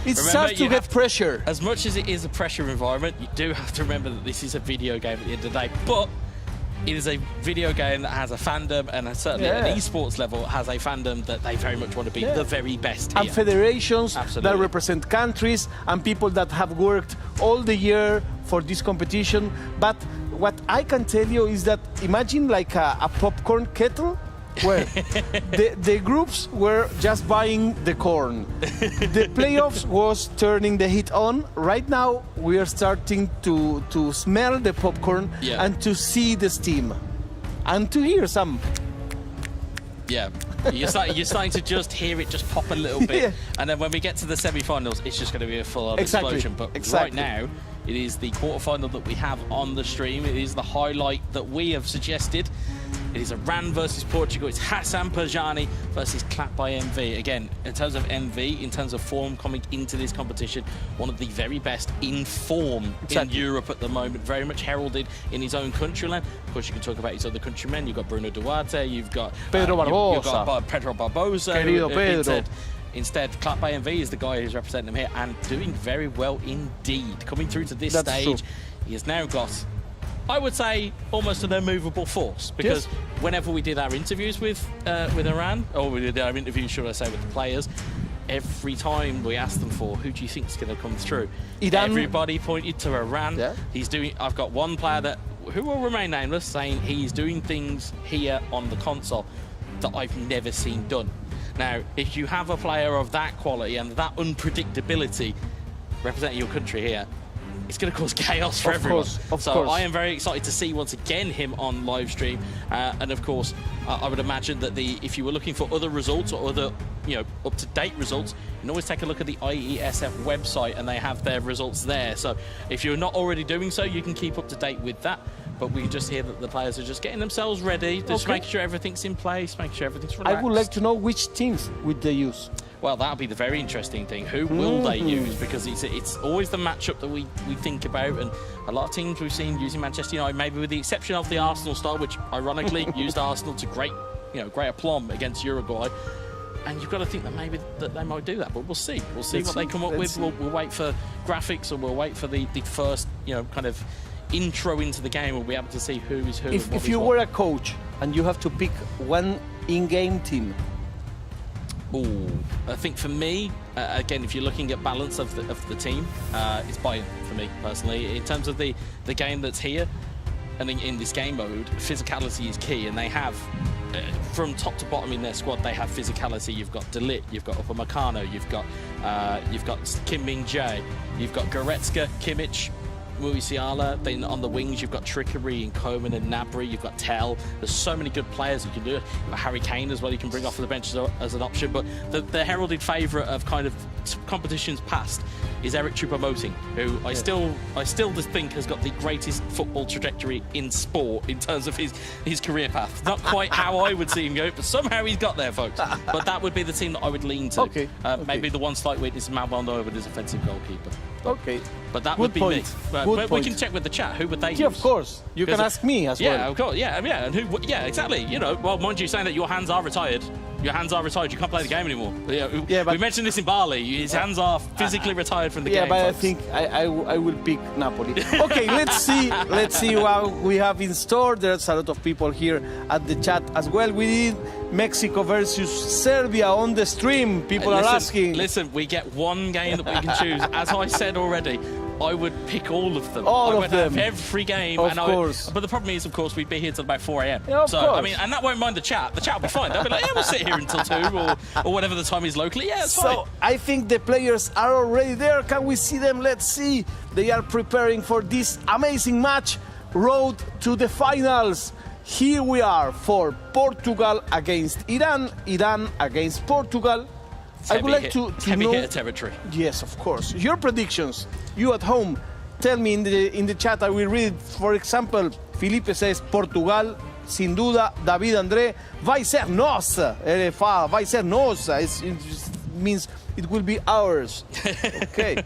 It starts to get pressure.
As much as it is a pressure environment, you do have to remember that this is a video game at the end of the day. But it is a video game that has a fandom, and certainly at an esports level has a fandom that they very much want to be the very best here.
And federations that represent countries and people that have worked all the year for this competition. But what I can tell you is that imagine like a popcorn kettle where the groups were just buying the corn. The playoffs was turning the heat on. Right now, we are starting to smell the popcorn and to see the steam. And to hear some...
Yeah. You're starting to just hear it just pop a little bit. And then when we get to the semi-finals, it's just going to be a full-on explosion. But right now, it is the quarter-final that we have on the stream. It is the highlight that we have suggested. It is Iran versus Portugal. It's Hassan Pajani versus Clap by MV. Again, in terms of MV, in terms of form coming into this competition, one of the very best in form in Europe at the moment. Very much heralded in his own countryland. Of course, you can talk about his other countrymen. You've got Bruno Duarte. You've got
Pedro Barbosa.
You've got Pedro Barbosa.
Querido Pedro.
Instead, Clap by MV is the guy who's representing him here and doing very well indeed. Coming through to this stage, he has now got, I would say, almost an immovable force, because whenever we did our interviews with Iran, or we did our interviews, should I say, with the players, every time we asked them for who do you think is going to come through, everybody pointed to Iran. He's doing. I've got one player who will remain nameless, saying he's doing things here on the console that I've never seen done. Now, if you have a player of that quality and that unpredictability representing your country here, it's going to cause chaos for everyone. Of course. I am very excited to see once again him on live stream, and of course I would imagine that if you were looking for other results or other up-to-date results, you can always take a look at the IESF website and they have their results there. So if you're not already doing so, you can keep up to date with that. But we just hear that the players are just getting themselves ready, just making sure everything's in place, making sure everything's relaxed.
I would like to know which teams would they use.
Well, that'll be the very interesting thing. Who will they use? Because it's always the matchup that we think about, and a lot of teams we've seen using Manchester United, maybe with the exception of the Arsenal style, which ironically used Arsenal to great aplomb against Uruguay. And you've got to think that maybe that they might do that, but we'll see. We'll see what they come up with. We'll wait for graphics, or we'll wait for the first kind of intro into the game. We'll be able to see who is who.
If you were a coach and you have to pick one in-game team.
I think for me, again, if you're looking at balance of the team, it's Bayern for me personally. In terms of the game that's here, and in this game mode, physicality is key, and they have from top to bottom in their squad, they have physicality. You've got De Ligt, you've got Upamecano, you've got Kim Min-jae, you've got Goretzka, Kimmich, Musiala. Then on the wings, you've got Trickery and Coman and Gnabry. You've got Tell. There's so many good players you can do it. You've got Harry Kane as well. You can bring off the bench as an option. But the heralded favourite of kind of competitions past is Eric Choupo-Moting, who I still just think has got the greatest football trajectory in sport in terms of his career path. Not quite how I would see him go, but somehow he's got there, folks. But that would be the team that I would lean to. Maybe the one slight weakness is Manuel Neuer with his offensive goalkeeper.
Okay.
But that would be me. But
Good
we can check with the chat. Who would they use?
Yeah, of course. You can ask me as well.
Yeah, of course. Yeah, and who? Yeah, exactly. You know, well, mind you, saying that your hands are retired. Your hands are retired. You can't play the game anymore. Yeah, but we mentioned this in Bali. His hands are physically retired from the game.
Yeah, but
folks.
I think I will pick Napoli. Okay, let's see. Let's see what we have in store. There's a lot of people here at the chat as well. We did Mexico versus Serbia on the stream. People are asking.
Listen, we get one game that we can choose. As I said already, I would pick all of them.
All
I
of
would
them.
have every game.
Of course.
But the problem is, of course, we'd be here till about 4 a.m.
Yeah, of
so,
course.
I mean, and that won't mind the chat. The chat will be fine. They'll be like, yeah, we'll sit here until 2 or whatever the time is locally. Yeah, it's fine.
So I think the players are already there. Can we see them? Let's see. They are preparing for this amazing match. Road to the finals. Here we are for Portugal against Iran. Iran against Portugal. I would like to
heavy
know.
hitter territory.
Yes, of course. Your predictions. You at home. Tell me in the chat. I will read. For example, Felipe says Portugal. Sin duda, David André. Vai ser nossa. Ele fala, vai ser nossa. It means it will be ours. Okay.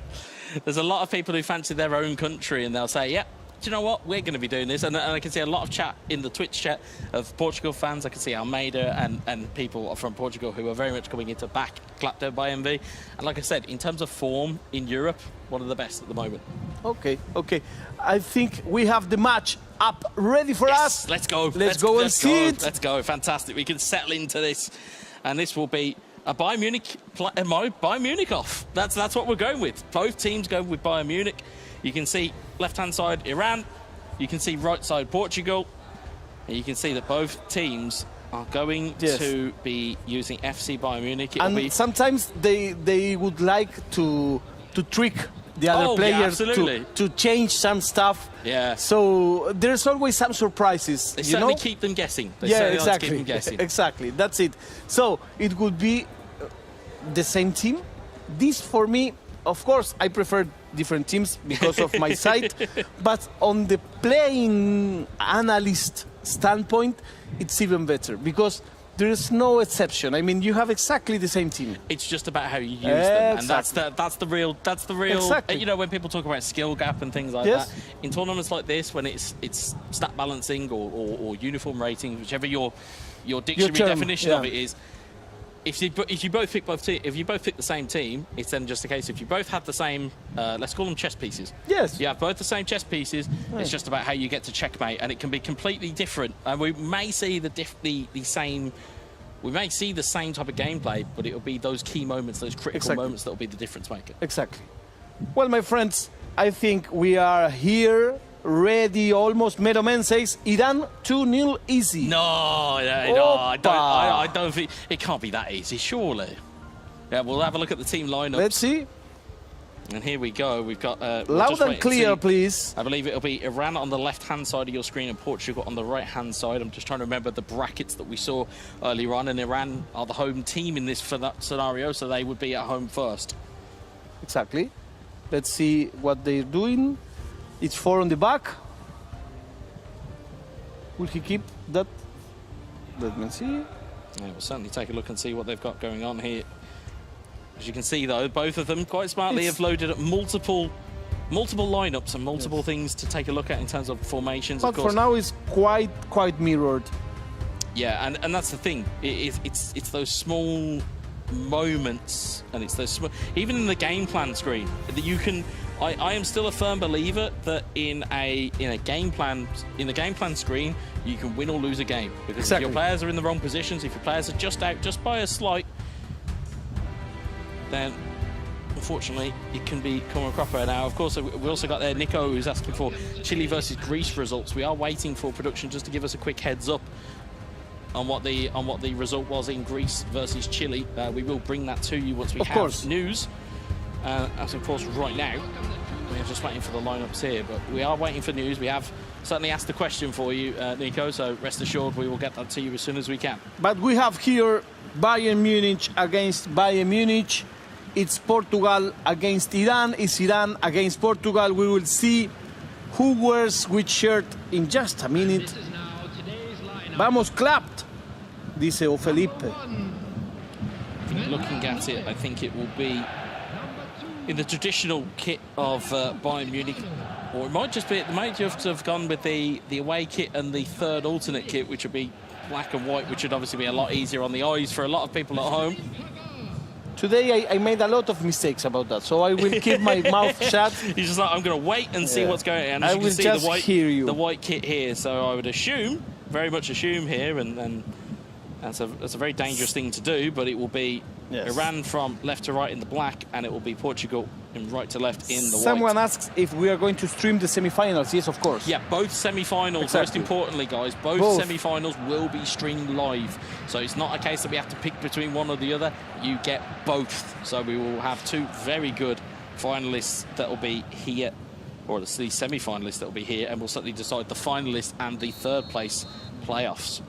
There's a lot of people who fancy their own country and they'll say, yeah, do you know what? We're going to be doing this. And I can see a lot of chat in the Twitch chat of Portugal fans. I can see Almeida and people from Portugal who are very much coming into back Clapton by MV. And like I said, in terms of form in Europe, one of the best at the moment.
Okay, okay. I think we have the match up ready for us.
Let's go.
Let's go and see it.
Let's go. Fantastic. We can settle into this. And this will be a Bayern Munich off. That's what we're going with. Both teams go with Bayern Munich. You can see left-hand side Iran. You can see right side Portugal. And you can see that both teams are going to be using FC Bayern Munich.
And sometimes they would like to trick the other players to change some stuff.
Yeah.
So there's always some surprises.
They certainly keep them guessing.
Exactly.
Like to keep them guessing.
Exactly. That's it. So it would be the same team. This for me, of course, I prefer different teams because of my side. But on the playing analyst standpoint, it's even better because there is no exception. I mean, you have exactly the same team.
It's just about how you use them, and that's the real.
Exactly.
You know, when people talk about skill gap and things like that, in tournaments like this, when it's stat balancing or uniform rating, whichever your dictionary definition of it is. If you both pick the same team, it's then just a case if you both have the same, let's call them chess pieces.
Yes.
You have both the same chess pieces. Right. It's just about how you get to checkmate, and it can be completely different. And we may see the same. We may see the same type of gameplay, but it will be those key moments, those critical moments that will be the difference maker.
Exactly. Well, my friends, I think we are here. Ready, almost. Medomen says Iran 2-0 easy.
No, I don't think it can't be that easy, surely. Yeah, we'll have a look at the team lineup.
Let's see.
And here we go. We've got
loud and clear, please.
I believe it'll be Iran on the left-hand side of your screen and Portugal on the right-hand side. I'm just trying to remember the brackets that we saw earlier on, and Iran are the home team in this scenario, so they would be at home first.
Exactly. Let's see what they're doing. It's 4 on the back. Will he keep that? Let me see.
Yeah, we'll certainly take a look and see what they've got going on here. As you can see, though, both of them quite smartly have loaded up multiple lineups and multiple things to take a look at in terms of formations.
But
of course,
for now, it's quite mirrored.
Yeah, and that's the thing. It's those small moments, and it's those small. Even in the game plan screen, that you can. I am still a firm believer that in the game plan screen, you can win or lose a game because if your players are in the wrong positions, if your players are just out just by a slight, then unfortunately it can become a cropper. Now, of course, we also got there Nico, who's asking for Chile versus Greece results. We are waiting for production just to give us a quick heads up on what the result was in Greece versus Chile. We will bring that to you once we have news. As of course, right now, we're just waiting for the lineups here, but we are waiting for news. We have certainly asked the question for you, Nico, so rest assured we will get that to you as soon as we can.
But we have here Bayern Munich against Bayern Munich. It's Portugal against Iran. It's Iran against Portugal. We will see who wears which shirt in just a minute. Vamos clapped, dice O Felipe.
Looking at it, I think it will be in the traditional kit of Bayern Munich, Or it might just be, they might just have gone with the away kit and the third alternate kit, which would be black and white, which would obviously be a lot easier on the eyes for a lot of people at home.
Today I made a lot of mistakes about that, so I will keep my mouth shut.
He's just like, I'm going to wait and see what's going on.
I will just hear you.
The white kit here, so I would assume, very much assume here, and that's a very dangerous thing to do, but it will be Iran from left to right in the black, and it will be Portugal in right to left in the white.
Someone asks if we are going to stream the semi-finals. Yes, of course.
Yeah, both semi-finals,
exactly.
Most importantly, guys, both semi-finals will be streamed live. So it's not a case that we have to pick between one or the other. You get both. So we will have two very good finalists that will be here, or the semi-finalists that will be here, and we'll certainly decide the finalists and the third place playoffs.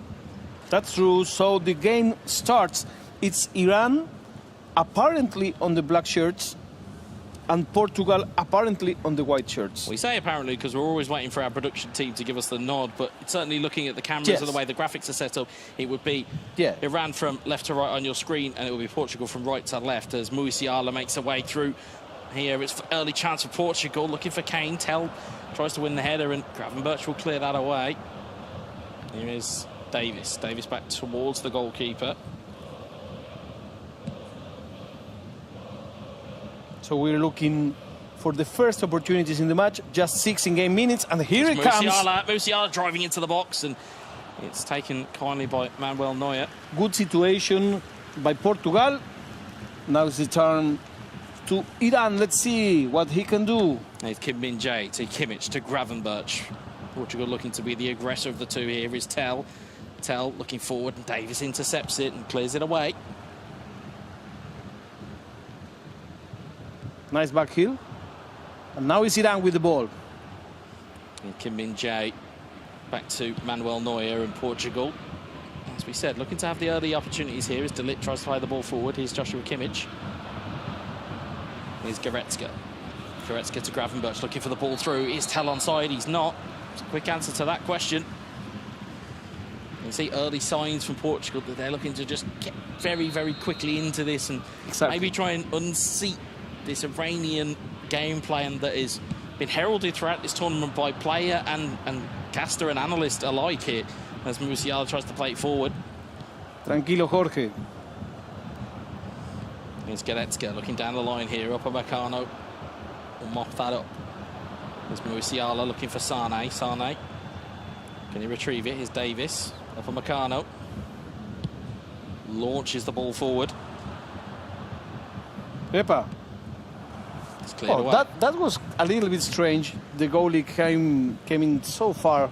That's true. So the game starts. It's Iran apparently on the black shirts and Portugal apparently on the white shirts.
We say apparently because we're always waiting for our production team to give us the nod, but certainly looking at the cameras and the way the graphics are set up, it would be Iran from left to right on your screen, and it will be Portugal from right to left as Musiala makes her way through. Here it's early chance for Portugal, looking for Kane. Tell tries to win the header, and Gravenberch will clear that away. Here is Davis. Davis back towards the goalkeeper.
So we're looking for the first opportunities in the match, just 6 in-game minutes, and here it comes.
Musiala driving into the box, and it's taken kindly by Manuel Neuer.
Good situation by Portugal. Now it's the turn to Iran. Let's see what he can do.
It's Kim Min-jae to Kimmich to Gravenberch. Portugal looking to be the aggressor of the two here is Tell. Tell looking forward, and Davis intercepts it and clears it away.
Nice back heel. And now it's Iran with the ball.
And Kim Min-jae back to Manuel Neuer in Portugal. As we said, looking to have the early opportunities here as De Ligt tries to play the ball forward. Here's Joshua Kimmich. Here's Goretzka. Goretzka to Gravenberch looking for the ball through. Is Tell onside? He's not. It's a quick answer to that question. You can see early signs from Portugal that they're looking to just get very, very quickly into this and maybe try and unseat this Iranian game plan that has been heralded throughout this tournament by player and caster and analyst alike here as Musiala tries to play it forward.
Tranquilo, Jorge.
Here's Goretzka looking down the line here. Upamecano will mop that up. There's Musiala looking for Sane. Sane. Can he retrieve it? Here's Davis. Upamecano launches the ball forward.
Pepa.
Oh,
that was a little bit strange. The goalie came in so far.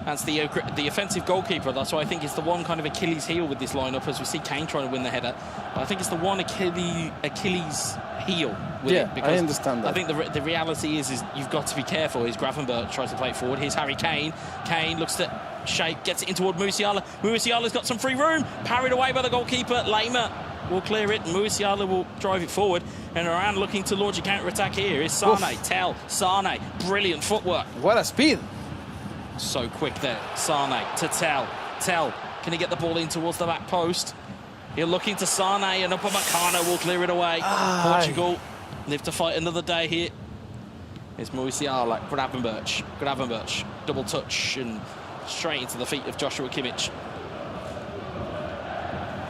That's the offensive goalkeeper. That's why I think it's the one kind of Achilles heel with this lineup, as we see Kane trying to win the header. But I think it's the one Achilles heel with it. Because
I understand that.
I think the reality is you've got to be careful. Here's Gravenberch tries to play it forward. Here's Harry Kane. Kane looks to shape, gets it in toward Musiala. Musiala's got some free room. Parried away by the goalkeeper. Lema will clear it, and Musiala will drive it forward. And Iran looking to launch a counter-attack here. Is Sane. Tell. Sane. Brilliant footwork.
What a speed.
So quick there. Sane to Tell. Tell. Can he get the ball in towards the back post? He'll look into Sane, and Upamecano will clear it away. Portugal live to fight another day here. It's Musiala. Gravenberch. Gravenberch. Double touch and straight into the feet of Joshua Kimmich.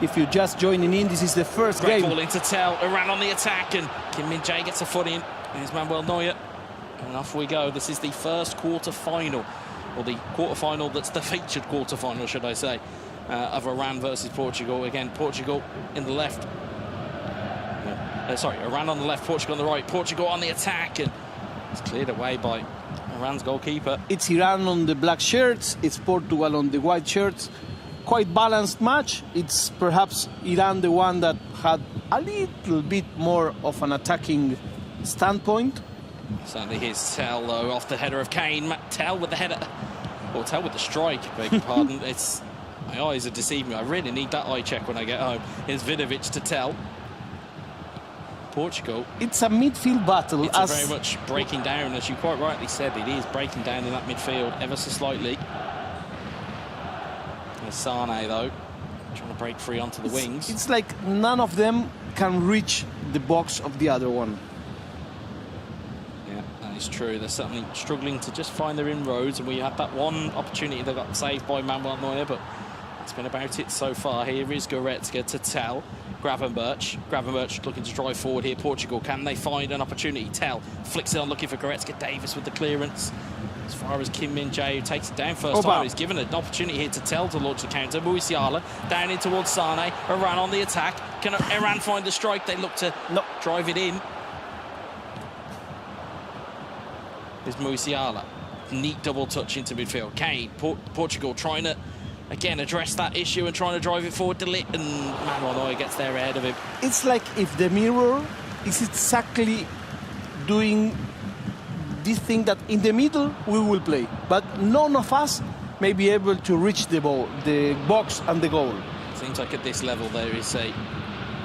If you're just joining in, this is the first
Great
game.
Ball into Tell. Iran on the attack, and Kim Min-jae gets a foot in. There's Manuel Neuer. And off we go. This is the first quarter-final, or the quarter-final that's the featured quarter-final, should I say, of Iran versus Portugal. Again, Portugal in the left. Sorry, Iran on the left, Portugal on the right. Portugal on the attack, and it's cleared away by Iran's goalkeeper.
It's Iran on the black shirts. It's Portugal on the white shirts. Quite balanced match. It's perhaps Iran the one that had a little bit more of an attacking standpoint.
Certainly here's Tell, though, off the header of Kane. Tell with the header, or Tell with the strike, beg your pardon. My eyes are deceiving me. I really need that eye check when I get home. Here's Vidovic to Tell. Portugal.
It's a midfield battle.
It's very much breaking down, as you quite rightly said. It is breaking down in that midfield ever so slightly. Sane, though, trying to break free onto the wings.
It's like none of them can reach the box of the other one.
Yeah, It's true. They're certainly struggling to just find their inroads, and we had that one opportunity that got saved by Manuel Neuer, but that's been about it so far. Here is Goretzka to Tell. Gravenberch looking to drive forward here. Portugal, can they find an opportunity? Tell flicks it on, looking for Goretzka. Davis with the clearance. As far as Kim Min-jae, who takes it down first time, he's given an opportunity here to Tell to launch the counter. Musiala down in towards Sane. Iran on the attack. Can Iran find the strike? They look to drive it in. There's Musiala. Neat double touch into midfield. Kane, Portugal trying to, again, address that issue and trying to drive it forward to Lit, and Manuel Neuer gets there ahead of him.
It's like if the mirror is exactly doing this thing that in the middle we will play, but none of us may be able to reach the ball, the box and the goal.
Seems like at this level there is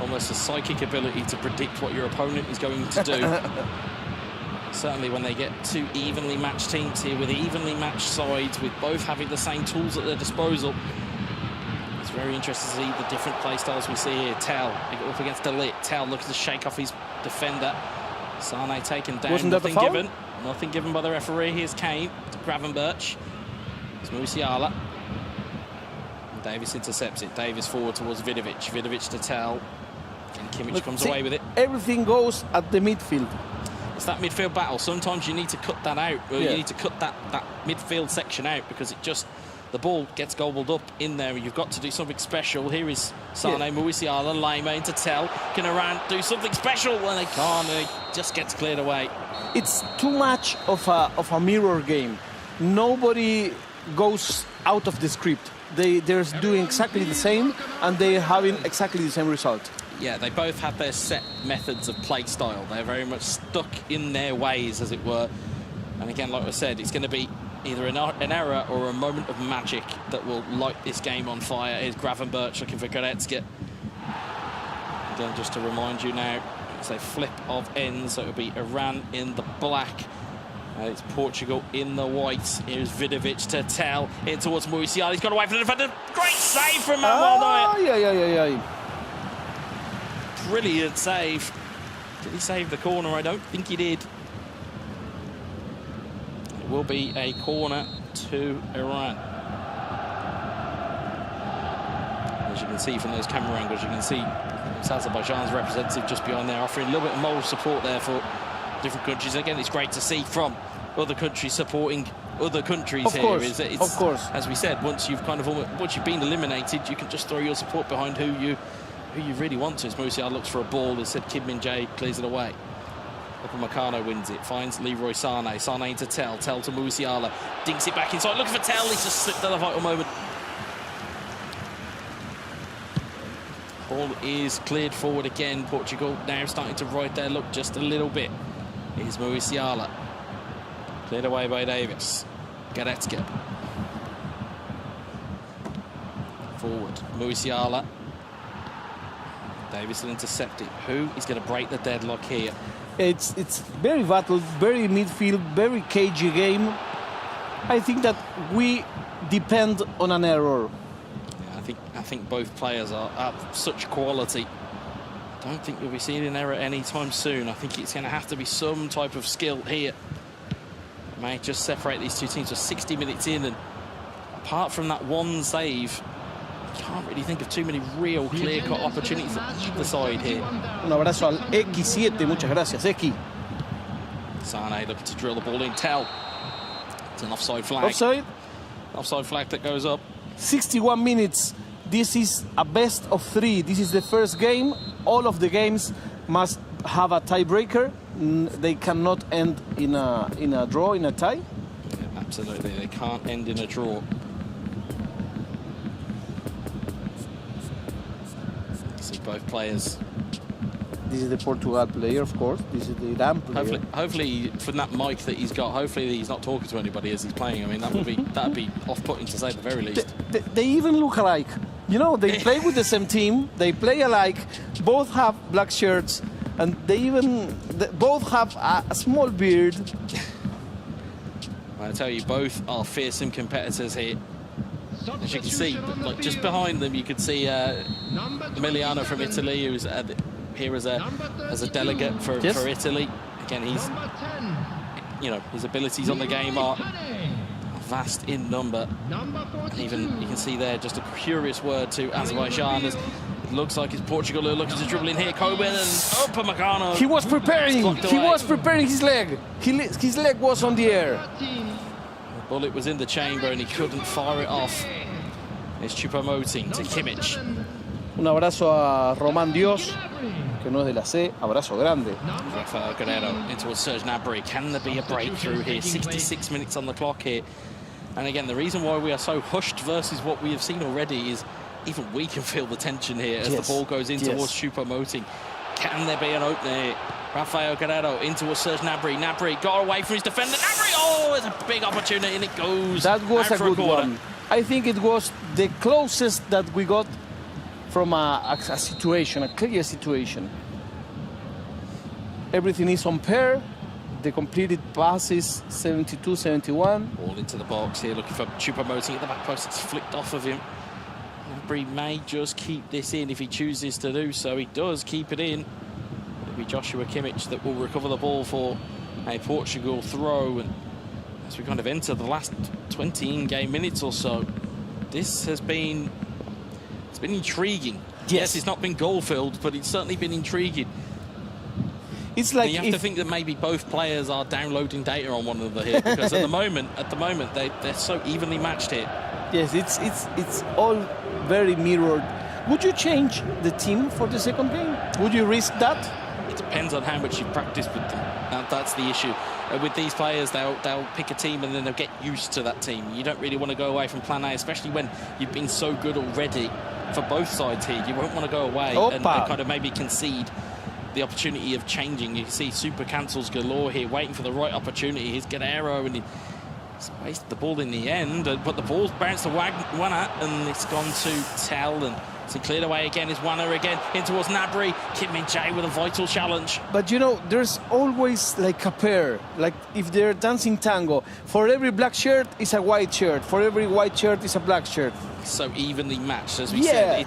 almost a psychic ability to predict what your opponent is going to do. Certainly when they get two evenly matched teams here with evenly matched sides, with both having the same tools at their disposal. It's very interesting to see the different play styles we see here. Tell up against Delit. Tell looks to shake off his defender. Sane taken down.
Wasn't that
nothing
the foul?
given. Nothing given by the referee. Here's Kane to Gravenberch. It's Musiala. And Davis intercepts it. Davis forward towards Vidovic. Vidovic to Tell. And Kimmich comes away with it.
Everything goes at the midfield.
It's that midfield battle. Sometimes you need to cut that out, or you need to cut that midfield section out, because it just, the ball gets gobbled up in there. You've got to do something special. Here is Sane, Musiala, Lima into Tell. Can Iran do something special? Well, they can't. It just gets cleared away.
It's too much of a mirror game. Nobody goes out of the script. They're doing exactly the same, and they're having exactly the same result.
Yeah, they both have their set methods of play style. They're very much stuck in their ways, as it were. And again, like I said, it's going to be either an error or a moment of magic that will light this game on fire. Here's Gravenberch looking for Goretzka. Again, just to remind you now, it's a flip of ends, so it'll be Iran in the black. It's Portugal in the white. Here's Vidovic to Tell. Here towards Musiala. He's got away from the defender. Great save from Manuel Neuer. Brilliant save. Did he save the corner? I don't think he did. It will be a corner to Iran. As you can see from those camera angles, you can see Azerbaijan's representative just behind there, offering a little bit of moral support there for different countries. Again, it's great to see from other countries supporting other countries. Of course, of course. As we said, once you've been eliminated, you can just throw your support behind who you really want to. As Musiala looks for a ball, as said, Kim Min-jae clears it away. Upamecano wins it, finds Leroy Sane. Sane to Tell to Musiala, dinks it back inside, looking for Tell. He's just slipped at a vital moment. Ball is cleared forward again. Portugal now starting to right their look just a little bit. Here's Musiala, cleared away by Davis. Goretzka forward, Musiala. Davis will intercept it. Who is going to break the deadlock here?
It's very battled, very midfield, very cagey game. I think that we depend on an error.
Yeah, I think both players are at such quality. I don't think you'll be seeing an error anytime soon. I think it's going to have to be some type of skill here. It may just separate these two teams for 60 minutes in, and apart from that one save, can't really think of too many real clear-cut opportunities for either side here.
Un abrazo al X7, muchas gracias, X.
Sane looking to drill the ball in. Tell. It's an offside flag.
Offside?
Offside flag that goes up.
61 minutes. This is a best of 3. This is the first game. All of the games must have a tiebreaker. They cannot end in a draw, in a tie.
Yeah, absolutely, they can't end in a draw. See both players.
This is the Portugal player, of course. This is the Iran player.
Hopefully, from that mic that he's got, hopefully he's not talking to anybody as he's playing. I mean, that'd be off-putting to say at the very least.
They even look alike. You know, they play with the same team. They play alike. Both have black shirts, and they both have a small beard.
I tell you, both are fearsome competitors here. As you can see, like just behind them, you could see Emiliano from Italy, who's here as a delegate for Italy. Again, he's you know, his abilities on the game are vast in number. Even you can see there just a curious word to Azerbaijan as it looks like it's Portugal who are looking to dribble in here. Coben and Upamecano.
He was preparing. He was preparing his leg. His leg was on the air.
The bullet was in the chamber and he couldn't fire it off. It's Choupo-Moting to Kimmich.
Un abrazo a Román Dios, que no es de la C. Abrazo grande.
Rafael Guerrero into Serge Gnabry. Can there be a breakthrough here? 66 minutes on the clock here. And again, the reason why we are so hushed versus what we have seen already is even we can feel the tension here as the ball goes in towards Choupo-Moting. Can there be an opener here? Rafael Guerrero into Serge Gnabry. Gnabry got away from his defender. Gnabry, oh, it's a big opportunity and it goes.
That was
out
a
for
good one. I think it was the closest that we got from a situation, a clear situation. Everything is on pair. The completed passes 72-71.
Ball into the box here, looking for Choupo-Moting at the back post. It's flicked off of him. Gnabry may just keep this in if he chooses to do so. He does keep it in. It'll be Joshua Kimmich that will recover the ball for a Portugal throw. And as we kind of enter the last 20 in-game minutes or so, this has been intriguing. Yes, it's not been goal-filled, but it's certainly been intriguing.
It's like
you have to think that maybe both players are downloading data on one another here, because at the moment they're so evenly matched here.
Yes, it's all very mirrored. Would you change the team for the second game? Would you risk that?
It depends on how much you practice with them. That's the issue. With these players, they'll pick a team and then they'll get used to that team. You don't really want to go away from plan A, especially when you've been so good already for both sides here. You won't want to go away and kind of maybe concede the opportunity of changing. You can see super cancels galore here, waiting for the right opportunity. Here's Guerrero, and he's wasted the ball in the end, but the ball's bounced to Wana, and it's gone to Tell, and so cleared away again is Wana again, in towards Gnabry. Kim Min-jae with a vital challenge.
But you know, there's always like a pair, like if they're dancing tango. For every black shirt is a white shirt, for every white shirt is a black shirt.
So evenly matched, as we said.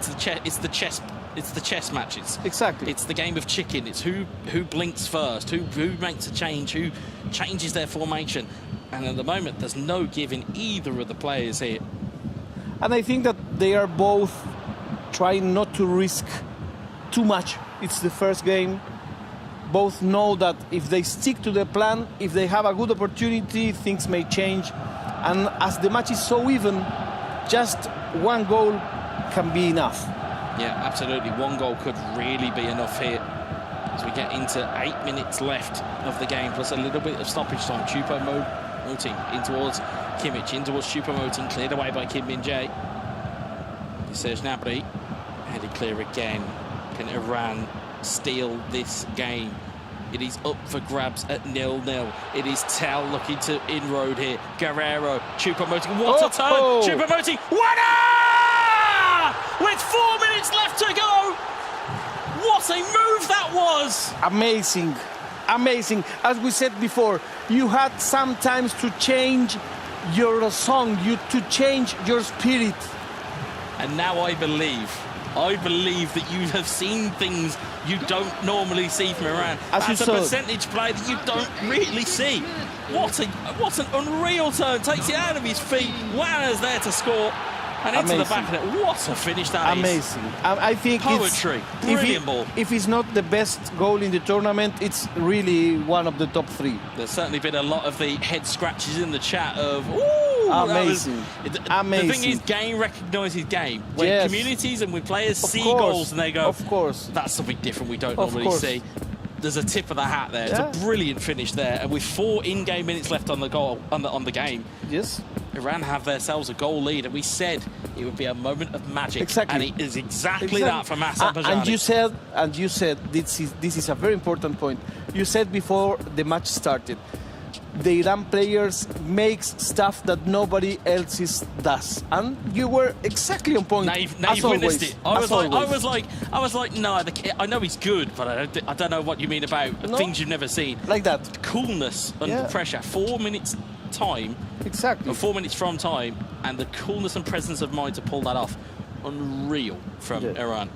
It's the chess matches.
Exactly.
It's the game of chicken. It's who blinks first, who makes a change, who changes their formation. And at the moment, there's no give in either of the players here.
And I think that they are both trying not to risk too much. It's the first game. Both know that if they stick to the plan, if they have a good opportunity, things may change. And as the match is so even, just one goal can be enough.
Yeah, absolutely. One goal could really be enough here as we get into 8 minutes left of the game, plus a little bit of stoppage time. Choupo-Moting in towards Kimmich, in towards Choupo-Moting, cleared away by Kim Min-jae. Serge Gnabry headed clear again. Can Iran steal this game? It is up for grabs at 0-0. It is Tell looking to inroad here. Guerrero, Choupo-Moting, what a turn! Choupo-Moting, winner! With 4 minutes left to go. What a move that was!
Amazing, amazing. As we said before, you had sometimes to change your song, to change your spirit.
And now I believe that you have seen things you don't normally see from Iran. As a percentage play that you don't really see. What an unreal turn. Takes it out of his feet. Wana's there to score. And into the back of it. What a finish that is.
Amazing. I think
poetry. Brilliant ball.
If it's not the best goal in the tournament, it's really one of the top 3.
There's certainly been a lot of the head scratches in the chat of, ooh,
amazing. Amazing.
The thing is, game recognises game. When communities and when players see goals and they go,
of course,
that's something different we don't normally see. There's a tip of the hat there. It's a brilliant finish there. And with 4 in-game minutes left on the goal on the game, Iran have themselves a goal lead, and we said it would be a moment of magic. Exactly. And it is exactly that for Azerbaijan.
And you said this is a very important point. You said before the match started, the Iran players makes stuff that nobody else does, and you were exactly on point.
Nave witnessed it. I was like, no, I know he's good, but I don't know what you mean about things you've never seen.
Like that.
Coolness under pressure. 4 minutes time.
Exactly.
Or 4 minutes from time, and the coolness and presence of mind to pull that off. Unreal from Iran.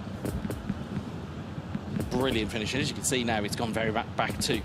Brilliant finish. And as you can see now, it's gone very back to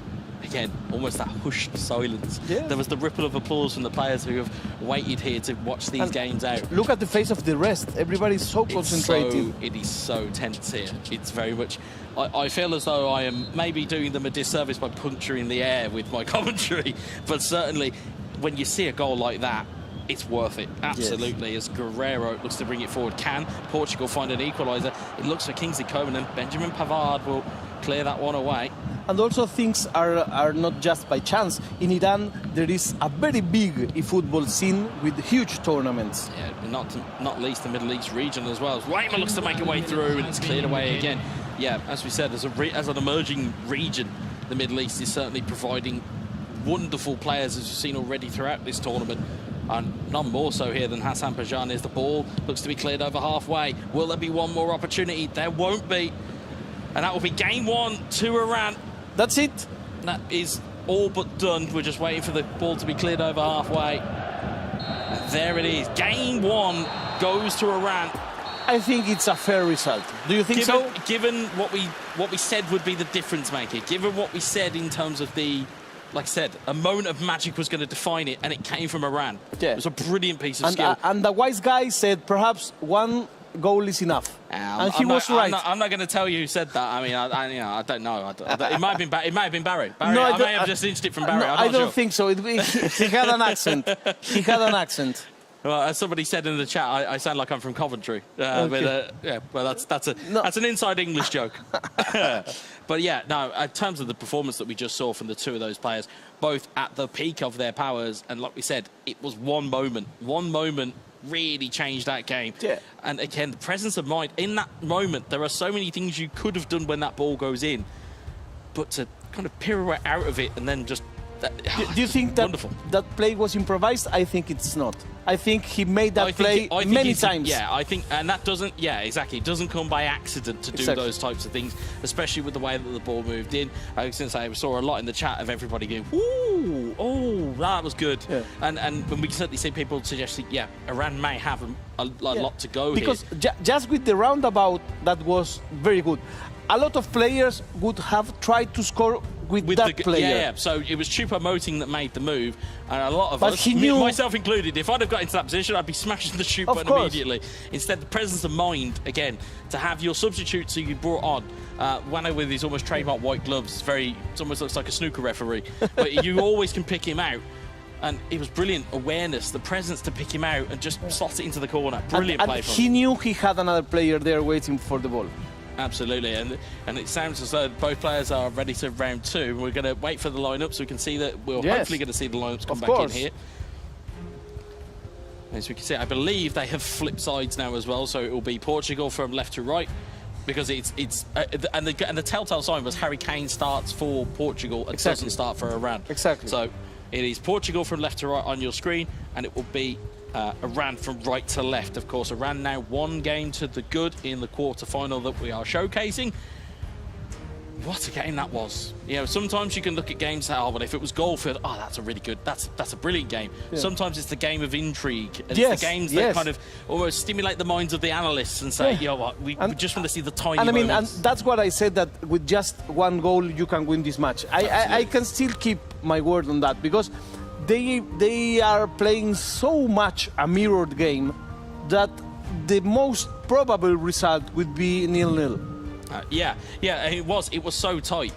again, almost that hushed silence.
Yeah.
There was the ripple of applause from the players who have waited here to watch these games out.
Look at the face of the rest. Everybody's so concentrated.
It is so tense here. It's very much... I feel as though I am maybe doing them a disservice by puncturing the air with my commentary, but certainly when you see a goal like that, it's worth it, absolutely. Yes. As Guerreiro looks to bring it forward. Can Portugal find an equaliser? It looks for Kingsley Coman, and Benjamin Pavard will clear that one away.
And also things are not just by chance. In Iran, there is a very big eFootball scene with huge tournaments.
Yeah, not least the Middle East region as well. Weymouth looks to make a way through, and it's cleared away again. Yeah, as we said, as an emerging region, the Middle East is certainly providing wonderful players, as you've seen already throughout this tournament. And none more so here than Hassan Pajan. Is the ball, looks to be cleared over halfway. Will there be one more opportunity? There won't be. And that will be game 1 to Iran.
That's it.
That is all but done. We're just waiting for the ball to be cleared over halfway. And there it is. Game 1 goes to Iran.
I think it's a fair result. Do you think so?
Given what we said would be the difference maker, given what we said in terms of the, like I said, a moment of magic was going to define it, and it came from Iran. Yeah. It was a brilliant piece of skill.
And the wise guy said perhaps one goal is enough. And he was right.
I'm not going to tell you who said that. I mean, I don't know. It might have been Barry.
No,
I may have just inched it from Barry.
No, I don't think so. He had an accent. He had an accent.
Well, as somebody said in the chat, I sound like I'm from Coventry. Okay. Well, that's an inside English joke. But yeah, no, in terms of the performance that we just saw from the two of those players, both at the peak of their powers, and like we said, it was one moment really changed that game. Yeah. And again, the presence of mind in that moment, there are so many things you could have done when that ball goes in, but to kind of pirouette out of it and then just...
Do you think that that play was improvised? I think it's not. I think he made that play many times.
Yeah, I think, and that doesn't, exactly. It doesn't come by accident to do those types of things, especially with the way that the ball moved in. Since I saw a lot in the chat of everybody going, "Ooh, oh, that was good." Yeah. And when we certainly see people suggesting, Iran may have a lot to go
because
here.
Just with the roundabout, that was very good. A lot of players would have tried to score with that player.
Yeah, so it was Choupo-Moting that made the move, and a lot of us, myself included, if I'd have got into that position, I'd be smashing the shoot button immediately. Instead, the presence of mind, again, to have your substitutes who you brought on, Wano with his almost trademark white gloves, it almost looks like a snooker referee, but you always can pick him out. And it was brilliant awareness, the presence to pick him out and just slot it into the corner. Brilliant play from him.
He knew he had another player there waiting for the ball.
Absolutely, and it sounds as though both players are ready to round 2. We're going to wait for the lineup so we can see that we're hopefully going to see the lineups come back in here. As we can see, I believe they have flipped sides now as well, so it will be Portugal from left to right, because and the telltale sign was Harry Kane starts for Portugal and doesn't start for Iran.
Exactly.
So it is Portugal from left to right on your screen, and it will be Iran from right to left. Of course, Iran now 1 game to the good in the quarter-final that we are showcasing. What a game that was. You know, sometimes you can look at games and say, but if it was Goldfield, that's a really good, that's a brilliant game. Yeah. Sometimes it's the game of intrigue, and it's the games that kind of almost stimulate the minds of the analysts and say, you know what, we just want to see the tiny moments.
And that's what I said, that with just 1 goal you can win this match. I can still keep my word on that, because they are playing so much a mirrored game that the most probable result would be 0-0.
It was so tight.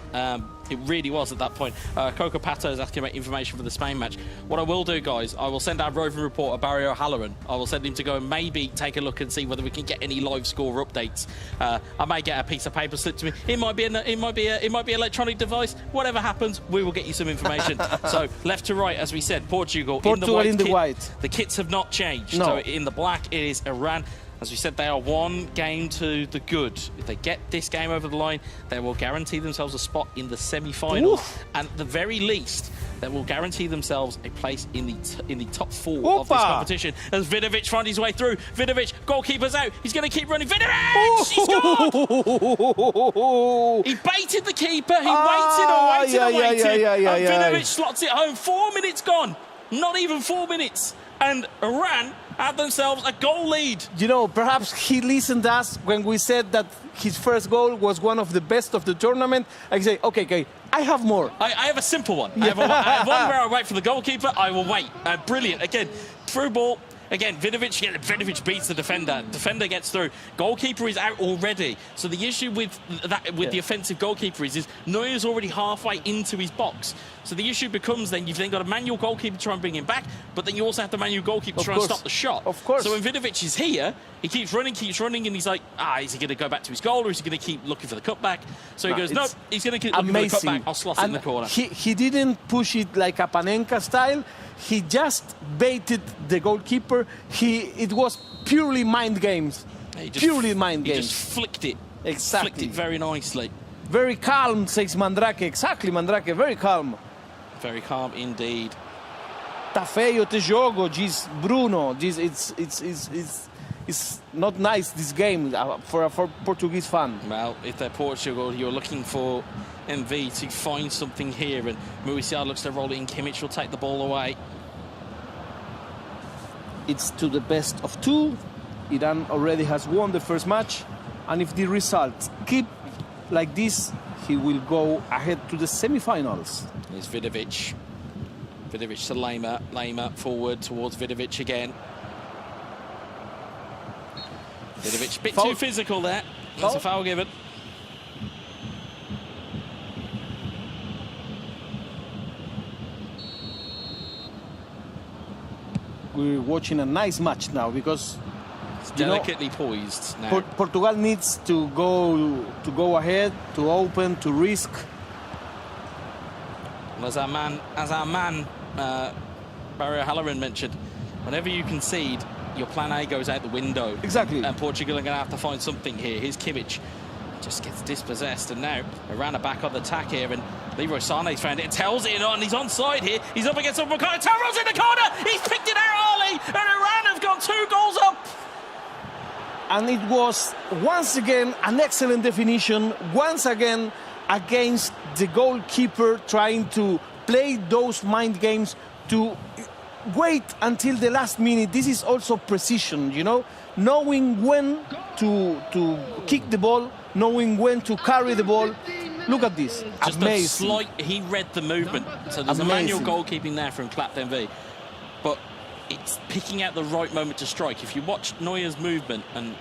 It really was at that point. Coco Pato is asking about information for the Spain match. What I will do, guys, I will send our roving reporter, Barry O'Halloran. I will send him to go and maybe take a look and see whether we can get any live score updates. I may get a piece of paper slipped to me. It might be an electronic device. Whatever happens, we will get you some information. So left to right, as we said, Portugal in the white. The kits have not changed. No. So in the black, it is Iran. As we said, they are 1 game to the good. If they get this game over the line, they will guarantee themselves a spot in the semi-final. And at the very least, they will guarantee themselves a place in the top 4 of this competition. As Vidovic finds his way through. Vidovic, goalkeeper's out. He's going to keep running. Vidovic! He scored! He baited the keeper. He waited. And Vidovic slots it home. 4 minutes gone. Not even 4 minutes. And Iran have themselves a goal lead.
You know, perhaps he listened to us when we said that his first goal was one of the best of the tournament. I say, okay, I have more.
I have a simple one. I have one where I wait for the goalkeeper. I will wait. Brilliant. Again, through ball. Again, Vidovic beats the defender. Defender gets through. Goalkeeper is out already. So the issue with the offensive goalkeeper is Neuer's already halfway into his box. So the issue becomes then you've then got a manual goalkeeper to try and bring him back, but then you also have the manual goalkeeper to try and stop the shot.
Of course.
So when Vidovic is here, he keeps running, and he's like, is he going to go back to his goal or is he going to keep looking for the cutback? So he goes, no, he's going to keep looking for the cutback. I'll slot it in the corner.
He didn't push it like a Panenka style. He just baited the goalkeeper. It was purely mind games. Purely mind games.
He just flicked it.
Exactly.
Flicked it very nicely.
Very calm, says Mandrake. Exactly, Mandrake. Very calm.
Very calm indeed.
Tá feio te jogo, diz Bruno. It's not nice, this game, for a Portuguese fan.
Well, if they're Portugal, you're looking for MV to find something here, and Mauricio looks to roll it in. Kimmich will take the ball away.
It's to the best of two. Iran already has won the first match, and if the results keep like this, he will go ahead to the semi-finals.
Here's Vidovic. Vidovic to Lema. Lema forward towards Vidovic again. Vidovic, bit too physical there. That's a foul given.
We're watching a nice match now because
it's delicately poised now.
Portugal needs to go ahead, to open, to risk.
As our man, Barry Halloran mentioned, whenever you concede, your plan A goes out the window.
Exactly.
And Portugal are going to have to find something here. Here's Kimmich. Just gets dispossessed, and now Iran are back on the attack here, and Leroy Sané's found it. Tells it on, he's onside here. He's up against Upamecano. Taro's in the corner. He's picked it out early, and Iran have got 2 goals up.
And it was once again an excellent definition. Once again against the goalkeeper, trying to play those mind games to wait until the last minute. This is also precision, you know, knowing when to kick the ball, knowing when to carry the ball. Look at this.
Just
amazing.
A slight, he read the movement. So there's
amazing.
a manual goalkeeping there from Clapped MV. But it's picking out the right moment to strike. If you watch Neuer's movement, and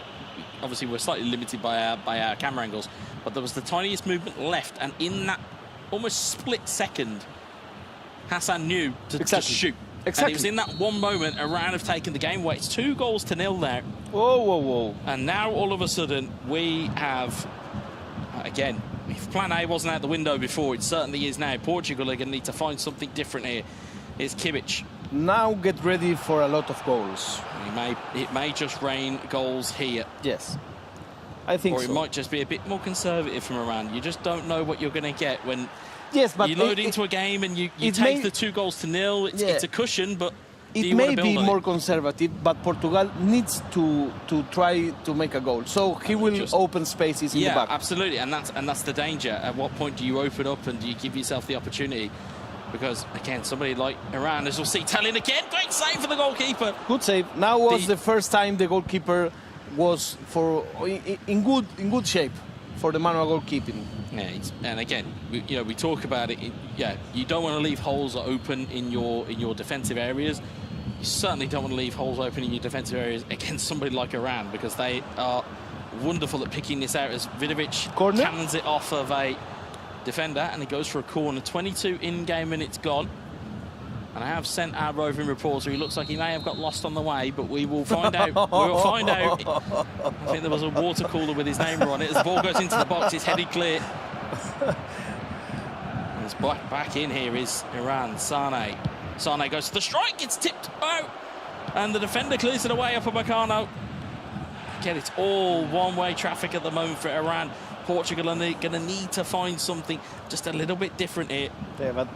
obviously we're slightly limited by our camera angles, but there was the tiniest movement left, and in that almost split second, Hassan knew to shoot.
Exactly.
And it was in that one moment Iran have taken the game away. It's 2-0 now.
Whoa.
And now all of a sudden we have, again, if plan A wasn't out the window before, it certainly is now. Portugal are going to need to find something different here. Here's Kimmich.
Now get ready for a lot of goals.
It may just rain goals here.
Yes, I think so.
Or it might just be a bit more conservative from Iran. You just don't know what you're going to get when
but
you load into a game and you take the 2-0. It's a cushion, but
it may be more conservative, but Portugal needs to try to make a goal. So he will open spaces in the back.
Yeah, absolutely, and that's the danger. At what point do you open up and do you give yourself the opportunity? Because, again, somebody like Iran, as we'll see, telling again, great save for the goalkeeper.
Good save. Now was the first time the goalkeeper was in good shape for the manual goalkeeping.
Yeah, and again, we talk about it. You don't want to leave holes open in your defensive areas. You certainly don't want to leave holes open in your defensive areas against somebody like Iran, because they are wonderful at picking this out. As Vidovic cannons it off of a defender, and he goes for a corner. 22 in-game minutes gone. And I have sent our roving reporter. He looks like he may have got lost on the way, but we will find out. We will find out. I think there was a water cooler with his name on it. As the ball goes into the box, it's headed clear. And back in here is Iran. Sane. Sane goes to the strike. It's tipped out. And the defender clears it away. Upamecano. Again, it's all one-way traffic at the moment for Iran. Portugal are going to need to find something just a little bit different here.
Yeah, but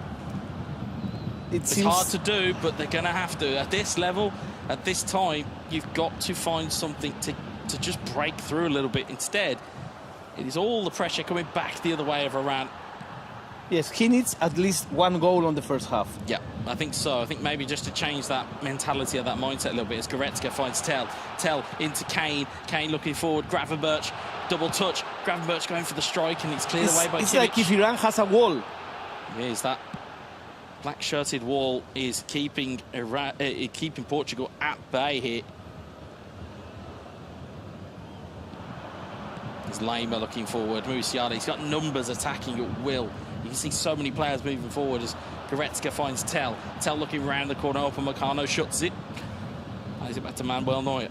it's hard to do, but they're going to have to. At this level, at this time, you've got to find something to just break through a little bit. Instead, it is all the pressure coming back the other way of Iran.
Yes, he needs at least one goal on the first half.
Yeah, I think so. I think maybe just to change that mentality or that mindset a little bit as Goretzka finds Tell. Tell into Kane. Kane looking forward. Gravenberch, double touch. Gravenberch going for the strike and it's cleared away by
It's
Kimmich.
like if Iran has a wall.
Yes, that black-shirted wall is keeping Portugal at bay here. There's Lima looking forward. Musiala, he's got numbers attacking at will. You can see so many players moving forward as Goretzka finds Tell. Tell looking around the corner. Upamecano shuts it. Plays it back to Manuel Neuer.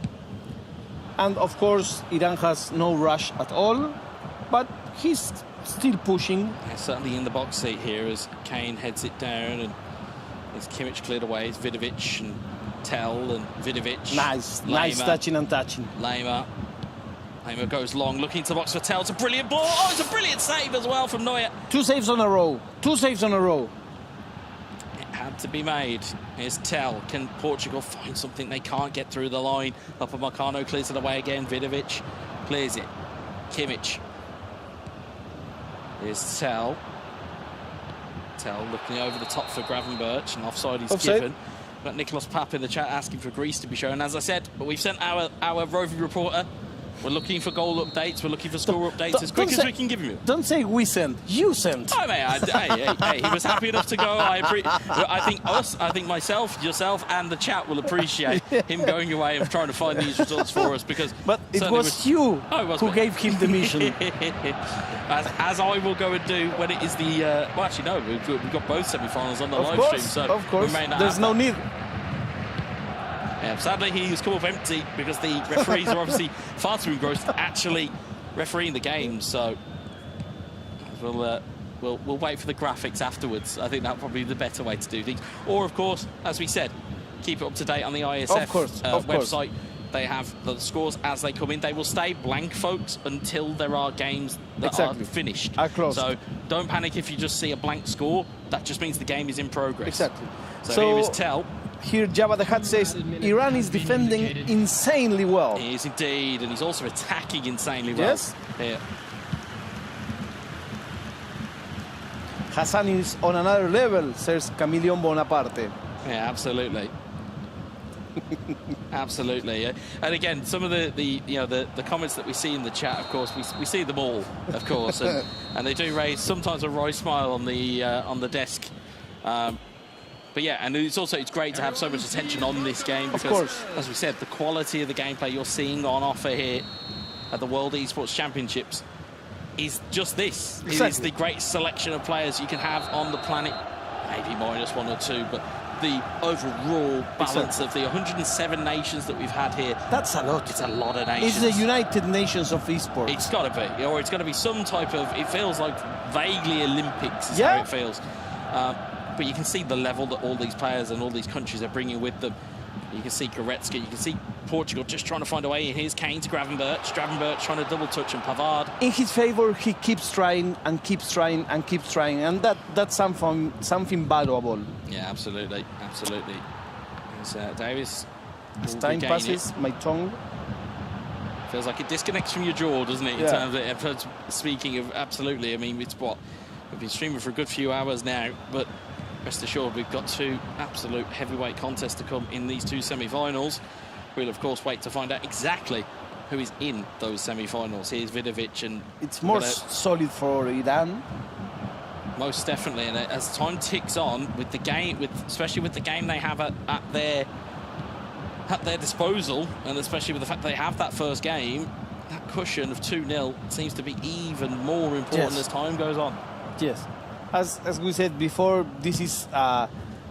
And of course, Iran has no rush at all, but he's still pushing.
Yeah, certainly in the box seat here as Kane heads it down and it's Kimmich cleared away. It's Vidovic and Tell and Vidovic.
Nice touching and touching.
Lima goes long, looking to the box for Tell. It's a brilliant ball. Oh, it's a brilliant save as well from Neuer.
2 saves on a row. 2 saves on a row.
It had to be made. Here's Tell. Can Portugal find something? They can't get through the line. Upamecano clears it away again. Vidovic clears it. Kimmich. Here's Tell. Tell looking over the top for Gravenberch, and offside is given. Got Nicholas Papp in the chat asking for Greece to be shown. As I said, we've sent our roving reporter. We're looking for goal updates. We're looking for score updates as quick as we can give you.
Don't say we sent. You sent.
Oh, man, hey, he was happy enough to go. I think myself, yourself, and the chat will appreciate him going away and trying to find these results for us because.
But it was you who gave him the mission.
as I will go and do when it is the. Well, actually, no, we've got both semi-finals on the live stream, so
of course, there's no need.
Yeah, sadly, he's come up empty because the referees are obviously far too engrossed actually refereeing the game. So we'll wait for the graphics afterwards. I think that'll probably be the better way to do things. Or, of course, as we said, keep it up to date on the IESF website. They have the scores as they come in. They will stay blank, folks, until there are games that are finished. So don't panic if you just see a blank score. That just means the game is in progress.
Exactly.
So here is Tell.
Here, Jabba the Hutt says Iran is defending insanely well.
He is indeed, and he's also attacking insanely well.
Yes.
Here.
Hassan is on another level, says Camillion Bonaparte.
Yeah, absolutely. Absolutely. And again, some of the comments that we see in the chat, of course, we see them all, of course, and they do raise sometimes a wry smile on the desk. But yeah, and it's great to have so much attention on this game because, as we said, the quality of the gameplay you're seeing on offer here at the World Esports Championships is just this. Exactly. It is the greatest selection of players you can have on the planet. Maybe minus 1 or 2, but the overall balance of the 107 nations that we've had here.
That's a lot.
It's a lot of nations.
It's the United Nations of esports.
It's got to be, or it's got to be some type of, it feels like vaguely Olympics is how it feels. But you can see the level that all these players and all these countries are bringing with them. You can see Goretzka, you can see Portugal just trying to find a way. Here's Kane to Gravenberch. Gravenberch trying to double touch and Pavard.
In his favour, he keeps trying and keeps trying and keeps trying, and that's something valuable.
Yeah, absolutely, absolutely. Davis.
As time passes, my tongue
feels like it disconnects from your jaw, doesn't it? In terms of speaking of, absolutely. I mean, it's what we've been streaming for a good few hours now, but rest assured we've got 2 absolute heavyweight contests to come in these 2 semi-finals. We'll of course wait to find out exactly who is in those semi-finals. Here's Vidovic, and
it's more solid for Iran.
Most definitely, and as time ticks on with the game, especially with the game they have at their disposal, and especially with the fact they have that first game, that cushion of 2-0 seems to be even more important as time goes on.
Yes. As we said before, this is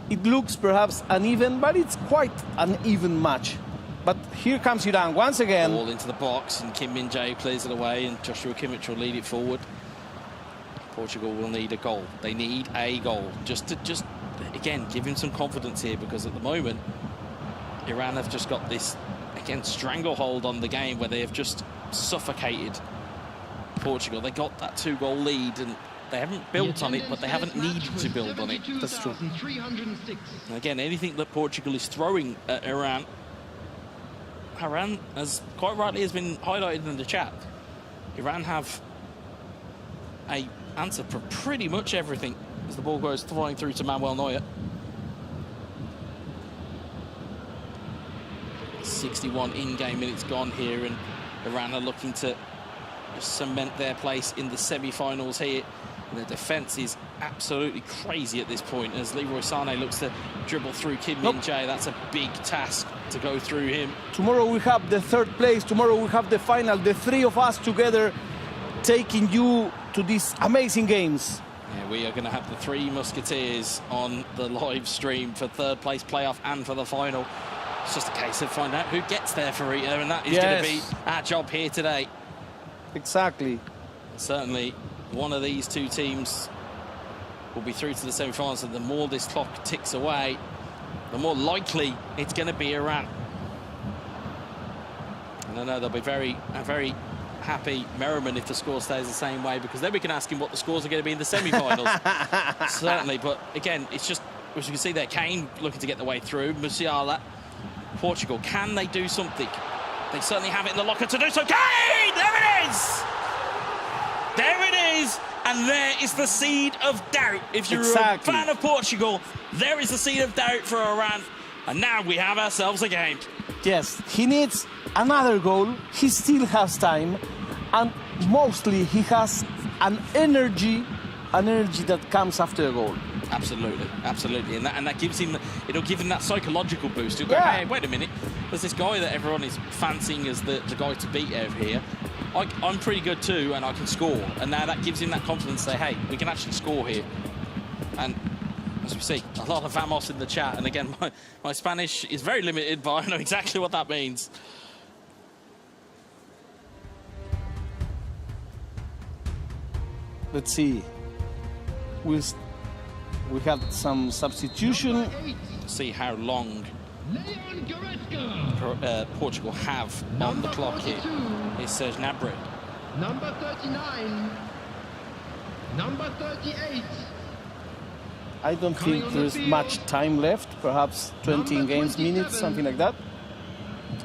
it looks perhaps uneven, but it's quite an even match. But here comes Iran once again.
Ball into the box, and Kim Min-jae plays it away, and Joshua Kimmich will lead it forward. Portugal will need a goal. They need a goal just again give him some confidence here, because at the moment Iran have just got this again stranglehold on the game where they have just suffocated Portugal. They got that 2-goal lead and they haven't built on it, but they haven't needed to build on it.
That's true.
And again, anything that Portugal is throwing at Iran, as quite rightly has been highlighted in the chat, Iran have a answer for pretty much everything as the ball goes flying through to Manuel Neuer. 61 in-game minutes gone here, and Iran are looking to cement their place in the semi-finals here. And the defence is absolutely crazy at this point as Leroy Sané looks to dribble through Kim Min-jae. That's a big task to go through him.
Tomorrow we have the third place. Tomorrow we have the final. The three of us together taking you to these amazing games.
Yeah, we are going to have the three Musketeers on the live stream for third place playoff and for the final. It's just a case of finding out who gets there for Rita, and that is going to be our job here today.
Exactly.
Certainly, one of these two teams will be through to the semi-finals, and the more this clock ticks away, the more likely it's going to be Iran. And I know there'll be a very happy Merriman if the score stays the same way, because then we can ask him what the scores are going to be in the semi-finals. Certainly, but again, it's just, as you can see there, Kane looking to get the way through. Musiala, Portugal, can they do something? They certainly have it in the locker to do so. Kane! There it is! There it is! And there is the seed of doubt. If you're a fan of Portugal, there is the seed of doubt for Iran. And now we have ourselves a game.
Yes, he needs another goal. He still has time. And mostly he has an energy that comes after a goal.
Absolutely, absolutely. And that gives him, it'll give him that psychological boost. He'll go, hey, wait a minute. There's this guy that everyone is fancying as the guy to beat over here. I'm pretty good too, and I can score. And now that gives him that confidence to say, hey, we can actually score here. And as we see, a lot of vamos in the chat. And again, my Spanish is very limited, but I know exactly what that means.
Let's see. We have some substitution.
See how long Portugal have on the clock here. It's Serge Gnabry.
Number 39. Number 38.
I don't think there's much time left. Perhaps 20 games minutes, something like that.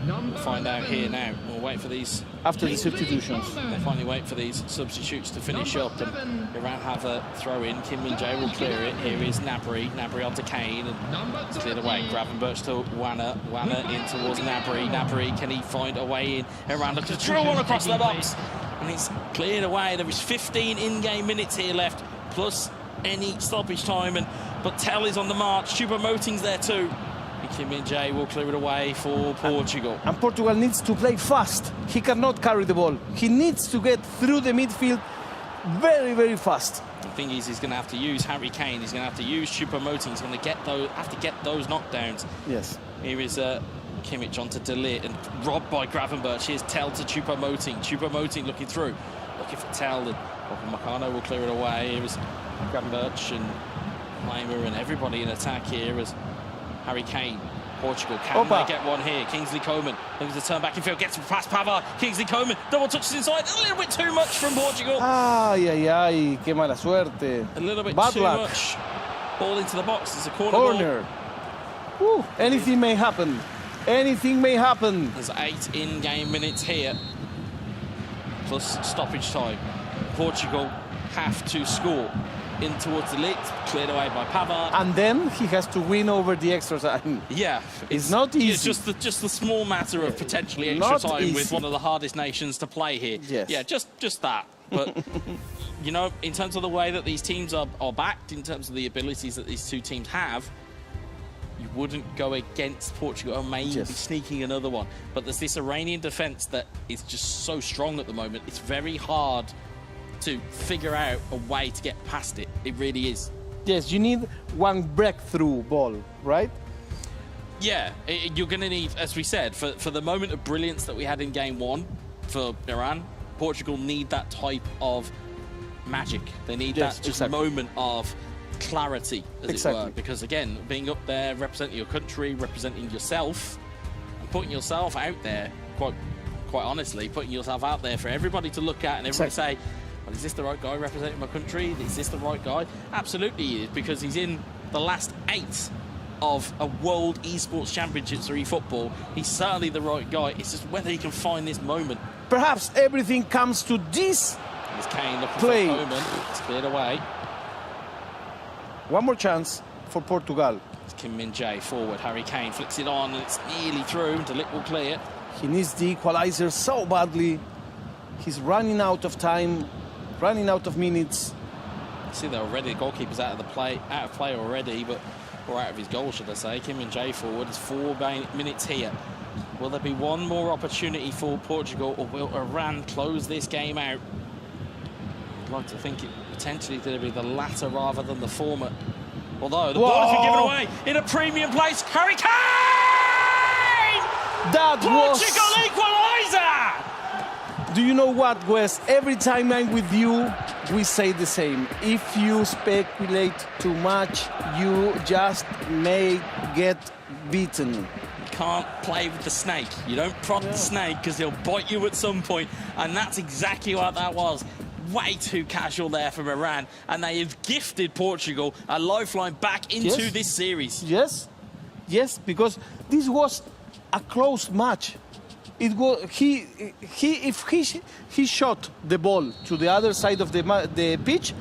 We'll find out here now. We'll wait for these.
After the substitutions.
We'll finally wait for these substitutes to finish up. And Iran have a throw in. Kim Min-jae will clear it. Here is Gnabry. Gnabry onto Kane. And it's cleared away. Gravenberch to Wana. Wana in towards Gnabry. Gnabry, can he find a way in? Iran looks to drill one across the box. And it's cleared away. There is 15 in-game minutes here left, plus any stoppage time. But Tell is on the march. Choupo-Moting's there too. Kim Min-jae will clear it away for Portugal.
And Portugal needs to play fast. He cannot carry the ball. He needs to get through the midfield very, very fast.
The thing is, he's going to have to use Harry Kane. He's going to have to use Choupo-Moting. He's going to have to get those knockdowns.
Yes.
Here is Kimmich onto De Ligt and robbed by Gravenberch. Here's Tell to Choupo-Moting. Choupo-Moting looking through. Looking for Tell. And Macano will clear it away. Here is Gravenberch and Leimer and everybody in attack here as Harry Kane. Portugal, can they get one here? Kingsley Coman looking to turn back in field, gets past Pavard. Kingsley Coman, double touches inside, a little bit too much from Portugal.
Ay, ay, ay, qué mala suerte.
A little bit
Bad
too
luck.
much. Ball into the box, it's a corner.
Ball. Anything may happen. Anything may happen.
There's 8 in-game minutes here, plus stoppage time. Portugal have to score. In towards the Ligt, cleared away by Pavard.
And then he has to win over the extra time.
Yeah.
It's not easy.
It's just the small matter of potentially extra time with one of the hardest nations to play here.
Yes.
Yeah, just that. But, you know, in terms of the way that these teams are backed, in terms of the abilities that these two teams have, you wouldn't go against Portugal or maybe sneaking another one. But there's this Iranian defence that is just so strong at the moment. It's very hard to figure out a way to get past it. It really is.
Yes, you need one breakthrough ball, right?
Yeah, you're going to need, as we said, for the moment of brilliance that we had in game 1 for Iran, Portugal need that type of magic. They need that just moment of clarity, as it were. Because again, being up there, representing your country, representing yourself, and putting yourself out there, quite honestly, putting yourself out there for everybody to look at and everybody say, well, is this the right guy representing my country? Is this the right guy? Absolutely he is, because he's in the last 8 of a World Esports Championships for eFootball. He's certainly the right guy. It's just whether he can find this moment.
Perhaps everything comes to this
There's Kane looking
Play.
for Coleman. It's cleared away.
One more chance for Portugal.
It's Kim Min-jae forward. Harry Kane flicks it on, and it's nearly through. Delit will clear.
He needs the equalizer so badly. He's running out of time, running out of minutes.
See there already, the goalkeeper's out of play already, or out of his goal, should I say. Kim Min-jae forward. It's 4 minutes here. Will there be one more opportunity for Portugal, or will Iran close this game out? I'd like to think it potentially going to be the latter rather than the former. Although the ball has been given away in a premium place. Harry Kane!
That
Portugal equaliser!
Do you know what, Wes? Every time I'm with you, we say the same. If you speculate too much, you just may get beaten.
You can't play with the snake. You don't prod the snake because he'll bite you at some point, and that's exactly what that was. Way too casual there from Iran, and they have gifted Portugal a lifeline back into this series.
Yes, because this was a close match. It was if he shot the ball to the other side of the pitch,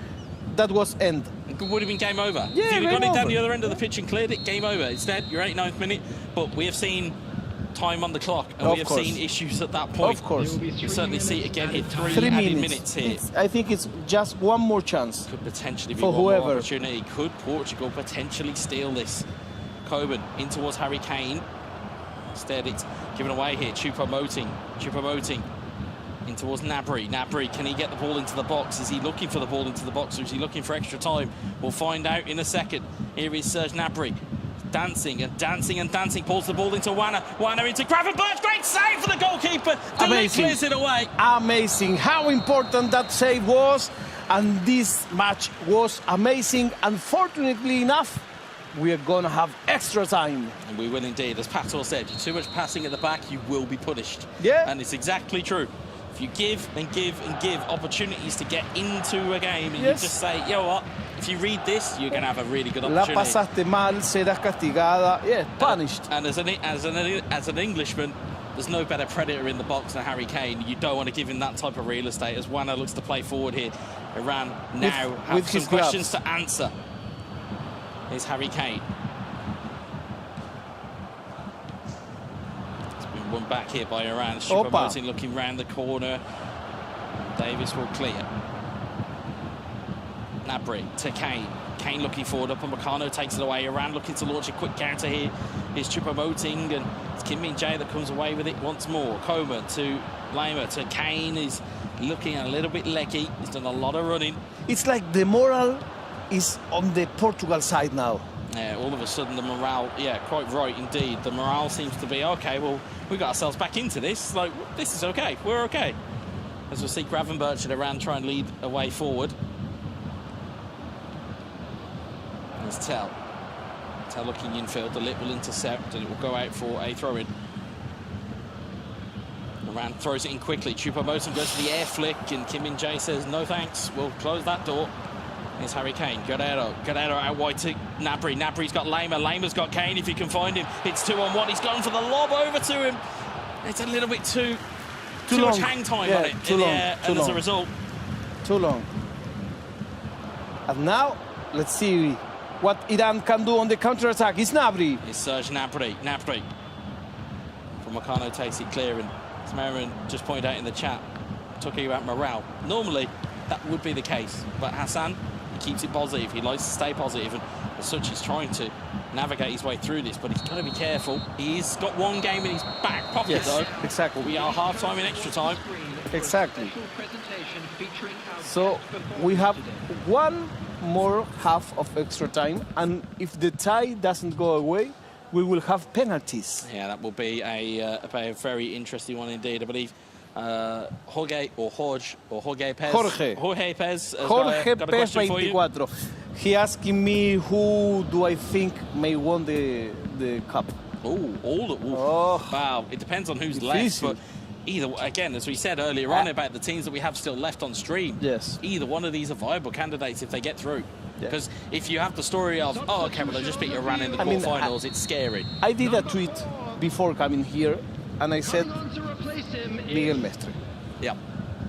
that was end.
It would have been game over.
Yeah,
if you'd have got it down the
over.
other end of the pitch and cleared it, game over. Instead, you're 89th minute, but we have seen time on the clock, and we have seen issues at that point.
Of course.
You certainly see it again here. 3
3
added
minutes.
here.
I think it's just one more chance.
Could potentially be
for
one
whoever.
more opportunity. Could Portugal potentially steal this? Coben in towards Harry Kane. Instead, it's given away here. Choupo-Moting in towards Gnabry. Gnabry, can he get the ball into the box? Is he looking for the ball into the box, or is he looking for extra time? We'll find out in a second. Here is Serge Gnabry. Dancing and dancing and dancing. Pulls the ball into Wana. Wana into Gravenberch. Great save for the goalkeeper.
Amazing.
Clears it away.
Amazing. How important that save was. And this match was amazing. Unfortunately enough, we are going to have extra time.
And we will indeed. As Pator said, too much passing at the back, you will be punished.
Yeah.
And it's exactly true. If you give and give and give opportunities to get into a game, and you just say, you know what, if you read this, you're going to have a really good opportunity.
La pasaste mal, serás castigada. Yeah, punished.
And as an Englishman, there's no better predator in the box than Harry Kane. You don't want to give him that type of real estate. As Wana looks to play forward here, Iran now have some questions to answer. Here's Harry Kane. It's been won back here by Iran. Choupo-Moting looking round the corner. Davis will clear. Gnabry to Kane. Kane looking forward. Upamecano takes it away. Iran looking to launch a quick counter here. Here's Choupo-Moting, and it's Kim Min-jae that comes away with it once more. Coleman to Lima to Kane. Is looking a little bit leggy. He's done a lot of running.
It's like the moral is on the Portugal side now.
Yeah, all of a sudden the morale, quite right indeed. The morale seems to be, okay, well, we got ourselves back into this. Like, this is okay, we're okay. As we'll see Gravenberch and Iran try and lead a way forward. There's Tell. Tell looking infield, the lip will intercept and it will go out for a throw-in. Iran throws it in quickly. Choupo-Moting goes to the air flick and Kim Min-jae says, no thanks, we'll close that door. Here's Harry Kane. Guerrero out wide to Gnabry. Gnabry's got Lima. Lima's got Kane if he can find him. It's 2-on-1. He's gone for the lob over to him. It's a little bit too much hang time on it in the air, and as a result,
too long. And now, let's see what Iran can do on the counter-attack. It's Gnabry.
It's Serge Gnabry. Gnabry. From Meccano takes it clear, and as Marion just pointed out in the chat, talking about morale. Normally, that would be the case, but Hassan, he keeps it positive. He likes to stay positive, and as such, he's trying to navigate his way through this, but he's got to be careful. He's got one game in his back pocket, though.
Exactly.
We are half-time in extra time.
Exactly. So we have one more half of extra time, and if the tie doesn't go away, we will have penalties.
Yeah, that will be a very interesting one indeed, I believe. Jorge Pez. Jorge Pez
24. He asking me who do I think may win the cup.
Wow, it depends on who's left, but either, again, as we said earlier on about the teams that we have still left on stream, either one of these are viable candidates if they get through. Because if you have the story of, oh, okay, well, they just beat Iran in the quarterfinals, it's scary.
I did a tweet before coming here, and I said Miguel Mestre.
Yeah.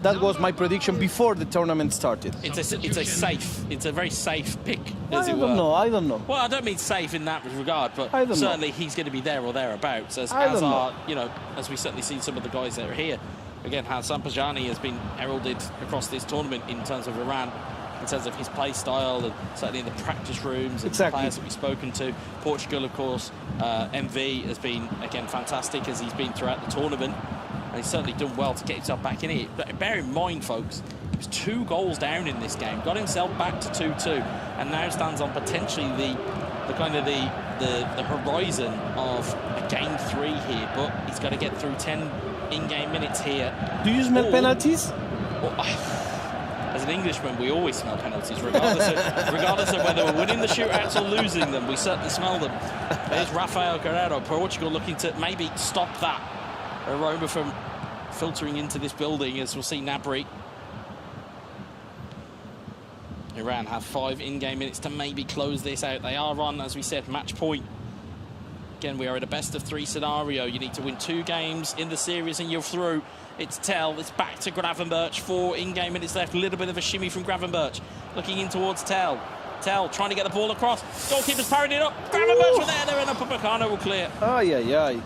That was my prediction before the tournament started.
It's a very safe pick, as
I
it were.
I don't know.
Well, I don't mean safe in that regard, but
I don't
certainly
know.
he's going to be there or thereabouts, as
I don't
are,
know.
you know, as we certainly see some of the guys that are here. Again, Hassan Pajani has been heralded across this tournament in terms of Iran, in terms of his play style, and certainly in the practice rooms and the players that we've spoken to. Portugal, of course, MV has been, again, fantastic as he's been throughout the tournament. And he's certainly done well to get himself back in it. But bear in mind, folks, he was 2 goals down in this game, got himself back to 2-2, and now stands on potentially the kind of the horizon of a game 3 here. But he's got to get through 10 in-game minutes here.
Do you smell penalties?
As an Englishman, we always smell penalties, regardless of whether we're winning the shootouts or losing them. We certainly smell them. There's Rafael Guerreiro, Portugal looking to maybe stop that aroma from filtering into this building, as we'll see Nabri. Iran have 5 in-game minutes to maybe close this out. They are on, as we said, match point. Again, we are at a best-of-3 scenario. You need to win 2 games in the series and you're through. It's Tell, it's back to Gravenberch. 4 in-game minutes left. A little bit of a shimmy from Gravenberch. Looking in towards Tell. Tell trying to get the ball across. Goalkeeper's parried it up. Gravenberch were there, and Upamecano will clear.
Ay, ay, ay.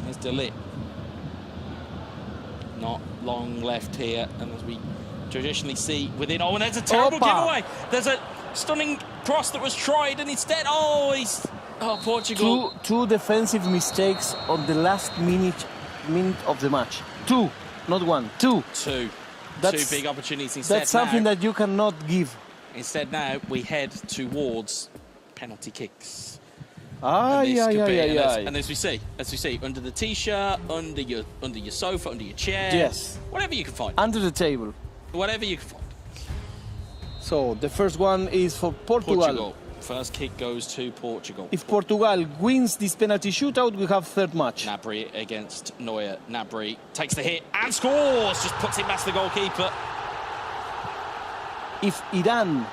There's Delit. Not long left here, and as we traditionally see within... Oh, and there's a terrible giveaway. There's a stunning cross that was tried, and instead... Portugal.
Two defensive mistakes on the last minute of the match. 2, not 1. 2.
2 big opportunities. Instead,
that's something that you cannot give.
Instead, now we head towards penalty kicks.
And
as we see, under the t-shirt, under your sofa, under your chair,
yes,
whatever you can find,
under the table,
whatever you can find.
So the first one is for Portugal.
First kick goes to Portugal.
If Portugal wins this penalty shootout, we have 3rd match.
Nabri against Neuer. Nabri takes the hit and scores. Just puts it past the goalkeeper.
If Iran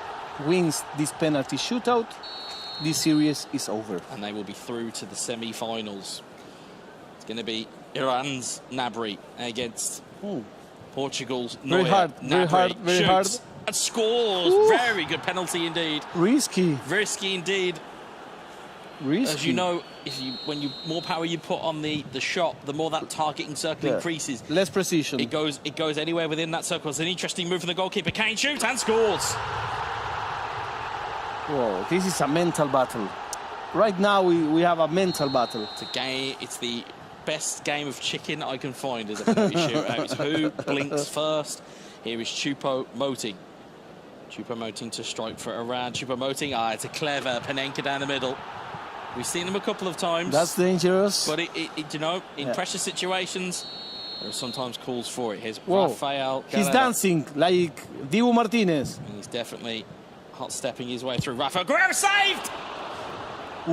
wins this penalty shootout, this series is over.
And they will be through to the semi-finals. It's going to be Iran's Nabri against Portugal's Neuer.
Very hard.
And scores. Very good penalty indeed.
Risky
indeed. As you know, when more power you put on the shot, the more that targeting circle increases.
Less precision.
It goes anywhere within that circle. It's an interesting move from the goalkeeper. Kane shoots and scores.
Whoa, this is a mental battle. Right now we have a mental battle.
It's the best game of chicken I can find as a penalty shootout. It's who blinks first. Here is Choupo-Moting. Choupo-Moting to strike for Iran. Choupo-Moting, it's a clever Panenka down the middle. We've seen him a couple of times.
That's dangerous.
But in pressure situations, there are sometimes calls for it. Here's Rafael.
He's dancing like Dibu Martinez.
And he's definitely hot-stepping his way through. Rafael Guerreiro saved!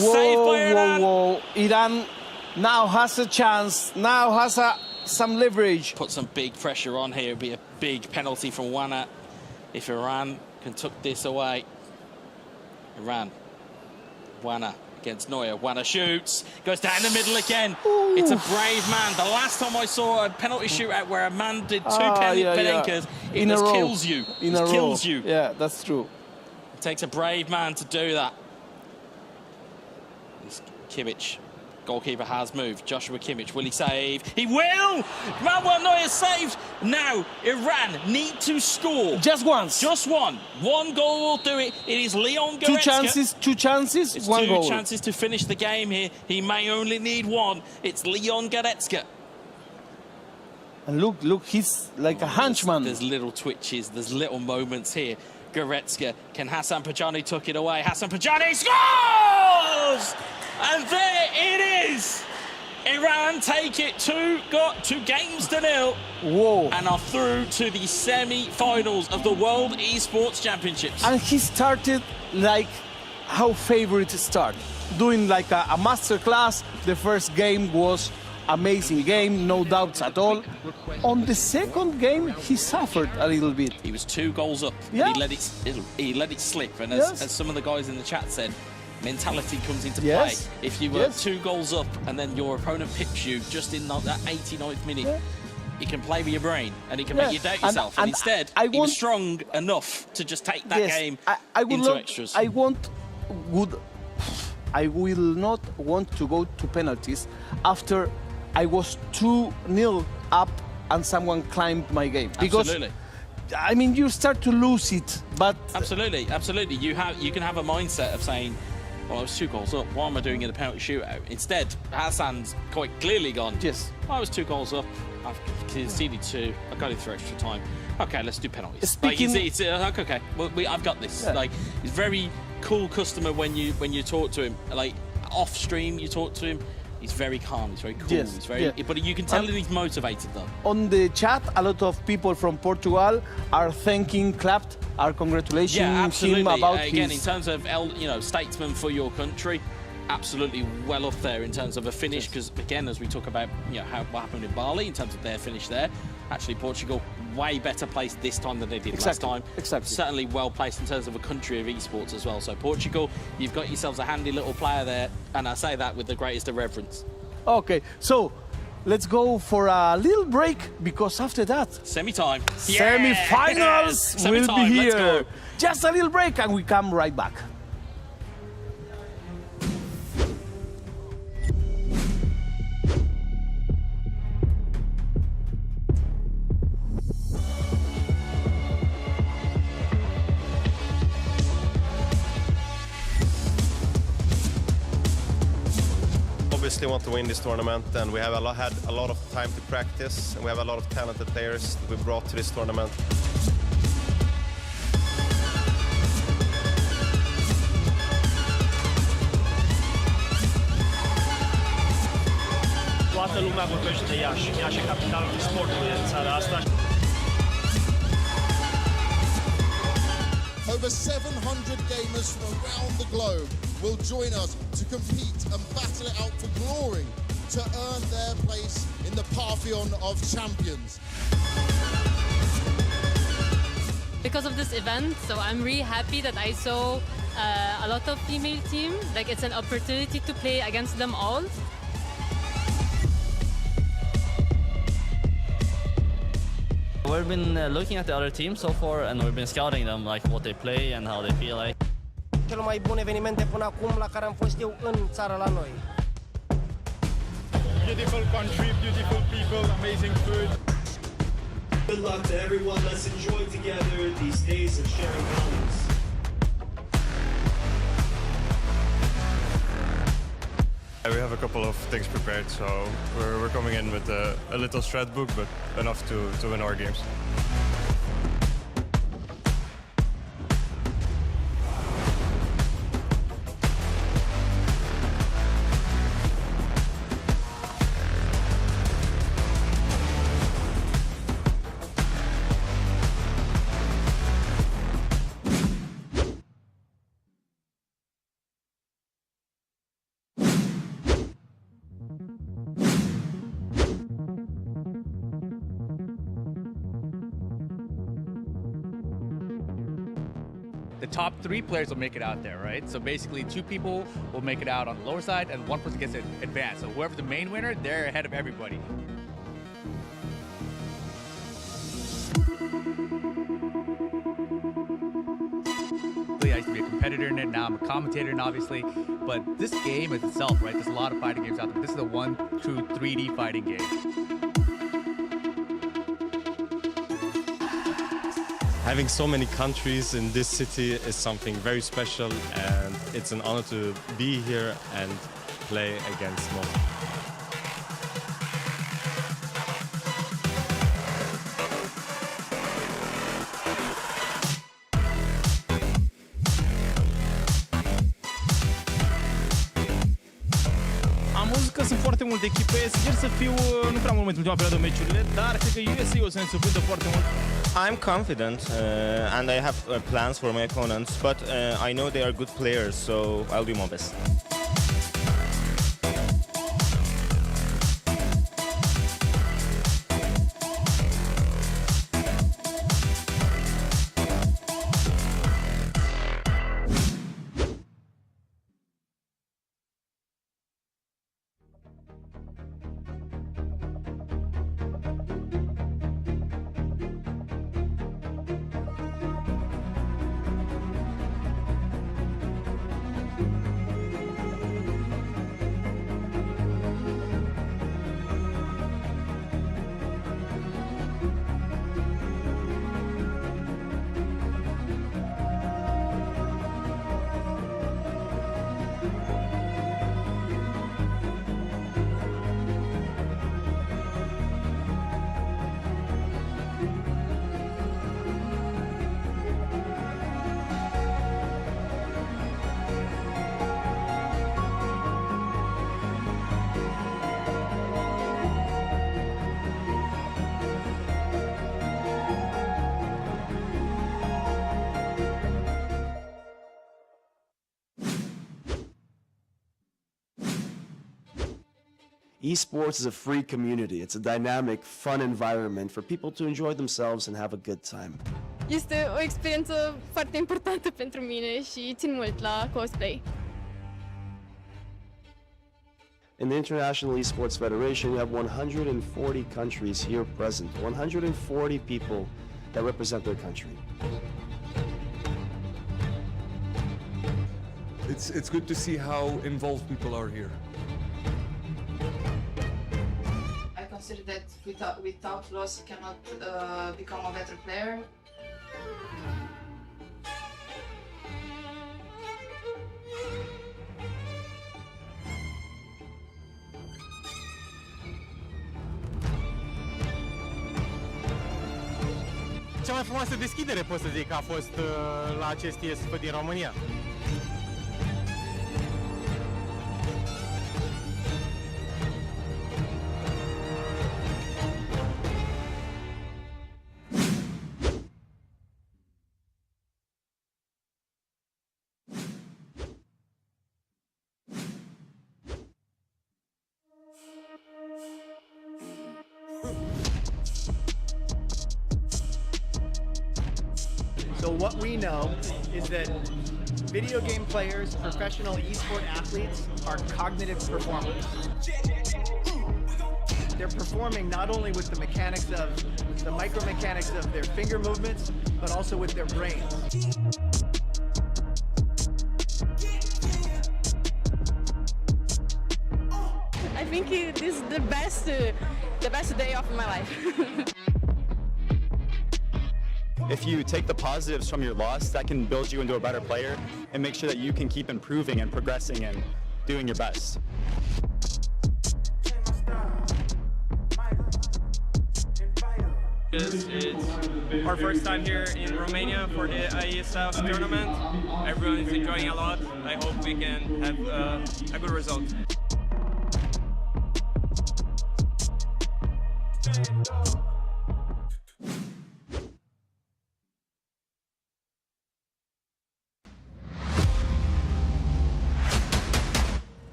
Saved by Iran. Iran now has a chance, now has some leverage.
Put some big pressure on here. It'd be a big penalty from Wana if Iran can tuck this away. Wana against Neuer. Wana shoots, goes down the middle again. Ooh. It's a brave man. The last time I saw a penalty shootout where a man did 2 Panenkas, it just kills you. It kills you.
Yeah, that's true.
It takes a brave man to do that. This Kimmich. Goalkeeper has moved. Joshua Kimmich, will he save? He will! Manuel Neuer saved! Now, Iran need to score.
Just once.
Just one. 1 goal will do it. It is Leon Goretzka.
2 chances,
it's
1 goal.
2 chances to finish the game here. He may only need 1. It's Leon Goretzka.
And look, he's like a henchman.
There's little twitches, there's little moments here. Goretzka, can Hassan Pajani tuck it away? Hassan Pajani scores! And there it is. Iran take it 2 games to 0.
Whoa.
And are through to the semi-finals of the World Esports Championships.
And he started like how favorites start, doing like a master class. The first game was amazing game, no doubts at all. On the second game, he suffered a little bit.
He was 2 goals up.
Yeah.
And he let it slip. And as some of the guys in the chat said, mentality comes into play. If you were 2 goals up and then your opponent pips you just in that 89th minute, he can play with your brain and he can make you doubt yourself. And instead, he was strong enough to just take that game into extras.
I will not want to go to penalties after I was 2-0 up and someone climbed my game. Because,
Absolutely.
I mean, you start to lose it, but...
Absolutely. You can have a mindset of saying, well, I was 2 goals up, what am I doing in the penalty shootout? Instead, Hassan's quite clearly gone,
yes,
I was 2 goals up, I've conceded 2, I got it through extra time. Okay, let's do penalties.
Speaking...
Like, okay, well, I've got this.
Yeah.
Like, he's very cool customer when you talk to him. Like, off stream, you talk to him, he's very calm, he's very cool,
yes,
he's very, but you can tell that he's motivated though.
On the chat, a lot of people from Portugal are clapped, are congratulating him about
again,
his...
in terms of statesman for your country, absolutely well up there in terms of a finish. Because again, as we talk about what happened in Bali in terms of their finish there, actually Portugal way better placed this time than they did last time.
Exactly.
Certainly well placed in terms of a country of esports as well. So Portugal, you've got yourselves a handy little player there, and I say that with the greatest of reverence.
Okay, so let's go for a little break, because after that,
semi-time,
semi-finals will be here. Just a little break and we come right back.
Obviously want to win this tournament, and we have had a lot of time to practice, and we have a lot of talented players that we brought to this tournament.
Toată lumea vorbește de Iași. Iași e capitalul esportului în țara asta.
Over 700 gamers from around the globe will join us to compete and battle it out for glory to earn their place in the Pantheon of Champions.
Because of this event, so I'm really happy that I saw a lot of female team. Like, it's an opportunity to play against them all.
We've been looking at the other teams so far, and we've been scouting them, like what they play and how they feel like.
Cel mai bun eveniment de până acum la care am fost eu în țara la noi.
Beautiful country, beautiful people, amazing food.
Good luck to everyone. Let's enjoy together these days of sharing moments.
We have a couple of things prepared, so we're coming in with a little strat book, but enough to win our games.
The top 3 players will make it out there, right? So basically 2 people will make it out on the lower side and 1 person gets to advance. So whoever's the main winner, they're ahead of everybody. I used to be a competitor in it, now I'm a commentator in it, obviously. But this game is itself, right? There's a lot of fighting games out there. This is a one true 3D fighting game.
Having so many countries in this city is something very special, and it's an honor to be here and play against most.
Am văzut că sunt foarte multe echipe, sincer să fiu, nu prea mult în ultima perioadă meciurile, dar cred că USA o să ne surprindă foarte mult.
I'm confident and I have plans for my opponents, but I know they are good players, so I'll do my best.
Esports is a free community. It's a dynamic, fun environment for people to enjoy themselves and have a good time.
Este o experiență foarte importantă pentru mine și țin mult la cosplay.
In the International Esports Federation, you have 140 countries here present, 140 people that represent their country.
It's good to see how involved people are here.
I consider that without loss you cannot become a better player.
Cea mai frumoasă deschidere, pot să zic, a fost la acest IESF din România.
So what we know is that video game players, professional esport athletes, are cognitive performers. They're performing not only with the mechanics of the micromechanics of their finger movements, but also with their brains.
I think this is the best day of my life.
If you take the positives from your loss, that can build you into a better player and make sure that you can keep improving and progressing and doing your best.
It's our first time here in Romania for the IESF tournament. Everyone is enjoying a lot. I hope we can have a good result.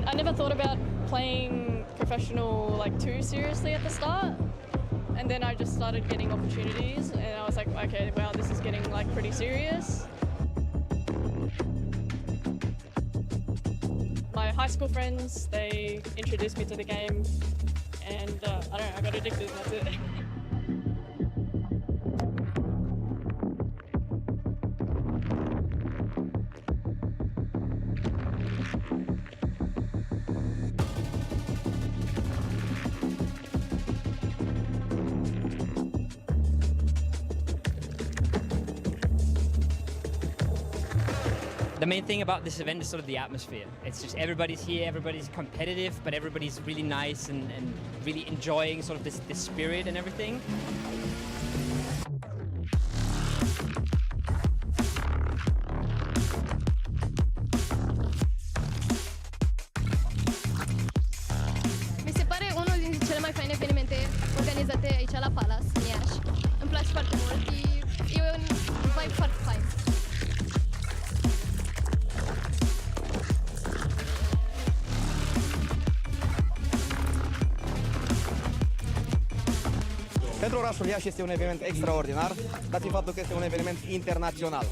I never thought about playing professional too seriously at the start, and then I just started getting opportunities, and I was like, okay, wow, this is getting pretty serious. My high school friends, they introduced me to the game, and I don't know, I got addicted, and that's it.
The main thing about this event is sort of the atmosphere. It's just everybody's here, everybody's competitive, but everybody's really nice and really enjoying sort of this spirit and everything.
Mi se pare unul dintre cele mai faine evenimente organizate aici la Palace, în Iași. Îmi place foarte mult, e un vibe foarte fain.
Pentru orașul Iași este un eveniment extraordinar, dat fiind faptul că este un eveniment internațional.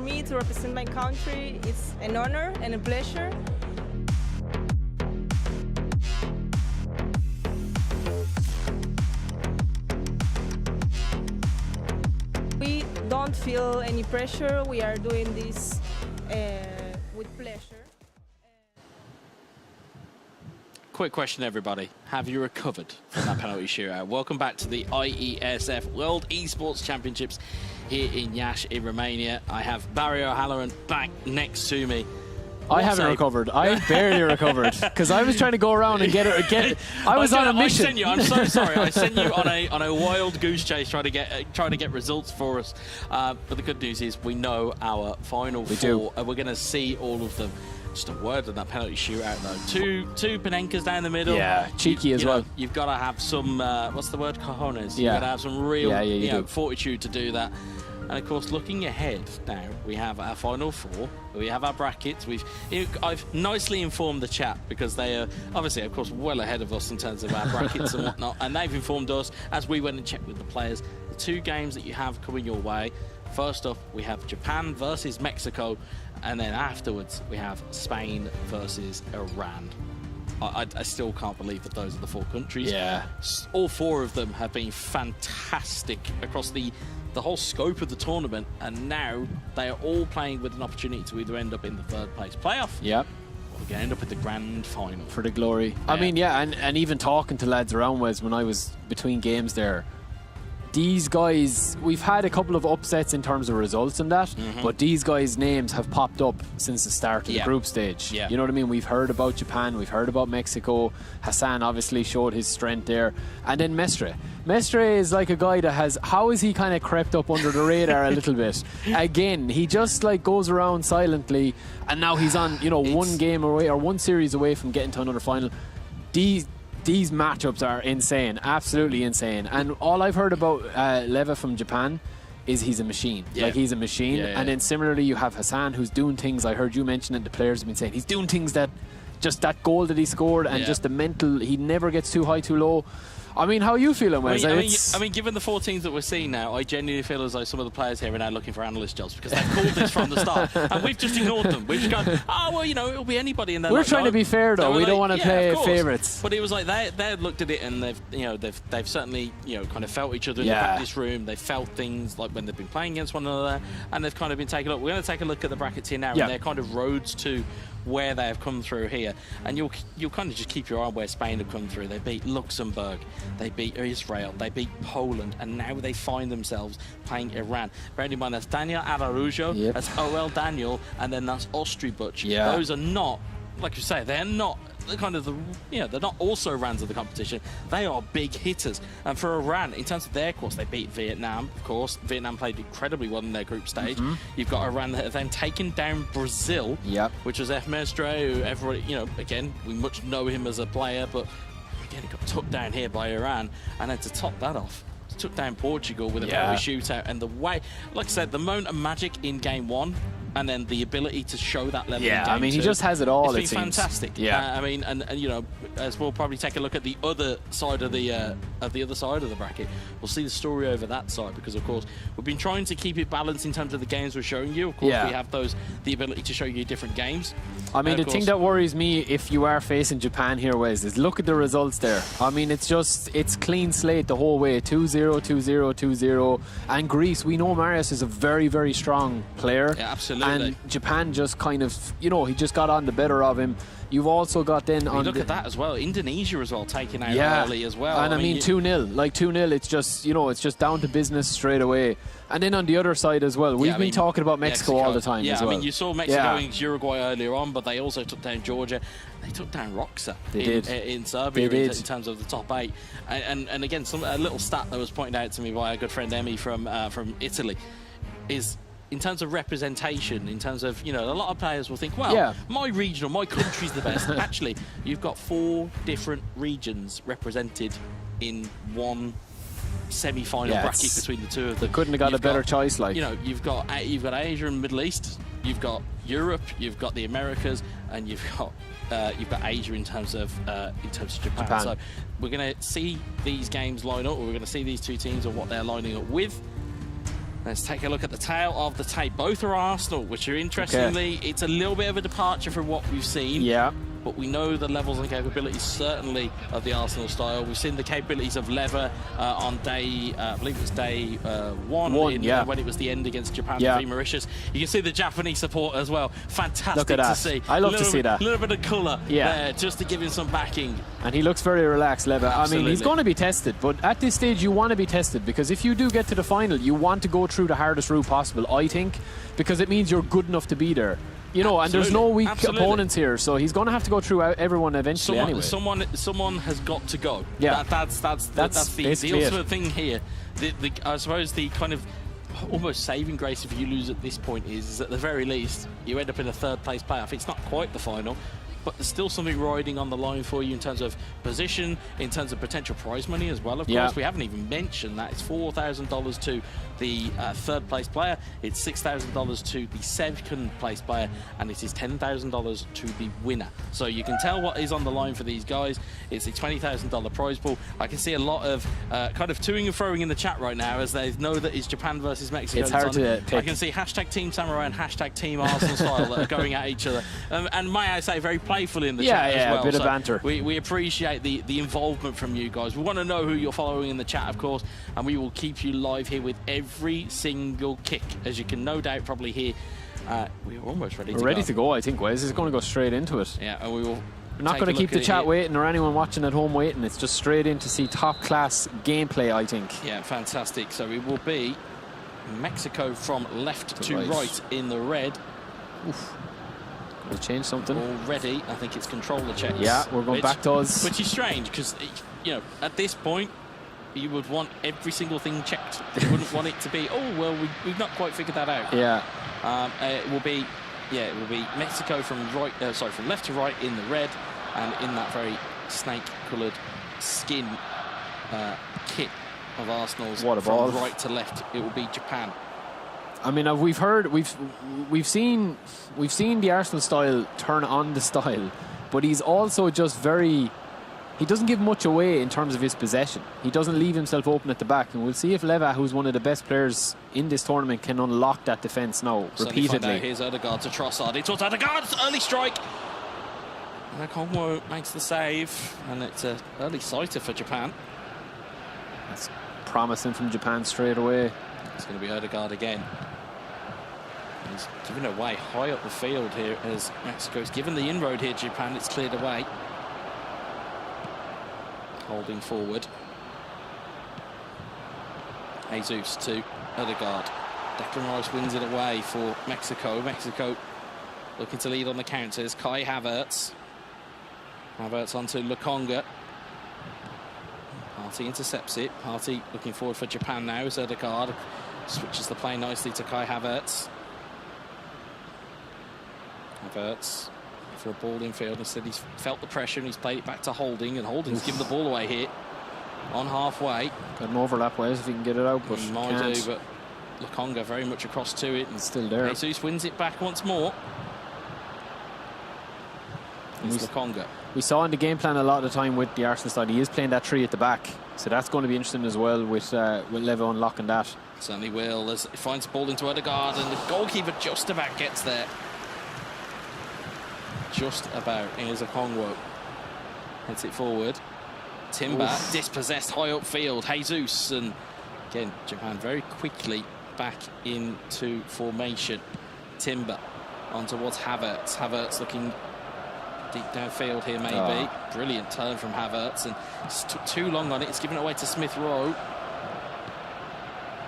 me to represent my country, it's an honor and a pleasure. We don't feel any pressure. We are doing this with pleasure.
Quick question, everybody. Have you recovered from that penalty shootout? Welcome back to the IESF World Esports Championships here in Iași, in Romania. I have Barry O'Halloran back next to me.
I haven't recovered. I barely recovered because I was trying to go around and get it. I was on a mission.
I'm so sorry. I sent you on a wild goose chase trying to get results for us. But the good news is we know our final four, and we're going to see all of them. Just a word on that penalty shootout, though. Two Panenkas down the middle.
Yeah, cheeky as well.
You've got to have some, what's the word, cojones.
Yeah.
You've got to have some real
you know,
fortitude to do that. And of course, looking ahead now, we have our final four. We have our brackets. I've nicely informed the chat because they are obviously, of course, well ahead of us in terms of our brackets and whatnot. And they've informed us as we went and checked with the players the two games that you have coming your way. First up, we have Japan versus Mexico, and then afterwards we have Spain versus Iran. I still can't believe that those are the four countries.
Yeah.
All four of them have been fantastic across the whole scope of the tournament, and now they are all playing with an opportunity to either end up in the third place playoff.
Yep.
Or they're going to end up at the grand final.
For the glory. Yeah. I mean, yeah, and even talking to lads around Wes when I was between games there, these guys, we've had a couple of upsets in terms of results and that, but these guys' names have popped up since the start of the group stage.
Yeah.
You know what I mean? We've heard about Japan, we've heard about Mexico. Hassan obviously showed his strength there. And then Mestre. Mestre is like a guy that has, how has he kind of crept up under the radar a little bit? Again, he just like goes around silently, and now he's on, you know, one game away or one series away from getting to another final. These matchups are insane, absolutely insane. And all I've heard about Leva from Japan is he's a machine.
Yeah.
Like, he's a machine.
Yeah.
And then similarly, you have Hassan, who's doing things, I heard you mention it, the players have been saying, he's doing things that, just that goal that he scored and just the mental, he never gets too high, too low. I mean, how are you feeling, Wes?
I mean, given the four teams that we're seeing now, I genuinely feel as though some of the players here are now looking for analyst jobs because they've called this from the start, and we've just ignored them. We've just gone, oh well, you know, it'll be anybody. And
we're trying to be fair, though. We don't want to play favourites.
But it was like they looked at it and they've certainly kind of felt each other in the practice room. They felt things like when they've been playing against one another, and they've kind of been taking a look. We're going to take a look at the brackets here now, and they're kind of roads to where they have come through here, and you'll kind of just keep your eye on where Spain have come through. They beat Luxembourg, they beat Israel, they beat Poland, and now they find themselves playing Iran. Bearing in mind, that's Daniel Araujo, that's OL Daniel, and then that's Ostribuch.
Yeah.
Those are not, like you say, they're not kind of they're not also Irans of the competition. They are big hitters. And for Iran, in terms of their course, they beat Vietnam, of course. Vietnam played incredibly well in their group stage. You've got Iran that have then taken down Brazil, which was F. Mestre, who everybody, again, we much know him as a player, but again, he got took down here by Iran. And then to top that off, took down Portugal with a penalty shootout. And the way, like I said, the moment of magic in game one, and then the ability to show that level in game
I mean,
two,
he just has it all,
it's been
seems
fantastic. I mean, and as we'll probably take a look at the other side of the other side of the bracket, we'll see the story over that side, because of course we've been trying to keep it balanced in terms of the games we're showing you. Of course, we have the ability to show you different games.
I mean, the thing that worries me if you are facing Japan here, Wes, is look at the results there. I mean, it's clean slate the whole way, 2-0, 2-0, 2-0. And Greece, we know Marius is a very, very strong player.
Yeah, absolutely.
And Japan just kind of, he just got on the better of him. You've also got then on
look at that as well. Indonesia as well, taking out early as well.
And I mean 2-0, like 2-0. It's just it's just down to business straight away. And then on the other side as well, we've been talking about Mexico all the time as well.
I mean, you saw Mexico against Uruguay earlier on, but they also took down Georgia. They took down Roxa in Serbia in terms of the top 8. And again, a little stat that was pointed out to me by a good friend Emmy from Italy is, in terms of representation, in terms of, a lot of players will think, well, my region or my country's the best. Actually, you've got 4 different regions represented in one semi-final bracket between the two of them.
They couldn't have got a better choice, like.
You've got Asia and Middle East, you've got Europe, you've got the Americas, and you've got Asia in terms of Japan. So we're going to see these games line up, or we're going to see these two teams and what they're lining up with. Let's take a look at the tail of the tape. Both are Arsenal, which are interestingly, it's a little bit of a departure from what we've seen.
Yeah.
But we know the levels and capabilities certainly of the Arsenal style. We've seen the capabilities of Lever on day, I believe it was day one when it was the end against Japan v Mauritius. You can see the Japanese support as well. Fantastic to see.
I love to see that.
A little bit of colour there, just to give him some backing.
And he looks very relaxed, Lever.
Absolutely.
I mean, he's going to be tested, but at this stage you want to be tested, because if you do get to the final, you want to go through the hardest route possible, I think, because it means you're good enough to be there. You know, and there's no weak opponents here, so he's going to have to go through everyone eventually anyway.
Someone has got to go.
Yeah,
that's the ultimate thing here. I suppose the kind of almost saving grace if you lose at this point is at the very least you end up in a third place playoff. It's not quite the final, but there's still something riding on the line for you in terms of position, in terms of potential prize money as well. Of course, we haven't even mentioned that. It's $4,000 to the third place player, it's $6,000 to the second place player, and it is $10,000 to the winner. So you can tell what is on the line for these guys. It's a $20,000 prize pool. I can see a lot of kind of toing and froing in the chat right now as they know that it's Japan versus Mexico.
It's hard to pick.
I can see hashtag Team Samurai and hashtag Team Arsenal style that are going at each other. And may I say, very playful in the chat as well.
A bit of banter.
We appreciate the involvement from you guys. We want to know who you're following in the chat, of course, and we will keep you live here with every single kick, as you can no doubt probably hear. We're almost ready to go.
We're ready to go, I think. Wes is going to go straight into it.
Yeah, and we will.
We're not going to keep the chat waiting or anyone watching at home waiting. It's just straight in to see top class gameplay, I think.
Yeah, fantastic. So it will be Mexico from left to right in the red.
Oof. We'll change something
already. I think it's controller checks.
Yeah, we're going back to us.
Which is strange because, you know, at this point you would want every single thing checked. You wouldn't want it to be, oh well, we've not quite figured that out.
Yeah.
It will be Mexico from from left to right in the red, and in that very snake-coloured skin kit of Arsenal's.
What a ball.
From right to left, it will be Japan.
I mean, we've seen the Arsenal style turn on the style, but he's also just he doesn't give much away in terms of his possession. He doesn't leave himself open at the back, and we'll see if Leva, who's one of the best players in this tournament, can unlock that defence now repeatedly.
Here's Odegaard to Trossard. It's Odegaard, early strike. And Kongo makes the save, and it's an early sighter for Japan.
That's promising from Japan straight away.
It's going to be Odegaard again. He's given away high up the field here as Mexico's given the inroad here. Japan, it's cleared away. Holding forward. Jesus to Odegaard. Declan Rice wins it away for Mexico. Mexico looking to lead on the counters. Kai Havertz. Havertz onto Lukonga. Partey intercepts it. Partey looking forward for Japan now as Odegaard switches the play nicely to Kai Havertz. Havertz for a ball in field. Instead, he's felt the pressure and he's played it back to Holding, and Holding's given the ball away here on halfway.
Got an overlap ways if he can get it out, but
he might do, but Lukonga very much across to it.
It's still there.
Jesus wins it back once more. It's Lukonga.
We saw in the game plan a lot of the time with the Arsenal side, he is playing that three at the back, so that's going to be interesting as well with Levo unlocking that.
Certainly will, as he finds the ball into Odegaard, and the goalkeeper just about gets there. Just about. Here's a Kongwo. Heads it forward. Timber dispossessed high upfield. Jesus, and again Japan very quickly back into formation. Timber on towards Havertz. Havertz looking deep downfield here maybe. Brilliant turn from Havertz, and just took too long on it. It's given it away to Smith Rowe.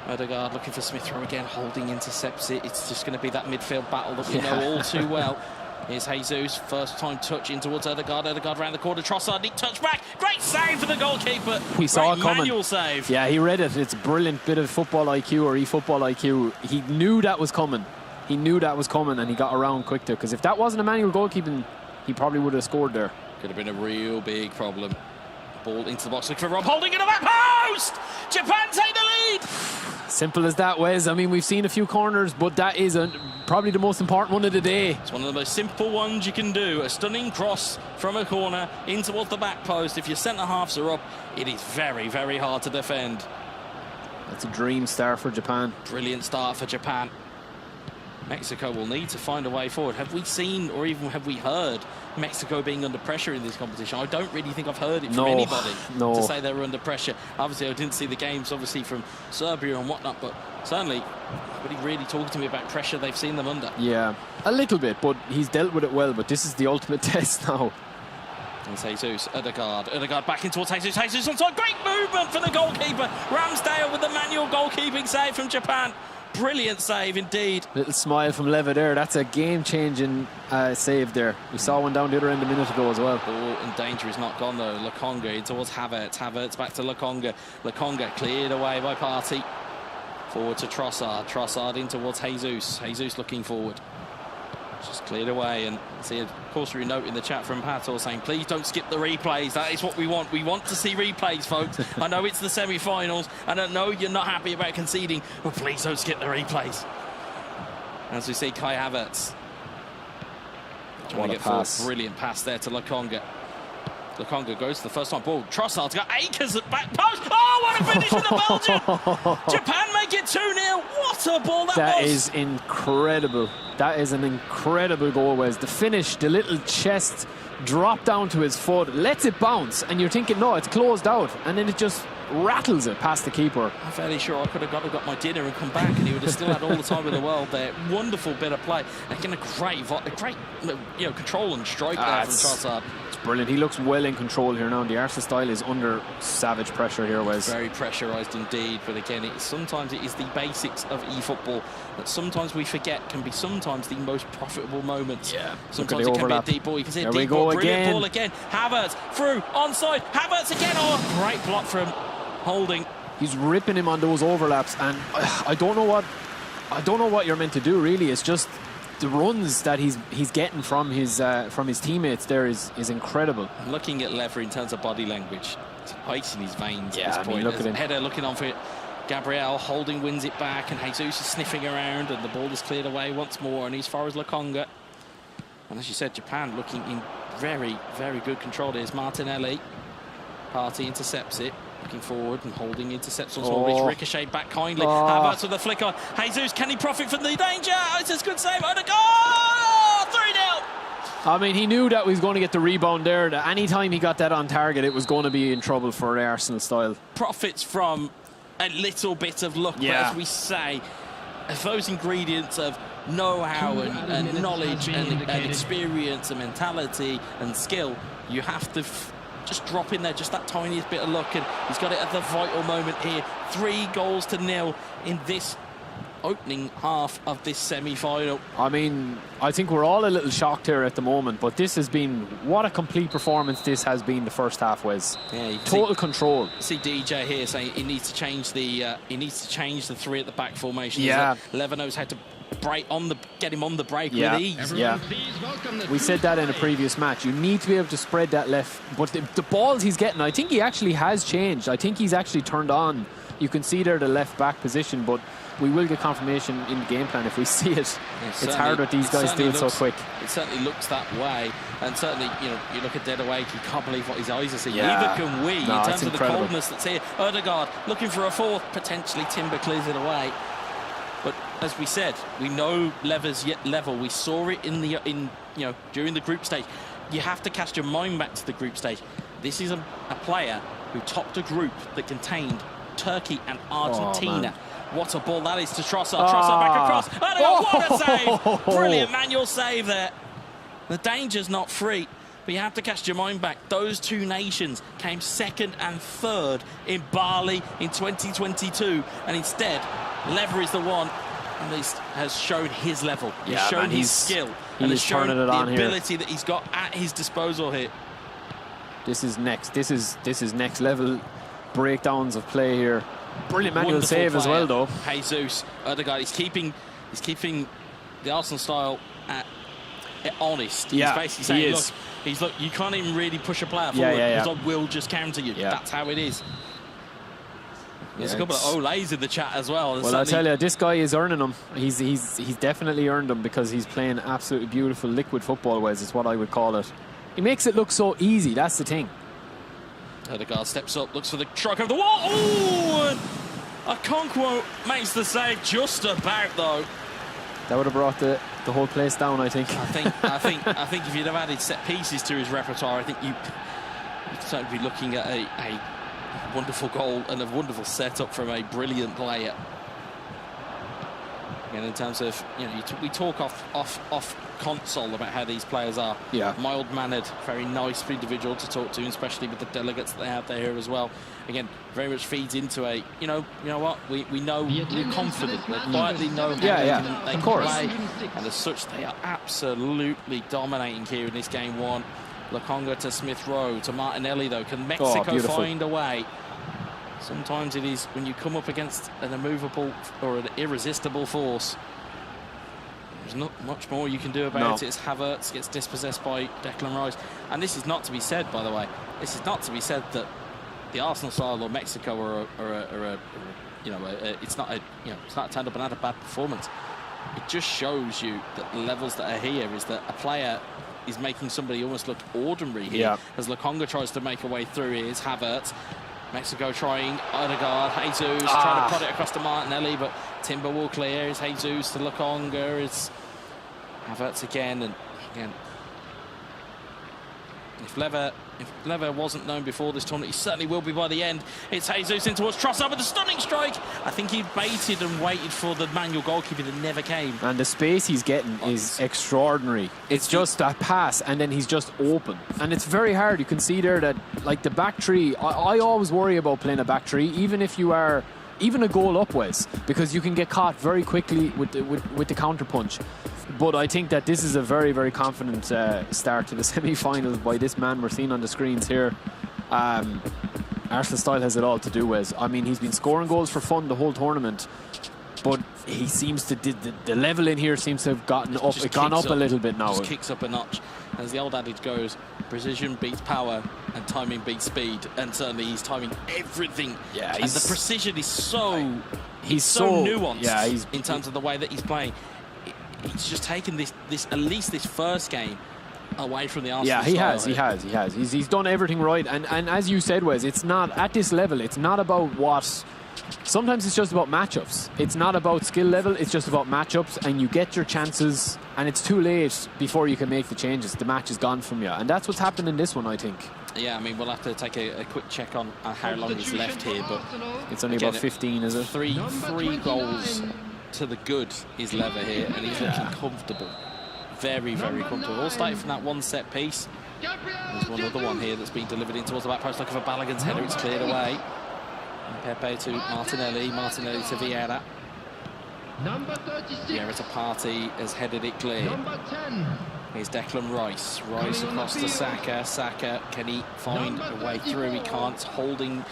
Odegaard looking for Smith Rowe again. Holding intercepts it. It's just going to be that midfield battle that we know all too well. Here's Jesus, first time touch in towards Odegaard. Odegaard round the corner. Trossard, neat touch back. Great save for the goalkeeper.
He saw it coming.
Manual save.
Yeah, he read it. It's a brilliant bit of football IQ or eFootball IQ. He knew that was coming. He knew that was coming, and he got around quick there. Because if that wasn't a manual goalkeeping, he probably would have scored there.
Could have been a real big problem. Ball into the box, looking for Rob Holding in the back post. Japan take the lead.
Simple as that, Wes. I mean, we've seen a few corners, but that is probably the most important one of the day.
It's one of the most simple ones you can do. A stunning cross from a corner in towards the back post. If your centre-halves are up, it is very, very hard to defend.
That's a dream start for Japan.
Brilliant start for Japan. Mexico will need to find a way forward. Have we seen, or even have we heard, Mexico being under pressure in this competition? I don't really think I've heard it from anybody to say they were under pressure. Obviously, I didn't see the games, obviously, from Serbia and whatnot, but certainly nobody really talking to me about pressure they've seen them under.
Yeah, a little bit, but he's dealt with it well. But this is the ultimate test now.
It's Jesus, Ødegaard back in towards Jesus. Jesus onside, great movement for the goalkeeper. Ramsdale with the manual goalkeeping save from Japan. Brilliant save indeed.
Little smile from Leva there. That's a game-changing save there. We saw one down the other end a minute ago as well.
Oh, and danger is not gone though. Lokonga in towards Havertz. Havertz back to Lokonga. Lokonga cleared away by Partey. Forward to Trossard. Trossard in towards Jesus. Jesus looking forward. Just cleared away, and see a cautionary note in the chat from Pato saying, please don't skip the replays. That is what we want. We want to see replays, folks. I know it's the semi-finals, and I know you're not happy about conceding, but please don't skip the replays. As we see Kai Havertz trying to get forward. Brilliant pass there to Lokonga. Lokonga goes to the first time ball. Trossard's got acres at back post. Oh, what a finish from the Belgian! Japan make it 2-0. What a ball that was!
That is incredible. That is an incredible goal, Wes. The finish, the little chest drop down to his foot, lets it bounce, and you're thinking, no, it's closed out, and then it just rattles it past the keeper.
I'm fairly sure I could have got my dinner and come back, and he would have still had all the time in the world there. Wonderful bit of play. Again, a great control and strike there from Trossard.
It's brilliant. He looks well in control here now. The Arsenal style is under savage pressure here, Wes.
Very pressurised indeed, but again, sometimes it is the basics of eFootball that sometimes we forget can be sometimes the most profitable moments.
Yeah.
Sometimes it can be a deep ball. You can see a deep ball, brilliant ball again. Havertz through, onside, Havertz again. Oh, great block from Holding.
He's ripping him on those overlaps, and I don't know what you're meant to do really. It's just the runs that he's getting from his teammates there is incredible.
Looking at Lever in terms of body language, it's ice in his veins
yeah,
at this point.
Look at him.
Header looking on for it. Gabriel Holding wins it back, and Jesus is sniffing around, and the ball is cleared away once more, and he's far as Lokonga. And as you said, Japan looking in very, very good control. There's Martinelli. Partey intercepts it. Looking forward, and Holding intercepts once more, which ricocheted back kindly. Havertz with the flick on. Jesus, can he profit from the danger? It's a good save. Oh, the goal! 3-0!
I mean, he knew that he was going to get the rebound there. That any time he got that on target, it was going to be in trouble for the Arsenal style.
Profits from a little bit of luck, but as we say, those ingredients of know-how and knowledge and experience and mentality and skill, you have to just drop in there just that tiniest bit of luck, and he's got it at the vital moment here. 3-0 in this opening half of this semi-final.
I mean, I think we're all a little shocked here at the moment, but this has been, what a complete performance this has been the first half, Wes. Yeah, total control.
See DJ here saying he needs to change the three at the back formation.
Yeah,
Lever knows how to get him on the break with ease.
Yeah, we said that in a previous match. You need to be able to spread that left, but the balls he's getting, I think he actually has changed. I think he's actually turned on. You can see there the left back position, but we will get confirmation in the game plan if we see it. It's hard what these guys do so quick.
It certainly looks that way, and certainly, you look at Deadaway, you can't believe what his eyes are seeing.
Yeah.
Neither can we, in terms of the coldness that's here. Ødegaard looking for a fourth, potentially Timber clears it away. But as we said, we know Lever's level. We saw it during the group stage. You have to cast your mind back to the group stage. This is a player who topped a group that contained Turkey and Argentina. What a ball that is to Trossard. Trossard back across. What a save! Brilliant manual save there. The danger's not free, but you have to cast your mind back. Those two nations came second and third in Bali in 2022, and instead, Lever is the one and has shown his level. He's shown his skill, and has shown the ability that he's got at his disposal here.
This is next level breakdowns of play here. Brilliant manual save as well, though.
Jesus, Ødegaard, he's keeping the Arsenal style honest.
Yeah,
he's basically saying, look, you can't even really push a player forward because I will just counter you. Yeah. That's how it is. There's a couple of olays in the chat as well.
Well, I tell you, this guy is earning them. He's definitely earned them because he's playing absolutely beautiful liquid football, Wes, is what I would call it. He makes it look so easy, that's the thing.
Ødegaard steps up, looks for the strike over the wall. Oh, a Okonkwo makes the save just about, though.
That would have brought the whole place down, I think.
I think if you'd have added set pieces to his repertoire, I think you'd certainly be looking at a wonderful goal and a wonderful setup from a brilliant player. And in terms of, you know, we talk off console about how these players are.
Yeah.
Mild-mannered, very nice individual to talk to, especially with the delegates that they have there as well. Again, very much feeds into a, you know what, we know, we're confident, we quietly know how they can play. And as such, they are absolutely dominating here in this game one. Lokonga to Smith Rowe, to Martinelli, though. Can Mexico find a way? Sometimes it is when you come up against an immovable or an irresistible force. There's not much more you can do about it. As Havertz gets dispossessed by Declan Rice, and this is not to be said, by the way. This is not to be said that the Arsenal style or Mexico it's not a turned up and had a bad performance. It just shows you that the levels that are here is that a player is making somebody almost look ordinary here. As Lokonga tries to make a way through, here's Havertz. Mexico trying, Odegaard, Jesus trying to put it across to Martinelli, but Timber will clear. Is Jesus to Lokonga, is Havertz again, and again. If Lever wasn't known before this tournament, he certainly will be by the end. It's Jesus in towards Trossard with a stunning strike. I think he baited and waited for the manual goalkeeper that never came.
And the space he's getting is extraordinary. It's just a pass and then he's just open. And it's very hard. You can see there that, like, the back three, I always worry about playing a back three, even if you are even a goal up, Wes, because you can get caught very quickly with the counter punch. But I think that this is a very, very confident start to the semi-finals by this man we're seeing on the screens here. Arsenal style has it all to do with. I mean, he's been scoring goals for fun the whole tournament, but he seems to the level in here seems to have gone up a little bit now.
Just kicks up a notch. As the old adage goes, precision beats power and timing beats speed, and certainly he's timing everything. Yeah, and the precision is so he's so nuanced. Yeah, in terms of the way that he's playing. He's just taken this at least this first game away from the Arsenal.
Yeah, he has. He's done everything right. And as you said, Wes, it's not at this level. It's not about what. Sometimes it's just about matchups. It's not about skill level. It's just about matchups, and you get your chances, and it's too late before you can make the changes. The match is gone from you, and that's what's happened in this one, I think.
Yeah, I mean, we'll have to take a quick check on how long is left here, but
it's only about 15, is it?
Three goals to the good is Lever here, and he's looking comfortable. Very, very comfortable. All started from that one set piece. There's one other one here that's been delivered in towards the back post. Looking for Balogun's header, it's cleared away. And Pepe to Martinelli to Vieira. Vieira to Partey has headed it clear. Here's Declan Rice. Rice across to Saka. Saka, can he find a way through? He can't. It's holding.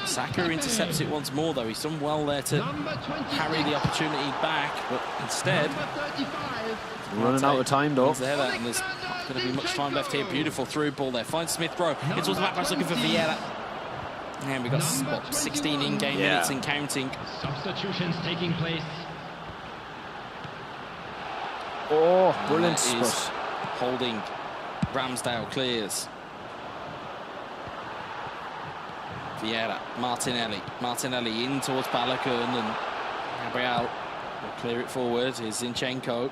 Saka intercepts it once more, though. He's done well there to parry the opportunity back, but instead
running out of time, though.
And there's not going to be much time left here. Beautiful through ball there. Finds Smith Rowe. It's also back pass looking for Vieira. And we've got 16 in-game minutes and counting.
Substitutions taking place.
Oh, brilliant.
Holding. Ramsdale clears. Vieira, Martinelli in towards Balogun, and Gabriel will clear it forward. Is Zinchenko.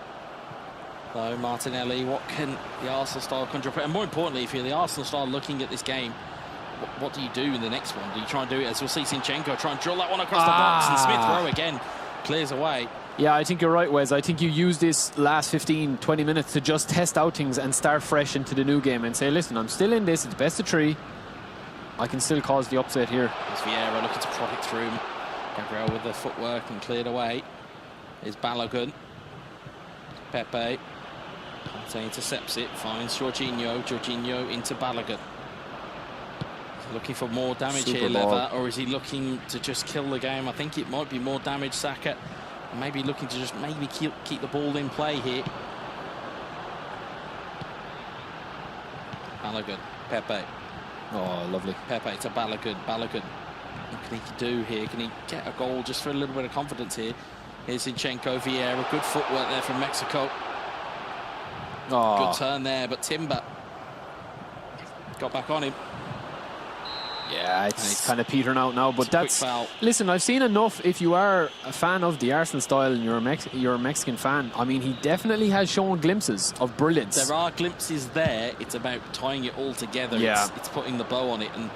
So Martinelli, what can the Arsenal style conjure up? And more importantly, if you're the Arsenal style looking at this game, what do you do in the next one? Do you try and do it, as we'll see Zinchenko try and drill that one across the box, and Smith Rowe again clears away.
Yeah, I think you're right, Wes. I think you use this last 15-20 minutes to just test out things and start fresh into the new game and say, listen, I'm still in this, it's best of three. I can still cause the upset here.
There's Vieira looking to prod it through. Gabriel with the footwork and cleared away. Is Balogun. Pepe. Partey intercepts it, finds Jorginho. Jorginho into Balogun. Looking for more damage here, Lever, or is he looking to just kill the game? I think it might be more damage, Saka. Maybe looking to just keep the ball in play here. Balogun, Pepe.
Oh, lovely.
Pepe to Balogun. Balogun. What can he do here? Can he get a goal just for a little bit of confidence here? Here's Zinchenko, Vieira. Good footwork there from Mexico. Good turn there, but Timber got back on him. Yeah,
Yeah, it's kind of petering out now, but that's...
foul.
Listen, I've seen enough. If you are a fan of the Arsenal style and you're a Mexican fan, I mean, he definitely has shown glimpses of brilliance.
There are glimpses there. It's about tying it all together.
Yeah.
It's putting the bow on it. And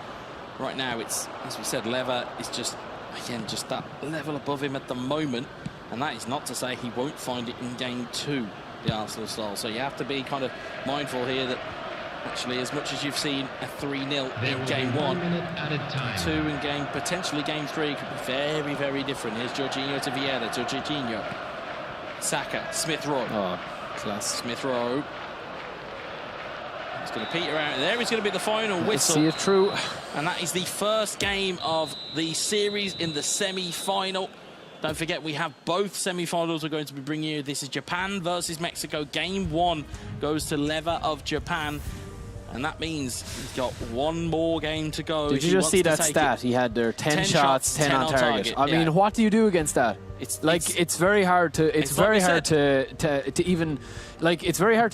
right now, it's, as we said, Leva is just, again, just that level above him at the moment. And that is not to say he won't find it in game 2, the Arsenal style. So you have to be kind of mindful here that actually, as much as you've seen a 3-0 in game 1, 2 in potentially game 3 could be very, very different. Here's Jorginho to Vieira, to Jorginho. Saka, Smith-Rowe.
Oh, class.
Smith-Rowe. He's going to peter out there. He's going to be the final whistle.
Let's see it through.
And that is the first game of the series in the semi-final. Don't forget, we have both semi-finals we're going to be bringing you. This is Japan versus Mexico. Game 1 goes to Leva of Japan. And that means he's got one more game to go.
Did you just see that stat? He had there 10 shots, 10 on target. I mean, what do you do against that? It's very hard to it's very hard to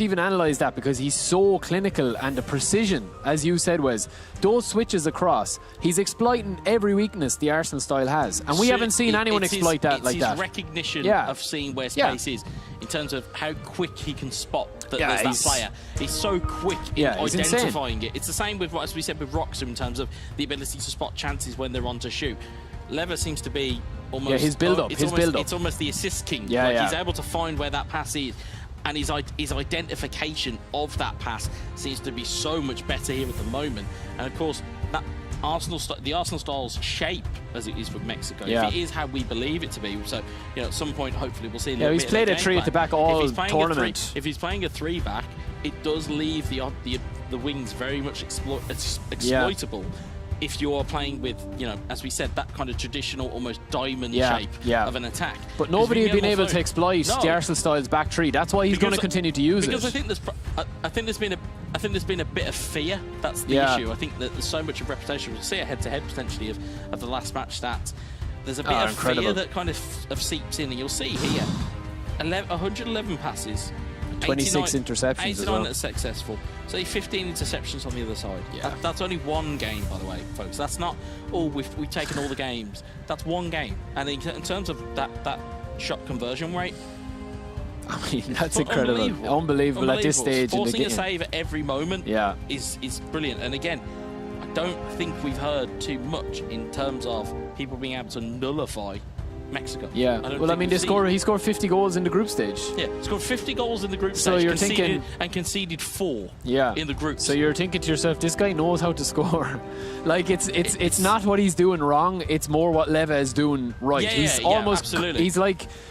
even analyze that, because he's so clinical, and the precision, as you said, was those switches across. He's exploiting every weakness the Arsenal style has, and we haven't seen anyone exploit that like that.
It's his recognition of seeing where space is, in terms of how quick he can spot that there's that player. He's so quick in identifying it. It's the same with what, as we said, with Roxer, in terms of the ability to spot chances when they're on to shoot. Leva seems to be almost
his build-up.
It's almost the assist king. He's able to find where that pass is, and his identification of that pass seems to be so much better here at the moment. And of course, that the Arsenal style's shape, as it is with Mexico, if it is how we believe it to be. So, at some point, hopefully, we'll see a little bit.
He's played a 3 at the back all tournament.
If he's playing a 3 back, it does leave the wings very much exploitable. If you're playing with, as we said, that kind of traditional, almost diamond shape of an attack.
But nobody had been able to exploit the Arsenal style's back 3. That's why he's going to continue to use it.
Because I think there's been a bit of fear. That's the issue. I think that there's so much of reputation. We'll see a head-to-head potentially of the last match stats. There's a bit of fear that kind of seeps in, and you'll see here 111 passes.
26 interceptions
89
as well.
That's successful. So 15 interceptions on the other side. That's only one game, by the way, folks. That's not, we've taken all the games. That's one game. And in terms of that shot conversion rate,
I mean, that's incredible. Unbelievable at this stage.
Forcing a save at every moment is brilliant. And again, I don't think we've heard too much in terms of people being able to nullify Mexico.
Yeah, well, I mean, he scored 50 goals in the group stage.
Yeah, scored 50 goals in the group stage.
So you're thinking,
and conceded 4 in the group.
So you're thinking to yourself, this guy knows how to score. Like, it's not what he's doing wrong, it's more what Leva is doing right. He's almost
absolutely.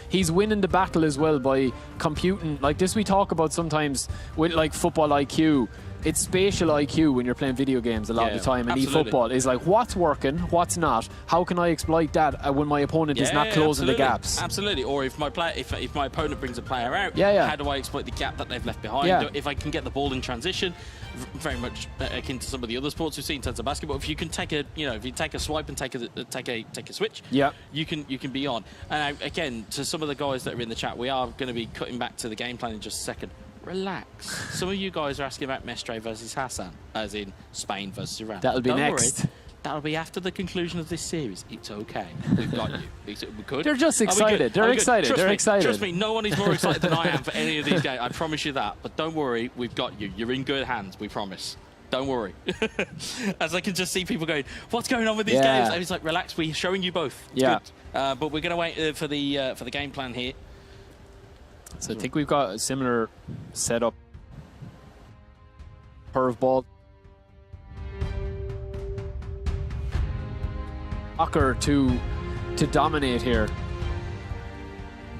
He's winning the battle as well by computing. Like this, we talk about sometimes with like football IQ. It's spatial IQ when you're playing video games a lot of the time, and eFootball is like, what's working, what's not, how can I exploit that when my opponent is not closing the gaps?
Absolutely. Or if my opponent brings a player out, how do I exploit the gap that they've left behind? If I can get the ball in transition, very much akin to some of the other sports we've seen in terms of basketball. If you can take a swipe and take a switch, you can be on. And again, to some of the guys that are in the chat, we are going to be cutting back to the game plan in just a second. Relax. Some of you guys are asking about Mestre versus Hassan, as in Spain versus Iran.
That'll be
Don't
next.
Worry. That'll be after the conclusion of this series. It's okay. We've got you. We could.
They're just excited. They're excited. They're excited.
Trust me, no one is more excited than I am for any of these games. I promise you that. But don't worry, we've got you. You're in good hands. We promise. Don't worry. As I can just see people going, what's going on with these games? I was like, relax. We're showing you both. It's good. But we're going to wait for the game plan here.
So I think we've got a similar setup. Curveball. Soccer to dominate here.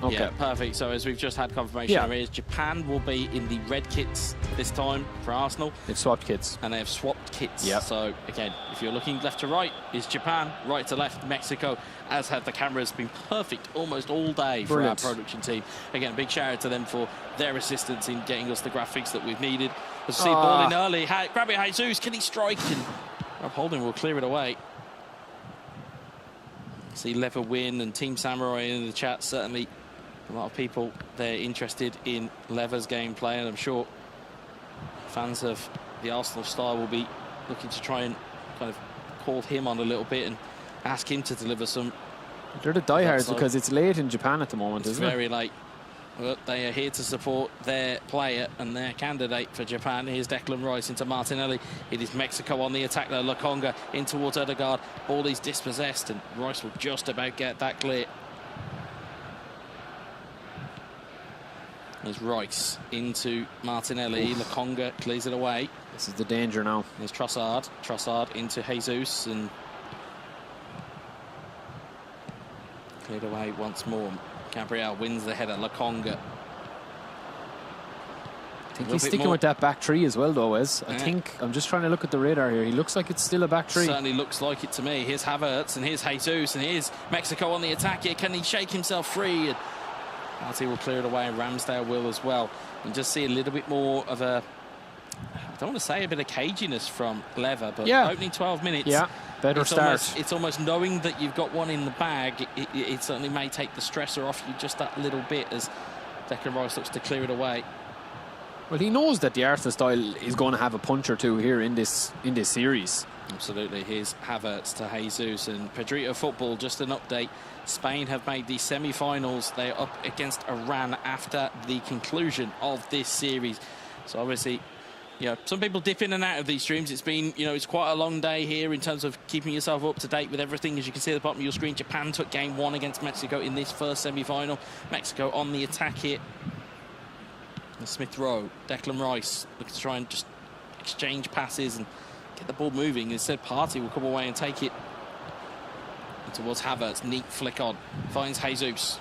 Okay.
Yeah, perfect. So as we've just had confirmation here is Japan will be in the red kits this time for Arsenal.
They've swapped kits.
And they have swapped kits. So again, if you're looking left to right, is Japan. Right to left, Mexico. As have the cameras been perfect almost all day for our production team. Again, big shout out to them for their assistance in getting us the graphics that we've needed. Let's see ball in early. Grab it, Jesus. Can he strike? And Rob Holding will clear it away. See Leva win and Team Samurai in the chat. Certainly a lot of people, they're interested in Leva's gameplay, and I'm sure fans of the Arsenal style will be looking to try and kind of call him on a little bit and ask him to deliver some.
They're the diehards because it's late in Japan at the moment,
It's
isn't it?
very late. But they are here to support their player and their candidate for Japan. Here's Declan Rice into Martinelli. It is Mexico on the attack there. Lokonga in towards Odegaard. Ball is dispossessed and Rice will just about get that clear. There's Rice into Martinelli. Lokonga clears it away.
This is the danger now.
There's Trossard. Trossard into Jesus and cleared away once more. Gabriel wins the header. Lokonga.
I think he's sticking with that back three as well, though, Wes. I think, I'm just trying to look at the radar here. He looks like it's still a back three.
Certainly looks like it to me. Here's Havertz and here's Jesus and here's Mexico on the attack here. Can he shake himself free? And Marty will clear it away and Ramsdale will as well. And just see a little bit more of a, I don't want to say a bit of caginess from Lever, but opening 12 minutes.
Yeah, better start.
It's almost knowing that you've got one in the bag. It certainly may take the stressor off you just that little bit as Declan Rice looks to clear it away.
Well, he knows that the Arsenal style is going to have a punch or two here in this series.
Absolutely. Here's Havertz to Jesus and Pedrito Football. Just an update. Spain have made the semi-finals. They're up against Iran after the conclusion of this series. So obviously, you know, some people dip in and out of these streams. It's been, you know, it's quite a long day here in terms of keeping yourself up to date with everything. As you can see at the bottom of your screen, Japan took game 1 against Mexico in this first semi-final. Mexico on the attack here. And Smith Rowe, Declan Rice looking to try and just exchange passes and get the ball moving. Instead, Partey will come away and take it towards Havertz. Neat flick on. Finds Jesus.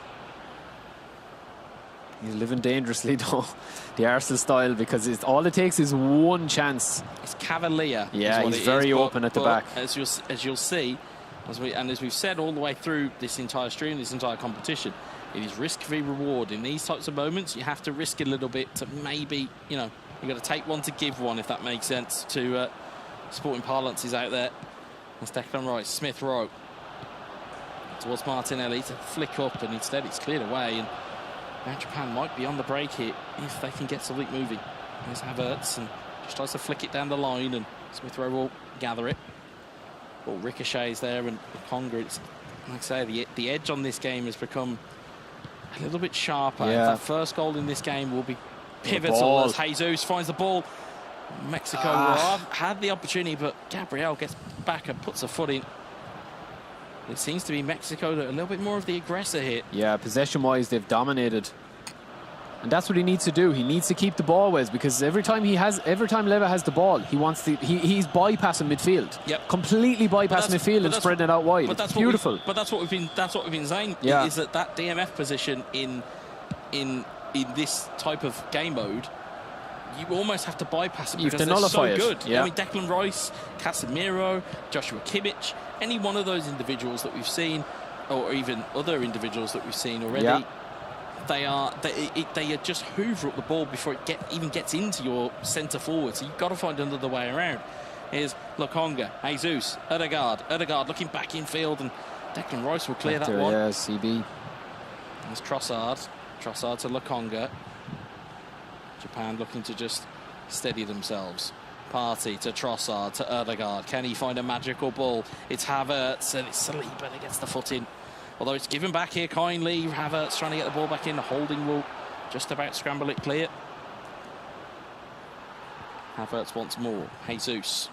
He's living dangerously, though, the Arsenal style, because all it takes is one chance.
It's cavalier.
Yeah, he's very open at the back.
As you'll see, as we've said all the way through this entire stream, this entire competition, it is risk v reward. In these types of moments, you have to risk a little bit to maybe, you know, you've got to take one to give one, if that makes sense, to sporting parlances out there. That's Declan Rice. Smith Rowe towards Martinelli to flick up, and instead it's cleared away. And now Japan might be on the break here if they can get something moving. There's Havertz and just tries to flick it down the line, and Smith Rowe will gather it. Ball ricochets there, and Conga, it's, like I say, the edge on this game has become a little bit sharper.
Yeah.
That first goal in this game will be pivotal as Jesus finds the ball. Mexico had the opportunity, but Gabriel gets back and puts a foot in. It seems to be Mexico a little bit more of the aggressor here.
Yeah, possession-wise, they've dominated. And that's what he needs to do. He needs to keep the ball, Wes, because every time Leva has the ball, he's bypassing midfield.
Yep.
Completely bypassing midfield and spreading it out wide.
But that's
beautiful.
That's what we've been saying.
Yeah.
Is that DMF position in this type of game mode, you almost have to bypass it because they're so good.
Yeah.
I mean, Declan Rice, Casemiro, Joshua Kimmich, any one of those individuals that we've seen, or even other individuals that we've seen already, they are just hoover up the ball before it even gets into your centre forward. So you've got to find another way around. Here's Lokonga, Jesus, Odegaard looking back in field, and Declan Rice will clear that one.
Yeah, CB.
There's Trossard to Lokonga. Japan looking to just steady themselves. Partey to Trossard to Odegaard. Can he find a magical ball? It's Havertz and it's Saliba that gets the foot in. Although it's given back here kindly. Havertz trying to get the ball back in. The holding will just about scramble it clear. Havertz once more. Jesus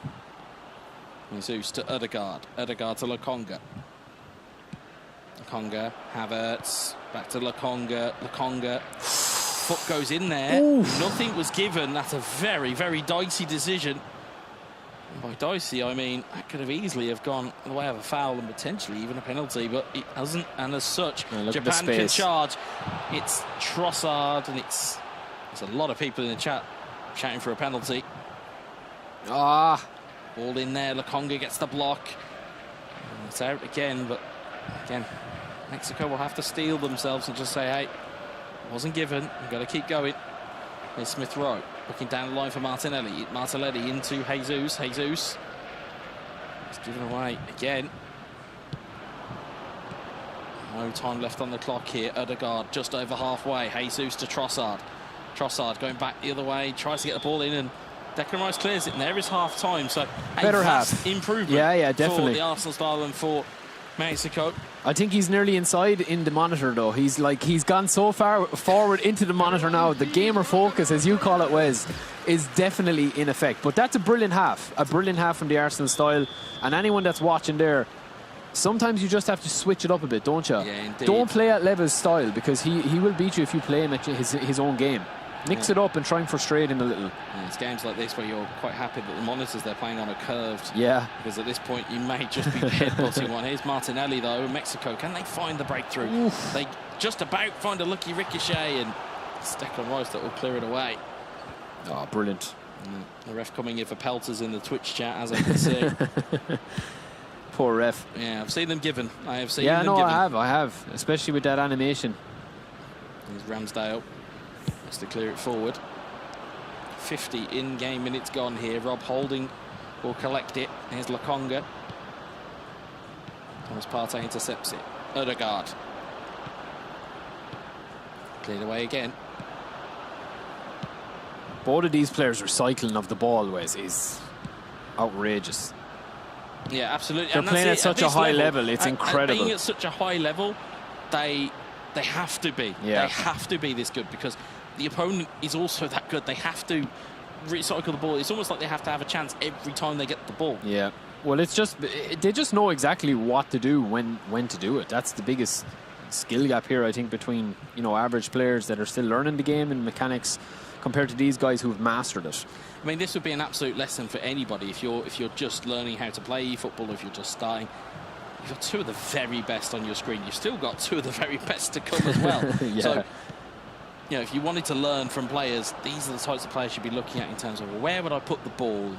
to Odegaard. Odegaard to Lokonga. Lokonga, Havertz, back to Lokonga. Foot goes in there.
Oof.
Nothing was given. That's a very, very dicey decision. And by dicey, I mean that could have easily have gone the way of a foul and potentially even a penalty, but it hasn't. And as such, Japan can charge. It's Trossard, and there's a lot of people in the chat shouting for a penalty. Ball in there. Lokonga gets the block. And it's out again, but again, Mexico will have to steel themselves and just say, hey, wasn't given, we've got to keep going. There's Smith Rowe looking down the line for Martinelli. Martinelli into Jesus. It's given away again. No time left on the clock here. Odegaard just over halfway. Jesus to Trossard. Trossard going back the other way, tries to get the ball in, and Declan Rice clears it, and there is half time. So
better
half
half
improvement.
Yeah, definitely.
For the Arsenal style and for Mexico.
I think he's nearly inside in the monitor though. He's gone so far forward into the monitor now. The gamer focus, as you call it, Wes, is definitely in effect. But that's a brilliant half from the Arsenal style. And anyone that's watching there, sometimes you just have to switch it up a bit, don't you?
Yeah, indeed.
Don't play at Leva's style, because he will beat you if you play him at his own game. Mix it up and try and frustrate him a little.
Yeah, it's games like this where you're quite happy that the monitors they're playing on are curved.
Yeah.
Because at this point you may just be headbutting one. Here's Martinelli though, Mexico. Can they find the breakthrough? Oof. They just about find a lucky ricochet, and it's Declan Rice that will clear it away.
Oh, brilliant.
The ref coming in for pelters in the Twitch chat, as I can see.
Poor ref.
Yeah, I've seen them given. I have seen
them given. I have. Especially with that animation.
There's Ramsdale. To clear it forward. 50 in-game minutes gone here. Rob Holding will collect it. Here's Lokonga. Thomas Partey intercepts it. Odegaard. Cleared away again.
Both of these players recycling of the ball, Wes, is outrageous.
Yeah, absolutely.
They're playing at such a high level. It's incredible.
Being at such a high level, they have to be.
Yeah.
They have to be this good, because the opponent is also that good. They have to recycle the ball. It's almost like they have to have a chance every time they get the ball.
Yeah. Well, it's just they just know exactly what to do when to do it. That's the biggest skill gap here, I think, between average players that are still learning the game and mechanics compared to these guys who've mastered it.
I mean, this would be an absolute lesson for anybody if you're just learning how to play football. If you're just starting, you've got two of the very best on your screen. You've still got two of the very best to come as well.
Yeah.
So, if you wanted to learn from players, these are the types of players you'd be looking at in terms of, well, where would I put the ball?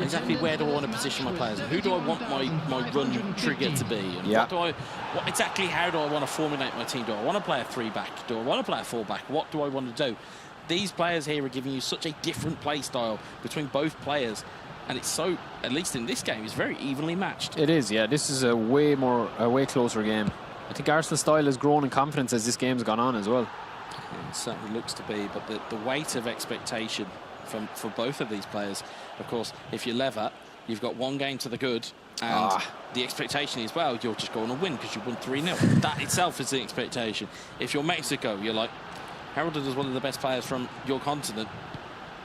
Exactly where do I want to position my players? And who do I want my run trigger to be? And exactly how do I want to formulate my team? Do I want to play a 3-back? Do I want to play a 4-back? What do I want to do? These players here are giving you such a different play style between both players. And it's so, at least in this game, it's very evenly matched.
It is, yeah. This is a way closer game. I think Arsenal's style has grown in confidence as this game's gone on as well.
Yeah, it certainly looks to be, but the weight of expectation for both of these players, of course, if you're Lever, you've got one game to the good, and the expectation is, well, you're just going to win because you won 3-0. That itself is the expectation. If you're Mexico, you're like, heralded as one of the best players from your continent.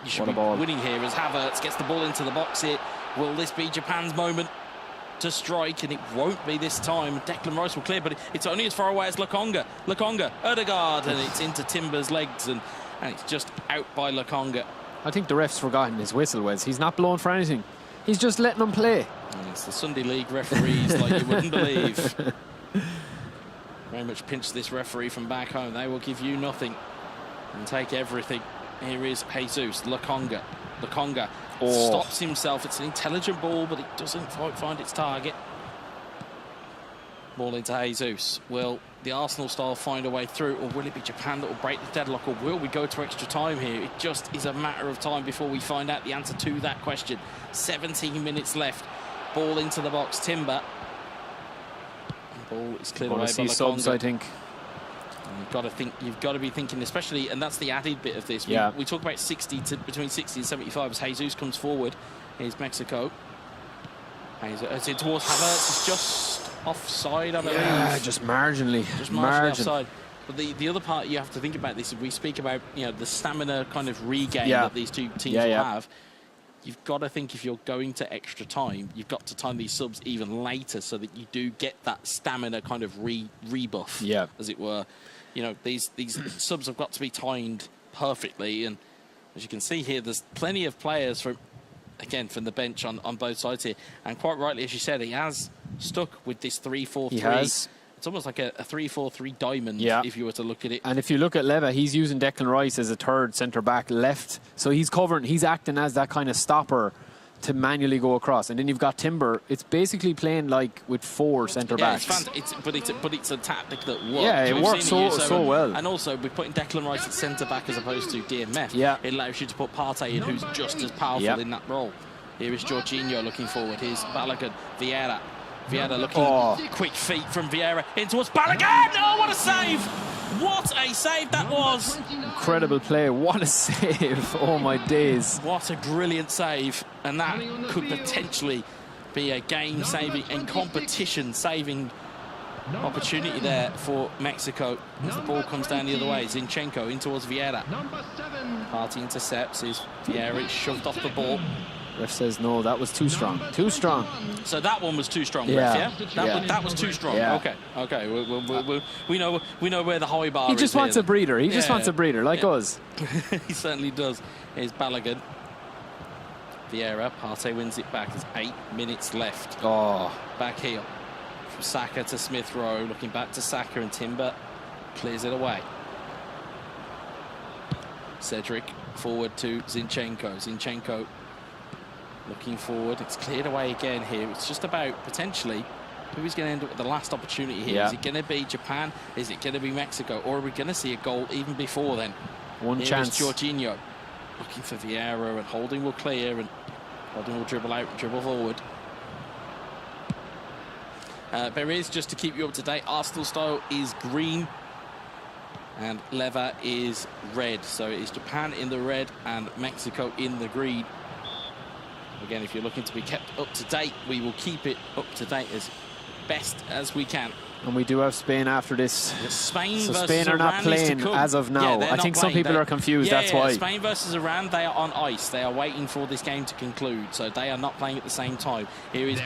You should be winning here as Havertz gets the ball into the box here. Will this be Japan's moment to strike? And it won't be this time. Declan Rice will clear, but it's only as far away as Lokonga. Odegaard, and it's into Timber's legs, and it's just out by Lokonga.
I think the ref's forgotten his whistle, Wes. He's not blowing for anything. He's just letting them play.
And it's the Sunday League referees like you wouldn't believe. Very much pinch this referee from back home. They will give you nothing and take everything. Here is Jesus. Lokonga stops himself. It's an intelligent ball, but it doesn't quite find its target. Ball into Jesus. Will the Arsenal style find a way through, or will it be Japan that will break the deadlock, or will we go to extra time here? It just is a matter of time before we find out the answer to that question. 17 minutes left. Ball into the box. Timber. Ball is cleared away by Lokonga.
Subs, I think.
You've got to be thinking, especially, and that's the added bit of this. We talk about between 60 and 75 as Jesus comes forward. Here's Mexico. It's in towards Havertz. It's just offside, I believe.
Yeah, just marginally.
Just marginally offside. But the other part you have to think about this, if we speak about the stamina kind of regain that these two teams will have. You've got to think, if you're going to extra time, you've got to time these subs even later so that you do get that stamina kind of rebuff, as it were. These subs have got to be timed perfectly, and as you can see here, there's plenty of players from the bench on both sides here, and quite rightly, as you said, he has stuck with this 3-4-3. It's almost like a 3-4-3 diamond, if you were to look at it.
And if you look at Leva, he's using Declan Rice as a third centre-back left. So he's covering, he's acting as that kind of stopper to manually go across. And then you've got Timber. It's basically playing like with 4 centre-backs.
But it's a tactic that works.
Yeah, it works so well.
And also, we're putting Declan Rice at centre-back as opposed to DMF. It allows you to put Partey in, who's just as powerful in that role. Here is Jorginho looking forward. Here's Balogun, Vieira looking, quick feet from Vieira in towards Balogun. Oh, what a save! What a save that was!
Incredible play. What a save. Oh, my days.
What a brilliant save. And that could potentially be a game-saving and competition-saving opportunity there for Mexico as the ball comes down the other way. Zinchenko in towards Vieira. Party intercepts. Vieira is shoved off the ball.
Ref says no, that was too strong. Too strong.
So that one was too strong,
yeah.
Ref, yeah? That was too strong.
Yeah.
Okay. We know where the high bar is.
He just wants a breather. He just wants a breather, like us.
He certainly does. Here's Balogun. Vieira. Partey wins it back. There's 8 minutes left.
Oh.
Back heel. From Saka to Smith Rowe. Looking back to Saka, and Timber clears it away. Cedric forward to Zinchenko. Zinchenko looking forward. It's cleared away again here. It's just about potentially who is going to end up with the last opportunity here.
Yeah.
Is it going to be Japan? Is it going to be Mexico? Or are we going to see a goal even before then?
One
here
chance.
Is Jorginho looking for Vieira, and Holding will clear, and Holding will dribble out, dribble forward. Beres, just to keep you up to date, Arsenal style is green and leather is red. So it is Japan in the red and Mexico in the green. Again, if you're looking to be kept up to date, we will keep it up to date as best as we can.
And we do have Spain after this.
Spain
so
versus
Spain are not
Iran
playing as of now. I think some people are confused, that's why.
Spain versus Iran, they are on ice. They are waiting for this game to conclude, so they are not playing at the same time. Here is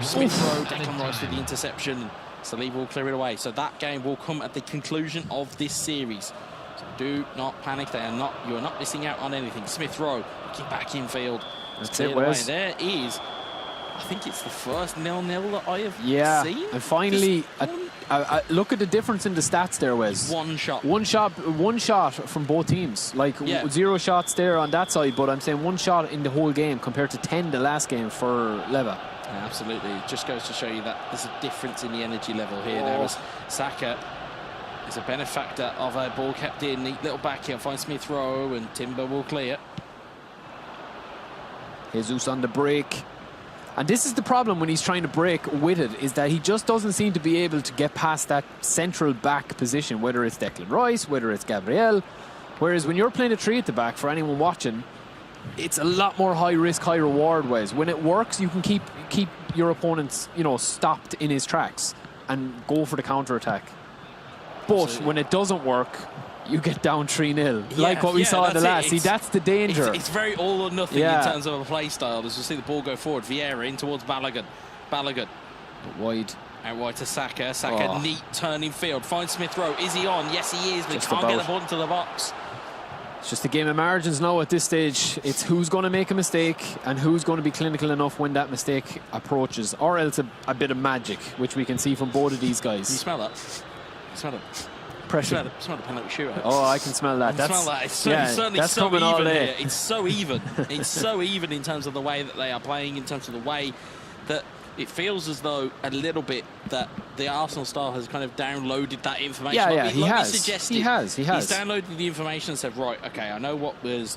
Smith Rowe, Declan Rice with the interception. Saliba will clear it away. So that game will come at the conclusion of this series. So do not panic. You are not missing out on anything. Smith Rowe looking back in field.
That's it, Wes.
There is, I think it's the first 0-0 that I have seen.
And finally, look at the difference in the stats there, Wes.
One shot
from both teams. Like 0 shots there on that side, but I'm saying 1 shot in the whole game compared to 10 the last game for Leva.
Yeah, absolutely. It just goes to show you that there's a difference in the energy level here. Now, as Saka is a benefactor of a ball kept in. Neat little back here. Finds Smith Rowe, and Timber will clear.
Jesus on the break. And this is the problem when he's trying to break with it, is that he just doesn't seem to be able to get past that central back position, whether it's Declan Rice, whether it's Gabriel. Whereas when you're playing a 3 at the back, for anyone watching, it's a lot more high risk, high reward ways. When it works, you can keep your opponents, stopped in his tracks and go for the counter attack. But absolutely, when it doesn't work, you get down 3-0, like what we saw in the last. See, that's the danger.
It's very all or nothing in terms of a play style. As you see the ball go forward, Vieira in towards Balogun. Balogun
wide.
Out wide to Saka. Saka neat turning field. Finds Smith Rowe. Is he on? Yes, he is. But he can't get the ball into the box.
It's just a game of margins now at this stage. It's who's going to make a mistake and who's going to be clinical enough when that mistake approaches, or else a bit of magic, which we can see from both of these guys.
Can you smell that? Smell it.
Pressure.
Smell the penalty shootout.
Oh, I can smell that.
Smell that. It's certainly
that's
so
coming all
even
day.
here. It's so even. It's so even in terms of the way that they are playing, in terms of the way that it feels as though a little bit that the Arsenal star has kind of downloaded that information.
Yeah, he has.
He has.
He's
downloaded the information and said, right, okay, I know what's good.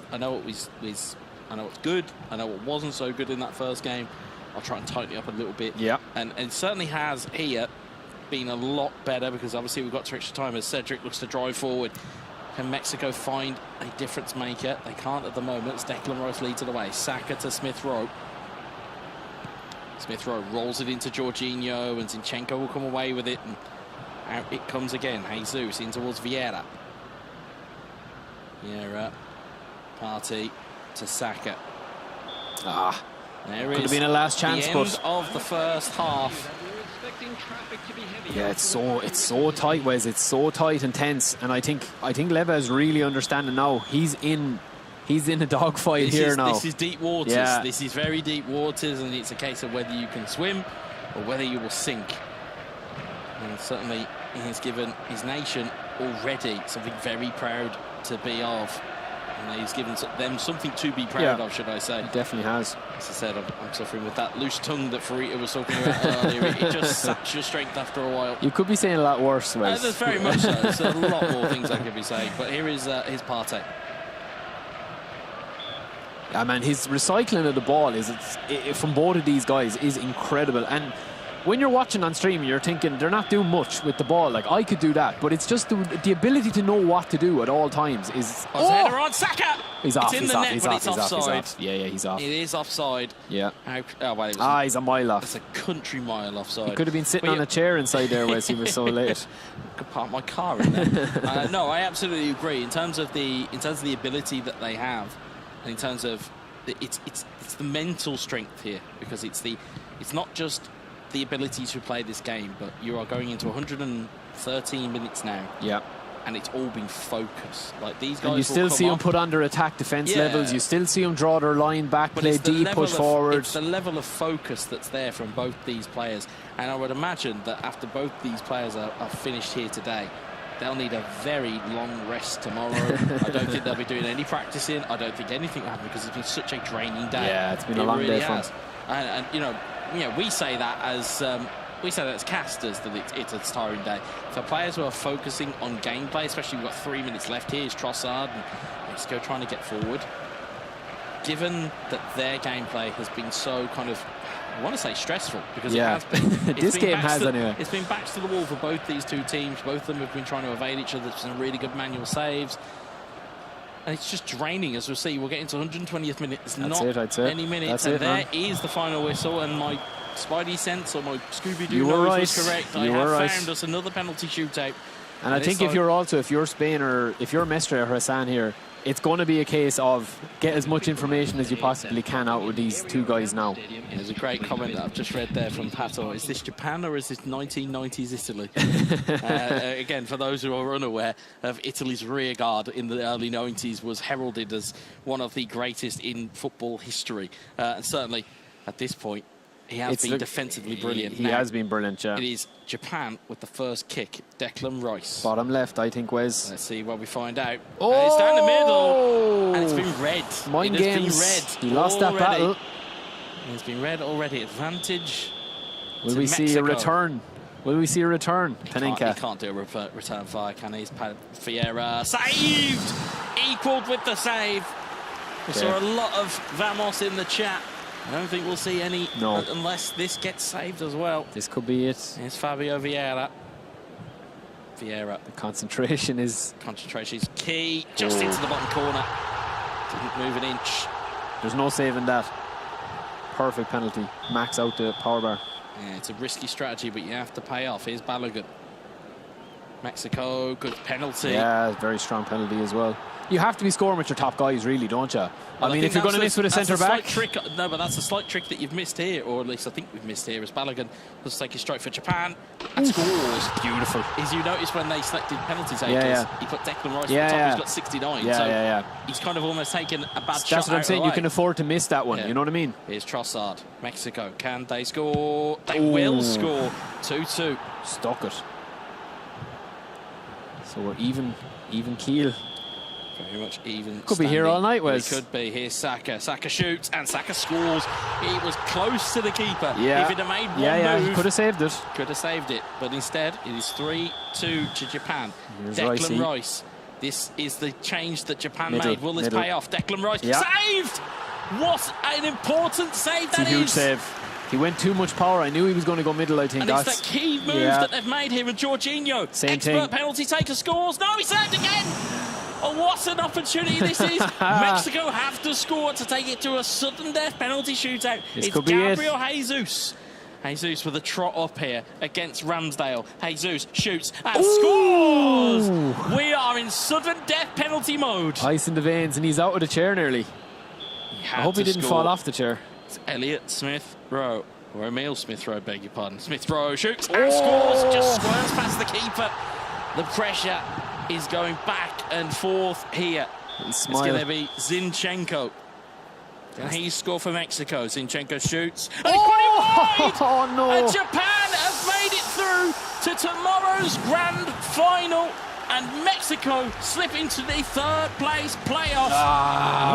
I know what wasn't so good in that first game. I'll try and tighten it up a little bit.
Yeah.
And it certainly has here been a lot better, because obviously we've got to extra time as Cedric looks to drive forward. Can Mexico find a difference maker? They can't at the moment. It's Declan Rice leads it away. Saka to Smith Rowe. Smith Rowe rolls it into Jorginho, and Zinchenko will come away with it, and out it comes again. Jesus in towards Vieira. Vieira, Partey to Saka. There
could have been a last chance,
the
but
end of the first half.
Yeah, it's so tight, Wes. It's so tight and tense, and I think Leva is really understanding now. He's in a dogfight here now.
This is deep waters.
Yeah.
This is very deep waters, and it's a case of whether you can swim or whether you will sink. And certainly he has given his nation already something very proud to be of. And he's given them something to be proud of, should I say.
He definitely has.
As I said, I'm suffering with that loose tongue that Farita was talking about earlier. It just saps your strength after a while.
You could be saying a lot worse, Wes.
There's very much so. There's a lot more things I could be saying. But here is his Partey.
Yeah, man, his recycling of the ball from both of these guys is incredible. And when you're watching on stream, you're thinking they're not doing much with the ball. Like, I could do that, but it's just the ability to know what to do at all times is.
Header on Saka.
He's off.
It's in
He's
the
off.
net,
He's
but
off.
it's
He's off.
offside.
He's off. Yeah, he's off.
It is offside.
Yeah.
He's
a mile off.
It's a country mile offside.
He could have been sitting on a chair inside there, Wes. He was so late.
I could park my car in there. No, I absolutely agree. In terms of the ability that they have, and in terms of it's the mental strength here, because it's not just the ability to play this game, but you are going into 113 minutes now.
Yeah.
And it's all been focused. Like, these guys.
And you still see them put under attack defence levels. You still see them draw their line back, play deep, push forward.
It's the level of focus that's there from both these players. And I would imagine that after both these players are finished here today, they'll need a very long rest tomorrow. I don't think they'll be doing any practicing. I don't think anything will happen, because it's been such a draining day.
Yeah, it's been a long day for them.
And you know, we say that as casters, that it's a tiring day. For players who are focusing on gameplay, especially we've got 3 minutes left here, is Trossard and Mexico trying to get forward. Given that their gameplay has been so kind of, I want to say stressful, because it has been.
This game has anyway.
It's been backs to the wall for both these two teams. Both of them have been trying to evade each other. Some really good manual saves. And it's just draining, as we'll see. We'll get into 120th minute. It's not any minutes. And there is the final whistle. And my Spidey sense, or my Scooby-Doo nose was correct. I have found us another penalty shootout.
And I think if you're Spain, or if you're Mestre or Hassan here, it's going to be a case of get as much information as you possibly can out with these two guys now.
There's a great comment that I've just read there from Pato. Is this Japan or is this 1990s Italy? Again, for those who are unaware of Italy's rear guard in the early 90s was heralded as one of the greatest in football history. And certainly at this point, he has been defensively brilliant.
He has been brilliant, yeah.
It is Japan with the first kick. Declan Rice.
Bottom left, I think, Wes.
Let's see what we find out. Oh! It's down the middle. And it's been red.
Mind games.
Red.
He lost that battle.
It's been red already. Advantage.
Will we see a return? Will we see a return? Panenka.
He can't do a return fire, can he? Fiera saved! Equaled with the save. We saw a lot of Vamos in the chat. I don't think we'll see any unless this gets saved as well.
This could be it.
Here's Fabio Vieira.
The concentration is
key. Just into the bottom corner. Didn't move an inch.
There's no saving that. Perfect penalty. Max out the power bar.
Yeah, it's a risky strategy, but you have to pay off. Here's Balogun. Mexico, good penalty.
Yeah, very strong penalty as well. You have to be scoring with your top guys, really, don't you? I mean, if you're going to miss with a centre-back...
No, but that's a slight trick that you've missed here, or at least I think we've missed here, is Balogun was taking strike for Japan and scores.
Beautiful.
As you notice when they selected penalty takers, he put Declan Rice on top, he's got 69. He's kind of almost taken a bad shot.
That's what I'm saying, you can afford to miss that one, you know what I mean?
Here's Trossard. Mexico, can they score? They will score. 2-2.
Stuck it. So we're even keel.
Very much even.
Could be here all night, Wes.
We could be. Here's Saka. Saka shoots and Saka scores. He was close to the keeper.
Yeah.
If he'd have made one move,
he could have saved it.
Could have saved it. But instead, it is 3-2 to Japan.
Here's
Declan Rice. This is the change that Japan made. Will this
middle.
pay off? Declan Rice saved! What an important save that is!
It's a huge save. He went too much power. I knew he was going to go middle, I think.
And it's that key move that they've made here with Jorginho. Expert penalty taker scores. No, he saved again! Oh, what an opportunity this is. Mexico have to score to take it to a sudden death penalty shootout.
This
it's
could be
Gabriel Jesus. Jesus with a trot up here against Ramsdale. Jesus shoots and scores! We are in sudden death penalty mode.
Ice in the veins, and he's out of the chair nearly. I hope he didn't fall off the chair.
It's Elliot Smith Rowe. Or Emil Smith Rowe, beg your pardon. Smith Rowe shoots and scores. Just squirms past the keeper. The pressure is going back and forth here. It's going to be Zinchenko. Can he score for Mexico? Zinchenko shoots. And he's put it wide!
Oh, no.
And Japan have made it through to tomorrow's grand final. And Mexico slip into the third place playoff.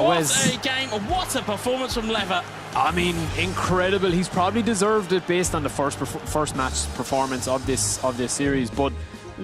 What a game. What a performance from Lever.
I mean, incredible. He's probably deserved it based on the first match performance of this series. But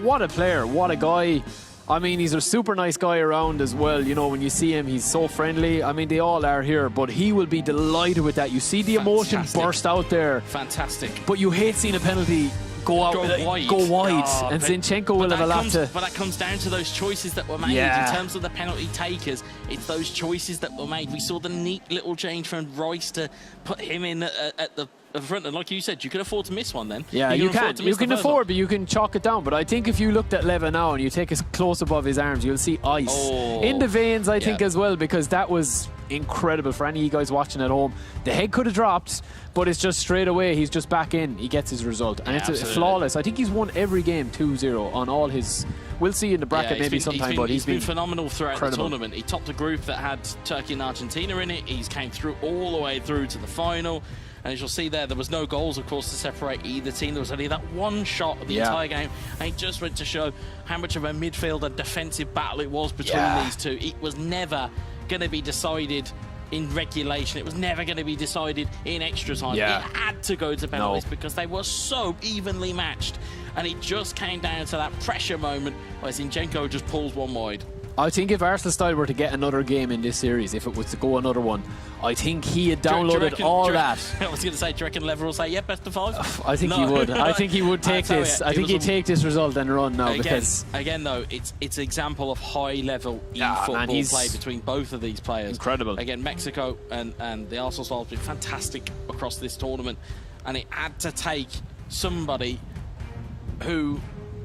what a player. What a guy. I mean, he's a super nice guy around as well. You know, when you see him, he's so friendly. I mean, they all are here, but he will be delighted with that. You see the emotion burst out there.
Fantastic.
But you hate seeing a penalty go wide.
Oh,
and Zinchenko will have a lot to...
But that comes down to those choices that were made.
Yeah.
In terms of the penalty takers, it's those choices that were made. We saw the neat little change from Rice to put him in at the front. And like you said, you can afford to miss one then.
Yeah, you can. You can afford, but you can chalk it down. But I think if you looked at Leva now and you take it close above his arms, you'll see ice. In the veins, I think, as well, because that was incredible for any of you guys watching at home. The head could have dropped, but it's just straight away. He's just back in. He gets his result. And it's flawless. I think he's won every game 2-0 on all his... We'll see in the bracket maybe sometime, but he's been
phenomenal throughout the tournament. He topped a group that had Turkey and Argentina in it. He's came through all the way through to the final. And as you'll see there was no goals, of course, to separate either team. There was only that one shot of the entire game. And it just went to show how much of a midfield and defensive battle it was between these two. It was never going to be decided in regulation. It was never going to be decided in extra time. It had to go to penalties because they were so evenly matched. And it just came down to that pressure moment where Zinchenko just pulls one wide.
I think if Arsenal style were to get another game in this series, if it was to go another one, I think he had downloaded all that.
I was going to say, do you reckon Lever will say, yeah, best of 5?
I think he would. I think he would take this. I think he'd take this result and run now.
Again, though, it's an example of high-level e-football play between both of these players.
Incredible.
Again, Mexico and the Arsenal style have been fantastic across this tournament, and it had to take somebody who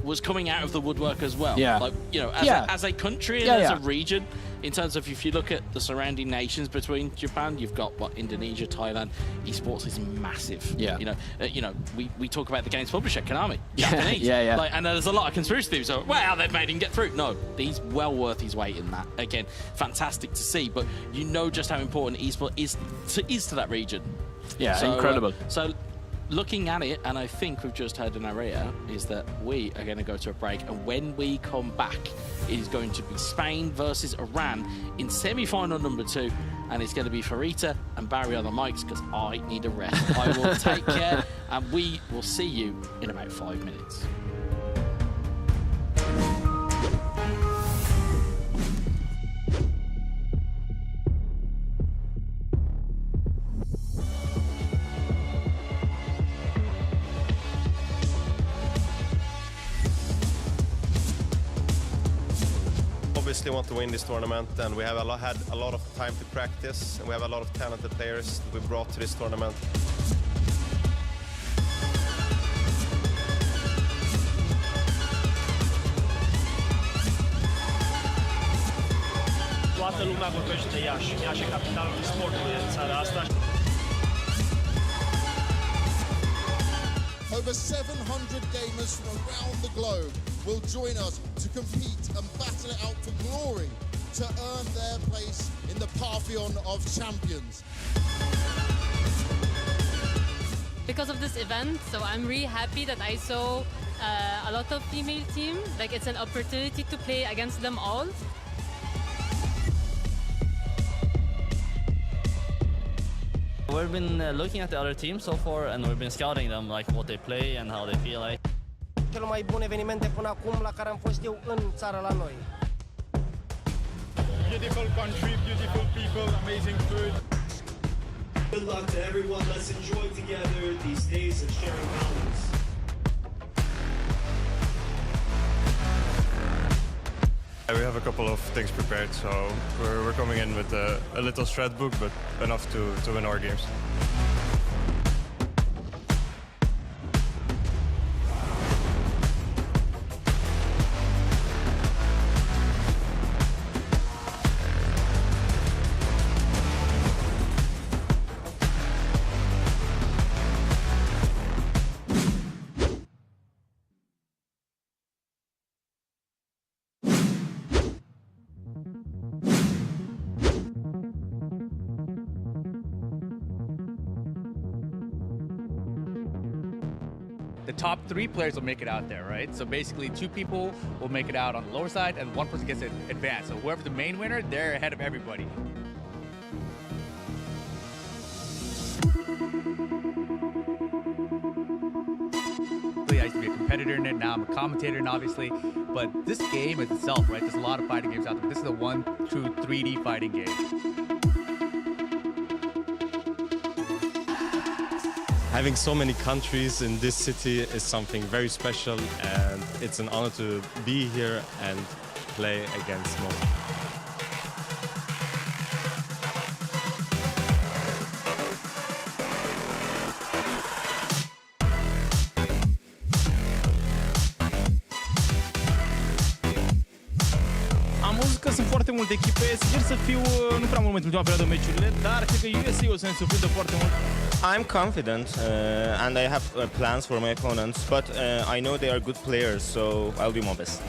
was coming out of the woodwork as well. Like, you know, as a country and as a region, in terms of if you look at the surrounding nations between Japan, you've got Indonesia, Thailand. Esports is massive. You know, we talk about the games publisher Konami, Japanese. Like, and there's a lot of conspiracy theories. So, wow, they've made him get through. No, he's well worth his weight in that. Again, fantastic to see. But you know just how important esports is to that region.
Incredible.
Looking at it, and I think we've just heard an area, is that we are going to go to a break, and when we come back, it is going to be Spain versus Iran in semi-final number 2, and it's going to be Farita and Barry on the mics because I need a rest. I will take care, and we will see you in about 5 minutes.
Obviously want to win this tournament, and we have had a lot of time to practice, and we have a lot of talented players we brought to this tournament.
Toată lumea vorbește de Iași. Iași e capitalul sportului în țara asta.
Over 700 gamers from around the globe will join us to compete and battle it out for glory to earn their place in the pantheon of champions.
Because of this event, so I'm really happy that I saw a lot of female team. Like, it's an opportunity to play against them all.
We've been looking at the other teams so far, and we've been scouting them, like what they play and how they feel like.
Cel mai bun evenimente până acum la care am fost eu în țară la noi.
Beautiful country, beautiful people, amazing food. Good luck to everyone. Let's enjoy together these days of sharing values.
We have a couple of things prepared, so we're coming in with a little strat book, but enough to win our games.
The top 3 players will make it out there, right? So basically 2 people will make it out on the lower side and 1 person gets it advanced. So whoever's the main winner, they're ahead of everybody. I used to be a competitor in it. Now I'm a commentator, and obviously, but this game is itself, right? There's a lot of fighting games out there. This is the one true 3D fighting game.
Having so many countries in this city is something very special, and it's an honor to be here and play against most.
Am văzut că sunt foarte multe echipe, sincer să fiu, nu prea mult în ultima perioadă meciurile, dar cred că USC o să ne surprindă foarte mult.
I'm confident and I have plans for my opponents, but I know they are good players, so I'll do my best.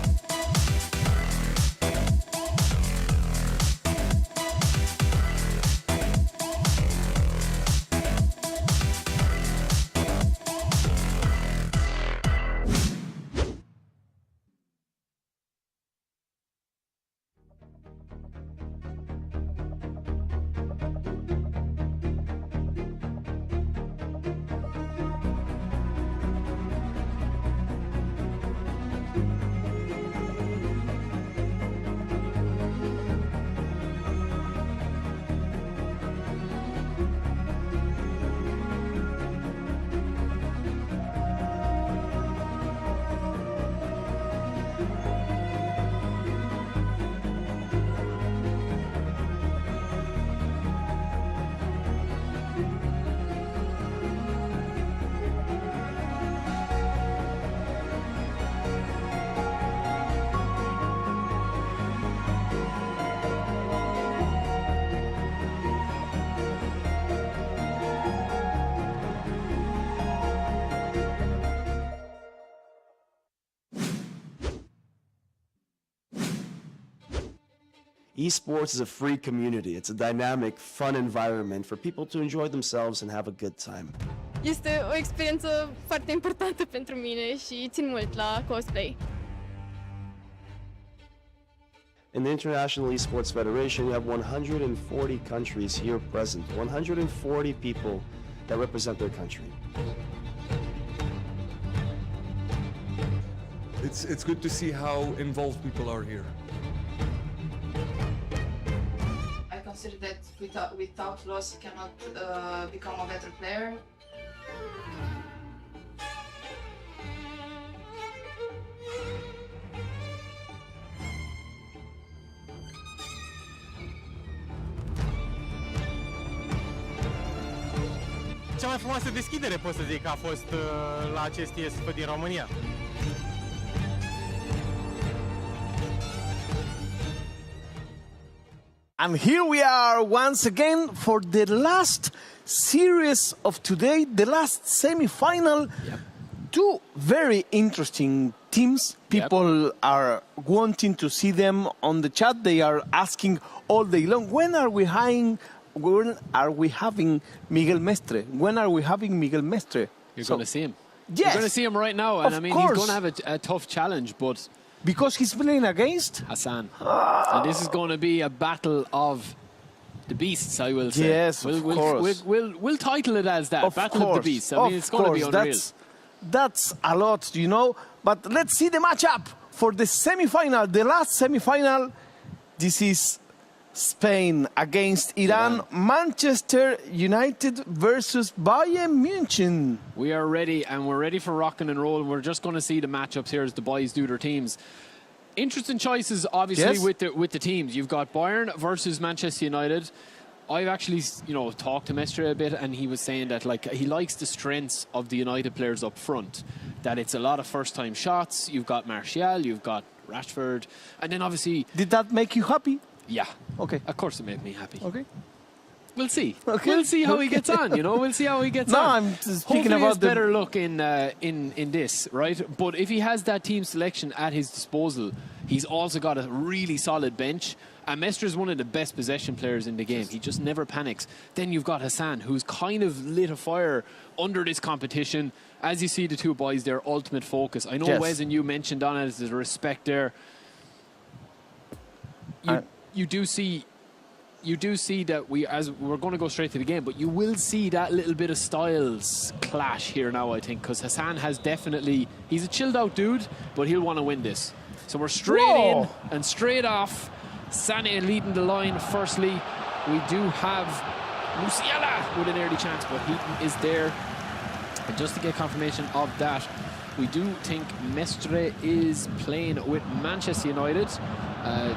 Esports is a free community. It's a dynamic, fun environment for people to enjoy themselves and have a good time.
Este o experiență foarte importantă pentru mine și țin mult la cosplay.
In the International Esports Federation, you have 140 countries here present, 140 people that represent their country.
It's good to see how involved people are here.
I consider that without loss you cannot become a better player.
Cea mai frumoasă deschidere, pot să zic, a fost la acest IESF din România.
And here we are once again for the last series of today, the last semi-final. Yep. Two very interesting teams. People are wanting to see them on the chat. They are asking all day long, when are we having Miguel Mestre? When are we having Miguel Mestre?
You're going to see him.
Yes.
You're going to see him right now. And I mean, he's going to have a tough challenge, but...
Because he's playing against?
Hassan. And this is going to be a battle of the beasts, I will say.
Yes, of course.
We'll title it as that, Battle of the Beasts. I mean, it's going to be unreal.
That's a lot, you know. But let's see the matchup for the semi-final, the last semi-final. This is Spain against Iran. Manchester United versus Bayern Munich.
We are ready, and we're ready for rocking and rolling. We're just going to see the matchups here as the boys do their teams. Interesting choices, obviously, with the teams. You've got Bayern versus Manchester United. I've actually, talked to Mestre a bit, and he was saying that he likes the strengths of the United players up front. That it's a lot of first-time shots. You've got Martial, you've got Rashford, and then obviously.
Did that make you happy?
Yeah.
Okay.
Of course it made me happy.
Okay.
We'll see.
Okay.
We'll see how he gets on, We'll see how he gets on.
No, I'm speaking
Hopefully
about
the better luck in this, right? But if he has that team selection at his disposal, he's also got a really solid bench. And Mestre is one of the best possession players in the game. He just never panics. Then you've got Hassan, who's kind of lit a fire under this competition. As you see the two boys, their ultimate focus. I know Wes and you mentioned on it, there's a respect there. You do see you do see that as we're going to go straight to the game, but you will see that little bit of styles clash here now, I think, because Hassan has definitely, he's a chilled out dude, but he'll want to win this. So we're straight in and straight off. Sané leading the line firstly. We do have Musiala with an early chance, but Heaton is there. And just to get confirmation of that, we do think Mestre is playing with Manchester United.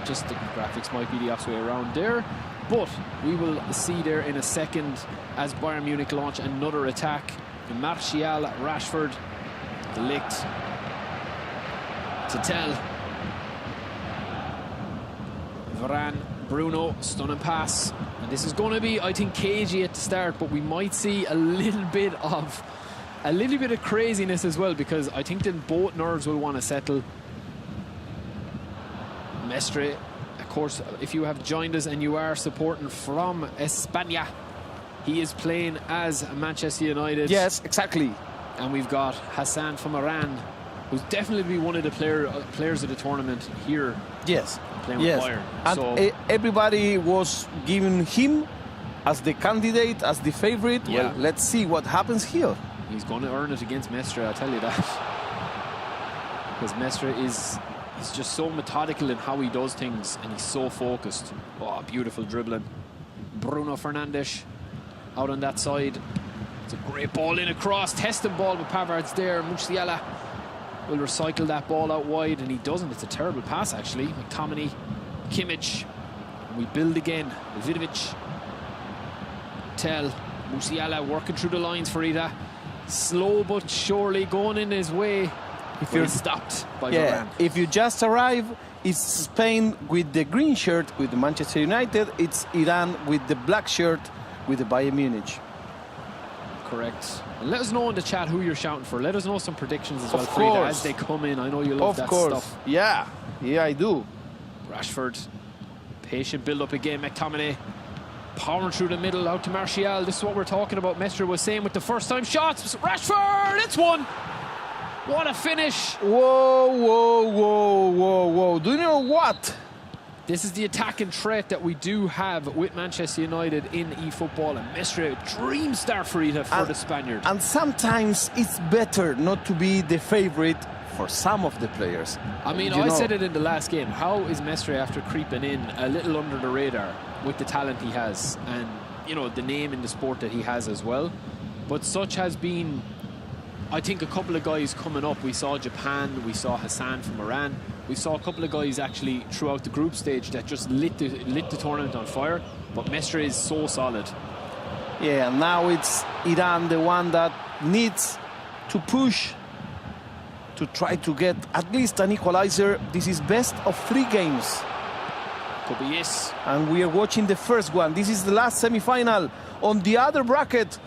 Just the graphics might be the opposite way around there. But we will see there in a second as Bayern Munich launch another attack. Martial, Rashford, De Ligt, Tatel, Varane, Bruno, stunning pass. And this is going to be, I think, cagey at the start, but we might see a little bit of craziness as well, because I think then both nerves will want to settle. Mestre, of course, if you have joined us and you are supporting from España, he is playing as Manchester United.
Yes, exactly.
And we've got Hassan from Iran, who's definitely one of the players of the tournament here.
Yes.
Playing with Bayern.
And
so
everybody was giving him as the candidate, as the favorite.
Yeah.
Well, let's see what happens here.
He's going to earn it against Mestre, I'll tell you that. Because Mestre he's just so methodical in how he does things, and he's so focused. Oh, beautiful dribbling. Bruno Fernandes out on that side. It's a great ball in across. Testing ball with Pavard's there. Musiala will recycle that ball out wide, and he doesn't. It's a terrible pass, actually. McTominay, Kimmich. And we build again. Vidovic. Tell. Musiala working through the lines for Ida. Slow but surely going in his way.
If you're
stopped by Varane.
If you just arrive, it's Spain with the green shirt with the Manchester United. It's Iran with the black shirt with the Bayern Munich.
Correct. And let us know in the chat who you're shouting for. Let us know some predictions as well,
Of
Frida,
course.
as they come in. I know you love
Of
that
course.
stuff.
Yeah, I do.
Rashford, patient build up again. McTominay powering through the middle out to Martial. This is what we're talking about. Mestre was saying with the first time shots. Rashford, it's one. What a finish.
Whoa. Do you know what?
This is the attacking threat that we do have with Manchester United in eFootball, and Mestre, dream start for the Spaniard.
And sometimes it's better not to be the favorite for some of the players.
I mean, I said it in the last game. How is Mestre, after creeping in a little under the radar with the talent he has and, you know, the name in the sport that he has as well? But such has been, I think, a couple of guys coming up. We saw Japan, we saw Hassan from Iran. We saw a couple of guys actually throughout the group stage that just lit the tournament on fire. But Mestre is so solid.
Yeah, now it's Iran, the one that needs to push to try to get at least an equalizer. This is best of 3 games.
Could be yes.
And we are watching the first one. This is the last semi-final. On the other bracket,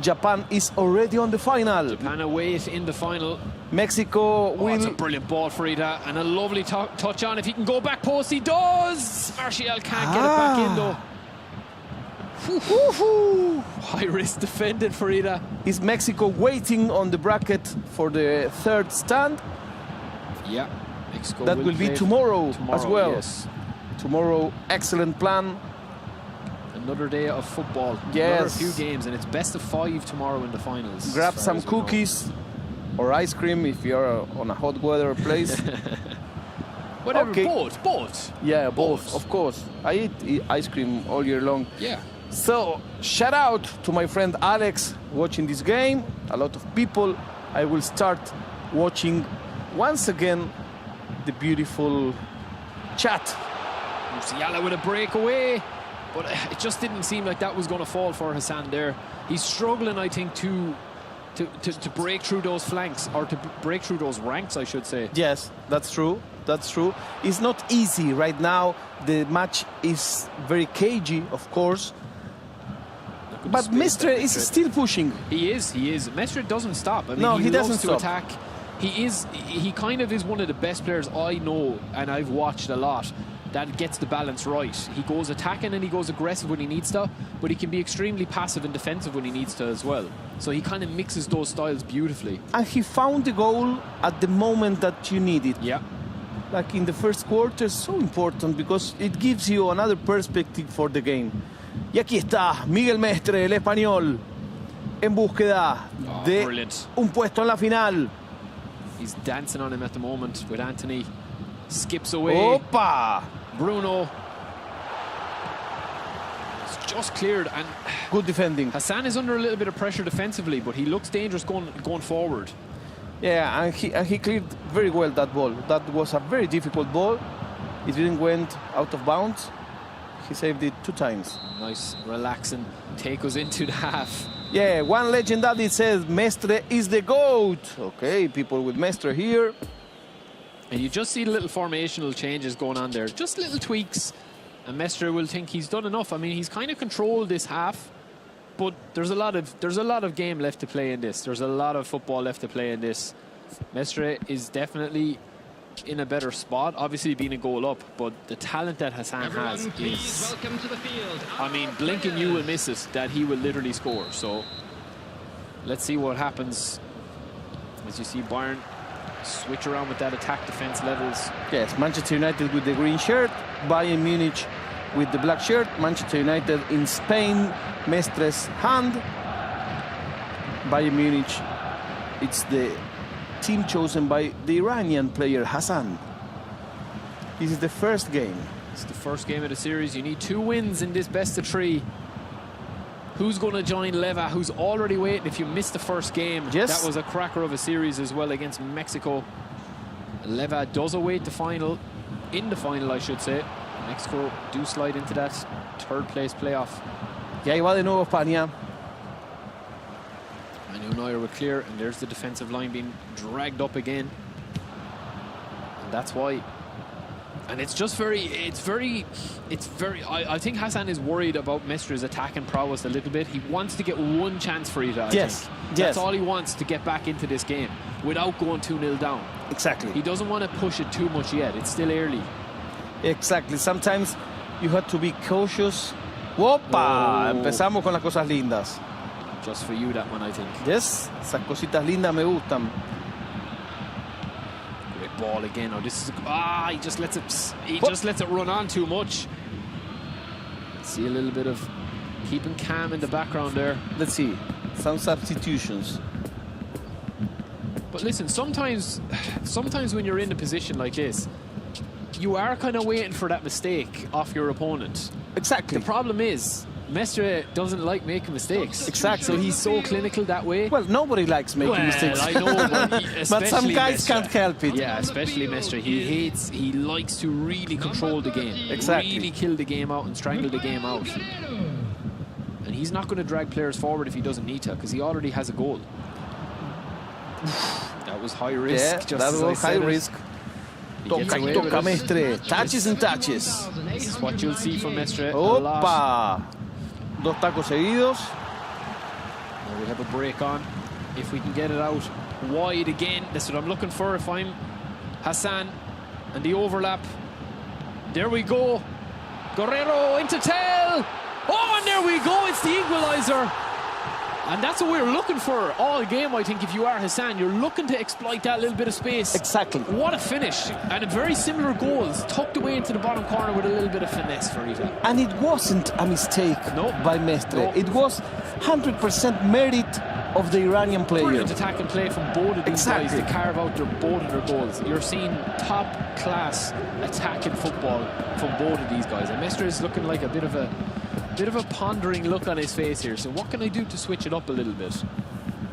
Japan is already on the final.
Japan away in the final.
Mexico will...
It's a brilliant ball for Ida, and a lovely touch on. If he can go back post, he does! Martial can't get it back in, though. High risk defended for Ida.
Is Mexico waiting on the bracket for the third stand?
Yeah, Mexico
that will be tomorrow as well.
Yes.
Tomorrow, excellent plan.
Another day of football.
Yes.
Another few games, and it's best of 5 tomorrow in the finals.
Grab some cookies or ice cream if you're on a hot weather place.
Whatever,
okay.
both.
Yeah, both, of course. I eat ice cream all year long.
Yeah.
So, shout out to my friend Alex watching this game. A lot of people. I will start watching once again the beautiful chat.
Musiala with a breakaway, but it just didn't seem like that was going to fall for Hassan there. He's struggling, I think, to break through those flanks, or to break through those ranks, I should say.
Yes, that's true. That's true. It's not easy right now. The match is very cagey, of course. But Mestre is still pushing.
He is. Mestre doesn't stop. I mean,
no, he doesn't
loves to
stop.
attack. He kind of is one of the best players I know, and I've watched a lot, that gets the balance right. He goes attacking and he goes aggressive when he needs to, but he can be extremely passive and defensive when he needs to as well. So he kind of mixes those styles beautifully.
And he found the goal at the moment that you need it.
Yeah.
like in the first quarter, is so important because it gives you another perspective for the game. Y aquí está Miguel Mestre, el español, en búsqueda de un puesto en la final.
He's dancing on him at the moment with Anthony. Skips away.
Opa!
Bruno. It's just cleared and
good defending.
Hassan is under a little bit of pressure defensively, but he looks dangerous going forward.
Yeah, and he cleared very well that ball. That was a very difficult ball. It didn't went out of bounds. He saved it 2 times.
Nice, relaxing take us into the half.
Yeah, one legend that it says Mestre is the GOAT. Okay, people with Mestre here.
And you just see the little formational changes going on there. Just little tweaks. And Mestre will think he's done enough. I mean, he's kind of controlled this half. But there's a lot of game left to play in this. There's a lot of football left to play in this. Mestre is definitely in a better spot, obviously being a goal up, but the talent that Hassan has is, I mean, blink and you will miss it that he will literally score. So let's see what happens as you see Bayern switch around with that attack defense levels.
Yes, Manchester United with the green shirt, Bayern Munich with the black shirt, Manchester United in Spain, Mestre's hand. Bayern Munich, it's the team chosen by the Iranian player Hassan. This is the first game.
It's the first game of the series. You need 2 wins in this best of 3. Who's going to join Leva, who's already waiting if you missed the first game?
Yes.
That was a cracker of a series as well against Mexico. Leva does await the final, in the final I should say. Mexico do slide into that 3rd place playoff.
Y ahí va de nuevo España.
And Neuer were clear, and there's the defensive line being dragged up again. And that's why. And it's just I think Hassan is worried about Mestre's attacking prowess a little bit. He wants to get 1 chance for it, I think. That's all he wants to get back into this game without going 2-0 down.
Exactly.
He doesn't want to push it too much yet. It's still early.
Exactly. Sometimes you have to be cautious. ¡Opa! Empezamos con las cosas lindas.
Just for you, that one, I think.
Yes, esas cositas lindas me gustan.
Great ball again. Oh, this is he just lets it run on too much. See a little bit of keeping calm in the background there.
Let's see some substitutions.
But listen, sometimes when you're in a position like this, you are kind of waiting for that mistake off your opponent.
Exactly.
The problem is, Mestre doesn't like making mistakes.
Exactly.
So he's so clinical that way.
Well, nobody likes making mistakes.
I know,
but some guys can't help it.
Yeah, especially Mestre. He likes to really control the game.
Exactly.
Really kill the game out and strangle the game out. And he's not going to drag players forward if he doesn't need to, because he already has a goal. That was high risk.
Yeah,
just
that was high risk. Toca Mestre. Touches and touches.
This is what you'll see from Mestre.
Opa! 2 tacos seguidos.
Now we have a break on. If we can get it out wide again, that's what I'm looking for if I'm Hassan. And the overlap. There we go. Guerrero into tail. Oh, and there we go. It's the equalizer. And that's what we're looking for all game, I think, if you are Hassan. You're looking to exploit that little bit of space.
Exactly.
What a finish. And a very similar goals, tucked away into the bottom corner with a little bit of finesse for Rita.
And it wasn't a mistake by Mestre. No. It was 100% merit of the Iranian player.
Brilliant attack and play from both of these guys to carve out both of their goals. You're seeing top-class attacking football from both of these guys. And Mestre is looking like a bit of a pondering look on his face here. So what can I do to switch it up a little bit?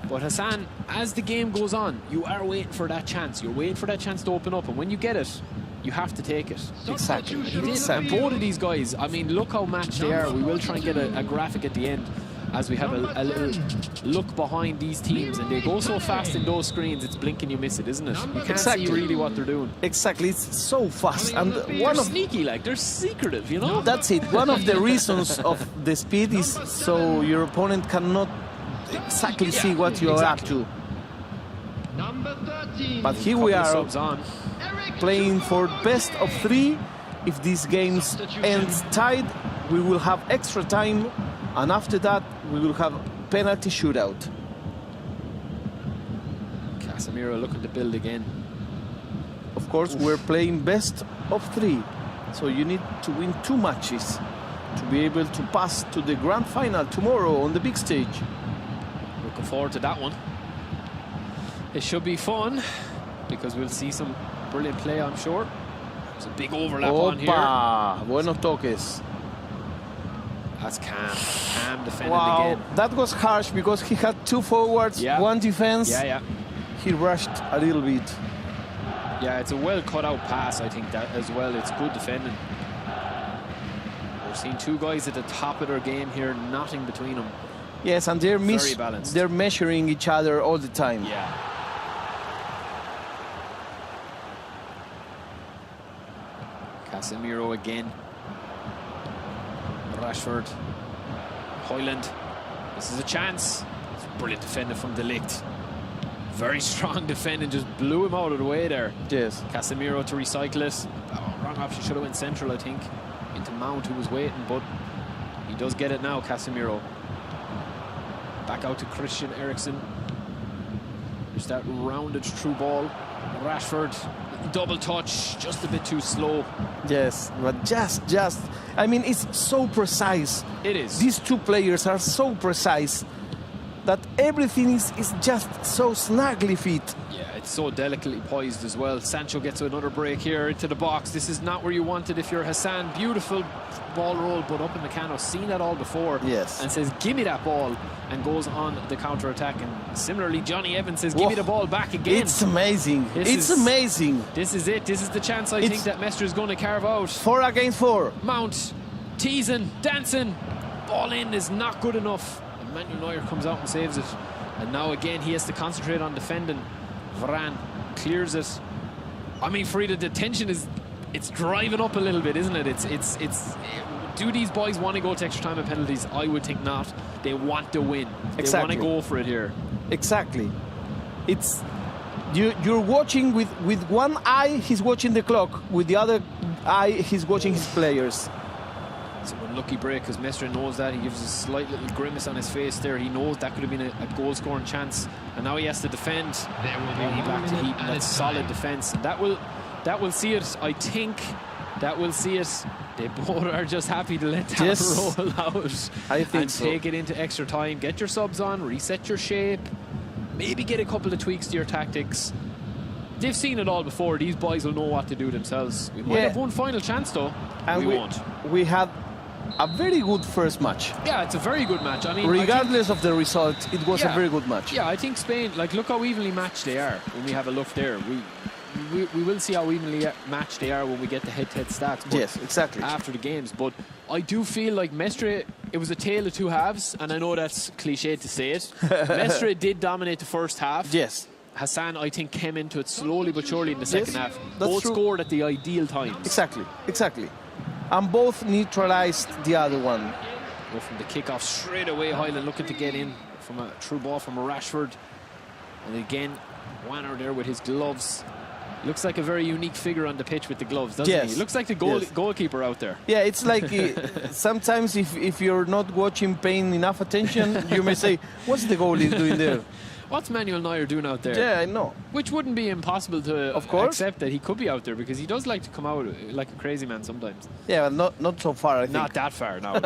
But Hassan, as the game goes on, you are waiting for that chance. You're waiting for that chance to open up. And when you get it, you have to take it.
Exactly.
He did. And both of these guys, I mean, look how matched they are. We will try and get a graphic at the end as we have a little look behind these teams. And they go so fast in those screens, it's blink and you miss it, isn't it? You can't see really what they're doing.
Exactly. It's so fast. And
they're sneaky, like, they're secretive, you know?
That's it. One of the reasons of the speed is so your opponent cannot exactly see what you are up to. But here we are playing for best of 3. If this game ends tied, we will have extra time, and after that we will have penalty shootout.
Casemiro looking to build again.
Of course, we're playing best of 3. So you need to win 2 matches to be able to pass to the grand final tomorrow on the big stage.
Looking forward to that one. It should be fun because we'll see some brilliant play, I'm sure. There's a big overlap on here.
Buenos toques.
That's Cam. Cam defending
Wow,
again.
that was harsh because he had 2 forwards, 1 defense.
Yeah.
He rushed a little bit.
Yeah, it's a well cut out pass, I think, that as well. It's good defending. We're seeing 2 guys at the top of their game here, nothing between them.
Yes, and
very balanced.
They're measuring each other all the time.
Yeah. Casemiro again. Rashford. Højlund. This is a chance. It's brilliant defending from De Ligt. Very strong defending, just blew him out of the way there.
Yes.
Casemiro to recycle it. Oh, wrong option, should have went central, I think. Into Mount, who was waiting, but he does get it now, Casemiro. Back out to Christian Eriksen. There's that rounded through ball. Rashford, double touch, just a bit too slow.
Yes, but just, I mean, it's so precise.
It is.
These 2 players are so precise that everything is just so snugly fit.
Yeah, it's so delicately poised as well. Sancho gets another break here into the box. This is not where you want it if you're Hassan. Beautiful ball roll, but up in Meccano, seen that all before.
Yes.
And says, give me that ball, and goes on the counter-attack. And similarly, Johnny Evans says, give me the ball back again.
It's amazing.
This is it. This is the chance I think that Mestre is going to carve out.
4 against 4.
Mount, teasing, dancing. Ball in is not good enough. Manuel Neuer comes out and saves it. And now again, he has to concentrate on defending. Varane clears it. I mean, Frida, the tension it's driving up a little bit, isn't it? It's do these boys want to go to extra time and penalties? I would think not. They want to win. They want to go for it here.
Exactly. It's you're watching with one eye, he's watching the clock. With the other eye, he's watching his players.
It's an unlucky break because Mestre knows that. He gives a slight little grimace on his face there. He knows that could have been a goal-scoring chance, and now he has to defend.
There will be
back to Heaton. That's solid defence. That will see it. I think that will see it. They both are just happy to let that roll out.
I think
and
so.
Take it into extra time. Get your subs on. Reset your shape. Maybe get a couple of tweaks to your tactics. They've seen it all before. These boys will know what to do themselves. We might have one final chance though.
And
we won't.
We had a very good first match.
Yeah, it's a very good match. I mean,
regardless of the result, it was a very good match.
Yeah, I think Spain, like, look how evenly matched they are when we have a look there. We will see how evenly matched they are when we get the head-to-head stats.
Yes, exactly.
After the games. But I do feel like Mestre, it was a tale of 2 halves, and I know that's cliched to say it. Mestre did dominate the first half.
Yes.
Hassan, I think, came into it slowly but surely in the second half.
That's
Both
true.
scored at the ideal times.
Exactly. And both neutralized the other one.
Go from the kickoff straight away. Højlund looking to get in from a true ball from a Rashford. And again, Wanner there with his gloves. Looks like a very unique figure on the pitch with the gloves, doesn't he? Looks like the goalkeeper out there.
Yeah, it's like sometimes if you're not watching, paying enough attention, you may say, what's the goalie doing there?
What's Manuel Neuer doing out there?
Yeah, I know.
Which wouldn't be impossible to accept that he could be out there, because he does like to come out like a crazy man sometimes.
Yeah, not so far, I think.
Not that far, no.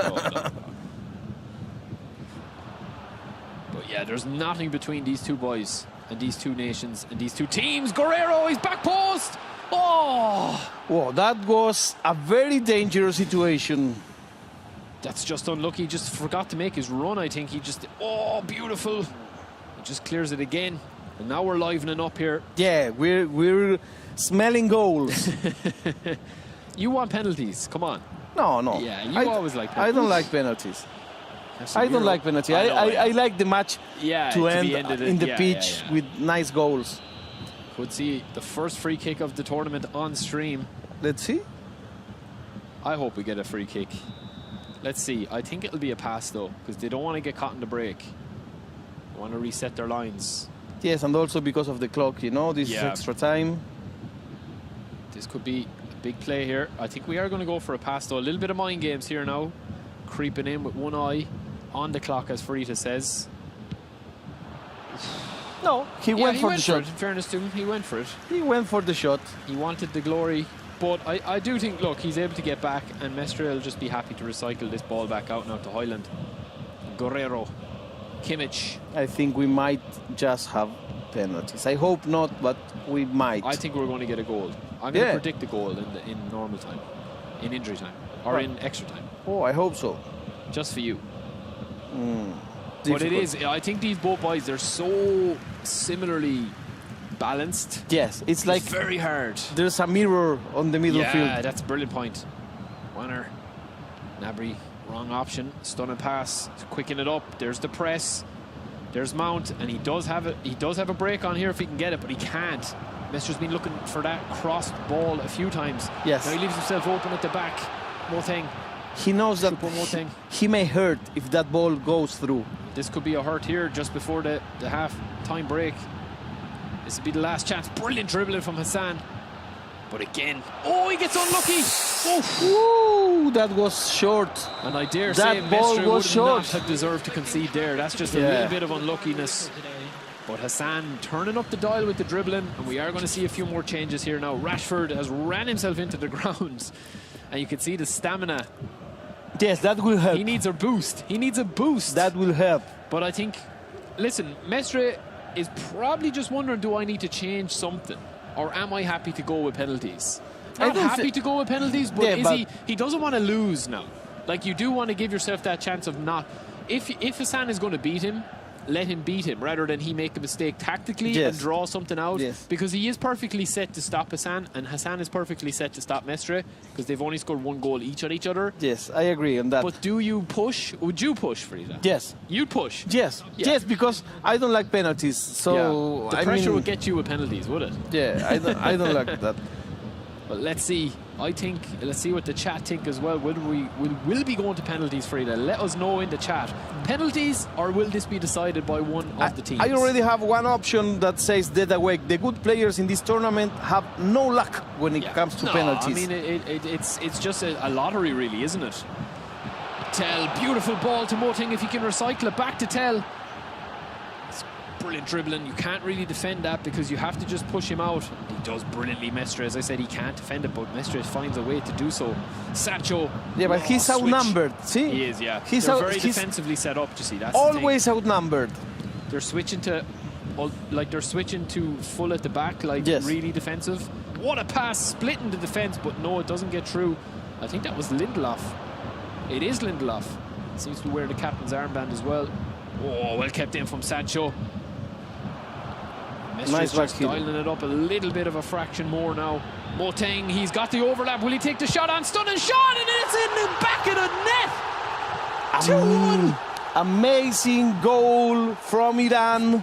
But yeah, there's nothing between these 2 boys and these 2 nations and these 2 teams. Guerrero, he's back post! Oh!
Whoa, that was a very dangerous situation.
That's just unlucky. He just forgot to make his run, I think. He just... Oh, beautiful. He just clears it again. And now we're livening up here.
Yeah, we're smelling goals.
You want penalties? Come on.
No.
Yeah, you always like penalties.
I don't like penalties. I don't like penalties. I like the match to end in the pitch with nice goals.
Could see the first free kick of the tournament on stream.
Let's see.
I hope we get a free kick. Let's see. I think it'll be a pass though, because they don't want to get caught in the break. They want to reset their lines.
Yes, and also because of the clock, you know, this is extra time.
This could be a big play here. I think we are going to go for a pass though. A little bit of mind games here now. Creeping in with one eye on the clock, as Farita says.
No, he went for the shot.
In fairness to him, he went for it.
He went for the shot.
He wanted the glory. But I do think, look, he's able to get back, and Mestre will just be happy to recycle this ball back out now to Highland. Guerrero, Kimmich.
I think we might just have penalties. I hope not, but we might.
I think we're going to get a goal. I'm going to predict the goal in normal time, in injury time, or in extra time.
Oh, I hope so.
Just for you. But it is, I think these both boys, they're so similarly balanced.
Yes, it's like
very hard.
There's a mirror on the middle field.
Yeah, that's a brilliant point. Wanner, Nabry, wrong option. Stunning pass, quicken it up. There's the press. There's Mount, and he does have it. He does have a break on here if he can get it, but he can't. Mestre's been looking for that crossed ball a few times.
Yes.
Now he leaves himself open at the back. Moteng.
He knows that he may hurt if that ball goes through.
This could be a hurt here just before the half-time break. This will be the last chance. Brilliant dribbling from Hassan. But again, oh, he gets unlucky.
Ooh, that was short.
And I dare
that
say
ball
Mestre
was
would
short.
not have deserved to concede there. That's just a little bit of unluckiness. But Hassan turning up the dial with the dribbling, and we are going to see a few more changes here now. Rashford has ran himself into the ground, and you can see the stamina.
Yes, that will help.
He needs a boost. He needs a boost.
That will help.
But I think, listen, Mestre is probably just wondering, do I need to change something? Or am I happy to go with penalties? Not happy to go with penalties, but he doesn't want to lose now. Like, you do want to give yourself that chance of not... If Hassan is going to beat him, let him beat him rather than he make a mistake tactically and draw something out. Because he is perfectly set to stop Hassan, and Hassan is perfectly set to stop Mestre, because they've only scored one goal each at each other.
Yes, I agree on that.
But do you push? Would you push, Frida?
Yes.
You'd push?
Yes.
Yeah.
Yes, because I don't like penalties. So
the pressure would get you with penalties, would it?
Yeah, I don't like that.
But let's see. Let's see what the chat think as well. Will we be going to penalties, Frida? Let us know in the chat. Penalties, or will this be decided by one of the teams?
I already have one option that says dead away. The good players in this tournament have no luck when it comes to penalties.
I mean, it's just a lottery, really, isn't it? Tell, beautiful ball to Moteng if he can recycle it back to Tell. Brilliant dribbling. You can't really defend that because you have to just push him out. He does brilliantly, Mestre. As I said, he can't defend it, but Mestre finds a way to do so. Sancho.
Yeah, but he's outnumbered. See?
He is, yeah.
He's
They're very defensively set up, you see. That's
always outnumbered.
They're switching to full at the back, like really defensive. What a pass, splitting the defense, but no, it doesn't get through. I think that was Lindelof. It is Lindelof. Seems to wear the captain's armband as well. Oh, well kept in from Sancho. Nice just dialing it up a little bit of a fraction more now. Moteng, he's got the overlap. Will he take the shot on? Stunning shot, and it's in the back of the net. 2-1.
Amazing goal from Iran.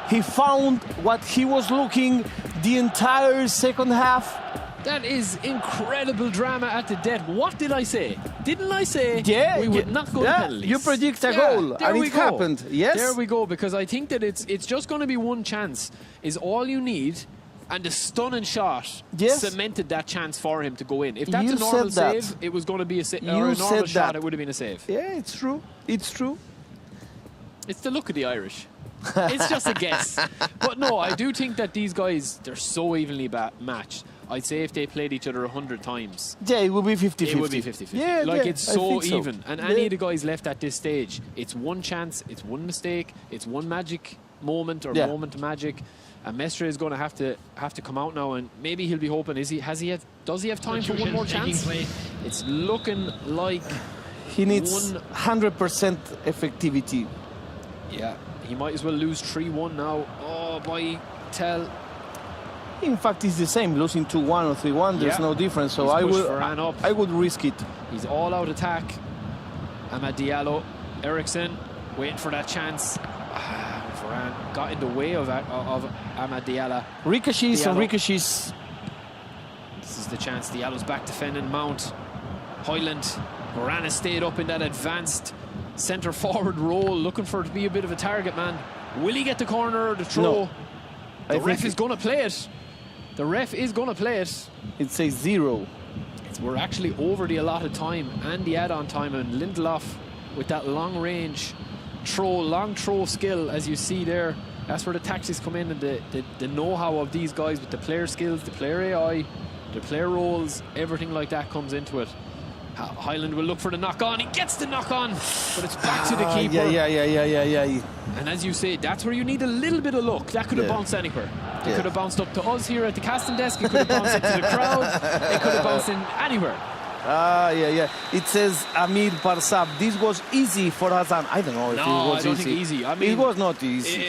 He found what he was looking the entire second half.
That is incredible drama at the death. What did I say? Didn't I say we would not go to penalties?
You predict a goal, and it happened. Yes.
There we go, because I think that it's just going to be one chance is all you need, and the stunning shot cemented that chance for him to go in. If that's a normal save, it was going to be a normal shot, it would have been a save.
Yeah, it's true. It's true.
It's the look of the Irish. It's just a guess. But no, I do think that these guys, they're so evenly matched. I'd say if they played each other 100 times,
it would be 50-50.
It would be 50-50.
Yeah,
like it's so even.
So.
And any of the guys left at this stage, it's one chance, it's one mistake, it's one magic moment or moment of magic. And Mestre is going to have to come out now, and maybe he'll be hoping. Does he have time for one more chance? It's looking like
he needs 100% effectivity.
Yeah, he might as well lose 3-1 now. Oh, by Tell.
In fact, it's the same, losing 2-1 or 3-1. There's no difference. So I would risk it.
He's all out attack. Amad Diallo, Eriksson, waiting for that chance. Varane got in the way of Amad Diallo.
Ricochets and ricochets.
This is the chance. Diallo's back defending Mount. Hoyland. Varane has stayed up in that advanced centre forward role, looking for it to be a bit of a target man. Will he get the corner or the throw?
No.
The ref is going to play it. The ref is going to play it.
It says 0.
We're actually over the allotted time and the add-on time, and Lindelof with that long range throw, long throw skill, as you see there. That's where the tactics come in, and the know-how of these guys with the player skills, the player AI, the player roles, everything like that comes into it. Highland will look for the knock-on. He gets the knock-on, but it's back to the keeper.
Yeah.
And as you say, that's where you need a little bit of luck. That could have bounced anywhere. It could have bounced up to us here at the casting desk. It could have bounced into the crowd. It could have bounced in anywhere.
It says Amir Parsab. This was easy for Hassan. I don't know if it was
I don't think easy. I mean,
it was not easy.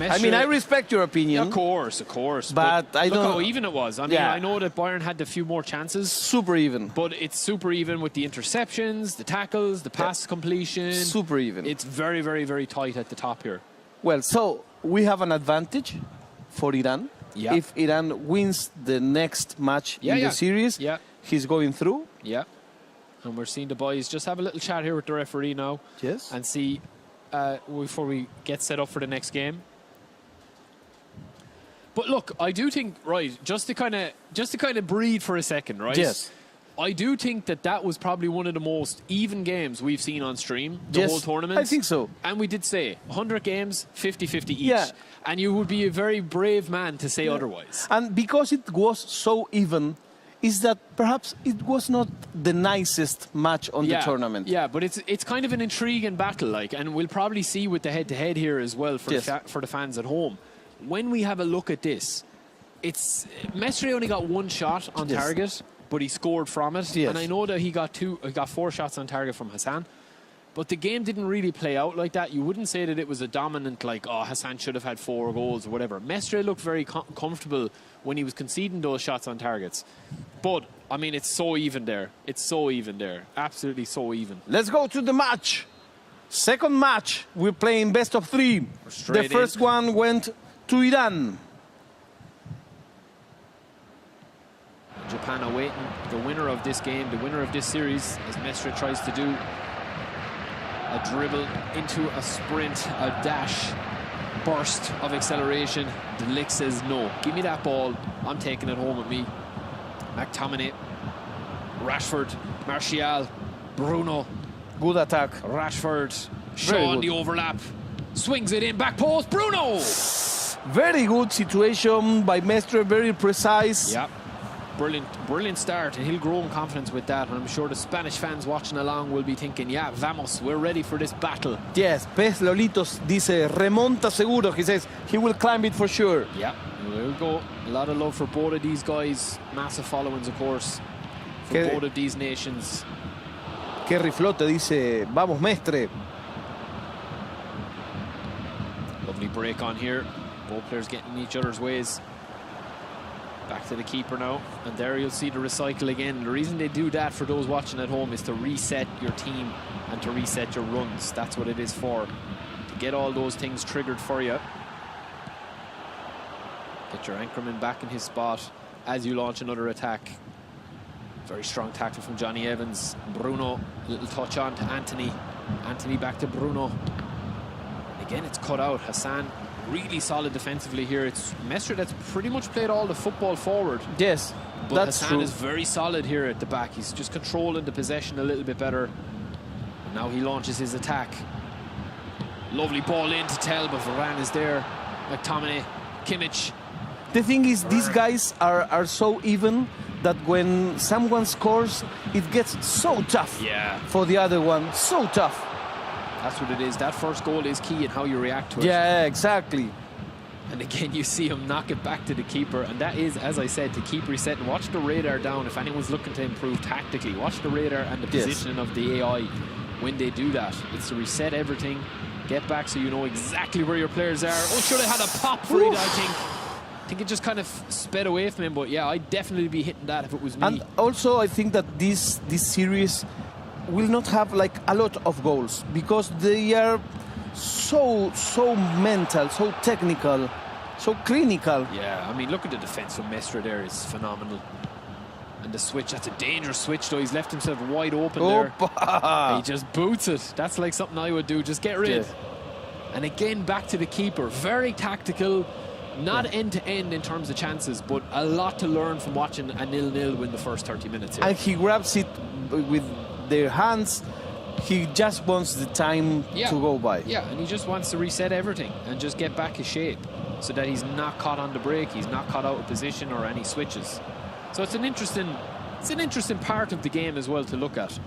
I respect your opinion.
Of course.
But I don't
look how even it was. I mean, I know that Bayern had a few more chances.
Super even.
But it's super even with the interceptions, the tackles, the pass completion.
Super even.
It's very, very, very tight at the top here.
Well, so we have an advantage for Iran.
Yeah.
If Iran wins the next match in the series, he's going through.
Yeah. And we're seeing the boys just have a little chat here with the referee now.
Yes.
And see before we get set up for the next game. But look, I do think, right, just to kind of breathe for a second, right?
Yes.
I do think that was probably one of the most even games we've seen on stream the whole tournament.
I think so.
And we did say 100 games, 50-50 each.
Yeah.
And you would be a very brave man to say otherwise.
And because it was so even, is that perhaps it was not the nicest match on the tournament.
Yeah, but it's kind of an intriguing battle, like, and we'll probably see with the head-to-head here as well for the fans at home. When we have a look at this, Mestre only got one shot on target, but he scored from it.
Yes.
And I know that he got 4 shots on target from Hassan. But the game didn't really play out like that. You wouldn't say that it was a dominant, like, oh, Hassan should have had 4 goals or whatever. Mestre looked very comfortable when he was conceding those shots on targets. But, I mean, it's so even there. It's so even there. Absolutely so even.
Let's go to the match. Second match. We're playing best of 3. The first one went to Iran.
Japan awaiting the winner of this game, the winner of this series, as Mestre tries to do a dribble into a sprint, a dash, burst of acceleration. De Ligt says no. Give me that ball. I'm taking it home with me. McTominay, Rashford, Martial, Bruno.
Good attack.
Rashford, Shaw on the overlap. Swings it in, back post, Bruno!
Very good situation by Mestre, very precise.
Yeah. Brilliant start, and he'll grow in confidence with that. And I'm sure the Spanish fans watching along will be thinking, yeah, vamos, we're ready for this battle.
Yes, Pez Lolitos dice, remonta seguro. He says he will climb it for sure.
Yeah, there we go. A lot of love for both of these guys. Massive followings, of course, for both of these nations.
Que riflote, dice, vamos, Mestre.
Lovely break on here. Both players getting in each other's ways. Back to the keeper now, and there you'll see the recycle again. The reason they do that for those watching at home is to reset your team and to reset your runs. That's what it is for, to get all those things triggered for you. Get your anchorman back in his spot as you launch another attack. Very strong tackle from Johnny Evans. Bruno, little touch on to Anthony. Anthony back to Bruno. And again, it's cut out. Hassan really solid defensively here. It's Mestre that's pretty much played all the football forward.
Yes,
but
that's
Hassan
true.
is very solid here at the back. He's just controlling the possession a little bit better. And now he launches his attack. Lovely ball in to tell, but Varane is there. McTominay, Kimmich.
The thing is, these guys are so even that when someone scores, it gets so tough for the other one. So tough.
That's what it is. That first goal is key in how you react to it.
Yeah, exactly.
And again, you see him knock it back to the keeper. And that is, as I said, to keep resetting. Watch the radar down if anyone's looking to improve tactically. Watch the radar and the positioning of the AI when they do that. It's to reset everything, get back so you know exactly where your players are. Oh, should have had a pop for it, I think. I think it just kind of sped away from him. But yeah, I'd definitely be hitting that if it was me.
And also, I think that this series will not have like a lot of goals because they are so mental, so technical, so clinical.
Yeah, I mean, look at the defense from Mestre there. It's phenomenal. And the switch, that's a dangerous switch though. He's left himself wide open there. He just boots it. That's like something I would do, just get rid. And again, back to the keeper. Very tactical, not end-to-end in terms of chances, but a lot to learn from watching a 0-0 win the first 30 minutes here.
And he grabs it with their hands, he just wants the time to go by.
Yeah, and he just wants to reset everything and just get back his shape so that he's not caught on the break, he's not caught out of position or any switches. So it's an interesting part of the game as well to look at.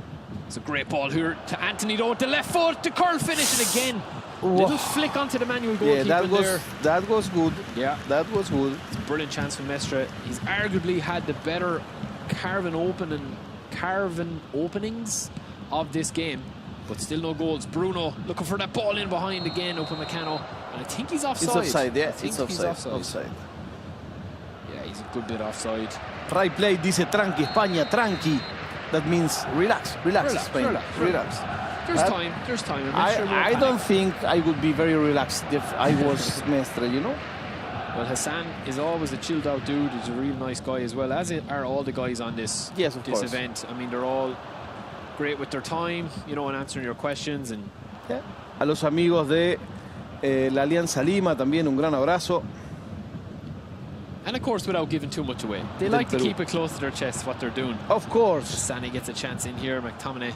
It's a great ball here to Anthony though, with the left foot, the curl finish, and again, little flick onto the manual goalkeeper there.
That was good.
Yeah,
that was good.
It's a brilliant chance for Mestre. He's arguably had the better carving openings of this game, but still no goals. Bruno looking for that ball in behind again, Upamecano, and I think he's offside.
It's offside, yeah.
I think
It's
he's
offside.
Yeah, he's a good bit offside.
Try play, dice tranqui, España, tranqui. That means relax, Spain, relax.
There's time.
I don't think I would be very relaxed if I was Mestre, you know?
Well, Hassan is always a chilled out dude. He's a real nice guy as well, as are all the guys on this event. I mean, they're all great with their time, you know, and answering your questions. And
A los amigos de la Alianza Lima también un gran abrazo.
And of course, without giving too much away, they like to keep it close to their chest what they're doing.
Of course.
Sani gets a chance in here, McTominay.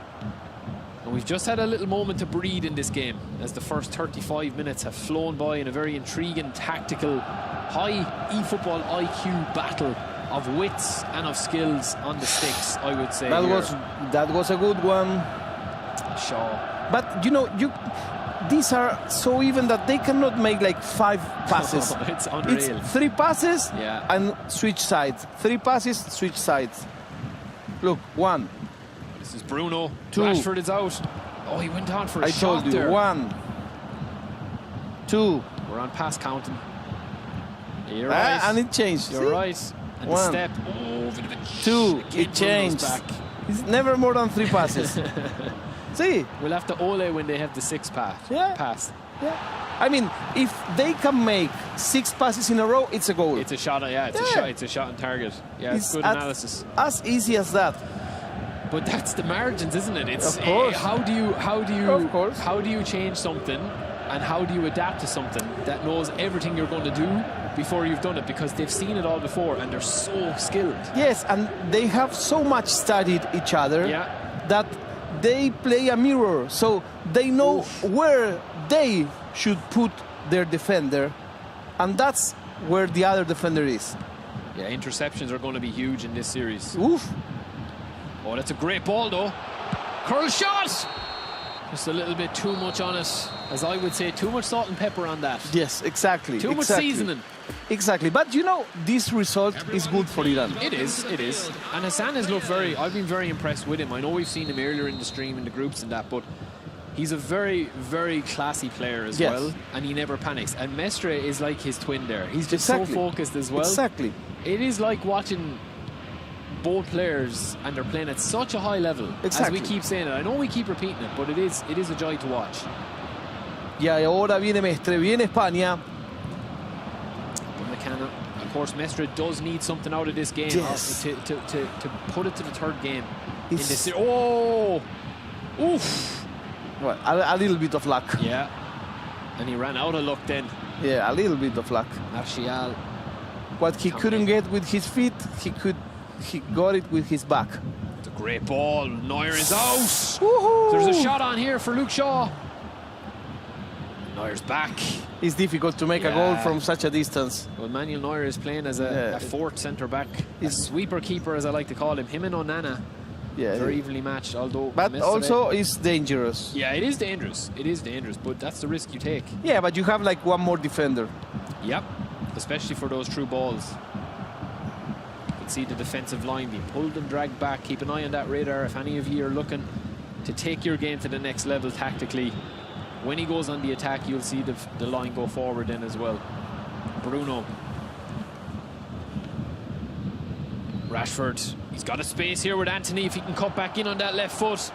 And we've just had a little moment to breathe in this game as the first 35 minutes have flown by in a very intriguing, tactical, high eFootball IQ battle of wits and of skills on the sticks, I would say.
That was a good one.
Sure.
But you know, these are so even that they cannot make like 5 passes.
It's unreal.
It's 3 passes and switch sides. 3 passes, switch sides. Look, 1.
This is Bruno.
2.
Rashford is out. Oh, he went on for a shot
told you,
there.
1. 2.
We're on pass counting. You're right.
And it changed.
You're right. And
1.
the step. Oh,
2. It changed.
Back.
It's never more than 3 passes. See?
We'll have to Ole when they have the 6th pass.
Yeah. I mean, if they can make 6 passes in a row, it's a goal.
It's a shot. It's a shot on target. Yeah, it's good analysis.
As easy as that.
But that's the margins, isn't it? It's
of course.
How do you change something, and how do you adapt to something that knows everything you're going to do before you've done it, because they've seen it all before and they're so skilled.
Yes, and they have so much studied each other that they play a mirror, so they know where they should put their defender, and that's where the other defender is.
Yeah, interceptions are going to be huge in this series.
Oof.
Oh, that's a great ball, though. Curl shot! Just a little bit too much on it. As I would say, too much salt and pepper on that.
Yes, exactly.
Too much seasoning.
Exactly. But, you know, this result is good for Iran.
It is. And Hassan has looked I've been very impressed with him. I know we've seen him earlier in the stream, in the groups and that, but he's a very, very classy player as well. And he never panics. And Mestre is like his twin there. He's just so focused as well.
Exactly.
It is like watching both players, and they're playing at such a high level.
Exactly.
As we keep saying it. I know we keep repeating it, but it is a joy to watch.
Y ahora viene Mestre, viene España.
Of course, Mestre does need something out of this game to put it to the 3rd game in this. Oh, oof!
Well, a little bit of luck.
Yeah, and he ran out of luck then.
Yeah, a little bit of luck.
Martial.
What he couldn't get with his feet, he got it with his back.
It's a great ball. Neuer is out. There's a shot on here for Luke Shaw. Neuer's back.
It's difficult to make a goal from such a distance.
Well, Manuel Neuer is playing as a 4th centre-back. A sweeper keeper, as I like to call him. Him and Onana.
Yeah.
Very evenly matched, although...
But also it's dangerous.
Yeah, it is dangerous. It is dangerous, but that's the risk you take.
Yeah, but you have like one more defender.
Yep. Especially for those through balls. You can see the defensive line being pulled and dragged back. Keep an eye on that radar if any of you are looking to take your game to the next level tactically. When he goes on the attack, you'll see the line go forward then as well. Bruno. Rashford. He's got a space here with Anthony if he can cut back in on that left foot.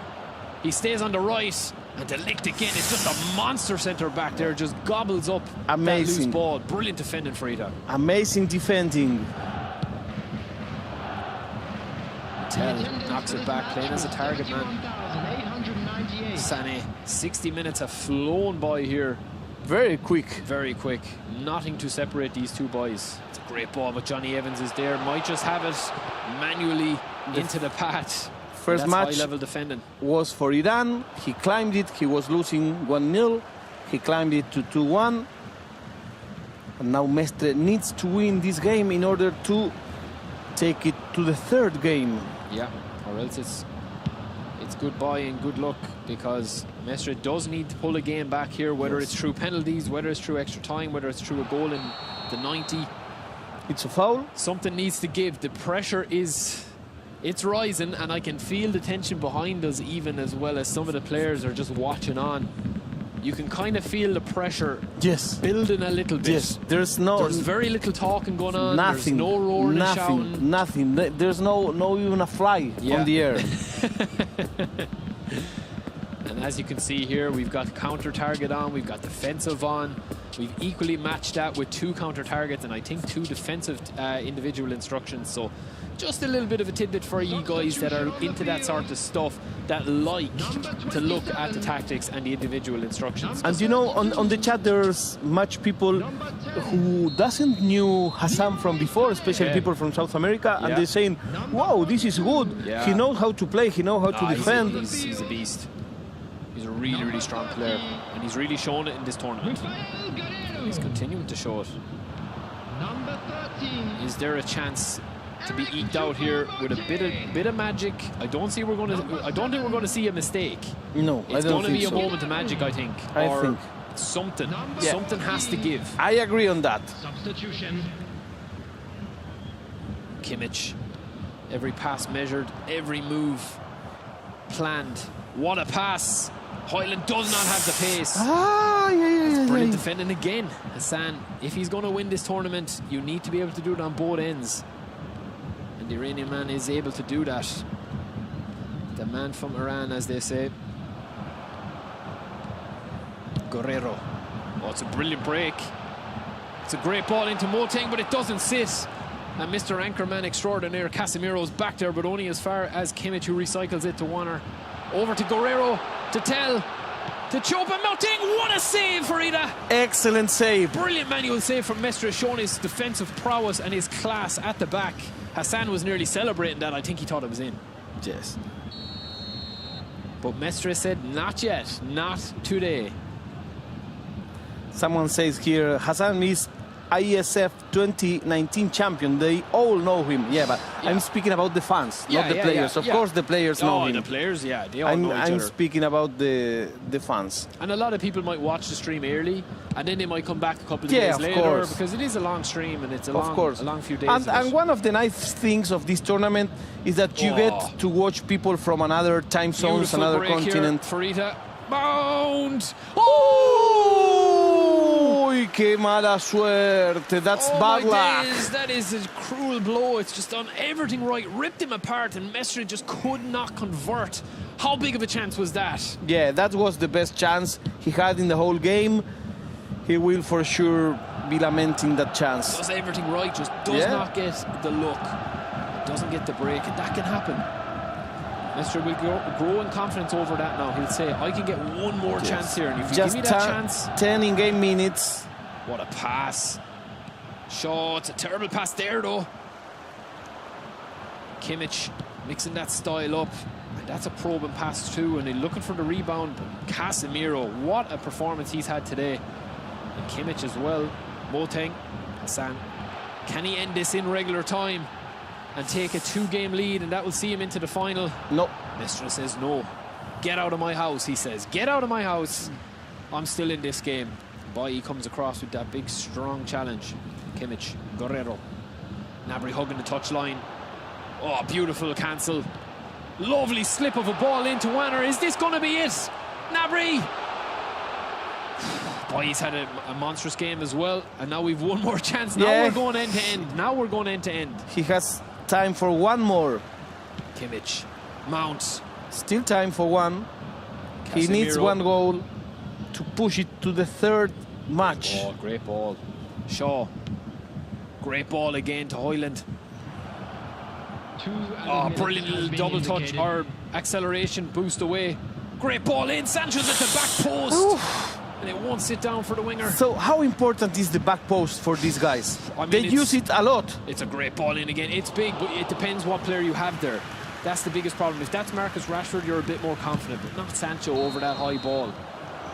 He stays on the right. And De Ligt again is just a monster centre-back there. Just gobbles up that loose ball. Brilliant defending for Ida.
Amazing defending.
Tell knocks it back, playing as a target man. Sané, 60 minutes have flown by here.
Very quick.
Very quick. Nothing to separate these two boys. It's a great ball, but Johnny Evans is there. Might just have it manually into the path.
First match
high-level defending.
was for Iran. He climbed it. He was losing 1-0. He climbed it to 2-1. And now Mestre needs to win this game in order to take it to the third game.
Yeah, or else it's goodbye and good luck, because Mestre does need to pull a game back here, whether it's through penalties, whether it's through extra time, whether it's through a goal in the 90.
It's a foul.
Something needs to give. The pressure it's rising, and I can feel the tension behind us, even as well as some of the players are just watching on. You can kind of feel the pressure building a little bit.
Yes, there's
very little talking going on.
Nothing.
There's no roaring and shouting.
Nothing. There's no even a fly on the air.
And as you can see here, we've got counter target on, we've got defensive on. We've equally matched that with 2 counter targets and I think 2 defensive individual instructions. So just a little bit of a tidbit for you guys that are into that sort of stuff, that like to look at the tactics and the individual instructions.
And you know, on the chat there's much people who doesn't knew Hassan from before, especially people from South America, and they're saying, wow, this is good. He knows how to play, he knows how to defend.
He's a beast. He's a really, really strong player, and he's really shown it in this tournament. He's continuing to show it. Is there a chance to be eked out here with a bit of magic? I don't think we're going to see a mistake.
No,
it's going to be a moment of magic, I think.
I think
something has to give.
I agree on that.
Substitution.
Kimmich, every pass measured, every move planned. What a pass! Hoyland does not have the pace. Brilliant defending again. Hassan, if he's going to win this tournament, you need to be able to do it on both ends. And the Iranian man is able to do that. The man from Iran, as they say. Guerrero. Oh, it's a brilliant break. It's a great ball into Moteng, but it doesn't sit. And Mr. Anchorman extraordinaire Casemiro's back there, but only as far as Kimmich, who recycles it to Warner. Over to Guerrero, to Tell, to Chopa Moteng. What a save for Ida!
Excellent save.
Brilliant manual save from Mestre, showing his defensive prowess and his class at the back. Hassan was nearly celebrating that. I think he thought it was in.
Yes.
But Mestre said, not yet, not today.
Someone says here, Hassan is IESF 2019 champion. They all know him. Yeah, but I'm speaking about the fans, not the players. Of course, the players know him.
The players, they all know each other.
I'm speaking about the fans.
And a lot of people might watch the stream early, and then they might come back a couple of days later, because it is a long stream and it's a long few days.
And one of the nice things of this tournament is that you get to watch people from another time zones, another continent.
Farita, Bound!
Qué mala suerte. That's bad luck.
That is a cruel blow. It's just done everything right. Ripped him apart, and Mestre just could not convert. How big of a chance was that?
Yeah, that was the best chance he had in the whole game. He will for sure be lamenting that chance.
Does everything right, just does not get the look. Doesn't get the break, and that can happen. Mestre will grow in confidence over that now. He'll say, I can get one more chance here, and if you
just
give me that chance...
10 in-game minutes.
What a pass. Shaw, it's a terrible pass there, though. Kimmich mixing that style up. And that's a probing pass, too, and he's looking for the rebound. But Casemiro, what a performance he's had today. And Kimmich as well. Moteng, Hassan. Can he end this in regular time and take a 2-game lead, and that will see him into the final?
No.
Mestre says no. Get out of my house, he says. Get out of my house. I'm still in this game. Bailly comes across with that big, strong challenge. Kimmich, Guerrero. Gnabry hugging the touchline. Oh, beautiful cancel. Lovely slip of a ball into Wanner. Is this going to be it? Gnabry! Bailly's had a monstrous game as well, and now we've one more chance. Now we're going end to end. Now we're going end to end.
He has time for one more.
Kimmich, Mount.
Still time for one.
Casemiro.
He needs one goal to push it to the third match.
Oh, great ball. Shaw. Great ball again to Hoyland. Oh, brilliant little double touch or acceleration boost away. Great ball in. Sanchez at the back post. Oof. And it won't sit down for the winger.
So how important is the back post for these guys? I mean, they use it a lot.
It's a great ball in again. It's big, but it depends what player you have there. That's the biggest problem. If that's Marcus Rashford, you're a bit more confident, but not Sancho over that high ball.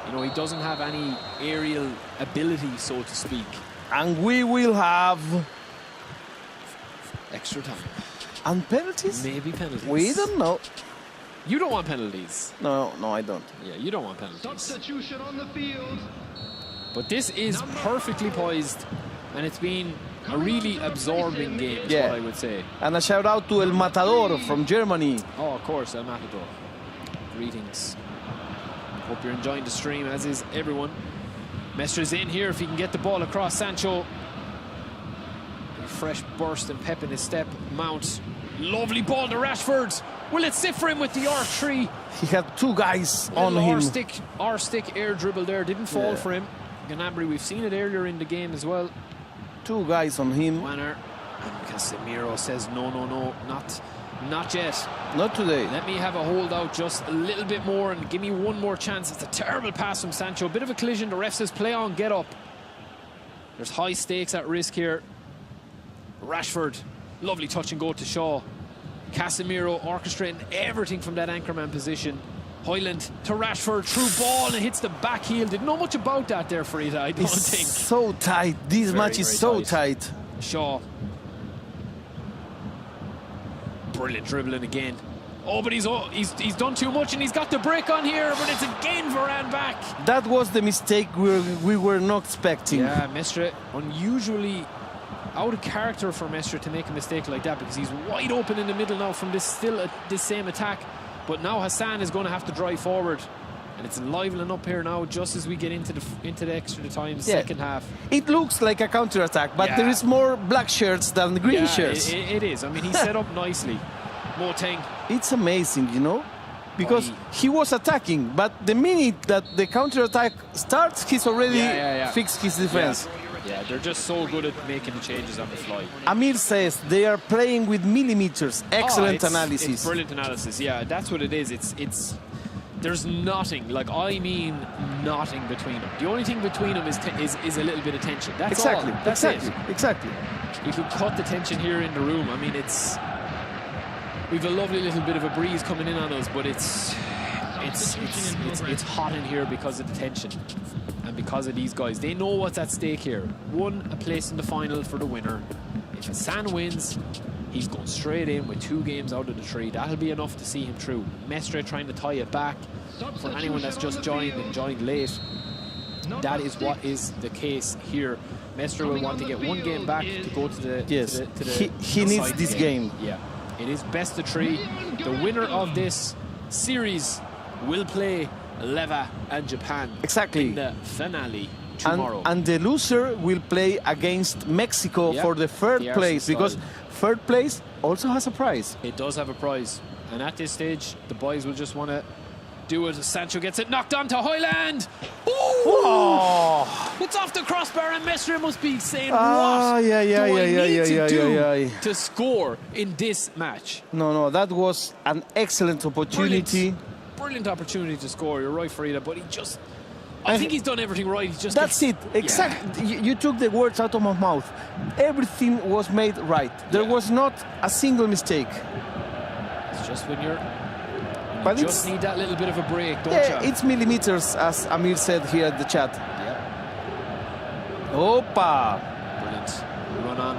You know, he doesn't have any aerial ability, so to speak.
And we will have
extra time.
And penalties?
Maybe penalties.
We don't know.
You don't want penalties.
No, I don't.
Yeah, you don't want penalties.
Substitution on the field.
But this is perfectly poised, and it's been a really absorbing game, is what I would say.
And a shout out to El Matador from Germany.
Oh, of course, El Matador. Greetings. Hope you're enjoying the stream, as is everyone. Mestre's in here if he can get the ball across. Sancho. A fresh burst and pep in his step. Mount. Lovely ball to Rashford. Will it sit for him with the R3?
He had two guys on him.
R-stick air dribble there. Didn't fall for him. Gnabry, we've seen it earlier in the game as well.
Two guys on him.
Wanner. And Casemiro says, no, not yet.
Not today.
Let me have a holdout just a little bit more and give me one more chance. It's a terrible pass from Sancho. A bit of a collision. The ref says, play on, get up. There's high stakes at risk here. Rashford. Lovely touch and go to Shaw. Casemiro orchestrating everything from that anchorman position. Højlund to Rashford, through ball, and hits the back heel. Didn't know much about that there, Farida, I don't think.
So tight. This match is so tight.
Shaw. Brilliant dribbling again. Oh, but he's done too much, and he's got the break on here, but it's again Varane back.
That was the mistake we were not expecting.
Yeah, Mestre, unusually out of character for Mestre to make a mistake like that, because he's wide open in the middle now from this same attack. But now Hassan is going to have to drive forward, and it's enlivening up here now just as we get into the extra time, second half.
It looks like a counter-attack, but there is more black shirts than green shirts.
It is. I mean, he's set up nicely. Moteng.
It's amazing, you know, because he was attacking, but the minute that the counter-attack starts, he's already fixed his defense.
Yeah, they're just so good at making the changes on the fly.
Amir says they are playing with millimeters. Excellent analysis.
It's brilliant analysis. Yeah, that's what it is. It's there's nothing, like I mean nothing between them. The only thing between them is a little bit of tension. That's all. That's
exactly.
You could cut the tension here in the room. I mean, we've a lovely little bit of a breeze coming in on us, but it's hot in here because of the tension. And because of these guys, they know what's at stake here. One, a place in the final for the winner. If Hassan wins, he's going straight in with 2 games out of the 3. That'll be enough to see him through. Mestre trying to tie it back. For anyone that's just joined and joined late, that is what is the case here. Mestre will want to get 1 game back to go to the
he needs this game.
Yeah, it is best of 3. The winner of this series will play Leva and Japan in the finale tomorrow.
And the loser will play against Mexico for the third place, because third place also has a prize.
It does have a prize. And at this stage, the boys will just want to do it. Sancho gets it knocked on to Højlund. Oh! It's off the crossbar, and Mestre must be saying, what do I need to do to score in this match?
No, that was an excellent opportunity.
Brilliant opportunity to score. You're right, Farida, but I think he's done everything right.
That's it. Exactly. You took the words out of my mouth. Everything was made right. There was not a single mistake.
It's just when you just need that little bit of a break, don't you?
It's millimeters, as Amir said here at the chat. Opa!
Brilliant. Run on.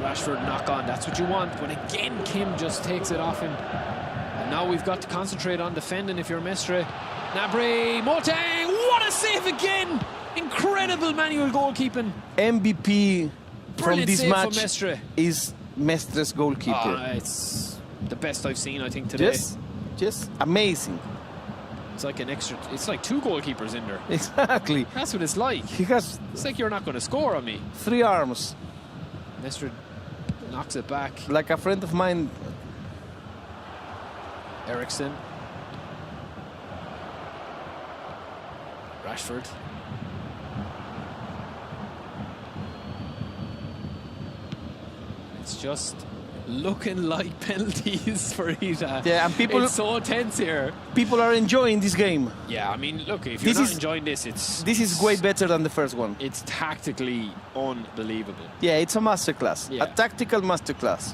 Rashford knock on. That's what you want. But again, Kim just takes it off him. And now we've got to concentrate on defending if you're Mestre. Gnabry, Moteng, what a save again! Incredible manual goalkeeping.
MVP from this match
Mestre.
Is Mestre's goalkeeper.
It's the best I've seen, I think, today.
Just amazing.
It's like it's like 2 goalkeepers in there.
Exactly.
That's what it's like. It's like you're not going to score on me.
3 arms.
Mestre knocks it back.
Like a friend of mine.
Eriksson. Rashford. It's just looking like penalties for Ida.
Yeah, and people...
It's so tense here.
People are enjoying this game.
Yeah, I mean, look, if you're not enjoying this,
This is way better than the first one.
It's tactically unbelievable.
Yeah, it's a masterclass.
Yeah.
A tactical masterclass.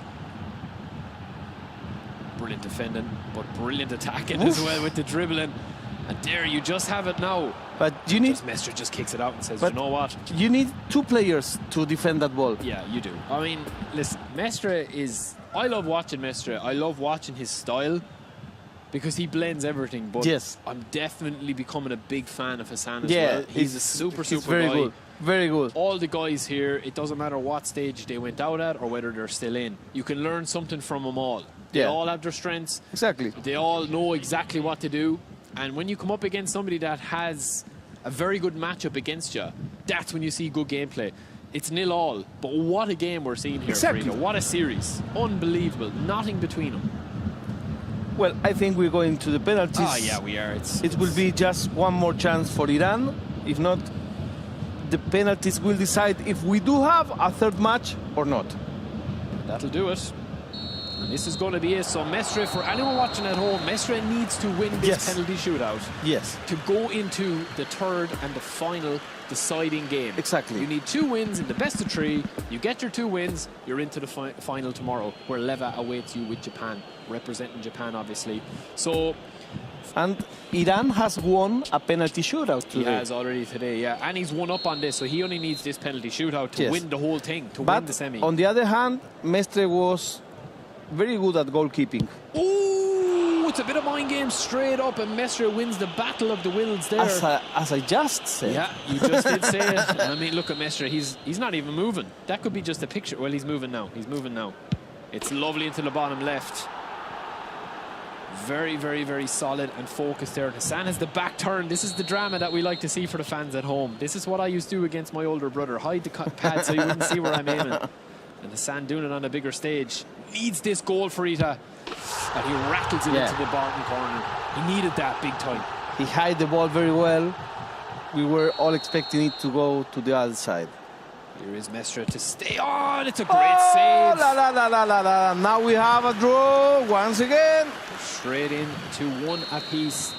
Brilliant defending, but brilliant attacking as well with the dribbling. And there you just have it now.
But you need...
Mestre just kicks it out and says,
but
you know what?
You need two players to defend that ball.
Yeah, you do. I mean, listen, Mestre is... I love watching Mestre. I love watching his style because he blends everything. But
yes.
I'm definitely becoming a big fan of Hassan as
yeah,
well. He's a super
very
guy.
Good. Very good.
All the guys here, it doesn't matter what stage they went out at or whether they're still in. You can learn something from them all. They all have their strengths.
Exactly.
They all know exactly what to do. And when you come up against somebody that has a very good matchup against you, that's when you see good gameplay. It's 0-0, but what a game we're seeing here,
exactly.
Farina. What a series. Unbelievable. Nothing between them.
Well, I think we're going to the penalties.
Ah, yeah, we are.
It will be just one more chance for Iran. If not, the penalties will decide if we do have a third match or not.
That'll do it. And this is going to be it. So Mestre, for anyone watching at home, Mestre needs to win this penalty shootout.
Yes.
To go into the third and the final deciding game.
Exactly.
You need 2 wins in the best of 3. You get your 2 wins, you're into the final tomorrow, where Leva awaits you with Japan, representing Japan, obviously. So...
And Iran has won a penalty shootout today.
He has already today, yeah. And he's won up on this, so he only needs this penalty shootout to win the whole thing, to win the semi.
On the other hand, Mestre was very good at goalkeeping.
Ooh, it's a bit of mind game straight up, and Mestre wins the battle of the wills there.
As I just said.
Yeah, you just did say it. I mean, look at Mestre. He's not even moving. That could be just a picture. Well, he's moving now. He's moving now. It's lovely into the bottom left. Very, very, very solid and focused there. Hassan has the back turn. This is the drama that we like to see for the fans at home. This is what I used to do against my older brother. Hide the pad so you wouldn't see where I'm aiming. And Hassan doing it on a bigger stage. Needs this goal for Ita. And he rattles it into the bottom corner. He needed that big time.
He hid the ball very well. We were all expecting it to go to the other side.
Here is Mestre to stay on. It's a great save.
La, la, la, la, la, la. Now we have a draw once again.
Straight in to 1 apiece.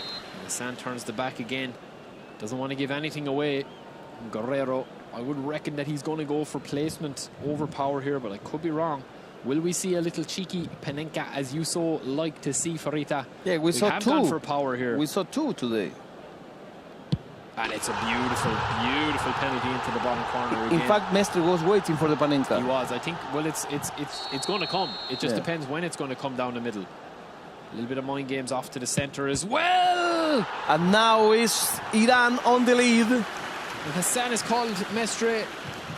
Hassan turns the back again. Doesn't want to give anything away. Guerrero, I would reckon that he's going to go for placement over power here, but I could be wrong. Will we see a little cheeky Panenka, as you so like to see, Farita?
Yeah, we saw
have
2.
Gone for power here.
We saw 2 today.
And it's a beautiful, beautiful penalty into the bottom corner again.
In fact, Mestre was waiting for the Panenka.
He was. I think, well, it's going to come. It just depends when it's going to come down the middle. A little bit of mind games off to the centre as well.
And now is Iran on the lead.
And Hassan has called Mestre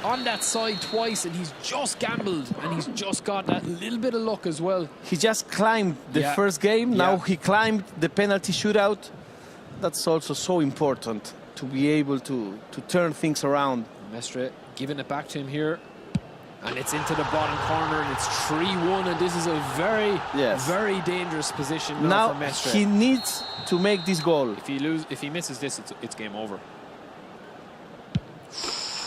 on that side twice, and he's just gambled, and he's just got that little bit of luck as well.
He just climbed the first game. Now he climbed the penalty shootout. That's also so important to be able to turn things around.
Mestre giving it back to him here. And it's into the bottom corner, and it's 3-1, and this is a very, very dangerous position now for Mestre.
He needs to make this goal.
If he misses this, it's game over.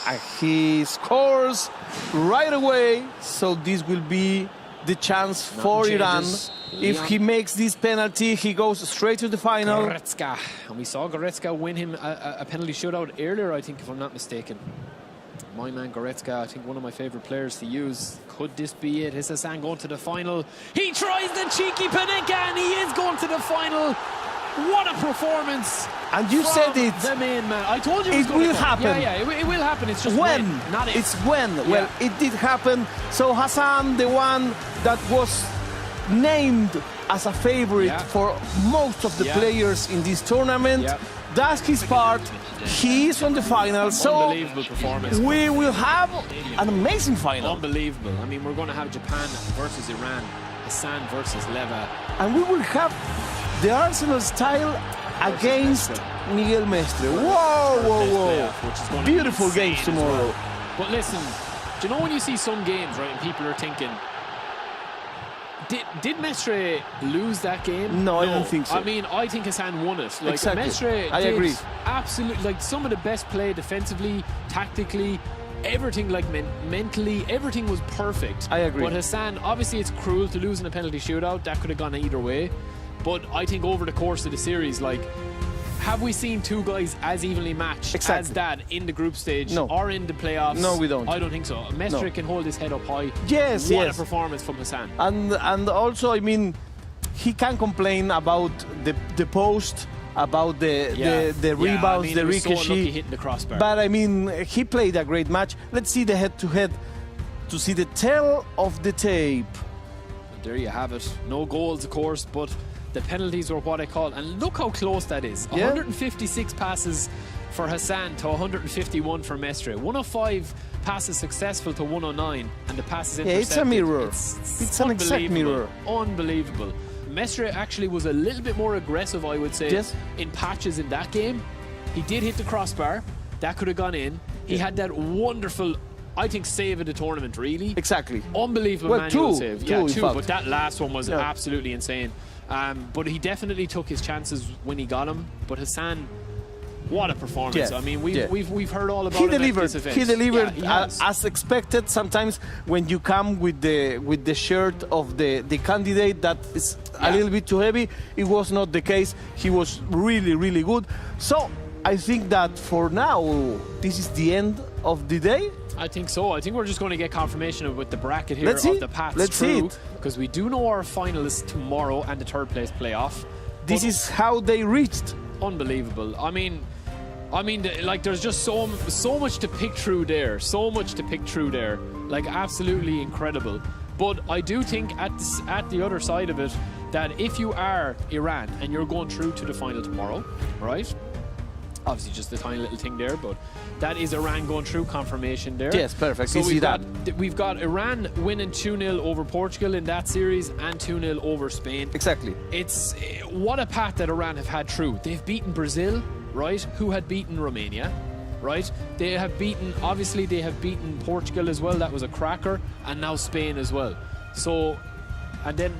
And he scores right away, so this will be the chance for Iran. If he makes this penalty, he goes straight to the final.
Goretzka. And we saw Goretzka win him a penalty shootout earlier, I think, if I'm not mistaken. My man Goretzka, I think one of my favourite players to use. Could this be it? Is Hassan going to the final? He tries the cheeky Panenka, and he is going to the final. What a performance!
And you said it.
The main man. I told you
it will happen.
Yeah, it will happen. It's just
when,
not if.
It's when.
Yeah.
Well, it did happen. So Hassan, the one that was named as a favorite for most of the players in this tournament, does his part. He is on the final, so
unbelievable performance.
We will have an amazing final.
Unbelievable. I mean, we're going to have Japan versus Iran, Hassan versus Leva,
and we will have the Arsenal style against Miguel Mestre. Whoa, whoa, whoa!
Which is going
beautiful
to be
games tomorrow.
Well. But listen, do you know when you see some games, right, and people are thinking, Did Mestre lose that game?
No, I don't think so.
I mean, I think Hassan won it. Like,
exactly.
Mestre
I
did
agree.
Absolutely, like some of the best play defensively, tactically, everything, like mentally, everything was perfect.
I agree.
But Hassan, obviously it's cruel to lose in a penalty shootout. That could have gone either way. But I think over the course of the series, like, have we seen two guys as evenly matched as that in the group stage or in the playoffs?
No, we don't.
I don't think so. Mestre can hold his head up high.
Yes,
What a performance from Hassan.
And also, I mean, he can complain about the post, about the rebounds, the ricochet.
So unlucky hitting the crossbar.
But I mean, he played a great match. Let's see the head-to-head to see the tail of the tape.
There you have it. No goals, of course, but the penalties were what I call. And look how close that is.
Yeah.
156 passes for Hassan to 151 for Mestre. 105 passes successful to 109, and the passes intercepted.
Yeah, it's a mirror. It's an exact mirror.
Unbelievable. Mestre actually was a little bit more aggressive, I would say, in patches in that game. He did hit the crossbar. That could have gone in. He had that wonderful, I think, save of the tournament, really.
Exactly.
Unbelievable manual save. Yeah, two.
Fact.
But that last one was absolutely insane. But he definitely took his chances when he got them. But Hassan, what a performance! I mean, we've heard all about
he
him
delivered.
At this event.
He delivered
Yeah,
as expected. Sometimes when you come with the shirt of the candidate that is a little bit too heavy, it was not the case. He was really, really good. So I think that for now, this is the end of the day.
I think so. I think we're just going to get confirmation with the bracket here
of
the paths
Let's
through,
see it.
because we do know our finalists tomorrow and the third place playoff.
This is how they reached.
Unbelievable. I mean, like, there's just so much to pick through there. So much to pick through there. Like, absolutely incredible. But I do think at the other side of it, that if you are Iran and you're going through to the final tomorrow, right? Obviously just a tiny little thing there, but that is Iran going through, confirmation there.
Yes, perfect.
So
we've
got Iran winning 2-0 over Portugal in that series and 2-0 over Spain.
Exactly.
It's what a path that Iran have had through. They've beaten Brazil, right, who had beaten Romania, right? They have beaten Portugal as well. That was a cracker. And now Spain as well. So, and then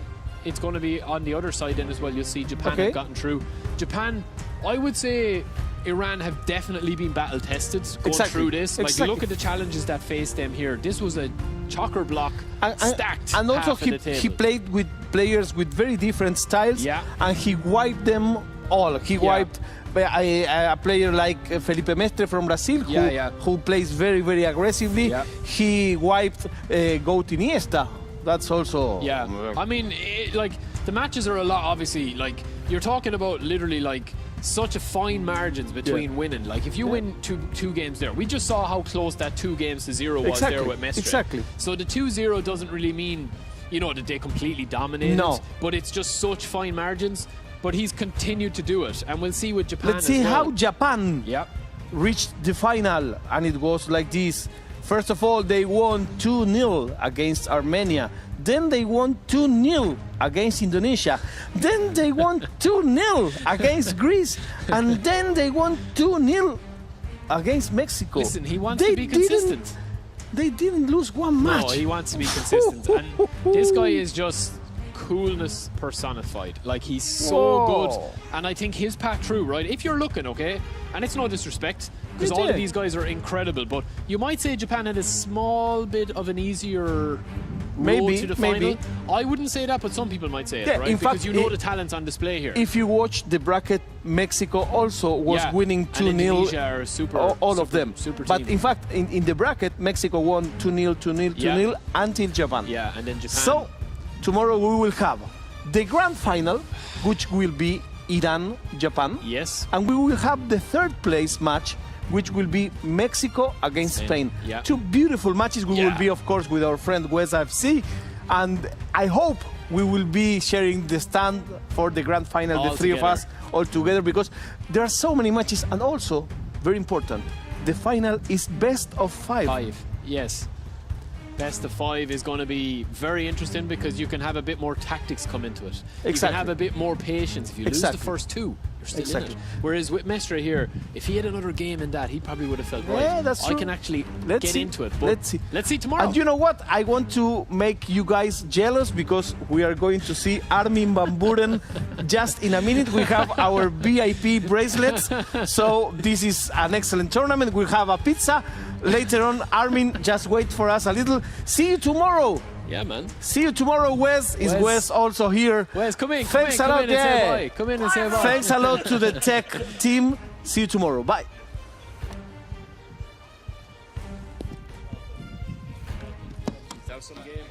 it's going to be on the other side then as well. You'll see Japan have gotten through. Japan, I would say Iran have definitely been battle tested going through this. Like, look at the challenges that faced them here. This was a chocker block stacked.
And also
he
played with players with very different styles. Yeah. And he wiped them all. He wiped a player like Felipe Mestre from Brazil, who plays very, very aggressively. Yeah. He wiped Goat Iniesta. That's also...
Yeah. I mean, like, the matches are a lot, obviously. Like, you're talking about literally, like, such a fine margins between winning. Like, if you win two games there, we just saw how close that 2-0 was there with Mestre.
Exactly.
So the 2-0 doesn't really mean, you know, that they completely dominated.
No.
But it's just such fine margins. But he's continued to do it, and we'll see with Japan.
Let's see how Japan reached the final, and it was like this. First of all, they won 2-0 against Armenia. Then they won 2-0 against Indonesia. Then they won 2-0 against Greece. And then they won 2-0 against Mexico.
Listen, he wants to be consistent.
They didn't lose one match.
No, he wants to be consistent. And this guy is just coolness personified. Like, he's so good. And I think his path through, right? If you're looking, okay, and it's no disrespect, because all of these guys are incredible, but you might say Japan had a small bit of an easier road to the final. I wouldn't say that, but some people might say it, right?
In
because
fact,
you know the talent's on display here.
If you watch the bracket, Mexico also was winning 2-0. All of them. But in fact, in the bracket, Mexico won 2-0, 2-0 until Japan.
Yeah, and then Japan.
So tomorrow we will have the grand final, which will be Iran-Japan.
Yes.
And we will have the third place match, which will be Mexico against Spain.
Yeah.
Two beautiful matches. We will be, of course, with our friend West FC. And I hope we will be sharing the stand for the grand final, the three of us all together, because there are so many matches. And also, very important, the final is best of 5.
Yes. Best of 5 is going to be very interesting, because you can have a bit more tactics come into it. You can have a bit more patience. If you lose the first 2, you're still in it. Whereas with Mestre here, if he had another game in that, he probably would have felt right.
That's true.
I can actually get into it. But let's see tomorrow.
And you know what? I want to make you guys jealous, because we are going to see Armin van Buren just in a minute. We have our VIP bracelets. So this is an excellent tournament. We'll have a pizza. Later on, Armin, just wait for us a little. See you tomorrow.
Yeah, man.
See you tomorrow, Wes. Is Wes also here?
Wes, come in.
Thanks a lot.
And say bye. Come in and say bye.
Thanks a lot to the tech team. See you tomorrow. Bye.
Some game,